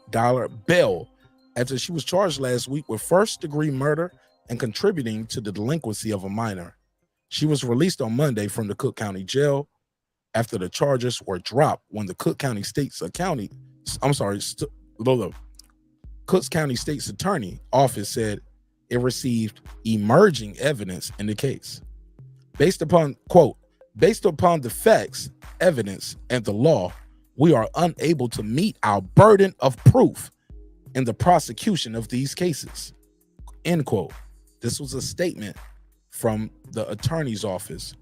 bail after she was charged last week with first-degree murder and contributing to the delinquency of a minor. She was released on Monday from the Cook County Jail after the charges were dropped when the Cook County State's Cook County State's Attorney Office said it received emerging evidence in the case. Based upon the facts, evidence, and the law, we are unable to meet our burden of proof in the prosecution of these cases. End quote. This was a statement from the attorney's office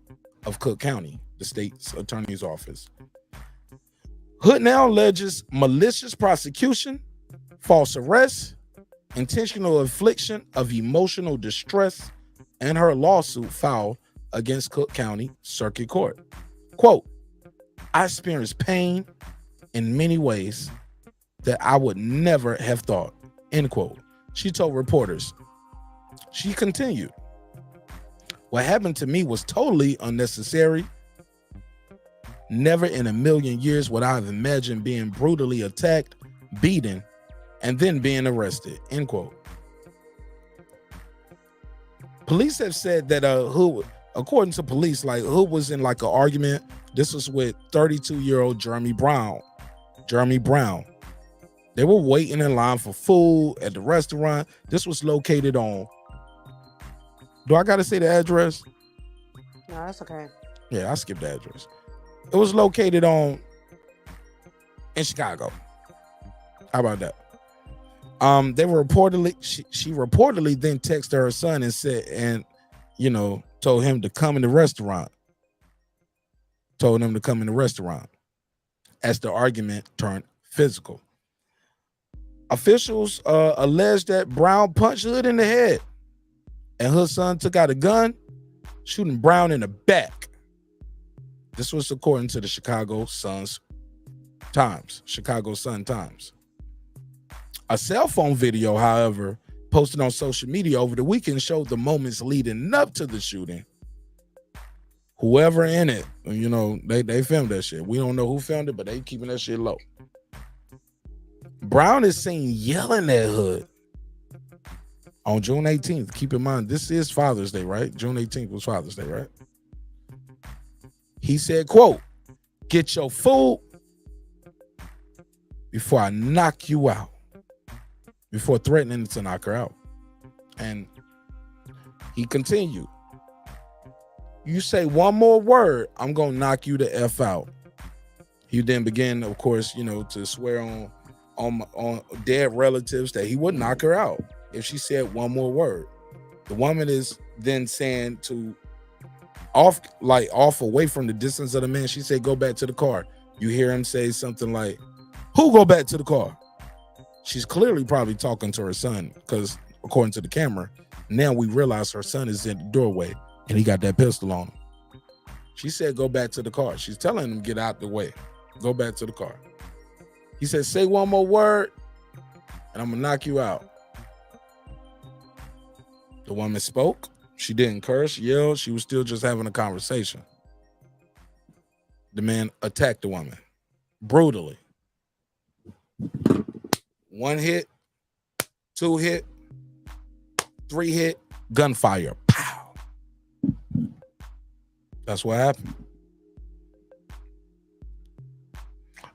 of Cook County, the state's attorney's office. Hood now alleges malicious prosecution, false arrest, intentional infliction of emotional distress, and her lawsuit filed against Cook County Circuit Court. Quote, "I experienced pain in many ways that I would never have thought," end quote. She told reporters. She continued, "What happened to me was totally unnecessary. Never in a million years would I have imagined being brutally attacked, beaten, and then being arrested," end quote. Police have said that Hood, according to police, like Hood was in like an argument. This was with 32-year-old Jeremy Brown. They were waiting in line for food at the restaurant. This was located on. Do I gotta say the address? No, that's okay. Yeah, I skipped the address. It was located in Chicago. How about that? They were reportedly, she reportedly then texted her son and said, told him to come in the restaurant. As the argument turned physical. Officials alleged that Brown punched Hood in the head, and Hood's son took out a gun, shooting Brown in the back. This was according to the Chicago Sun Times. A cell phone video, however, posted on social media over the weekend showed the moments leading up to the shooting. Whoever in it, they filmed that shit. We don't know who filmed it, but they keeping that shit low. Brown is seen yelling at Hood on June 18th. Keep in mind, this is Father's Day, right? June 18th was Father's Day, right? He said, quote, "Get your food before I knock you out," before threatening to knock her out. And he continued, "You say one more word, I'm going to knock you the F out." He then began, of course, to swear on dead relatives that he would knock her out if she said one more word. The woman is then saying to off away from the distance of the man. She said, "Go back to the car." You hear him say something like, "Who go back to the car?" She's clearly probably talking to her son because according to the camera, now we realize her son is in the doorway and he got that pistol on him. She said, "Go back to the car." She's telling him, "Get out the way. Go back to the car." He said, "Say one more word and I'm gonna knock you out." The woman spoke. She didn't curse, yell. She was still just having a conversation. the man attacked the woman brutally. 1 hit, 2 hit, 3 hit, gunfire. Pow. That's what happened.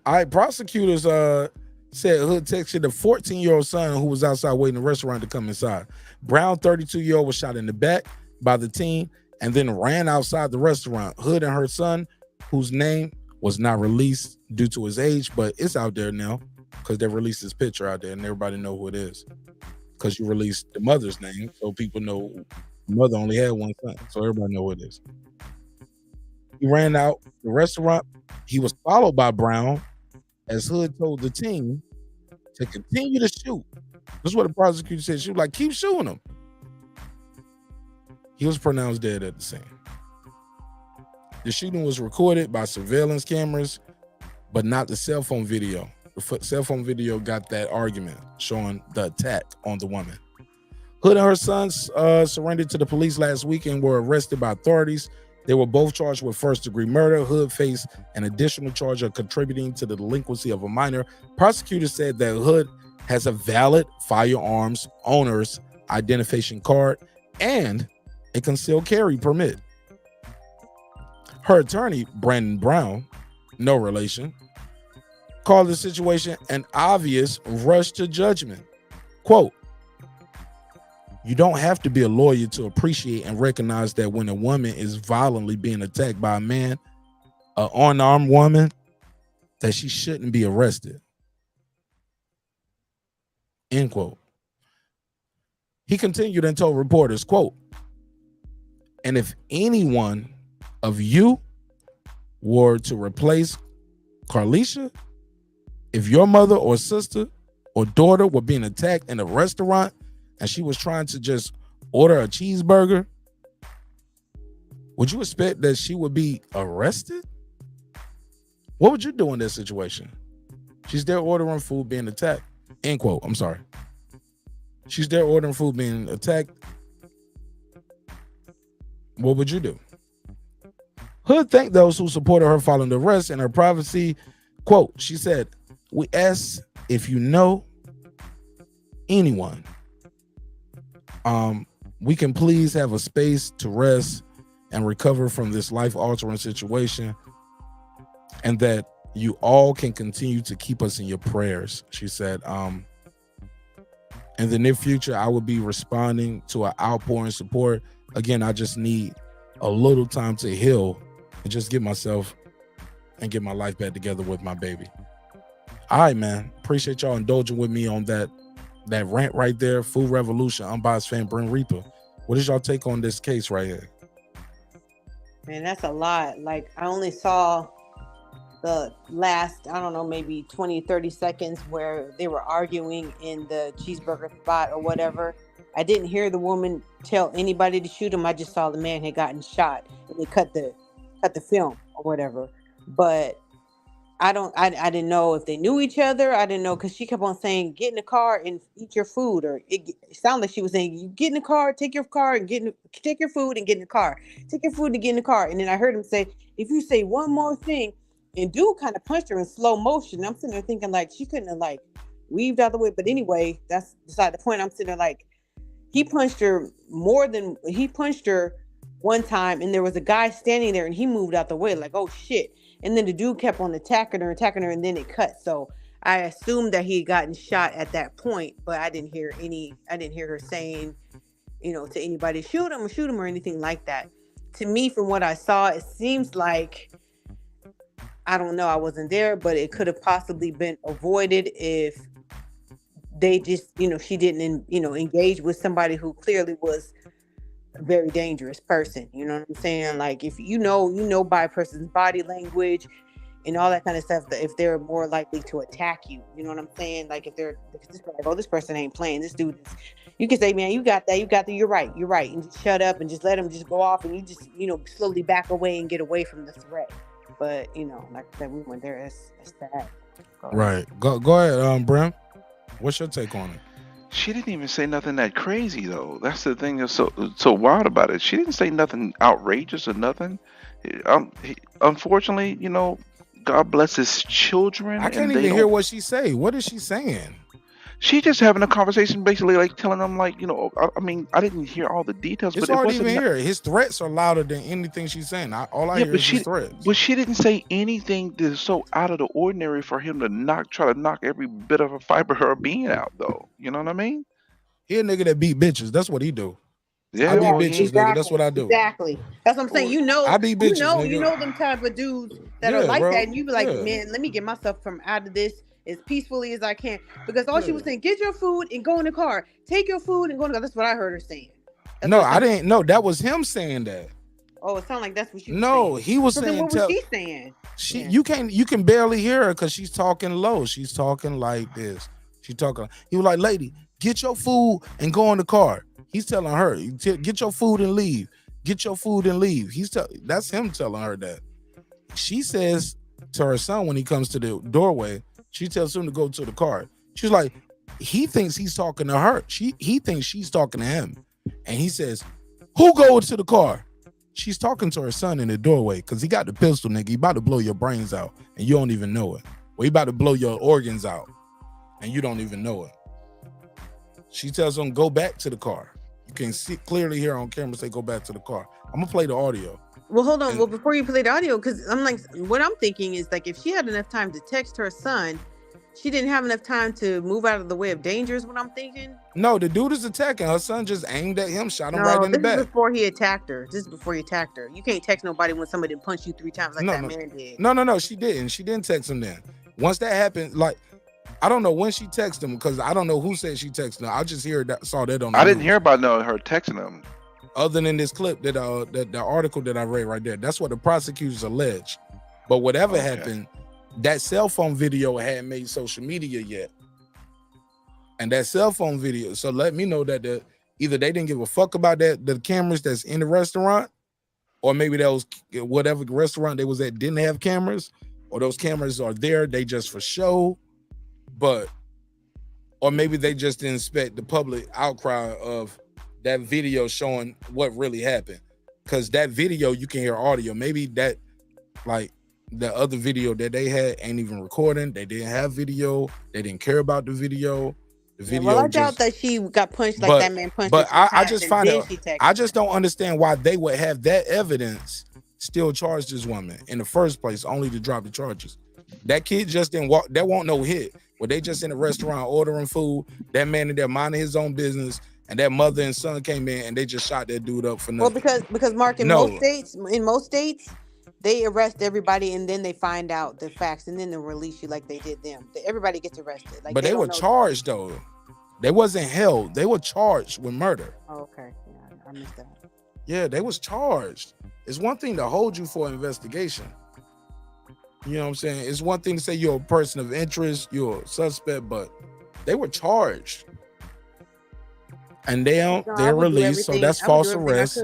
All right, prosecutors said Hood texted the 14-year-old son who was outside waiting in the restaurant to come inside. Brown, 32-year-old, was shot in the back by the teen and then ran outside the restaurant. Hood and her son, whose name was not released due to his age, but it's out there now because they released his picture out there and everybody know who it is. Because you released the mother's name, so people know the mother only had one son, so everybody know who it is. He ran out the restaurant. He was followed by Brown, as Hood told the team to continue to shoot. This is what the prosecutor said. She was like, keep shooting him. He was pronounced dead at the scene. The shooting was recorded by surveillance cameras, but not the cell phone video. The cell phone video got that argument showing the attack on the woman. Hood and her sons surrendered to the police last week and were arrested by authorities. They were both charged with first-degree murder. Hood faced an additional charge of contributing to the delinquency of a minor. Prosecutors said that Hood has a valid firearms owner's identification card and a concealed carry permit. Her attorney, Brandon Brown, no relation, called the situation an obvious rush to judgment. Quote, you don't have to be a lawyer to appreciate and recognize that when a woman is violently being attacked by a man, an unarmed woman, that she shouldn't be arrested. End quote. He continued and told reporters, quote, and if anyone of you were to replace Carlisha, if your mother or sister or daughter were being attacked in a restaurant and she was trying to just order a cheeseburger, would you expect that she would be arrested? What would you do in that situation? She's there ordering food, being attacked. End quote. I'm sorry. She's there ordering food, being attacked. What would you do? Hood thanked those who supported her following the arrest and her privacy. Quote, she said, we ask if you know anyone, we can please have a space to rest and recover from this life-altering situation, and that you all can continue to keep us in your prayers. She said, in the near future, I will be responding to an outpouring support. Again, I just need a little time to heal and just get myself and get my life back together with my baby. All right, man. Appreciate y'all indulging with me on that rant right there. Food Revolution, Unbiased Fan, Bring Reaper. What is y'all take on this case right here? Man, that's a lot. Like, I only saw the last, I don't know, maybe 20, 30 seconds where they were arguing in the cheeseburger spot or whatever. I didn't hear the woman tell anybody to shoot him. I just saw the man had gotten shot and they cut the film or whatever. But I didn't know if they knew each other. I didn't know, because she kept on saying, get in the car and eat your food. Or it sounded like she was saying, you get in the car, take your car and take your food and get in the car. Take your food and get in the car. And then I heard him say, if you say one more thing, and dude kind of punched her in slow motion. I'm sitting there thinking like she couldn't have like weaved out the way. But anyway, that's beside the point. I'm sitting there like, he punched her one time, and there was a guy standing there and he moved out the way like, oh shit. And then the dude kept on attacking her, and then it cut. So I assumed that he had gotten shot at that point, but I didn't hear her saying, to anybody, shoot him or anything like that. To me, from what I saw, it seems like, I don't know, I wasn't there, but it could have possibly been avoided if they just, she didn't, engage with somebody who clearly was a very dangerous person. You know what I'm saying? Like, if you know by a person's body language and all that kind of stuff, that if they're more likely to attack you, you know what I'm saying? Like, if they're like, oh, this person ain't playing, this dude is, you can say, man, you got that, you're right, and just shut up and just let him just go off, and you just, slowly back away and get away from the threat. But, like I said, we went there, it's sad. Right. Go ahead, Bram. What's your take on it? She didn't even say nothing that crazy though. That's the thing that's so wild about it. She didn't say nothing outrageous or nothing. Unfortunately, you know, God bless his children. I can't even hear what she say. What is she saying? She just having a conversation, basically like telling them, like, you know, I mean, I didn't hear all the details, It's but it hard to wasn't. even hear. His threats are louder than anything she's saying. All I hear is his threats. But she didn't say anything that's so out of the ordinary for him to try to knock every bit of a fiber of her being out, though. You know what I mean? He a nigga that beat bitches. That's what he do. Yeah, I beat well, bitches, nigga. That's what I do. Exactly. That's what I'm saying. You know, I beat bitches, nigga. you know them type of dudes that are Yeah, like bro. that, and you be like, Yeah. man, let me get myself from out of this as peacefully as I can. Because all she was saying, get your food and go in the car. Take your food and go in the car. That's what I heard her saying. No, I didn't. No, that was him saying that. Oh, it sounded like that's what she was No, saying. he was So saying. then what was she saying? You can barely hear her because she's talking low. She's talking like this. She talking. He was like, lady, get your food and go in the car. He's telling her, get your food and leave. Get your food and leave. That's him telling her that. She says to her son when he comes to the doorway, she tells him to go to the car. She's like, he thinks he's talking to her. He thinks she's talking to him. And he says, who goes to the car? She's talking to her son in the doorway because he got the pistol, nigga. He about to blow your brains out and you don't even know it. Or he about to blow your organs out and you don't even know it. She tells him, go back to the car. You can clearly hear on camera say, go back to the car. I'm gonna play the audio. Well, hold on. Well, before you play the audio, because I'm like, what I'm thinking is like, if she had enough time to text her son, she didn't have enough time to move out of the way of danger is what I'm thinking. No, the dude is attacking. Her son just aimed at him, shot him right in the back. This is before he attacked her. This is before he attacked her. You can't text nobody when somebody punched you 3 times like that man did. No, she didn't. She didn't text him then. Once that happened, like, I don't know when she texted him because I don't know who said she texted him. I just saw that on the I didn't news. hear about her texting him. Other than this clip that the article that I read right there. That's what the prosecutors allege. But whatever happened, that cell phone video hadn't made social media yet. And that cell phone video, so let me know that either they didn't give a fuck about the cameras that's in the restaurant, or maybe that was whatever restaurant they was at didn't have cameras, or those cameras are there, they just for show. Or maybe they just didn't expect the public outcry of that video showing what really happened. Because that video, you can hear audio. Maybe that, like, the other video that they had ain't even recording. They didn't have video. They didn't care about the video. The video. Well, I doubt that she got punched like that man punched her. But I just find out. I just don't understand why they would have that evidence still charge this woman in the first place, only to drop the charges. That kid just didn't walk. That won't no hit. Well, they just in a restaurant ordering food. That man in there minding his own business, and that mother and son came in and they just shot that dude up for nothing. Well, because Mark, in most states, they arrest everybody and then they find out the facts and then they release you like they did them. Everybody gets arrested. Like, but they were charged though. They wasn't held. They were charged with murder. Oh, okay. Yeah, I missed that. Yeah, they was charged. It's one thing to hold you for investigation. You know what I'm saying? It's one thing to say you're a person of interest, you're a suspect, but they were charged. And they're released, so that's false arrest.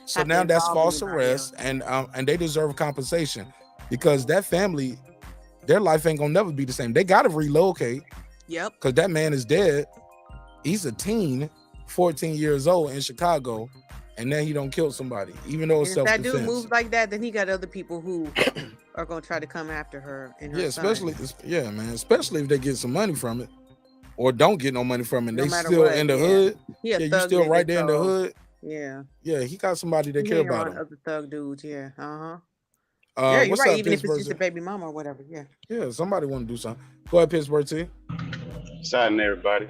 So now that's false arrest, and they deserve compensation because that family, their life ain't gonna never be the same. They gotta relocate. Yep. Because that man is dead. He's a teen, 14 years old in Chicago, and then he don't kill somebody, even though it's self-defense. If that dude moves like that, then he got other people who are gonna try to come after her and her son. Especially if they get some money from it. Or don't get no money from it. No They matter still what, in the hood. Yeah, you still right there in the hood. Yeah. Yeah, he got somebody that care about him. Other thug dudes, yeah. Yeah, you're right. Even if it's just a baby mama or whatever, yeah. Yeah, somebody want to do something. Go ahead, Pittsburgh T. Exciting, everybody.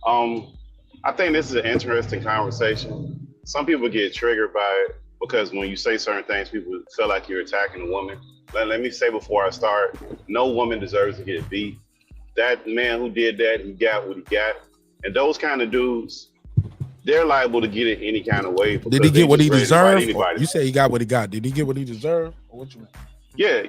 I think this is an interesting conversation. Some people get triggered by it because when you say certain things, people feel like you're attacking a woman. Let me say before I start, no woman deserves to get beat. That man who did that, he got what he got. And those kind of dudes, they're liable to get it any kind of way. Did he get what he deserved? You say he got what he got. Did he get what he deserved? Or what you mean?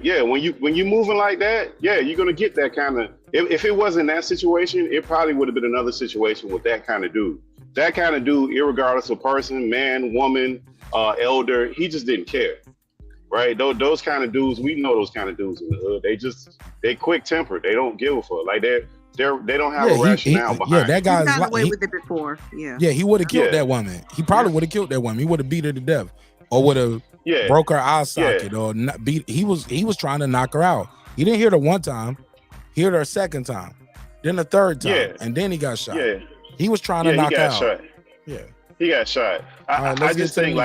Yeah. When you moving like that, yeah, you're gonna get that kind of. If it wasn't that situation, it probably would have been another situation with that kind of dude. That kind of dude, irregardless of person, man, woman, elder, he just didn't care. Right? Those kind of dudes, we know those kind of dudes in the hood. They quick tempered. They don't give a fuck. Like They don't have a rationale behind. Yeah, that He's guy's gotten like away with it before. Yeah. Yeah, he would have killed that woman. He probably would have killed that woman. He would have beat her to death, or would have broke her eye socket, or not beat. He was trying to knock her out. He didn't hit her one time. He hit her a second time, then a third time, and then he got shot. Yeah, he was trying to knock her out. Shot. Yeah, he got shot. I just think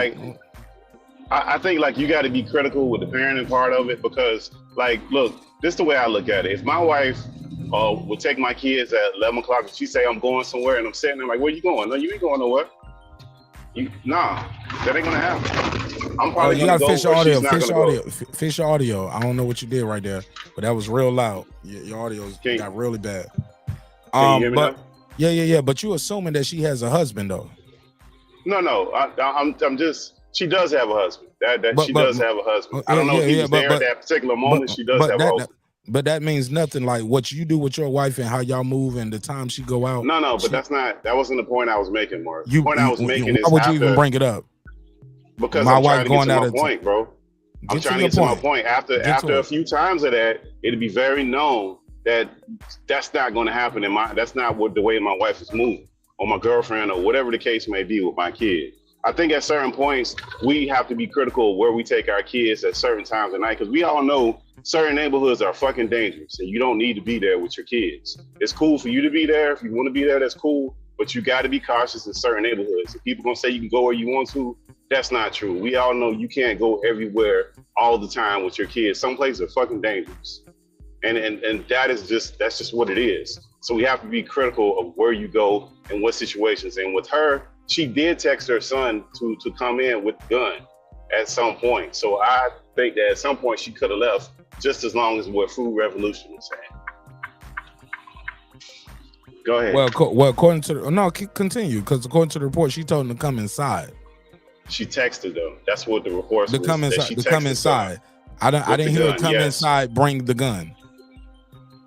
I think like you got to be critical with the parenting part of it, because like, look, this is the way I look at it. If my wife would take my kids at 11 o'clock and she say I'm going somewhere and I'm sitting there like, where you going? No, you ain't going nowhere. Nah, that ain't gonna happen. I'm probably you gotta fish your audio. Go. Fish your audio. I don't know what you did right there, but that was real loud. Your audio got really bad. Can you hear me but now? yeah. But you assuming that she has a husband though? No. I'm just. She does have a husband. She does have a husband. I don't know if he was there at that particular moment. She does have a husband. But that means nothing. Like what you do with your wife and how y'all move and the time she go out. No, but that wasn't the point I was making, Mark. The point I was making is why would you even bring it up? Because I'm trying to get to my point, bro. I'm trying to get to my point. After a few times of that, it'll be very known that that's not going to happen that's not the way my wife is moving, or my girlfriend, or whatever the case may be with my kid. I think at certain points we have to be critical of where we take our kids at certain times of night, because we all know certain neighborhoods are fucking dangerous and you don't need to be there with your kids. It's cool for you to be there. If you want to be there, that's cool, but you got to be cautious in certain neighborhoods. If people gonna say you can go where you want to, that's not true. We all know you can't go everywhere all the time with your kids. Some places are fucking dangerous, and that's just what it is. So we have to be critical of where you go and what situations. And with her, she did text her son to come in with the gun at some point. So I think that at some point she could have left just as long as what Food Revolution was saying. Go ahead. Well, according to continue, because according to the report, she told him to come inside. She texted them. That's what the report was. To come inside. I didn't hear her come inside, bring the gun.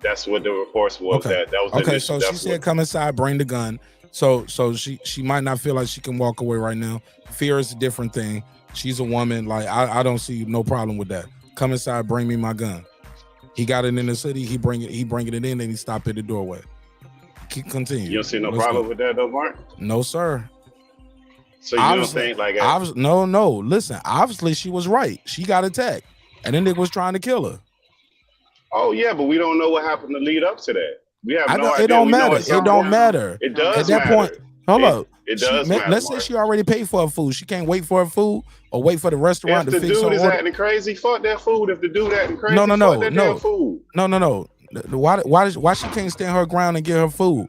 That's what the reports was. Okay. That was okay. So she said, "Come inside, bring the gun." So she might not feel like she can walk away right now. Fear is a different thing. She's a woman. Like I don't see no problem with that. Come inside, bring me my gun. He got it in the city. He bring it in, and he stopped at the doorway. Continue. You don't see no problem with that though, Mark? No, sir. So you don't think like no. Listen, obviously she was right. She got attacked, and then they was trying to kill her. Oh yeah, but we don't know what happened to lead up to that. We have no idea. It don't matter. It don't matter. It does at that matter. Point. Hold up. It does matter. Let's say she already paid for her food. She can't wait for her food or wait for the restaurant to fix her order. If the dude is acting crazy, fuck that food. If the dude acting crazy, no. fuck that damn food. No. Why she can't stand her ground and get her food?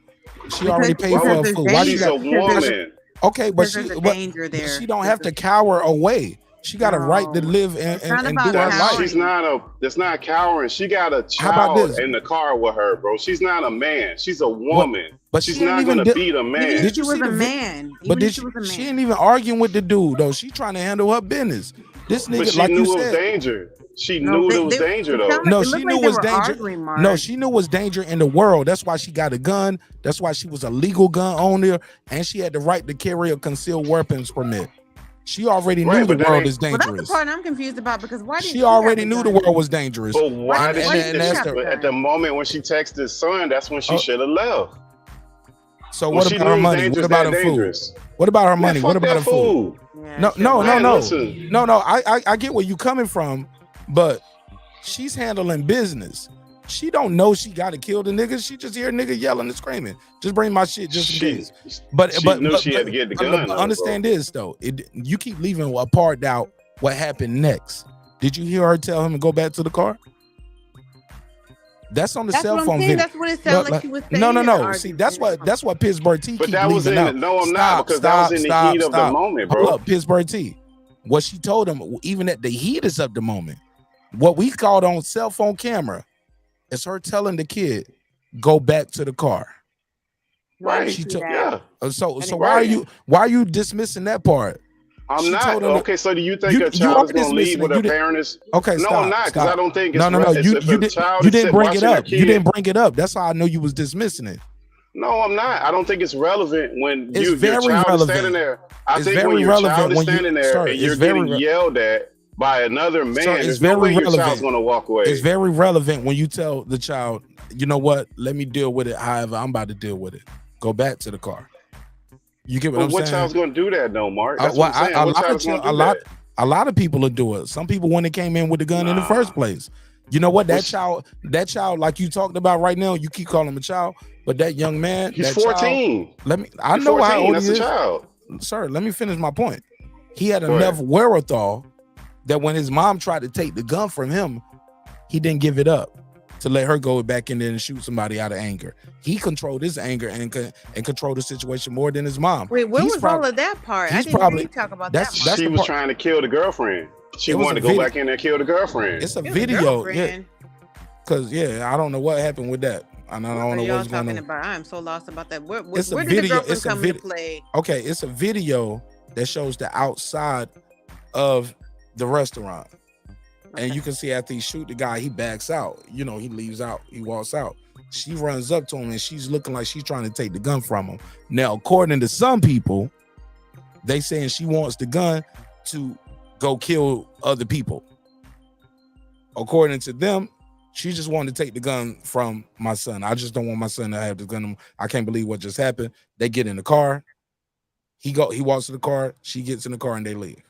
She already paid for her food. Why she's a woman? Okay, but she don't have to cower away. She got a right to live and do her life. That's not cowering. She got a child in the car with her, bro. She's not a man. She's a woman. But she's not gonna beat a man. Did you see the man? But she ain't even arguing with the dude though. She trying to handle her business. This nigga, but she like knew you it was said, danger. She knew it was danger though. No, she knew it was danger. No, she knew it was danger in the world. That's why she got a gun. That's why she was a legal gun owner, and she had the right to carry a concealed weapons permit. She already knew the world is dangerous. Well, that's the part I'm confused about, because why did she already knew the world was dangerous? But why did at the moment when she texted his son, that's when she should have left. So what about her money? What about her food? What about her money? What about her food? No. I get where you coming from, but she's handling business. She don't know she got to kill the nigga. She just hear nigga yelling and screaming. Just bring my shit just in case. But she knew she had to get the gun. Understand this though. You keep leaving apart out what happened next. Did you hear her tell him to go back to the car? That's on the cell phone video. That's what it sounded like she was saying. No. See, that's what Pittsburgh T keep leaving out. No, I'm not, because that was in the heat of the moment, bro. Hold up, Pittsburgh T. What she told him, even at the heat of the moment, what we called on cell phone camera, is her telling the kid, go back to the car. Right. So why are you dismissing that part? I'm not. Okay, so do you think a child is going to leave with a parent is? Okay, no, I'm not, because I don't think it's no. You didn't bring it up. You didn't bring it up. That's how I know you was dismissing it. No, I'm not. I don't think it's relevant when your child is standing there. I think when your child is standing there and you're getting yelled at, by another man, So it's there's no very way your relevant. child's gonna walk away. It's very relevant when you tell the child, you know what? Let me deal with it. However, I'm about to deal with it. Go back to the car. You get what But I'm what saying? child's gonna do that though, Mark? That's what I'm saying. What child's gonna do that? A lot of people will do it. Some people when they came in with the gun in the first place. You know what? That child, like you talked about right now, you keep calling him a child, but that young man, He's that 14. Child, I He's know 14, how old that's he a is. child. Sir, let me finish my point. He had Go enough ahead. wherewithal that when his mom tried to take the gun from him, he didn't give it up to let her go back in there and shoot somebody out of anger. He controlled his anger and controlled the situation more than his mom. Wait, what was all of that part? I didn't hear you talk about that part. She was trying to kill the girlfriend. She wanted to go back in there and kill the girlfriend. It's a video, yeah. Because I don't know what happened with that. And I don't know what's going on. About? I'm so lost about that. Where It's a did video. the girlfriend It's a come video. to play? Okay, it's a video that shows the outside of the restaurant. And you can see after he shoot the guy, he backs out. You know, he leaves out. He walks out. She runs up to him and she's looking like she's trying to take the gun from him. Now, according to some people, they saying she wants the gun to go kill other people. According to them, she just wanted to take the gun from my son. I just don't want my son to have the gun. I can't believe what just happened. They get in the car. He walks to the car. She gets in the car and they leave.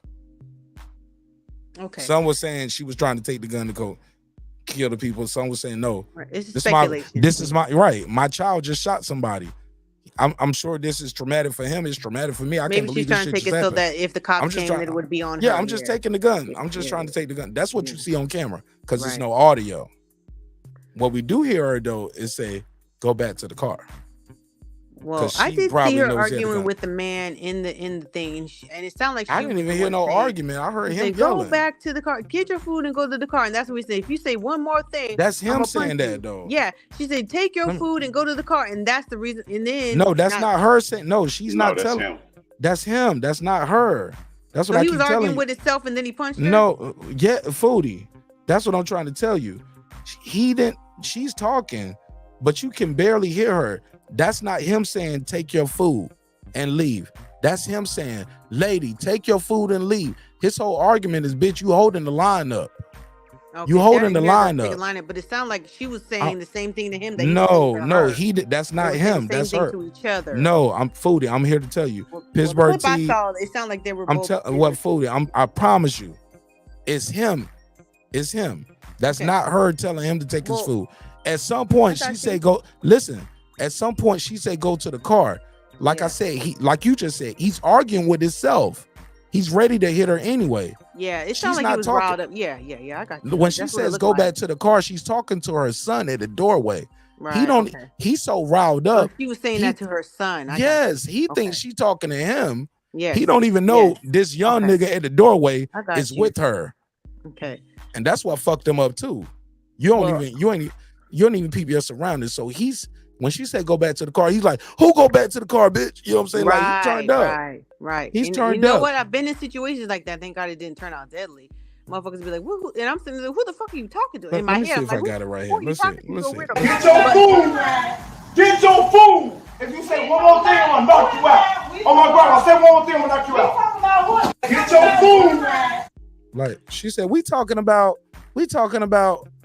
Okay. Some was saying she was trying to take the gun to go kill the people. Some was saying no. Right. It's This speculation. is my child just shot somebody. I'm sure this is traumatic for him. It's traumatic for me. I can't Maybe she's believe this trying to shit take it just so happened. that if the cops came, it would be on her. Yeah, I'm just taking the gun. I'm just trying to take the gun. That's what you see on camera because there's no audio. What we do hear her though is say, "Go back to the car." Well, I did see her arguing with the man in the thing, and it sounded like I didn't even hear no argument. I heard him Go yelling. back to the car, get your food, and go to the car. And that's what we say. If you say one more thing, that's him I'ma saying punch that you. though. Yeah, she said, take your food and go to the car, and that's the reason. And then No, that's not her saying. No, she's not that's telling. him. That's him. That's not her. That's what So I he keep was telling arguing you. with himself, and then he punched her. No, yeah, Foodie. That's what I'm trying to tell you. He didn't. She's talking, but you can barely hear her. That's not him saying take your food and leave. That's him saying, lady, take your food and leave. His whole argument is, bitch, you holding the line up. Okay, You holding the line up. But it sounded like she was saying the same thing to him. That No, he was no, saying to her. he did. That's not They were saying him. the same That's thing her. to each other. No, I'm Foodie. I'm here to tell you. The Pittsburgh clip I T. saw, it sounded like they were I'm both. telling what Foodie. I promise you, it's him. It's him. That's not her telling him to take his food. At some point, she said, "Go." Listen. At some point, she said, "Go to the car." Like I said, like you just said, he's arguing with himself. He's ready to hit her anyway. Yeah, it She's sounded like not he was talking- riled up. Yeah, I got you. When she That's what it says looked go like. back to the car, she's talking to her son at the doorway. Right, He don't. okay. He's so riled up. She was saying that to her son. I got Yes, you. he thinks she's talking to him. Yes, He don't even know this young nigga at the doorway I got is you. with her, Okay. and that's what fucked him up too. You don't even peep your surroundings. So when she said go back to the car, he's like, "Who go back to the car, bitch?" You know what I'm saying? Like he turned up. Right. He's And turned you know up. what? I've been in situations like that. Thank God it didn't turn out deadly. Motherfuckers be like, who? And I'm sitting there, who the fuck are you talking to? Let In my me head, see I'm if I like, got it right who here. are you Let's talking see. to? Let's You see. weirdo. Get your food. Get your food. If you say one more thing, I'm gonna knock you out. Oh my God, I said one more thing, I'm gonna knock you out. Get your food. Like she said, we talking about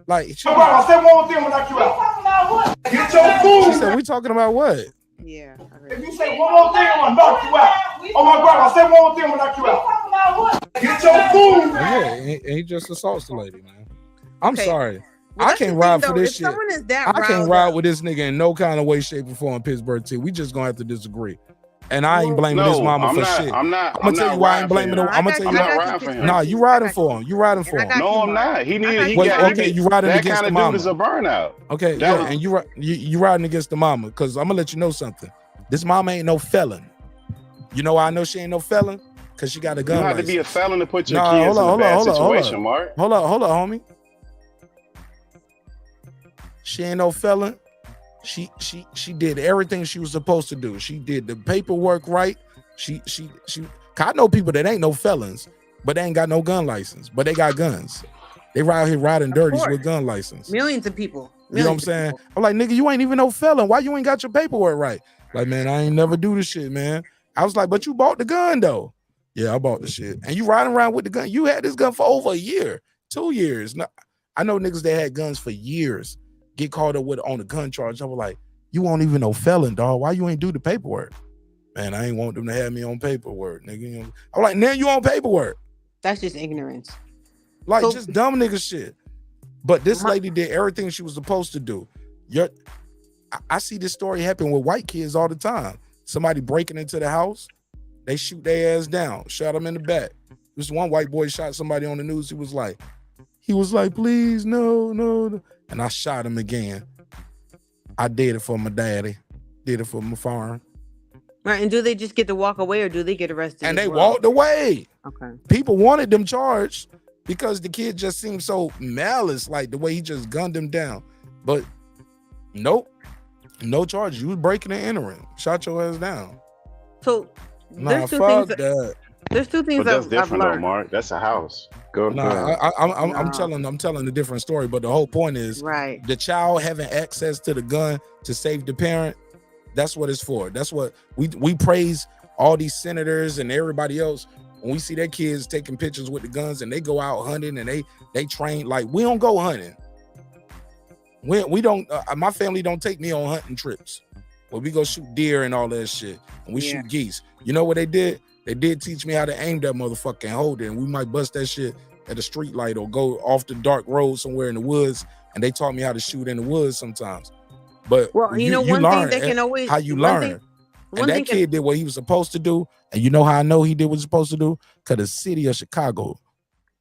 like. Oh my God, I said one more thing, I'm gonna knock you out. Get your food. She said, we talking about what? Yeah. If you say one more thing, I'm gonna knock you out. Oh my God, I said one more thing, I'm gonna knock you out. Get your food. Yeah, and he just assaults the lady, man. I'm Okay. sorry. Well, I that's the can't ride thing, for though. this If shit. someone is that I can't riled ride up- with this nigga in no kind of way, shape, or form. Pittsburgh T. We just gonna have to disagree. And I ain't blaming No, his mama I'm for not- shit. I'm not- gonna I'm tell not you why I riding ain't for blaming him. him. I'm gonna tell you I'm not why. riding for him. Nah, you riding for him. You riding for him. No, I'm not. He needed. Wait, okay, you riding that against kind the of mama. dude is a burnout. Okay, That yeah, was- and you riding against the mama because I'm gonna let you know something. This mama ain't no felon. You know why I know she ain't no felon? Because she got a gun You have to license. be a felon to put your Nah, kids hold in on, a bad hold on, hold on. situation, Mark. Hold on, homie. She ain't no felon. She did everything she was supposed to do. She did the paperwork right. She I know people that ain't no felons, but they ain't got no gun license, but they got guns. They ride here riding dirties with gun license. Millions of people. You know what I'm saying? I'm like, nigga, you ain't even no felon. Why you ain't got your paperwork right? Like, man, I ain't never do this shit, man. I was like, but you bought the gun though. Yeah, I bought the shit. And you riding around with the gun. You had this gun for over a year, 2 years. Now, I know niggas that had guns for years get caught up with on the gun charge. I was like, you won't even know felon, dog. Why you ain't do the paperwork? Man, I ain't want them to have me on paperwork, nigga. You know? I'm like, now you on paperwork. That's just ignorance. Like, So- just dumb nigga shit. But this lady did everything she was supposed to do. I see this story happen with white kids all the time. Somebody breaking into the house, they shoot their ass down, shot them in the back. This one white boy shot somebody on the news. He was like, please, no. And I shot him again. I did it for my daddy. Did it for my farm. Right, and do they just get to walk away or do they get arrested? And as they well? walked away. Okay. People wanted them charged because the kid just seemed so malice, like the way he just gunned him down. But nope, no charge. You was breaking and entering. Shot your ass down. So Nah, there's two fuck things. that. There's two things But that's I've different though, learned. Mark. That's a house. Go Nah, I'm telling a different story, but the whole point is right. The child having access to the gun to save the parent. That's what it's for. That's what we praise all these senators and everybody else when we see their kids taking pictures with the guns and they go out hunting and they train. Like, we don't go hunting. We don't. My family don't take me on hunting trips. Well, we go shoot deer and all that shit, and we shoot geese. You know what they did? They did teach me how to aim that motherfucker and hold it. And we might bust that shit at a street light or go off the dark road somewhere in the woods. And they taught me how to shoot in the woods sometimes. But Well, you know, one learn thing that can always how you one learn. thing- And one that thing can- kid did what he was supposed to do. And you know how I know he did what he was supposed to do? Because the city of Chicago,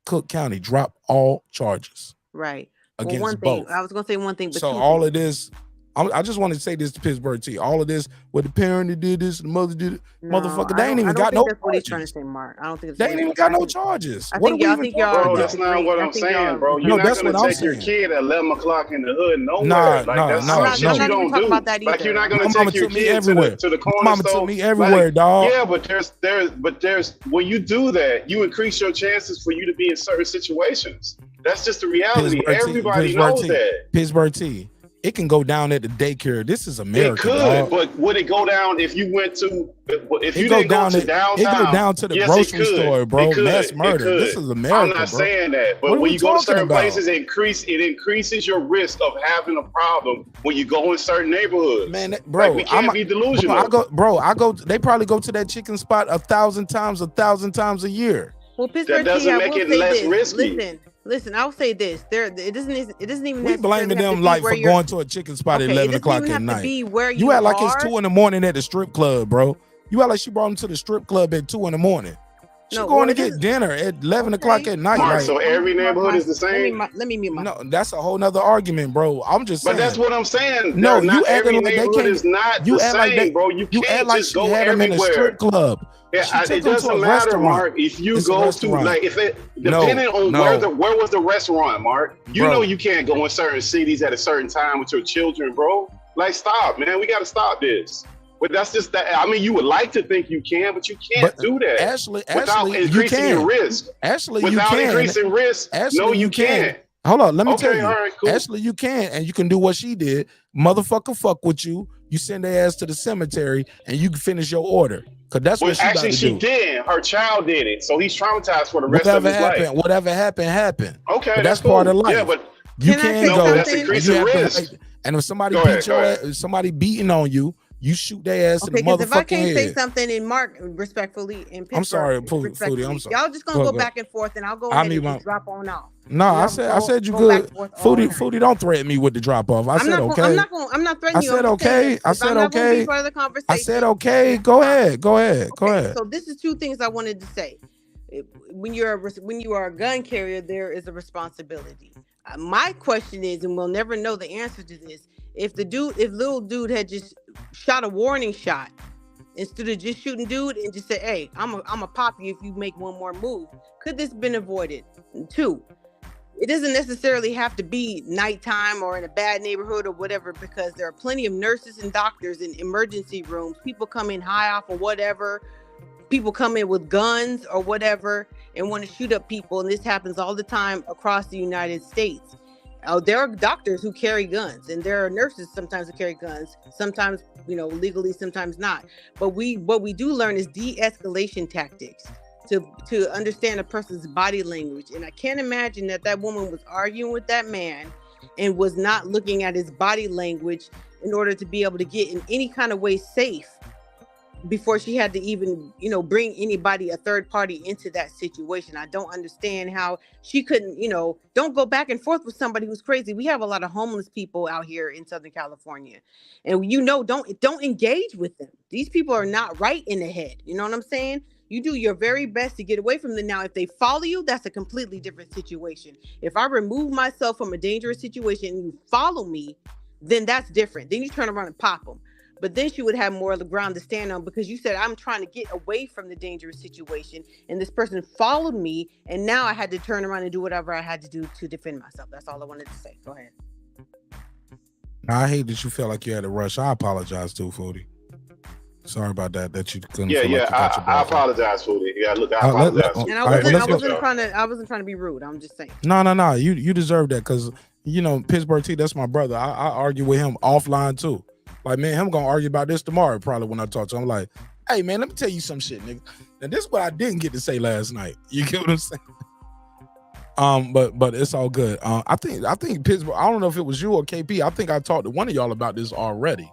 Cook County, dropped all charges. Right. Against one thing. both. I was gonna say one thing, but So two all things. of this, I just want to say this to Pittsburgh T. All of this, where the parent that did this, the mother did it, motherfucker, they ain't even got no That's what he's charges. trying to say, Mark. I don't think They ain't even got no charges. I What think are we y'all even think talking y'all. Bro, about? that's not what I'm saying, bro. You're No, not that's gonna what I'm take your saying. kid at 11 o'clock in the hood nowhere. Nah, that's no, some shit no. you I'm not don't even talking do. about that Like, you're not either. gonna My mama take your took me kid everywhere. to the My corner mama took store. me everywhere, dog. Yeah, but there's when you do that, you increase your chances for you to be in certain situations. That's just the reality. Everybody knows that. Pittsburgh T. It can go down at the daycare. This is It America, could, dog. but would it go down if you went to? If It you go didn't go down to to- downtown, it go down to the yes, grocery it could. store, bro. It could. Mass It murder. could. This is America, I'm not bro. saying that, What but are when we you go to talking certain about? places, it increases your risk of having a problem when you go in certain neighborhoods. Man, bro, like, we can't be delusional. I go. They probably go to that chicken spot 1,000 times a year. Well, Pittsburgh doesn't T, I make will it say less this. risky. Listen. I'll say this. It doesn't even. We blaming them like for going to a chicken spot at 11 o'clock at night. You act like it's 2 a.m. at the strip club, bro. You act like she brought him to the strip club at 2 a.m. She going to get dinner at 11 o'clock at night. Mark, like- so every neighborhood is the same. Let me mute my. No, that's a whole nother argument, bro. I'm just saying. But that's what I'm saying. No, Not you every acting like they neighborhood can't. is not You the act like same, they, bro. You act can't like just she go had him in a everywhere. strip club. Yeah, She took it him to doesn't a matter, restaurant. Mark. If you It's a go to restaurant. like, if it No, depending on no. where was the restaurant, Mark? You Bro. know you can't go in certain cities at a certain time with your children, bro. Like, stop, man. We got to stop this. But that's just that. I mean, you would like to think you can, but you can't do that. Ashley, without you increasing can. your risk. Ashley, without you can. increasing risk, Ashley, no, you can't. Hold on, let me Okay, tell you. all right, cool. Ashley, you can, and you can do what she did. Motherfucker, fuck with you. You send their ass to the cemetery, and you can finish your order. Cause that's Well, what she about actually, to she do. did. Her child did it, so he's traumatized for the rest of Whatever his happened, life. whatever happened. Okay, But that's cool. part of life. Yeah, but you Can I can say go. that's and increasing you have to risk. wait. And if somebody Go ahead, beats go your ahead. ass, if somebody beating on you, you shoot their ass Okay, in the because if I motherfucking can't say head. something in Mark respectfully in Pittsburgh, I'm sorry, Foodie, respectfully, I'm sorry. y'all just gonna Go go ahead. back and forth, and I'll go I ahead mean, and my- just drop on off. No, I Y'all said you go back good. and forth all night. Foodie, don't threaten me with the drop off. I said okay. I'm not threatening I you. said I'm just saying okay. this. I If said I'm not gonna be okay. part of the conversation. I said okay. Go ahead. Go ahead. Go Okay, ahead. so this is two things I wanted to say. When you are a gun carrier, there is a responsibility. My question is, and we'll never know the answer to this, if little dude had just shot a warning shot instead of just shooting dude and just say, hey, I'm a pop you if you make one more move, could this been avoided? And two, it doesn't necessarily have to be nighttime or in a bad neighborhood or whatever, because there are plenty of nurses and doctors in emergency rooms. People come in high off or whatever. People come in with guns or whatever and want to shoot up people. And this happens all the time across the United States. There are doctors who carry guns, and there are nurses sometimes who carry guns, sometimes, legally, sometimes not. But what we do learn is de-escalation tactics. to understand a person's body language. And I can't imagine that woman was arguing with that man and was not looking at his body language in order to be able to get in any kind of way safe before she had to even, bring anybody, a third party into that situation. I don't understand how she couldn't, don't go back and forth with somebody who's crazy. We have a lot of homeless people out here in Southern California, and don't engage with them. These people are not right in the head. You know what I'm saying? You do your very best to get away from them. Now, if they follow you, that's a completely different situation. If I remove myself from a dangerous situation and you follow me, then that's different. Then you turn around and pop them. But then she would have more of the ground to stand on, because you said, I'm trying to get away from the dangerous situation, and this person followed me, and now I had to turn around and do whatever I had to do to defend myself. That's all I wanted to say. Go ahead. I hate that you felt like you had to rush. I apologize too, Foodie. Sorry about that. That you couldn't. Yeah, feel yeah. Like you got your I breath in. apologize, Foodie. Yeah, look, I apologize. And I wasn't trying to be rude. I'm just saying. No. You deserve that, because Pittsburgh T, that's my brother. I argue with him offline too. Like, man, him gonna argue about this tomorrow probably when I talk to him. I'm like, hey man, let me tell you some shit, nigga. Now this is what I didn't get to say last night. You get what I'm saying? But it's all good. I think Pittsburgh. I don't know if it was you or KP. I think I talked to one of y'all about this already.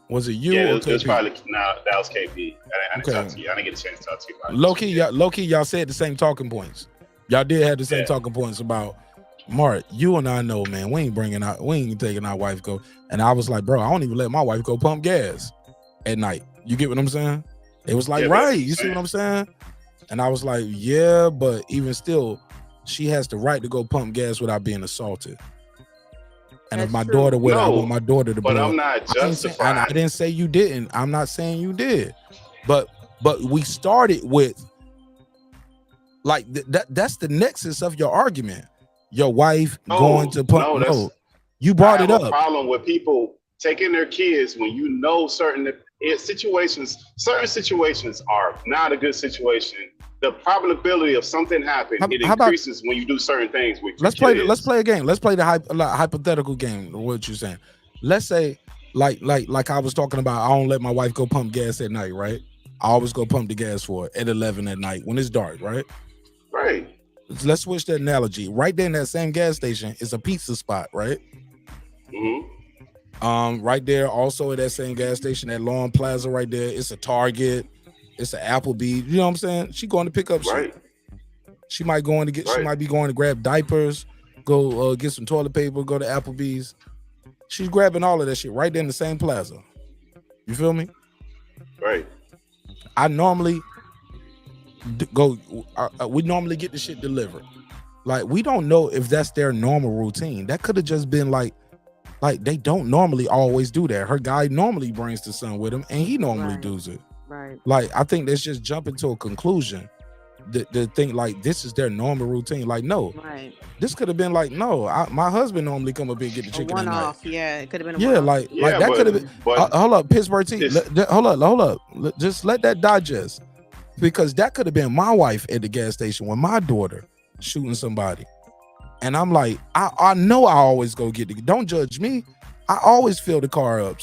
Was it you or KP? It was probably that was KP. I didn't talk to you. I didn't get a chance to talk to you about it. Low key, y'all said the same talking points. Y'all did have the same talking points about Mark. You and I know, man. We ain't taking our wife go. And I was like, bro, I don't even let my wife go pump gas at night. You get what I'm saying? It was like, right. You see what I'm saying? And I was like, yeah, but even still, she has the right to go pump gas without being assaulted. And if my daughter would, I want my daughter to. But I'm not justifying. I didn't say you didn't. I'm not saying you did. But we started with like that's the nexus of your argument. Your wife going to pump. No, you brought it up. I have a problem with people taking their kids when you know certain situations are not a good situation. The probability of something happening increases when you do certain things with your kids. Let's play a game. Let's play the hypothetical game. What you're saying? Let's say like I was talking about. I don't let my wife go pump gas at night, right? I always go pump the gas for her at 11 at night when it's dark, right? Right. Let's switch the analogy. Right there in that same gas station is a pizza spot, right? Mm-hmm. Right there, also at that same gas station, that Lawn Plaza right there, it's a Target, it's an Applebee's. You know what I'm saying? She going to pick up shit. She might go in to get. She might be going to grab diapers, go get some toilet paper, go to Applebee's. She's grabbing all of that shit right there in the same plaza. You feel me? Right. I normally we normally get the shit delivered. Like, we don't know if that's their normal routine. That could have just been like they don't normally always do that. Her guy normally brings the son with him, and he normally does it. Right. Like, I think that's just jumping to a conclusion. The thing like this is their normal routine. Like, no, this could have been like, no, my husband normally come up here and get the chicken at night. One-off, yeah, it could have been a like that could have been. Hold up, Pittsburgh T. Hold up. Just let that digest, because that could have been my wife at the gas station with my daughter shooting somebody, and I'm like, I know I always go get the. Don't judge me. I always fill the car up.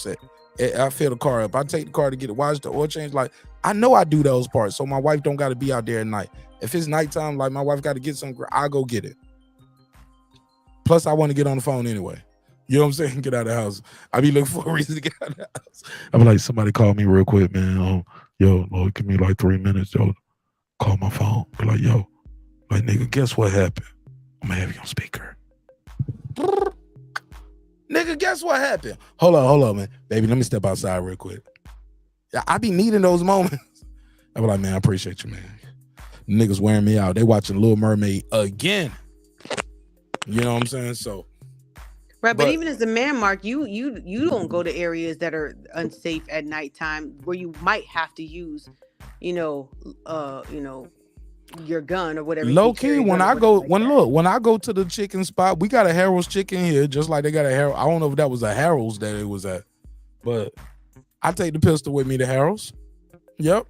I fill the car up. I take the car to get it washed, the oil change. Like, I know I do those parts, so my wife don't got to be out there at night. If it's nighttime, like my wife got to get something, I go get it. Plus, I want to get on the phone anyway. You know what I'm saying? Get out of the house. I be looking for a reason to get out of the house. I'm like, somebody call me real quick, man. Yo, Lord, give me like 3 minutes, yo. Call my phone. Be like, yo, like, nigga, guess what happened? I'm gonna have you on speaker. Nigga, guess what happened? Hold on, man. Baby, let me step outside real quick. I be needing those moments. I be like, man, I appreciate you, man. Niggas wearing me out. They watching Little Mermaid again. You know what I'm saying? So, right, but even as a man, Mark, you don't go to areas that are unsafe at nighttime where you might have to use, your gun or whatever. Low key, when I go to the chicken spot, we got a Harold's chicken here, just like they got a Harold. I don't know if that was a Harold's that it was at, but I take the pistol with me to Harold's. Yep.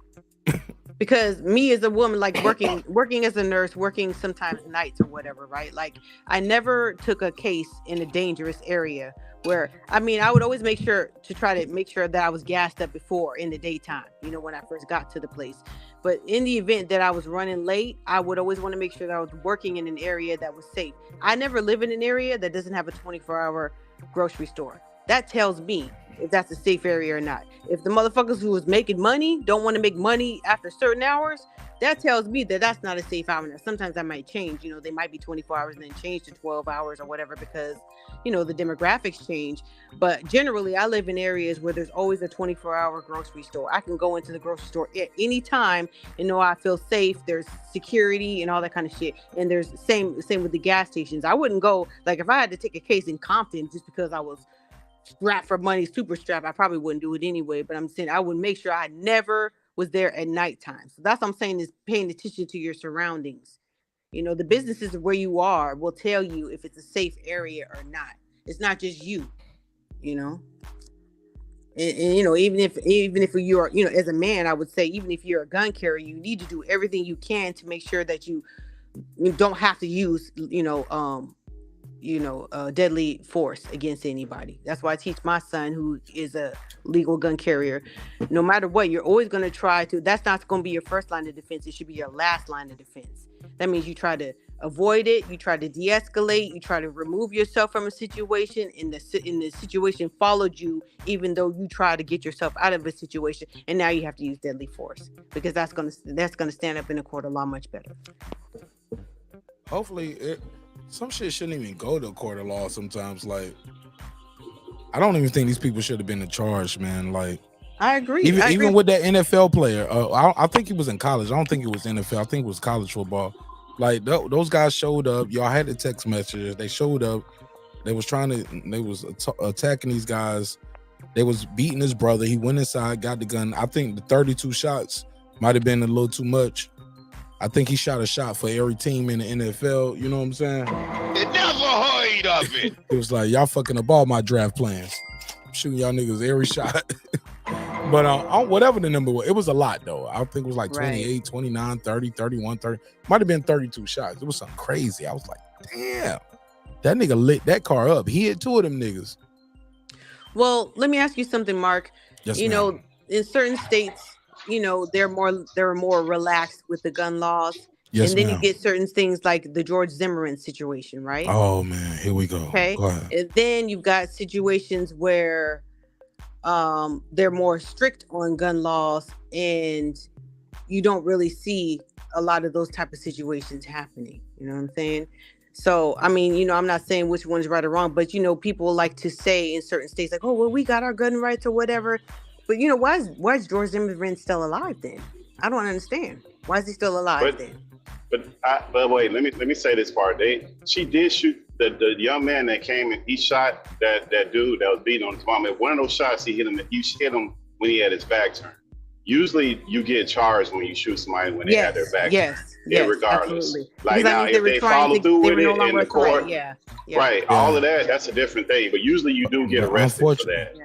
Because me as a woman, like working as a nurse, working sometimes nights or whatever, right? Like, I never took a case in a dangerous area where, I would always make sure that I was gassed up before in the daytime, when I first got to the place. But in the event that I was running late, I would always want to make sure that I was working in an area that was safe. I never live in an area that doesn't have a 24-hour grocery store. That tells me if that's a safe area or not. If the motherfuckers who is making money don't want to make money after certain hours, that tells me that that's not a safe hour. Now, sometimes that might change. You know, they might be 24 hours and then change to 12 hours or whatever because, you know, the demographics change. But generally, I live in areas where there's always a 24-hour grocery store. I can go into the grocery store at any time and know I feel safe. There's security and all that kind of shit. And there's same with the gas stations. I wouldn't go, like if I had to take a case in Compton just because I was strapped for money, super strapped, I probably wouldn't do it anyway. But I'm saying I would make sure I never was there at nighttime. So that's what I'm saying, is paying attention to your surroundings. You know, the businesses where you are will tell you if it's a safe area or not. It's not just you, you know. And you know, even if you're, you know, as a man, I would say even if you're a gun carrier, you need to do everything you can to make sure that you don't have to use, deadly force against anybody. That's why I teach my son, who is a legal gun carrier, no matter what, you're always going to try to, that's not going to be your first line of defense. It should be your last line of defense. That means you try to avoid it. You try to de-escalate. You try to remove yourself from a situation, and the situation followed you, even though you try to get yourself out of a situation. And now you have to use deadly force because that's going to stand up in a court of law much better. Hopefully some shit shouldn't even go to a court of law sometimes. Like, I don't even think these people should have been charged, man. Like, I agree. Even with that NFL player, I think he was in college. I don't think it was NFL. I think it was college football. Like, those guys showed up. Y'all had the text messages. They showed up. They was attacking these guys. They was beating his brother. He went inside, got the gun. I think the 32 shots might have been a little too much. I think he shot a shot for every team in the NFL. You know what I'm saying? Never heard of it. It was like, y'all fucking up all my draft plans. I'm shooting y'all niggas every shot. But whatever the number was, it was a lot, though. I think it was like 28, 29, 30, 31, 30. Might have been 32 shots. It was something crazy. I was like, damn. That nigga lit that car up. He hit two of them niggas. Well, let me ask you something, Mark. Yes, you know, in certain states, you know, they're more relaxed with the gun laws. Yes, and then ma'am. you get certain things like the George Zimmerman situation, right? Oh man, here we go. Okay. Go ahead. And then you've got situations where they're more strict on gun laws, and you don't really see a lot of those type of situations happening. You know what I'm saying? So, I mean, you know, I'm not saying which one's right or wrong, but, you know, people like to say in certain states like, oh, well, we got our gun rights or whatever. But, you know, why is George Zimmerman still alive then? I don't understand. Why is he still alive then? But wait, let me say this part. She did shoot the young man that came and he shot that dude that was beating on his mom. One of those shots, he hit him when he had his back turned. Usually you get charged when you shoot somebody when they have their back turned. Yes, regardless. Absolutely. Like now, if they follow through with it in the court, right, all of that's a different thing. But usually you do get arrested for that.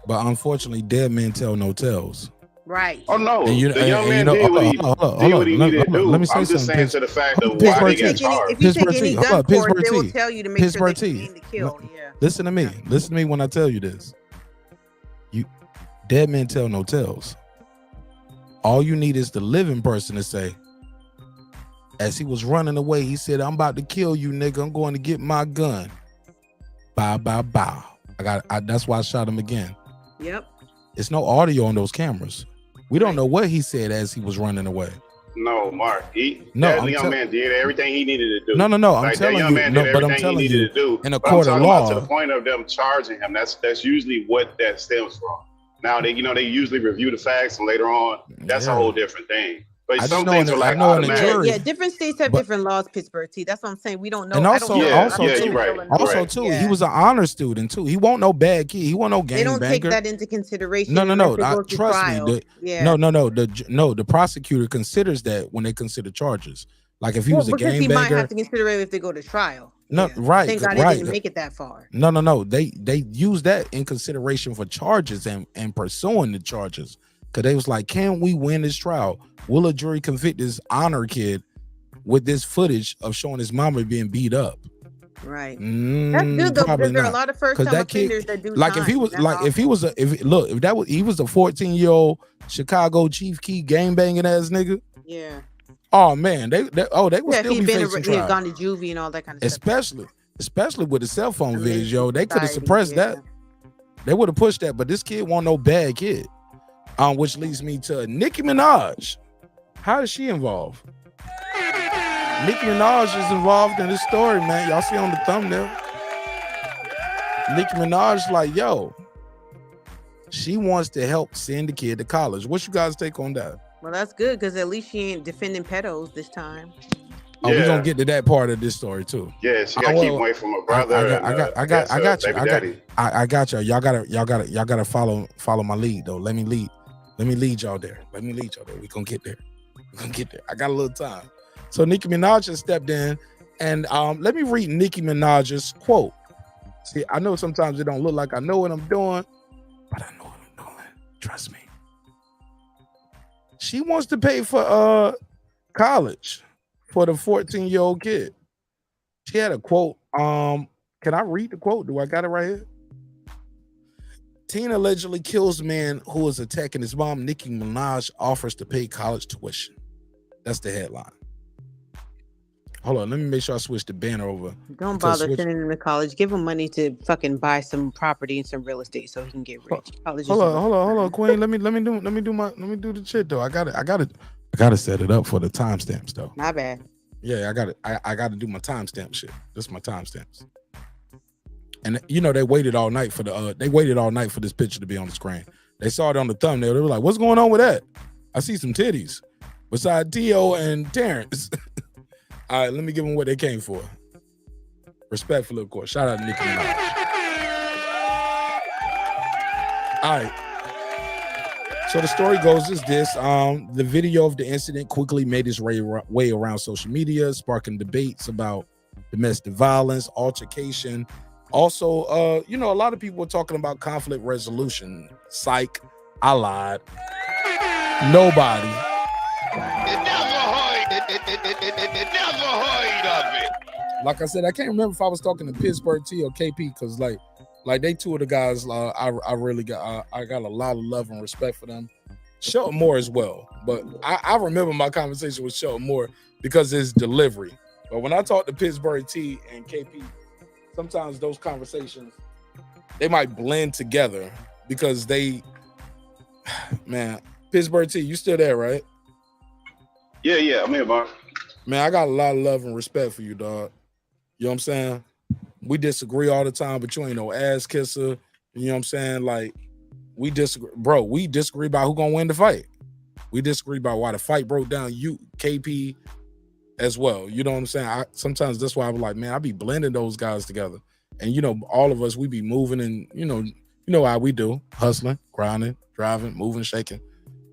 But unfortunately, dead men tell no tales. Right. Oh no, the young man did what he needed to do. Let me say I'm just something. saying to the fact of why they got charged. If you take any gun court, they will tell you to make sure they mean to kill. Yeah. Listen to me. Listen to me when I tell you this. Dead men tell no tales. All you need is the living person to say, as he was running away, he said, I'm about to kill you, nigga. I'm going to get my gun. Bow, bow, bow. That's why I shot him again. Yep. It's no audio on those cameras. We don't know what he said as he was running away. No, Mark. That young man did everything he needed to do. No. I'm telling you. But I'm telling you, in a court of law, to the point of them charging him, that's usually what that stems from. Now they usually review the facts, and later on, that's a whole different thing. But some things are like automatic. Yeah, different states have different laws. Pittsburgh, T. That's what I'm saying. We don't know. And also, right. He was an honor student too. He won't no bad kid. He won't no gang banger. They don't take that into consideration. No. Trust me. The prosecutor considers that when they consider charges. Like if he was a gang banger, he might have to consider it if they go to trial. No, right. Thank God they didn't make it that far. No. They use that in consideration for charges and pursuing the charges. Cause they was like, can we win this trial? Will a jury convict this honor kid with this footage of showing his mama being beat up? Right. That's good though, Probably because there are a not. lot of first Because time that kid, offenders that do like time. if he was That's like if he was he was a 14-year-old Chicago Chief Key gang banging ass nigga. Yeah. Oh man, they would Yeah, if still he'd be been facing he had trial. gone to juvie and all that kind of stuff. Especially with the cell phone A menace videos, to yo, they could have society, suppressed yeah. that. They would have pushed that, but this kid wasn't no bad kid. Which leads me to Nicki Minaj. How is she involved? Nicki Minaj is involved in this story, man. Y'all see on the thumbnail. Nicki Minaj like, yo, she wants to help send the kid to college. What's you guys' take on that? Well, that's good because at least she ain't defending pedos this time. Oh, we're gonna get to that part of this story too. Yeah, she got to keep away from her brother. I got you. Daddy. I got you. Y'all gotta follow my lead though. Let me lead y'all there. We gonna get there. I got a little time. So Nicki Minaj has stepped in, and let me read Nicki Minaj's quote. See, I know sometimes it don't look like I know what I'm doing, but I know what I'm doing. Trust me. She wants to pay for college for the 14-year-old kid. She had a quote. Can I read the quote? Do I got it right here? Teen allegedly kills man who was attacking his mom. Nicki Minaj offers to pay college tuition. That's the headline. Hold on, let me make sure I switch the banner over. Don't bother sending him to college. Give him money to fucking buy some property and some real estate so he can get rich. College Hold on, Queen. Let me do the shit though. I gotta set it up for the timestamps though. Not bad. Yeah, I gotta do my timestamp shit. This is my timestamps. And you know they waited all night for this picture to be on the screen. They saw it on the thumbnail. They were like, "What's going on with that?" I see some titties. Beside Tio and Terence. All right, let me give them what they came for. Respectfully, of course. Shout out to Nicki Minaj. All right. So the story goes is this. The video of the incident quickly made its way around social media, sparking debates about domestic violence, altercation. Also, a lot of people were talking about conflict resolution. Psych, I lied. Nobody. Never heard of it. Like I said, I can't remember if I was talking to Pittsburgh T or KP because like they two of the guys I really got I got a lot of love and respect for them. Shelton Moore as well, but I remember my conversation with Shelton Moore because of his delivery. But when I talk to Pittsburgh T and KP, sometimes those conversations they might blend together because man, Pittsburgh T, you still there, right? Yeah, I'm here, Mark. Man, I got a lot of love and respect for you, dog. You know what I'm saying? We disagree all the time, but you ain't no ass kisser. You know what I'm saying? Like, we disagree. Bro, we disagree about who gonna win the fight. We disagree about why the fight broke down. You, KP, as well. You know what I'm saying? Sometimes that's why I'm like, man, I be blending those guys together. And, all of us, we be moving and, you know how we do. Hustling, grinding, driving, moving, shaking.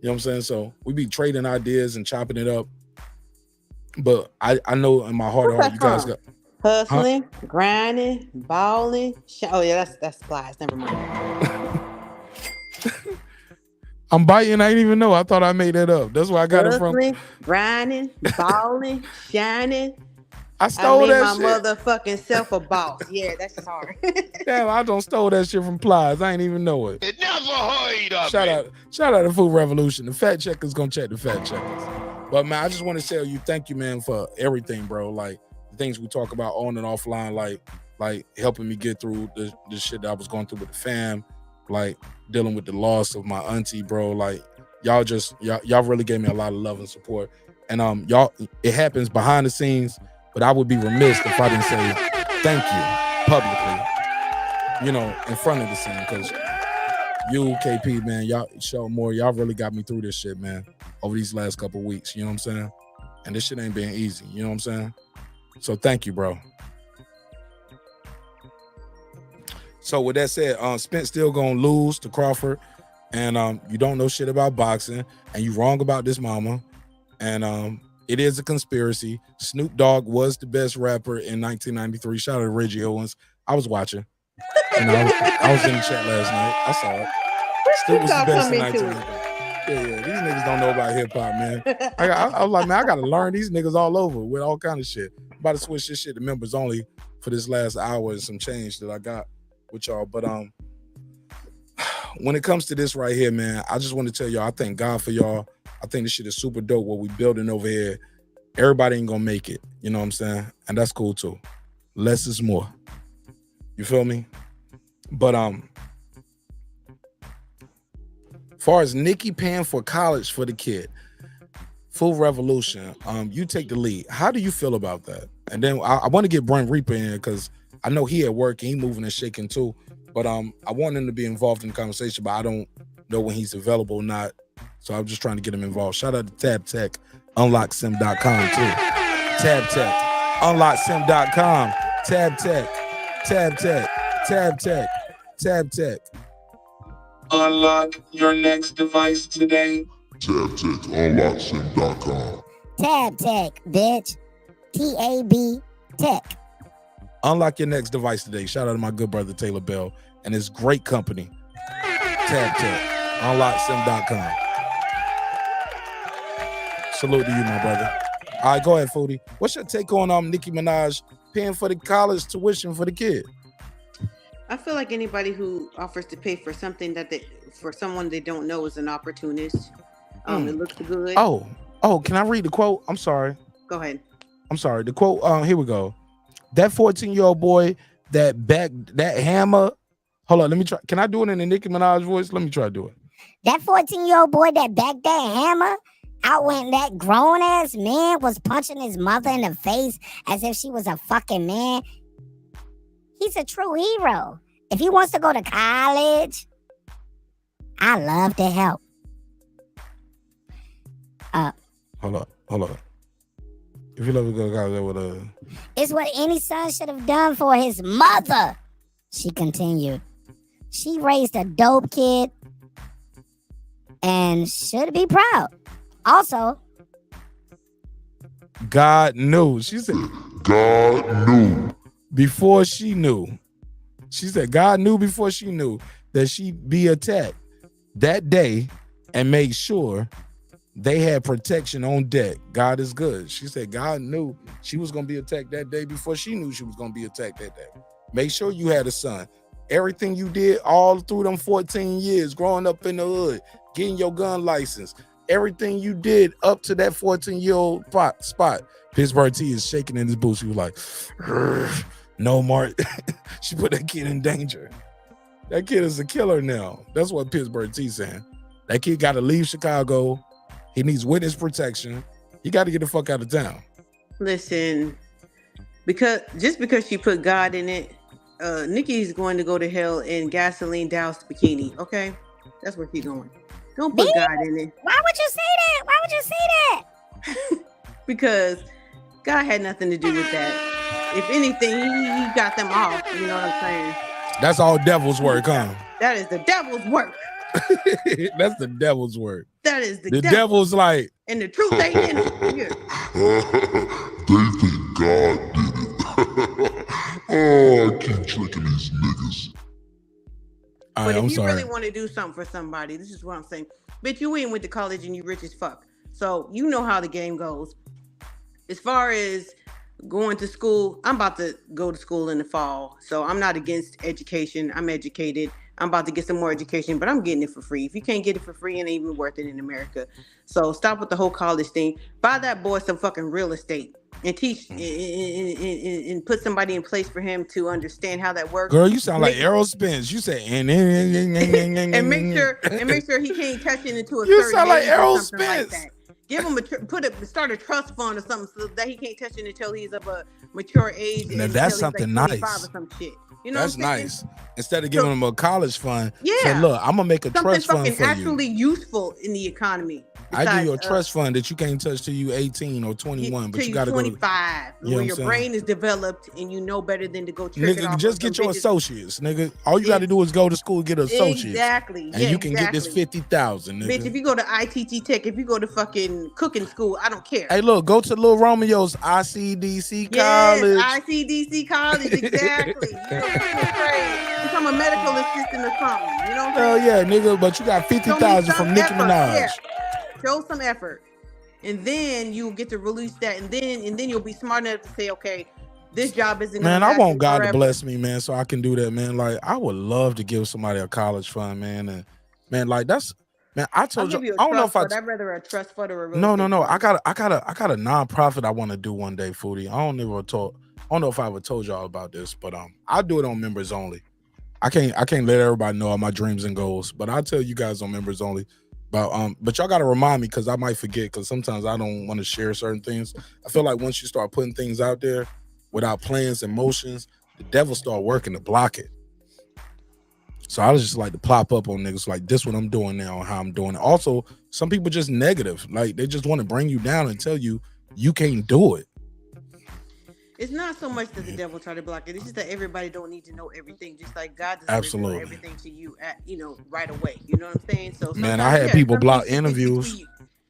You know what I'm saying? So we be trading ideas and chopping it up. But I know in my heart of heart, you guys got hustling, grinding, balling. Oh yeah, that's Splice. Never mind. I'm biting. I didn't even know. I thought I made that up. That's where I got hustling, it from. Grinding, balling, shining. I stole that my shit. Motherfucking self a boss. Yeah, that's just hard. Damn, I don't stole that shit from Plies. I ain't even know it. Never heard of it. Shout out to Food Revolution. The fact checkers gonna check the fact checkers. But man, I just want to tell you, thank you, man, for everything, bro. Like the things we talk about on and offline, like helping me get through the shit that I was going through with the fam, like dealing with the loss of my auntie, bro. Like y'all really gave me a lot of love and support. And it happens behind the scenes, but I would be remiss if I didn't say thank you publicly, in front of the scene, because you, KP, man, y'all show more. Y'all really got me through this shit, man, over these last couple of weeks. You know what I'm saying? And this shit ain't been easy. You know what I'm saying? So thank you, bro. So with that said, Spence still gonna lose to Crawford, and you don't know shit about boxing, and you wrong about this mama, and it is a conspiracy. Snoop Dogg was the best rapper in 1993. Shout out to Reggie Owens. I was watching. I was in the chat last night. I saw it. Snoop was the best in 1993. Yeah. These niggas don't know about hip hop, man. I was like, man, I gotta learn these niggas all over with all kind of shit. I'm about to switch this shit to members only for this last hour and some change that I got with y'all. But when it comes to this right here, man, I just want to tell y'all, I thank God for y'all. I think this shit is super dope what we building over here. Everybody ain't gonna make it, you know what I'm saying? And that's cool too. Less is more. You feel me? But far as Nikki paying for college for the kid, full revolution, you take the lead. How do you feel about that? And then I want to get Brent Reaper in because I know he at work and he moving and shaking too. But I want him to be involved in the conversation, but I don't know when he's available or not. So I'm just trying to get him involved. Shout out to Tab Tech, unlocksim.com too. Tab Tech, unlocksim.com. Tab Tech, Tab Tech, Tab Tech, Tab Tech. Unlock your next device today. Tab Tech, unlocksim.com. Tab Tech, bitch. TAB Tech. Unlock your next device today. Shout out to my good brother Taylor Bell and his great company. Tab Tech, unlocksim.com. Salute to you, my brother. All right, go ahead, Foodie. What's your take on Nicki Minaj paying for the college tuition for the kid? I feel like anybody who offers to pay for something for someone they don't know is an opportunist. It looks good. Oh, can I read the quote? I'm sorry. Go ahead. I'm sorry. The quote, here we go. That 14-year-old boy that hammer. Hold on, let me try. Can I do it in the Nicki Minaj voice? Let me try to do it. That 14-year-old boy that backed that hammer out when that grown-ass man was punching his mother in the face as if she was a fucking man. He's a true hero. If he wants to go to college, I love to help. Hold on. If you love to go to college, with it's what any son should have done for his mother. She continued. She raised a dope kid and should be proud. Also, God knew. She said, God knew. Before she knew. She said, God knew before she knew that she'd be attacked that day and make sure they had protection on deck. God is good. She said, God knew she was going to be attacked that day before she knew she was going to be attacked that day. Make sure you had a son. Everything you did all through them 14 years, growing up in the hood, getting your gun license, everything you did up to that 14-year-old spot. Pittsburgh T is shaking in his boots. He was like, no, Mark. She put that kid in danger. That kid is a killer now. That's what Pittsburgh T saying. That kid got to leave Chicago. He needs witness protection. He got to get the fuck out of town. Listen, because she put God in it, Nikki's going to go to hell in gasoline doused bikini. Okay, that's where she's going. Don't put God in it. Why would you say that? Why would you say that? Because God had nothing to do with that. If anything, he got them off. You know what I'm saying? That's all devil's work, huh? That is the devil's work. That's the devil's work. That is the devil's like, and the truth ain't in it. Yeah. They think God did it. Oh, I keep tricking these niggas. But if you really want to do something for somebody, this is what I'm saying. Bitch, you ain't went to college and you rich as fuck. So you know how the game goes. As far as going to school, I'm about to go to school in the fall. So I'm not against education. I'm educated. I'm about to get some more education, but I'm getting it for free. If you can't get it for free, it ain't even worth it in America. So stop with the whole college thing. Buy that boy some fucking real estate and teach and put somebody in place for him to understand how that works. Girl, you sound like Errol Spence. You say and make sure he can't touch it into a you certain sound like age Errol or something Spence. like that. Give him start a trust fund or something so that he can't touch it until he's of a mature age. Now that's something like nice. Or some shit. You know that's what I'm saying? nice. Instead of giving him a college fund, yeah. say, look, I'm gonna make a something trust fund for actually you. useful in the economy. I give you a trust fund that you can't touch till you 18 or 21, but you gotta 25, go to, where your brain is developed and you know better than to go trick it nigga, off just get your associates, nigga. All you gotta do is go to school, get an associate. Exactly. And you can get this 50,000, nigga. Bitch, if you go to ITT Tech, if you go to fucking cooking school, I don't care. Hey, look, go to Lil Romeo's ICDC college. Yes, ICDC college, exactly. You know, become a medical assistant or something. You know what I'm saying? Hell yeah, nigga, but you got 50,000 from Nicki Minaj. Yeah. Show some effort. And then you'll get to release that, and then you'll be smart enough to say, okay, this job isn't Man, gonna I last want you God to forever. bless me, man, so I can do that, man. Like, I would love to give somebody a college fund, man. And man, like that's man, I I'll told you, give you a I don't know trust if I fund. I'd rather a trust fund or a real no, estate I fund. got a nonprofit I want to do one day, Foodie. I don't know if I ever told y'all about this, but I'll do it on members only. I can't let everybody know all my dreams and goals, but I'll tell you guys on members only. But y'all gotta remind me because I might forget, because sometimes I don't want to share certain things. I feel like once you start putting things out there without plans and motions, the devil start working to block it. So I was just like to plop up on niggas like this what I'm doing now and how I'm doing it. Also, some people just negative. Like they just want to bring you down and tell you you can't do it. It's not so much that the devil try to block it. It's just that everybody don't need to know everything. Just like God doesn't reveal everything to you at right away. You know what I'm saying? So man, I had people block interviews.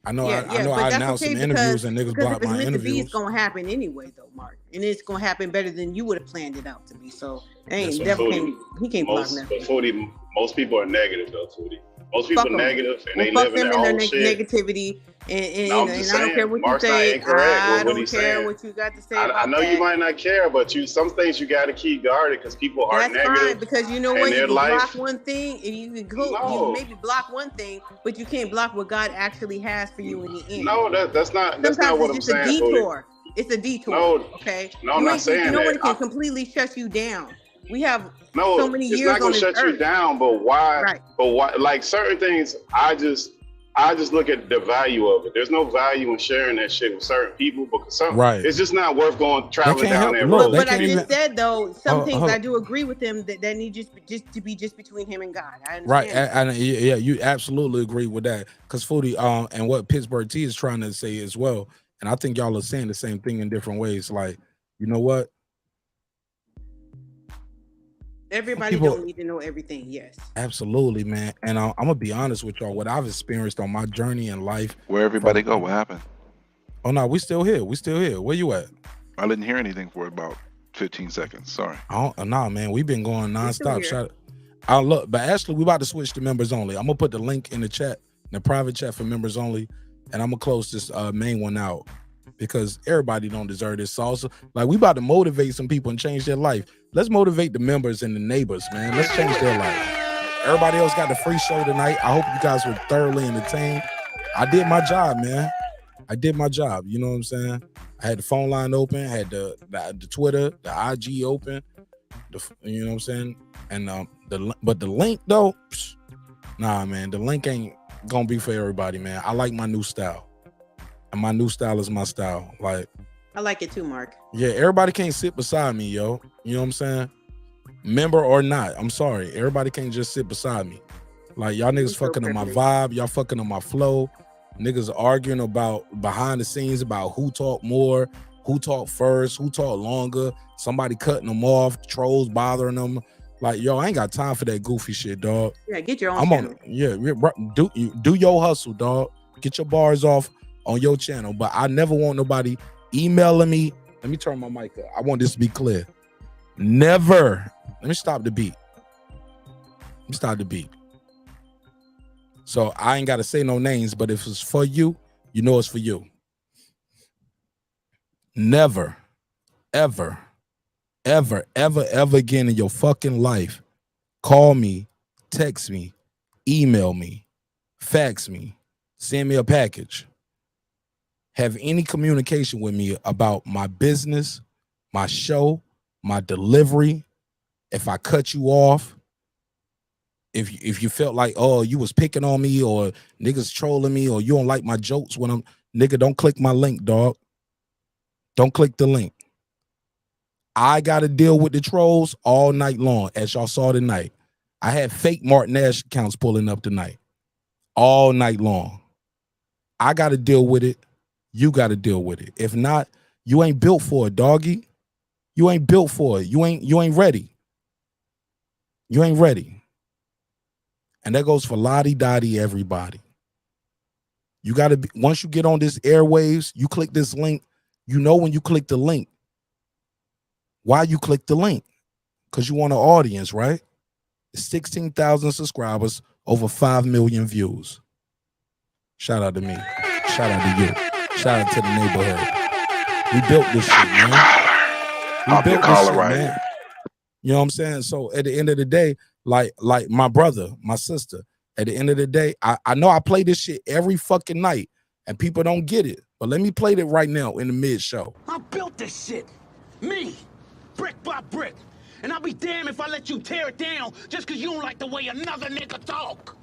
I know I announced some interviews and niggas blocked my interviews. It's gonna happen anyway though, Mark. And it's gonna happen better than you would have planned it out to be. So devil can't block nothing. Most people are negative though, Foodie. Most people are negative and they live in their own shit. Negativity. And no, I don't care what Mark's you say. I don't care what you got to say. I know you might not care, but some things you got to keep guarded because people are negative. That's fine, because you know what? You can block one thing, and you can go. No. You maybe block one thing, but you can't block what God actually has for you in the end. No, that's not what I'm saying. It's a detour. It's a detour. No, okay. No, I'm not saying that. You know what? It can completely shut you down. We have so many years on this earth. It's not gonna shut you down, but why? Right. But why? Like certain things, I just look at the value of it. There's no value in sharing that shit with certain people because it's just not worth traveling down that road. But I just said though, some things I do agree with him that need just to be between him and God. I understand. Right, and yeah, you absolutely agree with that because Foodie, and what Pittsburgh T is trying to say as well, and I think y'all are saying the same thing in different ways. Like, you know what? Everybody don't need to know everything. Yes, absolutely, man. And I'm gonna be honest with y'all. What I've experienced on my journey in life. Where everybody go? What happened? Oh no, we still here. Where you at? I didn't hear anything for about 15 seconds. Sorry. Nah, man. We've been going nonstop. Look, but actually, we about to switch to members only. I'm gonna put the link in the chat, in the private chat for members only, and I'm gonna close this main one out because everybody don't deserve this salsa. Like, we about to motivate some people and change their life. Let's motivate the members and the neighbors, man. Let's change their life. Everybody else got the free show tonight. I hope you guys were thoroughly entertained. I did my job, man. I did my job. You know what I'm saying? I had the phone line open, had the Twitter, the IG open. You know what I'm saying? And but the link though, nah, man. The link ain't gonna be for everybody, man. I like my new style, and my new style is my style. Like, I like it too, Mark. Yeah, everybody can't sit beside me, yo. You know what I'm saying? Member or not, I'm sorry. Everybody can't just sit beside me. Like, y'all niggas fucking on my vibe. Y'all fucking on my flow. Niggas arguing about behind the scenes about who talk more, who talk first, who talk longer. Somebody cutting them off, trolls bothering them. Like, yo, I ain't got time for that goofy shit, dog. Yeah, get your own channel. Do your hustle, dog. Get your bars off on your channel. But I never want nobody emailing me. Let me turn my mic up. I want this to be clear. Never. Let me stop the beat. So I ain't got to say no names, but if it's for you, you know it's for you. Never, ever, ever, ever, ever again in your fucking life, call me, text me, email me, fax me, send me a package, have any communication with me about my business, my show, my delivery. If I cut you off, if you felt like, oh, you was picking on me or niggas trolling me or you don't like my jokes when nigga, don't click my link, dog. Don't click the link. I got to deal with the trolls all night long, as y'all saw tonight. I had fake Martin Nash accounts pulling up tonight all night long. I got to deal with it. You got to deal with it. If not, you ain't built for it, doggy. You ain't built for it. You ain't ready. You ain't ready. And that goes for Lottie Dottie, everybody. You got to be, once you get on this airwaves, you click this link. You know when you click the link, why you click the link? Because you want an audience, right? 16,000 subscribers, over 5 million views. Shout out to me. Shout out to you. Shout out to the neighborhood. We built this shit, man. Pop your built this collar shit, right man. here. You know what I'm saying? So at the end of the day, like my brother, my sister, at the end of the day, I know I play this shit every fucking night and people don't get it. But let me play it right now in the mid-show. I built this shit. Me. Brick by brick. And I'll be damned if I let you tear it down just because you don't like the way another nigga talk.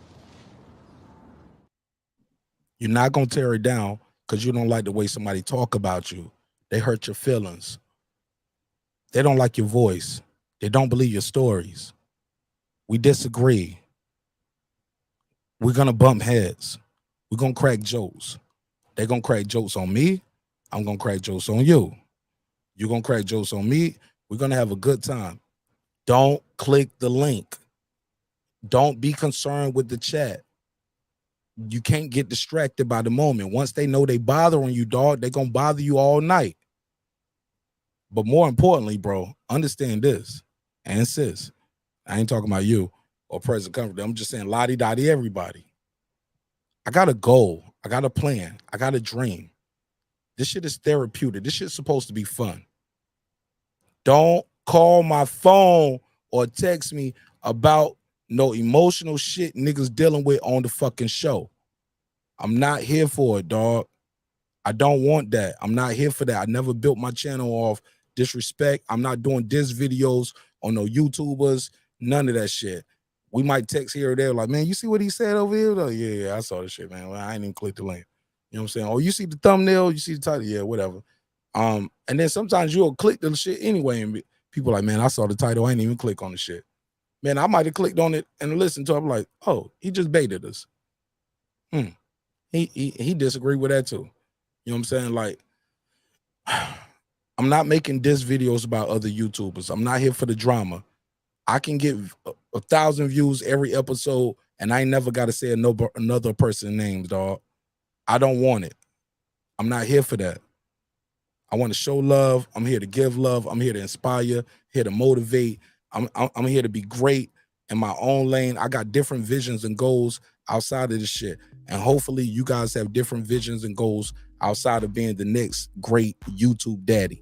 You're not going to tear it down because you don't like the way somebody talk about you. They hurt your feelings. They don't like your voice. They don't believe your stories. We disagree. We're going to bump heads. We're going to crack jokes. They're going to crack jokes on me. I'm going to crack jokes on you. You're going to crack jokes on me. We're going to have a good time. Don't click the link. Don't be concerned with the chat. You can't get distracted by the moment. Once they know they bothering you, dog, they're going to bother you all night. But more importantly, bro, understand this. And sis, I ain't talking about you or President Comfort. I'm just saying lottie-dottie everybody. I got a goal. I got a plan. I got a dream. This shit is therapeutic. This shit's supposed to be fun. Don't call my phone or text me about no emotional shit niggas dealing with on the fucking show. I'm not here for it, dog. I don't want that. I'm not here for that. I never built my channel off disrespect. I'm not doing diss videos on no YouTubers, none of that shit. We might text here or there like, man, you see what he said over here? Like, yeah, I saw the shit, man. Well, I ain't even click the link. You know what I'm saying? Oh, you see the thumbnail? You see the title? Yeah, whatever. And then sometimes you'll click the shit anyway, and people like, man, I saw the title. I ain't even click on the shit. Man, I might have clicked on it and listened to it. I'm like, oh, he just baited us. He disagreed with that too. You know what I'm saying? Like, I'm not making diss videos about other YouTubers. I'm not here for the drama. I can get 1,000 views every episode, and I ain't never got to say another person's name, dog. I don't want it. I'm not here for that. I want to show love. I'm here to give love. I'm here to inspire, here to motivate. I'm here to be great in my own lane. I got different visions and goals outside of this shit. And hopefully you guys have different visions and goals outside of being the next great YouTube daddy.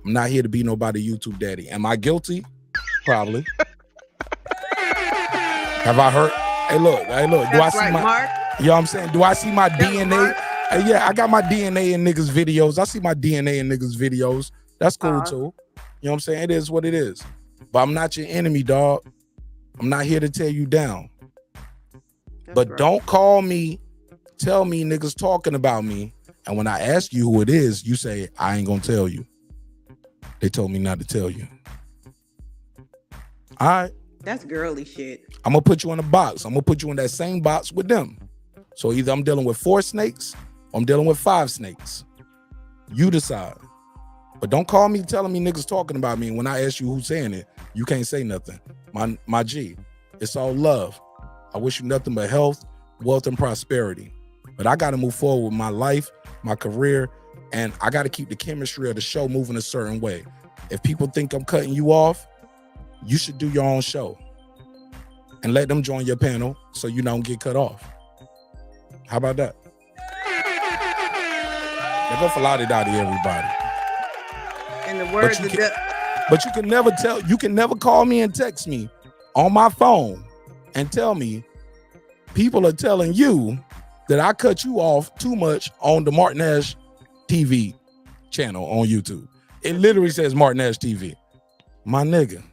I'm not here to be nobody YouTube daddy. Am I guilty? Probably. Have I hurt? Hey, look. Do I see my Mark? You know what I'm saying? Do I see my DNA? Yeah, I got my DNA in niggas' videos. I see my DNA in niggas' videos. That's cool too. You know what I'm saying? It is what it is. But I'm not your enemy, dog. I'm not here to tear you down. But don't call me, tell me niggas talking about me. And when I ask you who it is, you say, I ain't gonna tell you. They told me not to tell you. All right. That's girly shit. I'm gonna put you in a box. I'm gonna put you in that same box with them. So either I'm dealing with 4 snakes or I'm dealing with 5 snakes. You decide. But don't call me telling me niggas talking about me. And when I ask you who's saying it, you can't say nothing. My G, it's all love. I wish you nothing but health, wealth, and prosperity. But I got to move forward with my life, my career, and I got to keep the chemistry of the show moving a certain way. If people think I'm cutting you off, you should do your own show and let them join your panel so you don't get cut off. How about that? They go for lottie-dottie, everybody. In the words of but you can never call me and text me on my phone and tell me people are telling you that I cut you off too much on the Martin Ash TV channel on YouTube. It literally says Martin Ash TV. My nigga,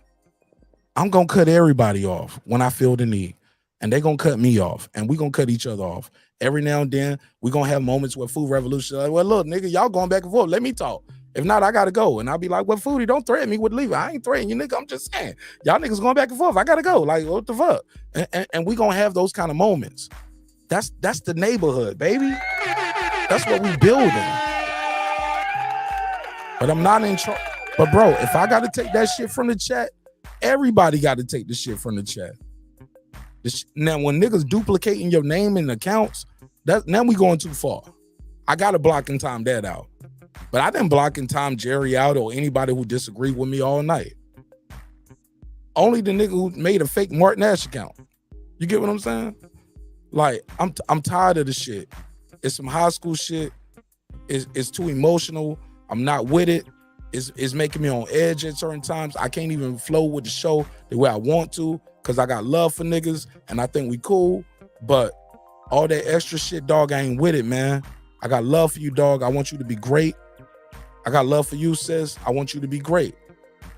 I'm gonna cut everybody off when I feel the need. And they're gonna cut me off. And we're gonna cut each other off. Every now and then, we're gonna have moments where Food Revolution like, well, look, nigga, y'all going back and forth. Let me talk. If not, I gotta go. And I'll be like, well, Foodie, don't threaten me with leaving. I ain't threatening you, nigga. I'm just saying. Y'all niggas going back and forth. I gotta go. Like, what the fuck? And we gonna have those kind of moments. That's the neighborhood, baby. That's what we building. But I'm not in charge. But bro, if I gotta take that shit from the chat, everybody gotta take the shit from the chat. Now, when niggas duplicating your name in accounts, now we going too far. I gotta block and time that out. But I didn't block and time Jerry out or anybody who disagreed with me all night. Only the nigga who made a fake Martin Ash account. You get what I'm saying? Like, I'm tired of the shit. It's some high school shit. It's too emotional. I'm not with it. is making me on edge at certain times. I can't even flow with the show the way I want to because I got love for niggas and I think we cool. But all that extra shit, dog, I ain't with it, man. I got love for you, dog. I want you to be great. I got love for you, sis. I want you to be great.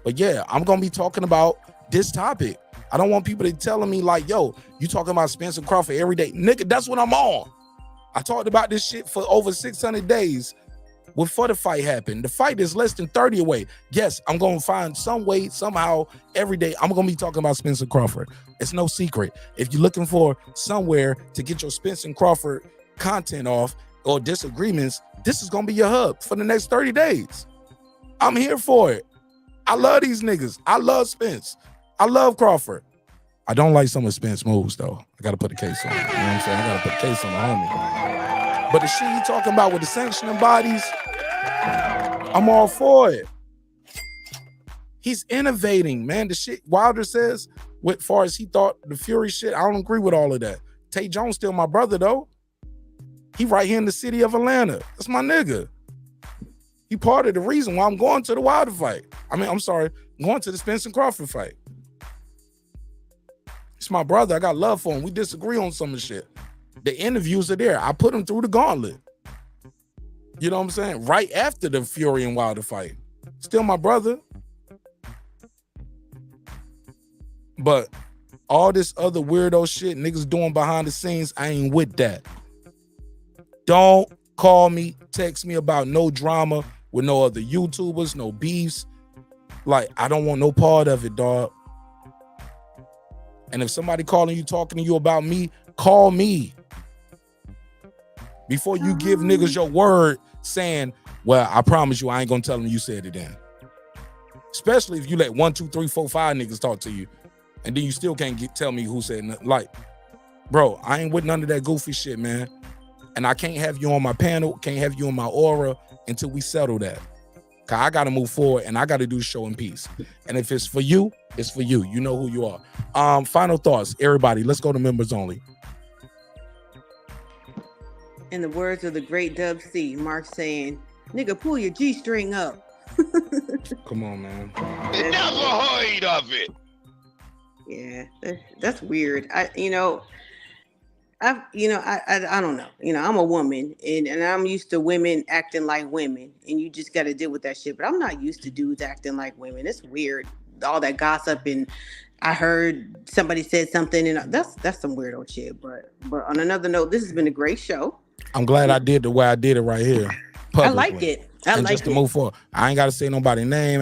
But yeah, I'm gonna be talking about this topic. I don't want people to telling me like, yo, you talking about Spence and Crawford every day. Nigga, that's what I'm on. I talked about this shit for over 600 days before the fight happened. The fight is less than 30 away. Yes, I'm going to find some way, somehow, every day, I'm going to be talking about Spence and Crawford. It's no secret. If you're looking for somewhere to get your Spence and Crawford content off or disagreements, this is going to be your hub for the next 30 days. I'm here for it. I love these niggas. I love Spence. I love Crawford. I don't like some of Spence moves, though. I got to put a case on it. You know what I'm saying? I got to put a case on the homie. But the shit you talking about with the sanctioning bodies, I'm all for it. He's innovating, man. The shit Wilder says, as far as he thought the Fury shit, I don't agree with all of that. Tay Jones still my brother, though. He right here in the city of Atlanta. That's my nigga. He part of the reason why I'm going to the Wilder fight. I'm going to the Spence and Crawford fight. It's my brother. I got love for him. We disagree on some of the shit. The interviews are there. I put him through the gauntlet. You know what I'm saying? Right after the Fury and Wilder fight. Still my brother. But all this other weirdo shit niggas doing behind the scenes, I ain't with that. Don't call me, text me about no drama with no other YouTubers, no beefs. Like, I don't want no part of it, dog. And if somebody calling you, talking to you about me, call me. Before you give niggas your word saying, well, I promise you I ain't gonna tell them you said it then. Especially if you let 1, 2, 3, 4, 5 niggas talk to you and then you still can't tell me who said nothing. Like, bro, I ain't with none of that goofy shit, man. And I can't have you on my panel, can't have you in my aura until we settle that. Cause I gotta move forward and I gotta do the show in peace. And if it's for you, it's for you. You know who you are. Final thoughts, everybody. Let's go to members only. In the words of the great Dub C, Mark saying, nigga, pull your G-string up. Come on, man. Never heard of it. Yeah, that's weird. I don't know. I'm a woman and I'm used to women acting like women and you just got to deal with that shit. But I'm not used to dudes acting like women. It's weird. All that gossip and I heard somebody said something and that's some weirdo shit. But on another note, this has been a great show. I'm glad I did the way I did it right here. Publicly. I like it. And just to move forward, I ain't got to say nobody's name.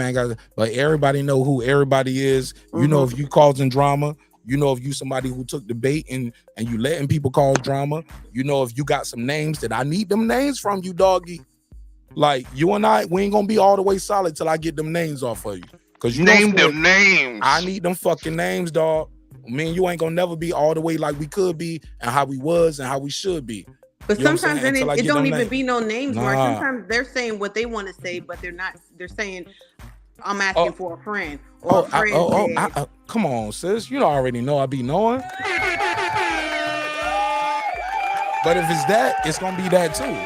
But everybody know who everybody is. You know if you causing drama. You know if you somebody who took the bait and you letting people cause drama. You know if you got some names that I need them names from you, doggy. Like you and I, we ain't gonna be all the way solid till I get them names off of you. Cause you name them names. I need them fucking names, dog. Me and you ain't gonna never be all the way like we could be and how we was and how we should be. But sometimes it don't even be no names, nah. Mark. Sometimes they're saying what they want to say, but they're not. They're saying, "I'm asking for a friend." Or a friend come on, sis. You already know I be knowing. But if it's that, it's gonna be that too.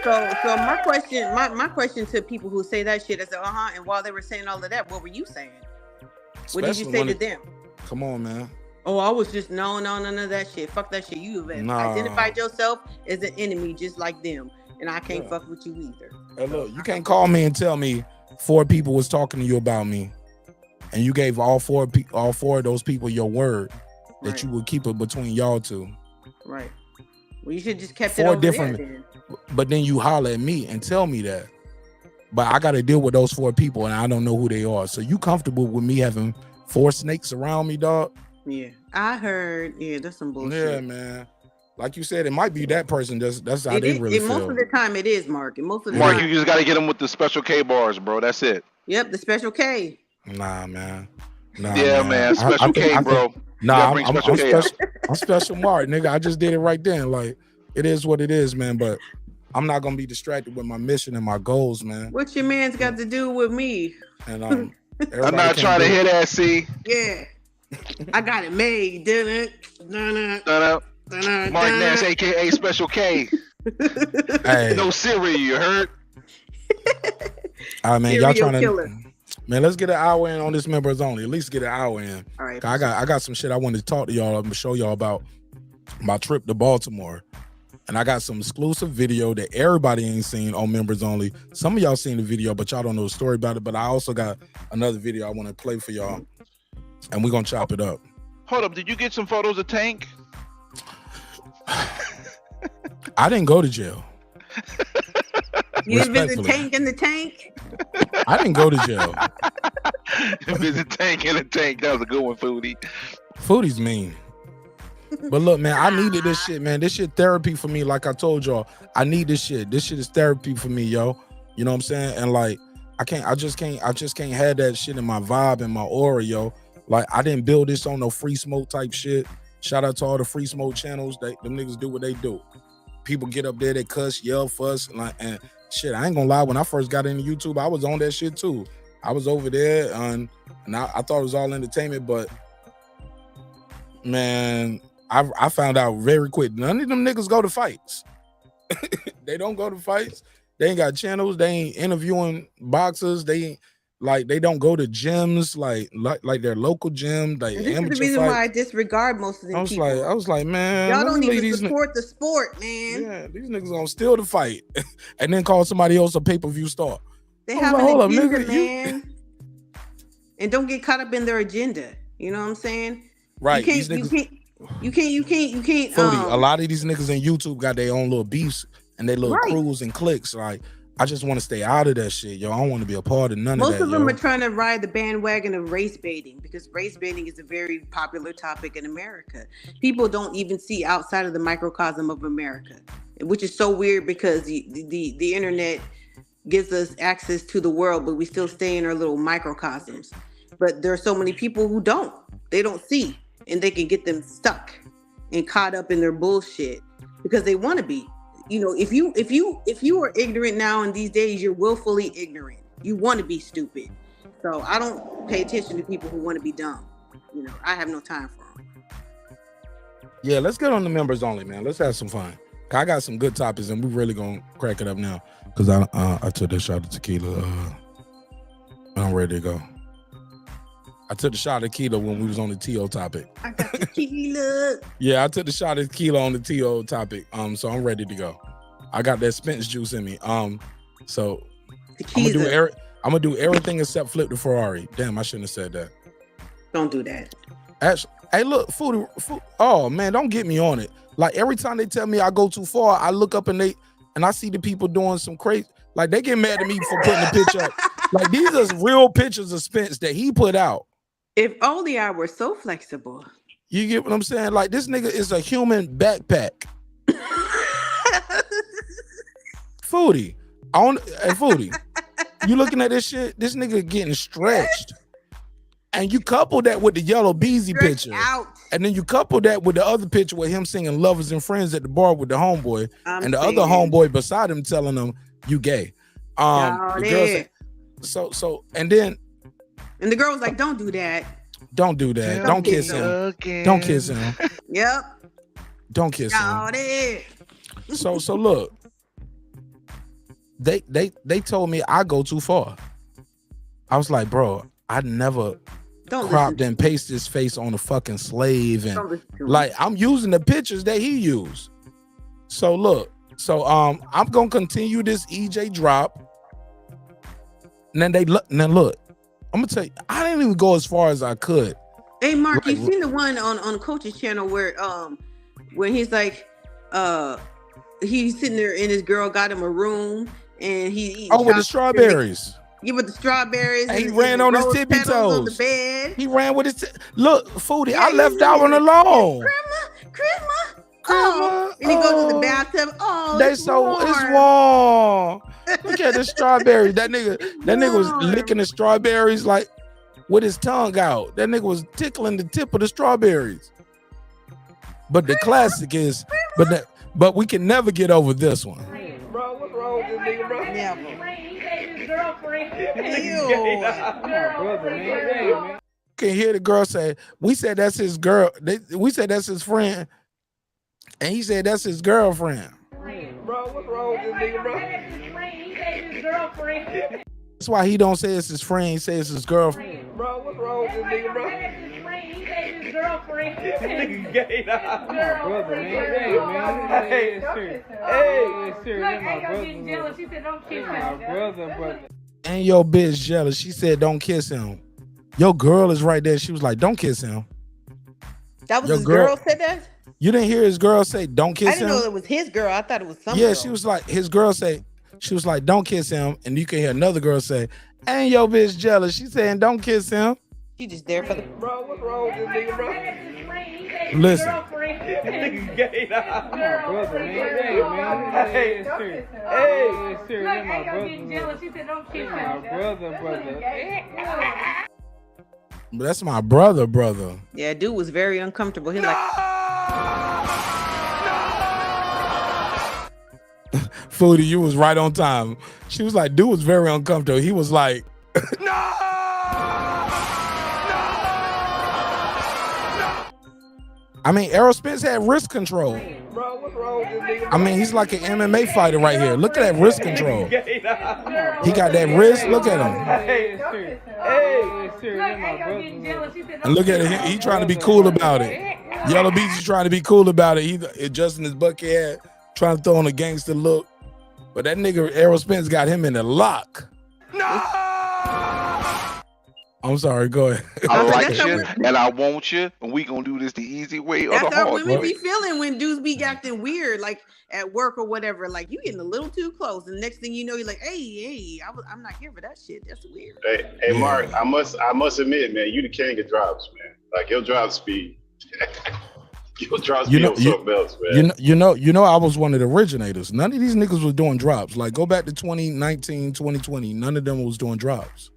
So my question to people who say that shit is, and while they were saying all of that, what were you saying? What did you say to them? Come on, man. Oh, I was just none of that shit. Fuck that shit. You identified yourself as an enemy just like them. And I can't fuck with you either. Hey, look, you can't call me and tell me 4 people was talking to you about me. And you gave all four of those people your word that you would keep it between y'all two. Right. Well, you should just kept 4 it over different there, then. But then you holler at me and tell me that. But I got to deal with those 4 people and I don't know who they are. So you comfortable with me having 4 snakes around me, dog? Yeah, I heard. Yeah, that's some bullshit. Yeah, man. Like you said, it might be that person. That's how they really feel. Most of the time, it is, Mark. And most of the Mark, time, you just got to get them with the special K bars, bro. That's it. Yep, the special K. Nah, man. Yeah, man. Special K, bro. Nah, I'm special Mark, nigga. I just did it right then. Like, it is what it is, man. But I'm not gonna be distracted with my mission and my goals, man. What your man's got to do with me? And I'm not trying to hear that. See. Yeah. I got it made, didn't it? Mark Nash, aka Special K. Hey. No Siri, you heard? All right, man. Y'all Serial trying killer. to, man, let's get an hour in on this members only. At least get an hour in. All right. I got some shit I wanted to talk to y'all. I'm gonna show y'all about my trip to Baltimore. And I got some exclusive video that everybody ain't seen on members only. Some of y'all seen the video, but y'all don't know the story about it. But I also got another video I want to play for y'all. And we're gonna chop it up. Hold up, did you get some photos of Tank? I didn't go to jail. You didn't visit Tank in the tank? I didn't go to jail. Visit Tank in the tank. That was a good one, Foodie. Foodie's mean. But look, man, I needed this shit, man. This shit therapy for me. Like I told y'all, I need this shit. This shit is therapy for me, yo. You know what I'm saying? And like, I just can't have that shit in my vibe and my aura, yo. Like, I didn't build this on no free smoke type shit. Shout out to all the free smoke channels. Them niggas do what they do. People get up there, they cuss, yell, fuss, and shit. I ain't gonna lie. When I first got into YouTube, I was on that shit too. I was over there, and I thought it was all entertainment, but man, I found out very quick. None of them niggas go to fights. They don't go to fights. They ain't got channels. They ain't interviewing boxers. They don't go to gyms like their local gym. Like, and this is the reason why I disregard most of them people. I was like, man, y'all don't even support the sport, man. Yeah, these niggas gonna steal the fight and then call somebody else a pay-per-view star. They have an agenda, man. And don't get caught up in their agenda. You know what I'm saying? Right. You can't. A lot of these niggas in YouTube got their own little beefs and their little crews and cliques. Like, I just want to stay out of that shit, yo. I don't want to be a part of none of that. Most of them are trying to ride the bandwagon of race baiting because race baiting is a very popular topic in America. People don't even see outside of the microcosm of America, which is so weird because the internet gives us access to the world, but we still stay in our little microcosms. But there are so many people who don't. They don't see, and they can get them stuck and caught up in their bullshit because they want to be. You know, if you are ignorant now in these days, you're willfully ignorant. You want to be stupid. So I don't pay attention to people who want to be dumb. You know, I have no time for them. Yeah, let's get on the members only, man. Let's have some fun. I got some good topics, and we're really gonna crack it up now because I took a shot of tequila. I'm ready to go. I took the shot of tequila when we was on the TO topic. I got tequila. Yeah, I took the shot of tequila on the TO topic. So I'm ready to go. I got that Spence juice in me. So I'm gonna do everything except flip the Ferrari. Damn, I shouldn't have said that. Don't do that. Actually, hey, look, food. Oh man, don't get me on it. Like every time they tell me I go too far, I look up and I see the people doing some crazy. Like they get mad at me for putting the picture up. Like these are real pictures of Spence that he put out. If only I were so flexible. You get what I'm saying? Like this nigga is a human backpack. Foodie. Foodie. You looking at this shit? This nigga getting stretched. And you couple that with the yellow Beezy picture. And then you couple that with the other picture with him singing Lovers and Friends at the bar with the homeboy. And the other homeboy beside him telling him you gay. The girl said, and the girl was like, don't do that. Don't do that. Don't kiss him. Don't kiss him. Yep. Don't kiss him. So look. They told me I go too far. I was like, bro, I never cropped and pasted his face on a fucking slave. And like I'm using the pictures that he used. So look. So I'm gonna continue this EJ drop. And then look. I'm gonna tell you, I didn't even go as far as I could. Hey Mark, you seen the one on Coach's channel where when he's like he's sitting there and his girl got him a room and he with the strawberries. Yeah, with the strawberries. And he ran on his tippy toes. On the bed. He ran with his look, Foodie. I left that one alone. Grandma. Oh. And he goes to the bathtub. Oh, it's warm. Look at the strawberries. That nigga was licking the strawberries like with his tongue out. That nigga was tickling the tip of the strawberries. But the classic is, but we can never get over this one. Bro, what's wrong with this nigga, bro? You can hear the girl say, we said that's his girl. We said that's his friend. And he said that's his girlfriend. Bro, what's wrong with this nigga, bro? That's why he don't say it's his friend. He says it's his girlfriend. Bro, what's wrong with this nigga, bro? He said his girlfriend. Nigga gay, nah. My brother, man. Hey, man. Hey, it's serious. Hey, it's serious. That's my brother. Getting jealous. She said, "Don't kiss him." My brother. And your bitch jealous. She said, don't kiss him. Your girl is right there. She was like, don't kiss him. That was Your his girl said that? You didn't hear his girl say, don't kiss him? I didn't know it was his girl. I thought it was some Yeah, girl. she was like, his girl say, she was like, don't kiss him. And you can hear another girl say, and your bitch jealous. She saying, don't kiss him. She just there for the. Bro, what's wrong with this nigga, bro? Listen. Nigga gay, nah. My brother, man. Hey, man. Hey, it's serious. Hey, it's serious. That's my brother. She said, "Don't kiss him." My brother. But that's my brother. Yeah, dude was very uncomfortable. He like. Foodie, you was right on time. She was like, dude was very uncomfortable. He was like, no. I mean, Errol Spence had wrist control. Bro, what's wrong with this nigga? I mean, he's like an MMA fighter right here. Look at that wrist control. He got that wrist. Look at him. Hey, it's serious. Hey, it's serious. That's my brother. And look at it. He trying to be cool about it. Yellow Beach is trying to be cool about it. He adjusting his bucket hat, trying to throw on a gangster look. But that nigga Errol Spence got him in the lock. No! I'm sorry, go ahead. I like you and I want you, and we gonna do this the easy way or the That's how hard women way. be feeling when dudes be acting weird, like at work or whatever. Like you getting a little too close, and next thing you know, you're like, "Hey, I'm not here for that shit. That's weird." Hey, Mark, I must admit, man, you the king of drops, man. Like your drop speed, your drop speed on something else, man. You know, I was one of the originators. None of these niggas was doing drops. Like go back to 2019, 2020. None of them was doing drops.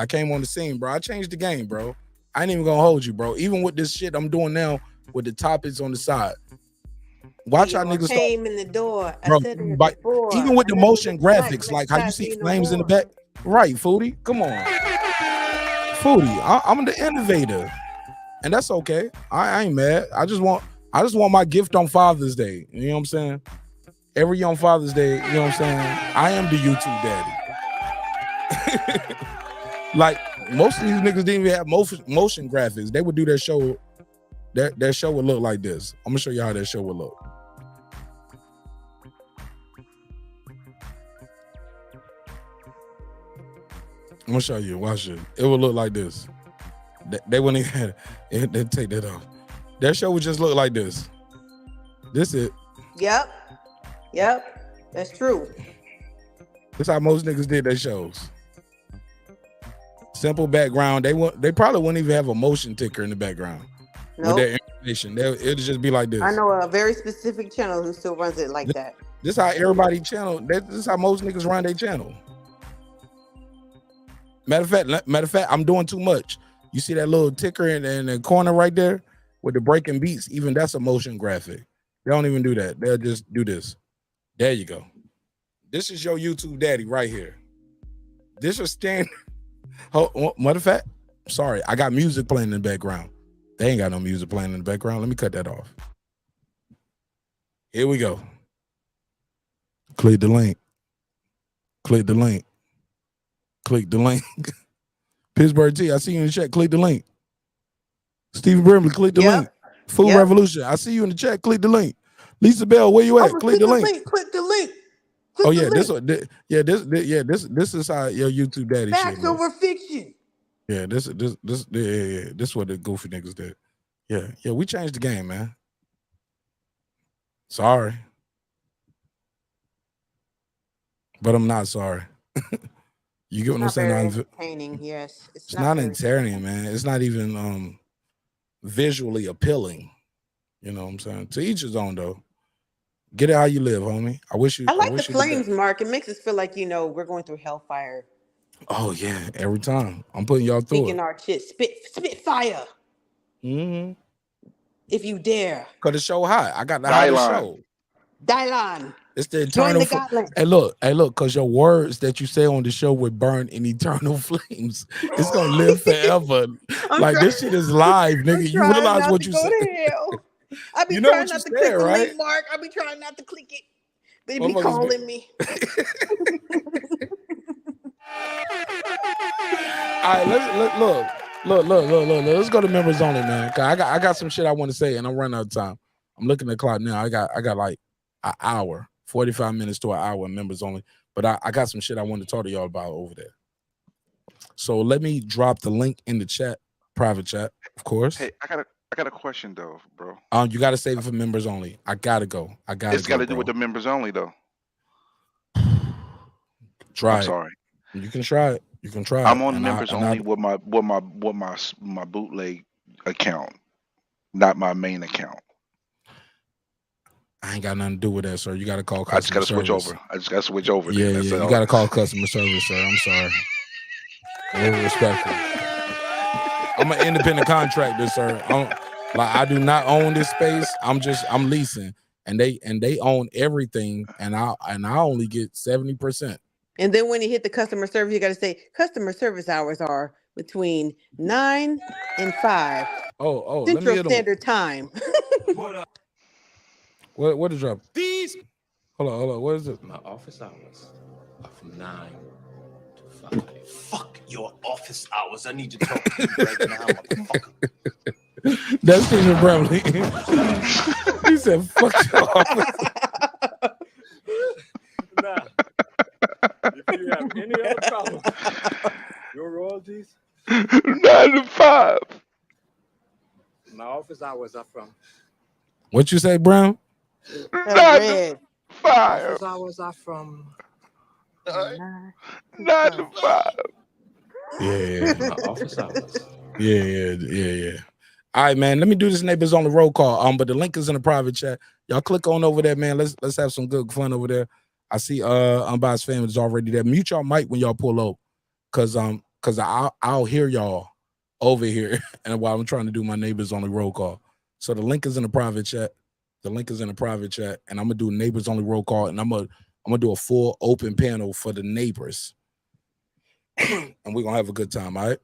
I came on the scene, bro. I changed the game, bro. I ain't even gonna hold you, bro. Even with this shit I'm doing now with the topics on the side. Watch how niggas came in the door. Bro, I said it before. even with the motion graphics, like how you see flames in the back. Right, Foodie? Come on. Foodie, I'm the innovator. And that's okay. I ain't mad. I just want my gift on Father's Day. You know what I'm saying? Every on Father's Day, you know what I'm saying? I am the YouTube daddy. Like most of these niggas didn't even have motion graphics. They would do their show. Their show would look like this. I'm gonna show you how their show would look. I'm gonna show you. Watch it. It would look like this. They wouldn't even have they'd take that off. Their show would just look like this. This it. Yep. That's true. That's how most niggas did their shows. Simple background. They probably wouldn't even have a motion ticker in the background with their information. It'd just be like this. I know a very specific channel who still runs it like that. This how everybody channel. This is how most niggas run their channel. Matter of fact, I'm doing too much. You see that little ticker in the corner right there with the breaking beats? Even that's a motion graphic. They don't even do that. They'll just do this. There you go. This is your YouTube daddy right here. This is standard. Matter of fact, sorry, I got music playing in the background. They ain't got no music playing in the background. Let me cut that off. Here we go. Click the link. Click the link. Click the link. Pittsburgh T, I see you in the chat. Click the link. Stephen Brimley, click the link. Food Revolution, I see you in the chat. Click the link. Lisa Bell, where you at? Click the link. Click the link. Oh yeah, this is how your YouTube daddy shit Facts over fiction. Yeah, this is what the goofy niggas did. Yeah, we changed the game, man. Sorry. But I'm not sorry. You get what I'm saying? Entertaining, yes. It's not entertaining, man. It's not even visually appealing. You know what I'm saying? To each his own though. Get it how you live, homie. I like the flames, Mark. It makes us feel like, we're going through hellfire. Oh yeah, every time. I'm putting y'all through Speaking our shit. Spit fire. Mm-hmm. If you dare. Cause the show hot. I got the hottest show. Dylon. It's the eternal. Hey, look, cause your words that you say on the show would burn in eternal flames. It's gonna live forever. This shit is live, nigga. You realize what you said. I be trying not to click the link, Mark. I be trying not to click it, but it be calling me. right, look. Let's go to members only, man. I got some shit I want to say, and I'm running out of time. I'm looking at the clock now. I got like an hour, 45 minutes to an hour in members only. But I got some shit I want to talk to y'all about over there. So let me drop the link in the chat, private chat, of course. Hey, I got a question though, bro. You got to save it for members only. I gotta go. It's got to do with the members only though. Try I'm it. sorry. You can try it. You can try it. I'm on members only with my bootleg account, not my main account. I ain't got nothing to do with that, sir. You got to call I just customer got to switch service. over. I just got to switch over. Yeah, then. yeah. That's You got to call customer service, sir. I'm sorry. Very respectful. I'm an independent contractor, sir. I do not own this space. I'm leasing, and they own everything, and I only get 70%. And then when you hit the customer service, you got to say customer service hours are between 9 and 5. Oh, Central let me Standard Time. What is drop? These. Hold on. What is it? My office hours are from 9 to 5. Fuck your office hours. I need to talk to you right now, motherfucker. That's Stephen Bramley. He said, "Fuck your office." Nah. If you have any other problem, your royalties 9 to 5. My office hours are from What you say, Brown? 9 to 5. office hours are from 9 to 5. Yeah. my office hours. Yeah. All right, man. Let me do this neighbors on the roll call. But the link is in the private chat. Y'all click on over there, man. Let's have some good fun over there. I see Unbiased Family is already there. Mute y'all mic when y'all pull up, cause I'll hear y'all over here, and while I'm trying to do my neighbors only roll call. So the link is in the private chat. And I'm gonna do neighbors only roll call, and I'm gonna do a full open panel for the neighbors, and we're gonna have a good time. All right.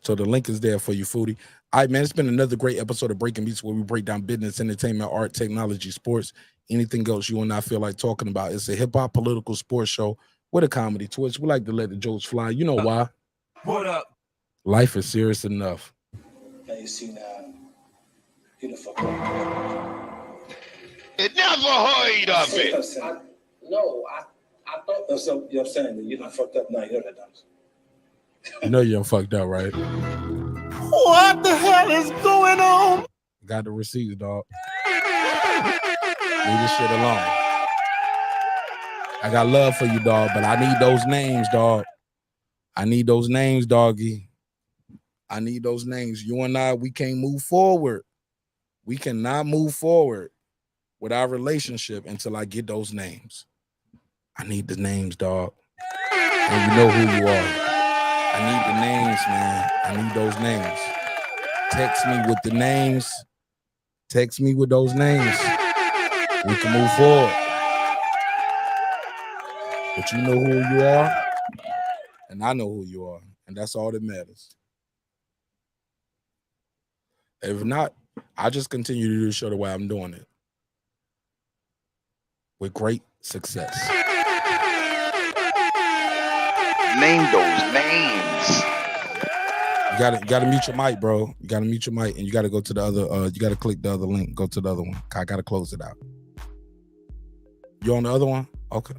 So the link is there for you, foodie. All right, man. It's been another great episode of Breaking Beats, where we break down business, entertainment, art, technology, sports, anything else you and I feel like talking about. It's a hip hop political sports show with a comedy twist. We like to let the jokes fly. You know why? What up? Life is serious enough. Now you see now. Get the fuck up. It never heard of it. I thought that's what you're saying. That you done fucked up now. You know that, dumb. You know you done fucked up, right? What the hell is going on? Got the receipts, dog. Leave this shit alone. I got love for you, dog, but I need those names, dog. I need those names, doggy. I need those names. You and I, we can't move forward. We cannot move forward with our relationship until I get those names. I need the names, dog. And you know who you are. I need the names, man. I need those names. Text me with the names. Text me with those names. We can move forward. But you know who you are, and I know who you are, and that's all that matters. If not, I just continue to do the show the way I'm doing it, with great success. Name those names. You gotta mute your mic, bro. You gotta mute your mic, and you gotta go to the other. You gotta click the other link. Go to the other one. I gotta close it out. You on the other one? Okay.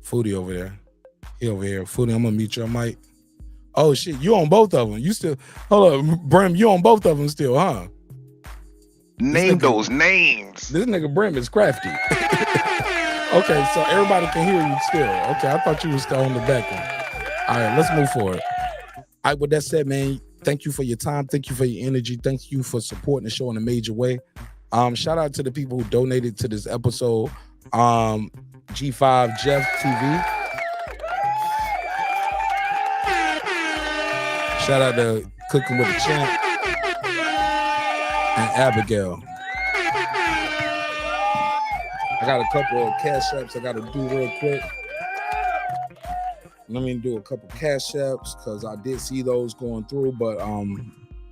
Foodie over there. He over here. Foodie, I'm gonna mute your mic. Oh shit, you on both of them? You still? Hold up, Brim. You on both of them still, huh? Name those names. This nigga Brim is crafty. Okay, so everybody can hear you still. Okay, I thought you was still on the back one. All right, let's move forward. All right, with that said, man, thank you for your time. Thank you for your energy. Thank you for supporting the show in a major way. Shout out to the people who donated to this episode. G5 Jeff TV. Shout out to Cooking with the Champ and Abigail. I got a couple of cash apps I got to do real quick. Let me do a couple cash apps because I did see those going through, but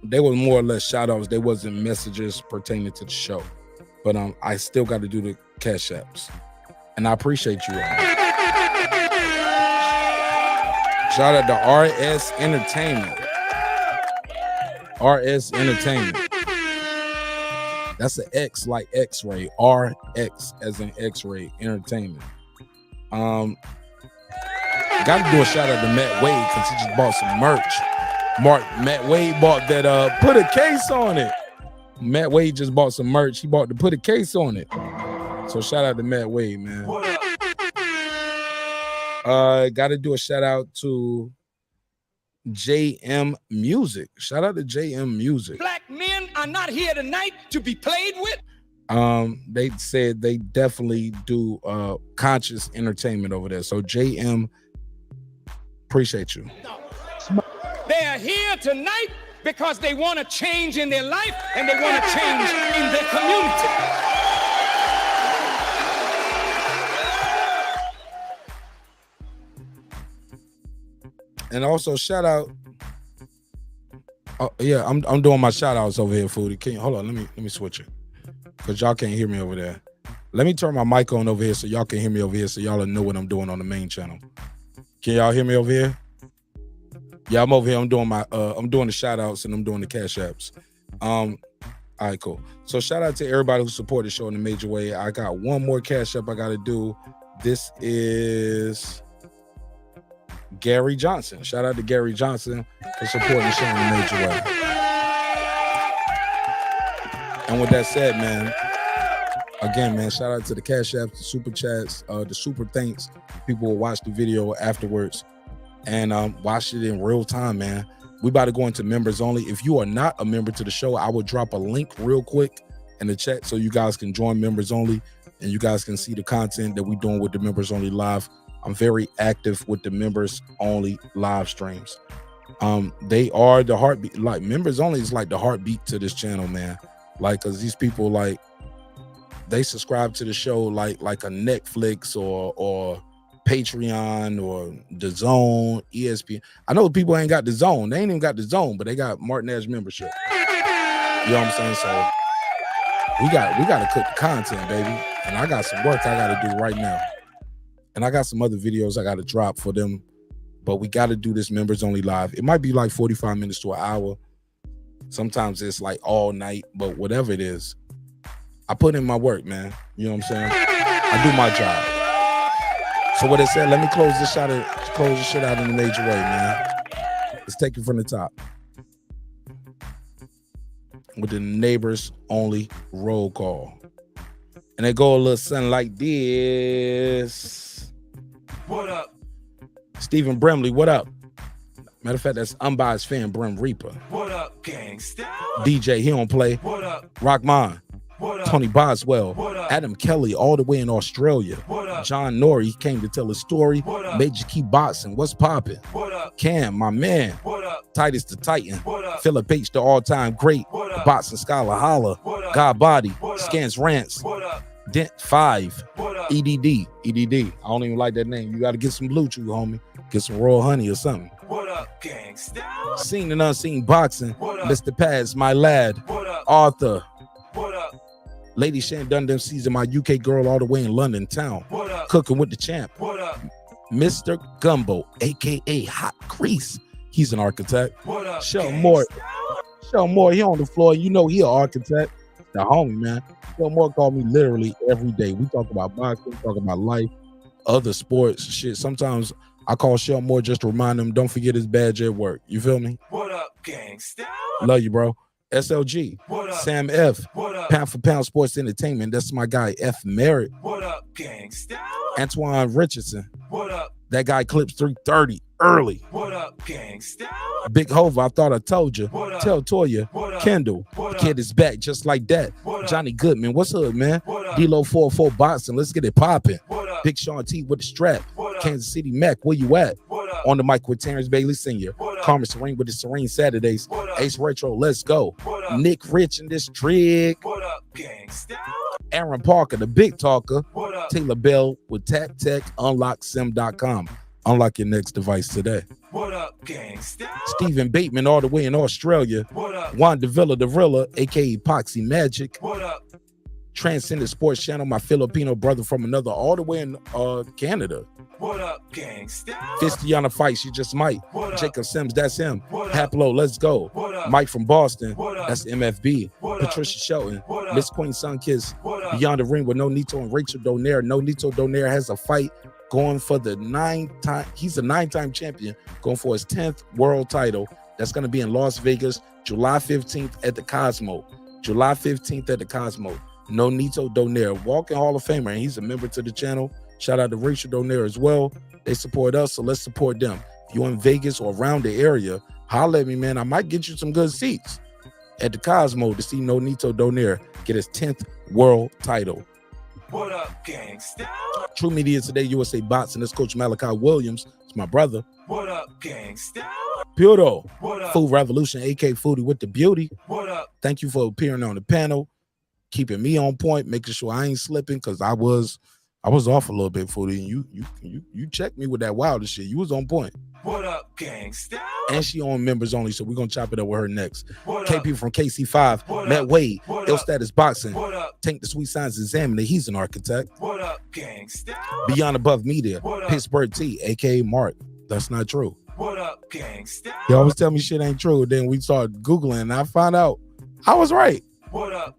they were more or less shout outs. They wasn't messages pertaining to the show. But I still got to do the cash apps. And I appreciate you all. Shout out to RS Entertainment. RS Entertainment. That's an X like X-ray. RX as in X-ray Entertainment. Got to do a shout out to Matt Wade because he just bought some merch. Matt Wade bought that put a case on it. Matt Wade just bought some merch. He bought to put a case on it. So shout out to Matt Wade, man. Got to do a shout out to JM Music. Shout out to JM Music. Black men are not here tonight to be played with. They said they definitely do conscious entertainment over there. So JM, appreciate you. They are here tonight because they want to change in their life and they want to change in their community. And also shout out. Oh yeah, I'm doing my shout outs over here, Foodie. Can you hold on? Let me switch it because y'all can't hear me over there. Let me turn my mic on over here so y'all can hear me over here so y'all know what I'm doing on the main channel. Can y'all hear me over here? Yeah, I'm over here. I'm doing the shout outs and I'm doing the cash apps. All right, cool. So shout out to everybody who supported the show in a major way. I got one more cash app I got to do. This is Gary Johnson. Shout out to Gary Johnson for supporting the show in a major way. And with that said, man, again, man, shout out to the cash apps, the super chats, the super thanks. People will watch the video afterwards and watch it in real time, man. We about to go into members only. If you are not a member to the show, I will drop a link real quick in the chat so you guys can join members only and you guys can see the content that we're doing with the members only live. I'm very active with the members only live streams. They are the heartbeat. Like members only is like the heartbeat to this channel, man. Like, cause these people like they subscribe to the show like a Netflix or Patreon or the Zone, ESPN. I know people ain't got the Zone. They ain't even got the Zone, but they got Martinez membership. You know what I'm saying? So we got to cook the content, baby. And I got some work I got to do right now. And I got some other videos I got to drop for them, but we got to do this members only live. It might be like 45 minutes to an hour. Sometimes it's like all night, but whatever it is, I put in my work, man. You know what I'm saying? I do my job. So what it said, let me close this shit out in a major way, man. Let's take it from the top. With the neighbors only roll call. And they go a little something like this. What up? Stephen Brimley, what up? Matter of fact, that's unbiased fan Brim Reaper. What up, gangsta? DJ, he don't play. What up? Rockman. What up? Tony Boswell. What up? Adam Kelly, all the way in Australia. What up? John Norrie, he came to tell a story. What up? Made you keep boxing. What's popping? What up? Cam, my man. What up? Titus the Titan. What up? Philip H, the all-time great. What up? Boxing scholar, holla. What up? God Body. What up? Scans Rants. What up? Dent 5. EDD. I don't even like that name. You got to get some Blue Chew, homie. Get some Royal Honey or something. What up, gangsta? Seen and unseen boxing. Mr. Paz, my lad. What up? Arthur. What up? Lady Shan Dundon season, my UK girl all the way in London town. What up? Cooking with the champ. What up? Mr. Gumbo, aka Hot Grease. He's an architect. What up? Sheldon Moore, he on the floor. You know he an architect. The homie, man. Sheldon Moore called me literally every day. We talk about boxing, talk about life, other sports, shit. Sometimes I call Sheldon Moore just to remind him, don't forget his badge at work. You feel me? What up, gangsta? Love you, bro. SLG. What up? Sam F. What up? Pound for Pound Sports Entertainment. That's my guy, F. Merritt. What up, gangsta? Antoine Richardson. What up? That guy clips 330 early. What up, gangsta? Big Hova, I thought I told you. What up? Tell Toya. What up? Kendall. What up? Kid is back just like that. What Johnny up? Goodman. What's up, man? D-Lo 404 Boxing. Let's get it popping. Big Sean T with the strap. Kansas City Mac, where you at? On the mic with Terrence Bailey Sr. Carmen Serene with the Serene Saturdays. Ace Retro, let's go. Nick Rich in this trig. What up, gangsta? Aaron Parker, the big talker. Taylor Bell with Tap Tech, unlocksim.com. Unlock your next device today. What up, gangsta? Stephen Bateman, all the way in Australia. What up? Juan Davila, the Rilla, aka Epoxy Magic. What up? Transcendent Sports Channel, my Filipino brother from another, all the way in Canada. What up, gangsta? Fistiana Fight, she just might. Jacob Sims, that's him. Haplo, let's go. Mike from Boston, that's MFB. Patricia Shelton, Miss Queen Sunkiss, Beyond the Ring with No Nito and Rachel Donaire. No Nito Donaire has a fight going for the 9th time. He's a 9-time champion, going for his 10th world title. That's going to be in Las Vegas, July 15th at the Cosmo. July 15th at the Cosmo. No Nito Donaire, walking Hall of Famer, and he's a member to the channel. Shout out to Rachel Donaire as well. They support us, so let's support them. If you're in Vegas or around the area, holler at me, man. I might get you some good seats at the Cosmo to see No Nito Donaire get his 10th world title. What up, gangsta? True Media Today, USA Boxing. This Coach Malachi Williams. It's my brother. What up, gangsta? Puro. What up? Food Revolution, AK Foodie with the beauty. What up? Thank you for appearing on the panel, keeping me on point, making sure I ain't slipping, because I was off a little bit, Foodie. You checked me with that wilder shit. You was on point. What up, gangsta? And she on members only, so we're gonna chop it up with her next. KP from KC5, Matt Wade, Ill Status Boxing, Tank the Sweet Signs Examiner, he's an architect. What up, gangsta? Beyond Above Media, Pittsburgh T, aka Mark. That's not true. What up, gangsta? He always tell me shit ain't true. Then we started Googling and I found out I was right. What up?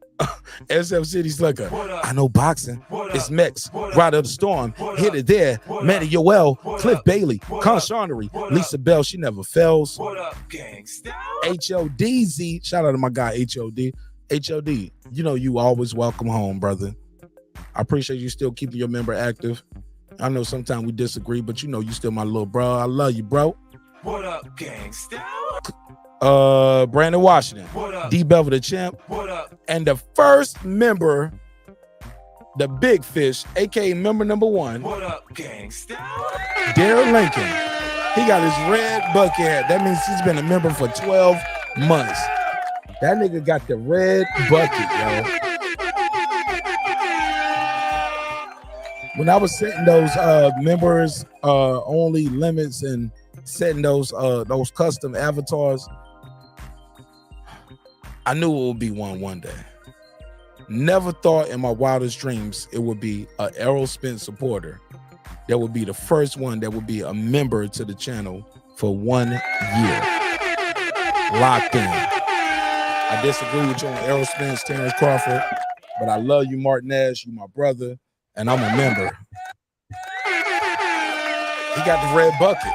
SF City Slicker. I know boxing. It's Mex, Rider of the Storm, Hit It There, Manny Yoel, Cliff Bailey, Conchanery, Lisa Bell, she never fails. What up, gangsta? HODZ, shout out to my guy HOD. HOD, you know you always welcome home, brother. I appreciate you still keeping your member active. I know sometimes we disagree, but you know you still my little bro. I love you, bro. What up, gangsta? Brandon Washington, D Bevel the champ, and the first member, the Big Fish, aka member number 1, what up, gangsta? Darren Lincoln. He got his red bucket hat. That means he's been a member for 12 months. That nigga got the red bucket, yo. When I was setting those members only limits and setting those custom avatars, I knew it would be one day. Never thought in my wildest dreams it would be an Errol Spence supporter that would be the first one that would be a member to the channel for 1 year. Locked in. I disagree with you on Errol Spence, Terence Crawford, but I love you, Mark Nash. You my brother, and I'm a member. He got the red bucket.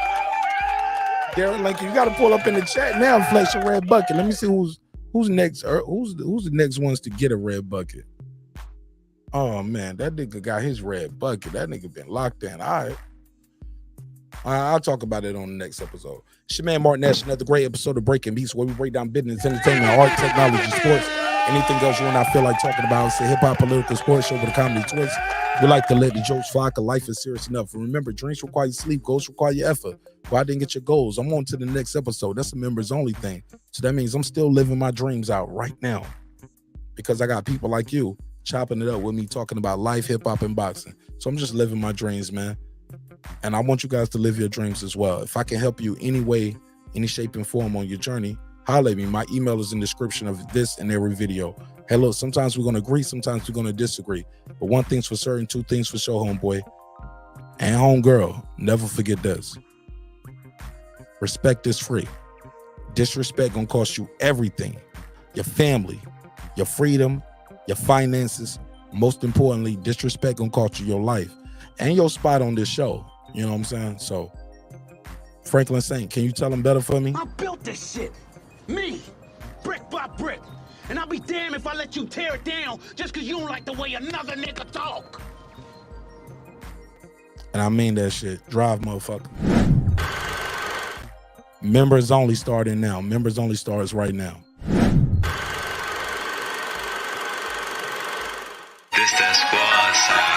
Darren Lincoln, you got to pull up in the chat now and flex your red bucket. Let me see who's next. Who's the next ones to get a red bucket? Oh man, that nigga got his red bucket. That nigga been locked in. All right. I'll talk about it on the next episode. It's your man Mark Nash, another great episode of Breaking Beats, where we break down business, entertainment, art, technology, sports, anything else you and I feel like talking about. It's a hip-hop political sports show with a comedy twist. We like to let the jokes fly, cause life is serious enough. And remember, dreams require your sleep, goals require your effort. Well, I didn't get your goals. I'm on to the next episode. That's a members only thing. So that means I'm still living my dreams out right now, because I got people like you chopping it up with me, talking about life, hip-hop, and boxing. So I'm just living my dreams, man. And I want you guys to live your dreams as well. If I can help you any way, any shape and form on your journey, holler at me. My email is in the description of this and every video. Hey, look, sometimes we're going to agree, sometimes we're going to disagree. But one thing's for certain, two things for sure, homeboy and homegirl. Never forget this. Respect is free. Disrespect going to cost you everything. Your family, your freedom, your finances. Most importantly, disrespect going to cost you your life and your spot on this show. You know what I'm saying? So, Franklin Saint, can you tell him better for me? I built this shit. Me. Brick by brick. And I'll be damned if I let you tear it down just because you don't like the way another nigga talk. And I mean that shit. Drive, motherfucker. Members only starting now. Members only starts right now. This that squad sound.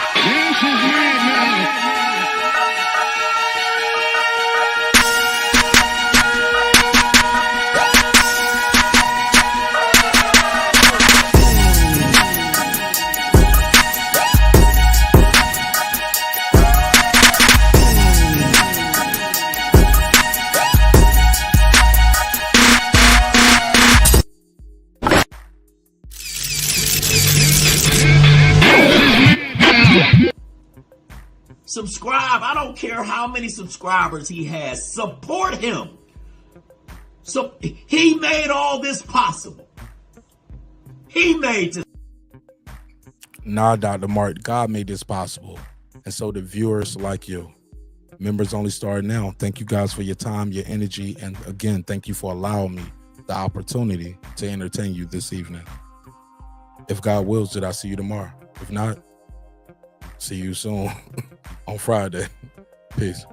Subscribe. I don't care how many subscribers he has. Support him. So he made all this possible. He made this. Nah, Dr. Mark, God made this possible. And so the viewers like you. Members only start now. Thank you guys for your time, your energy. And again, thank you for allowing me the opportunity to entertain you this evening. If God wills, did I see you tomorrow? If not, see you soon on Friday. Peace.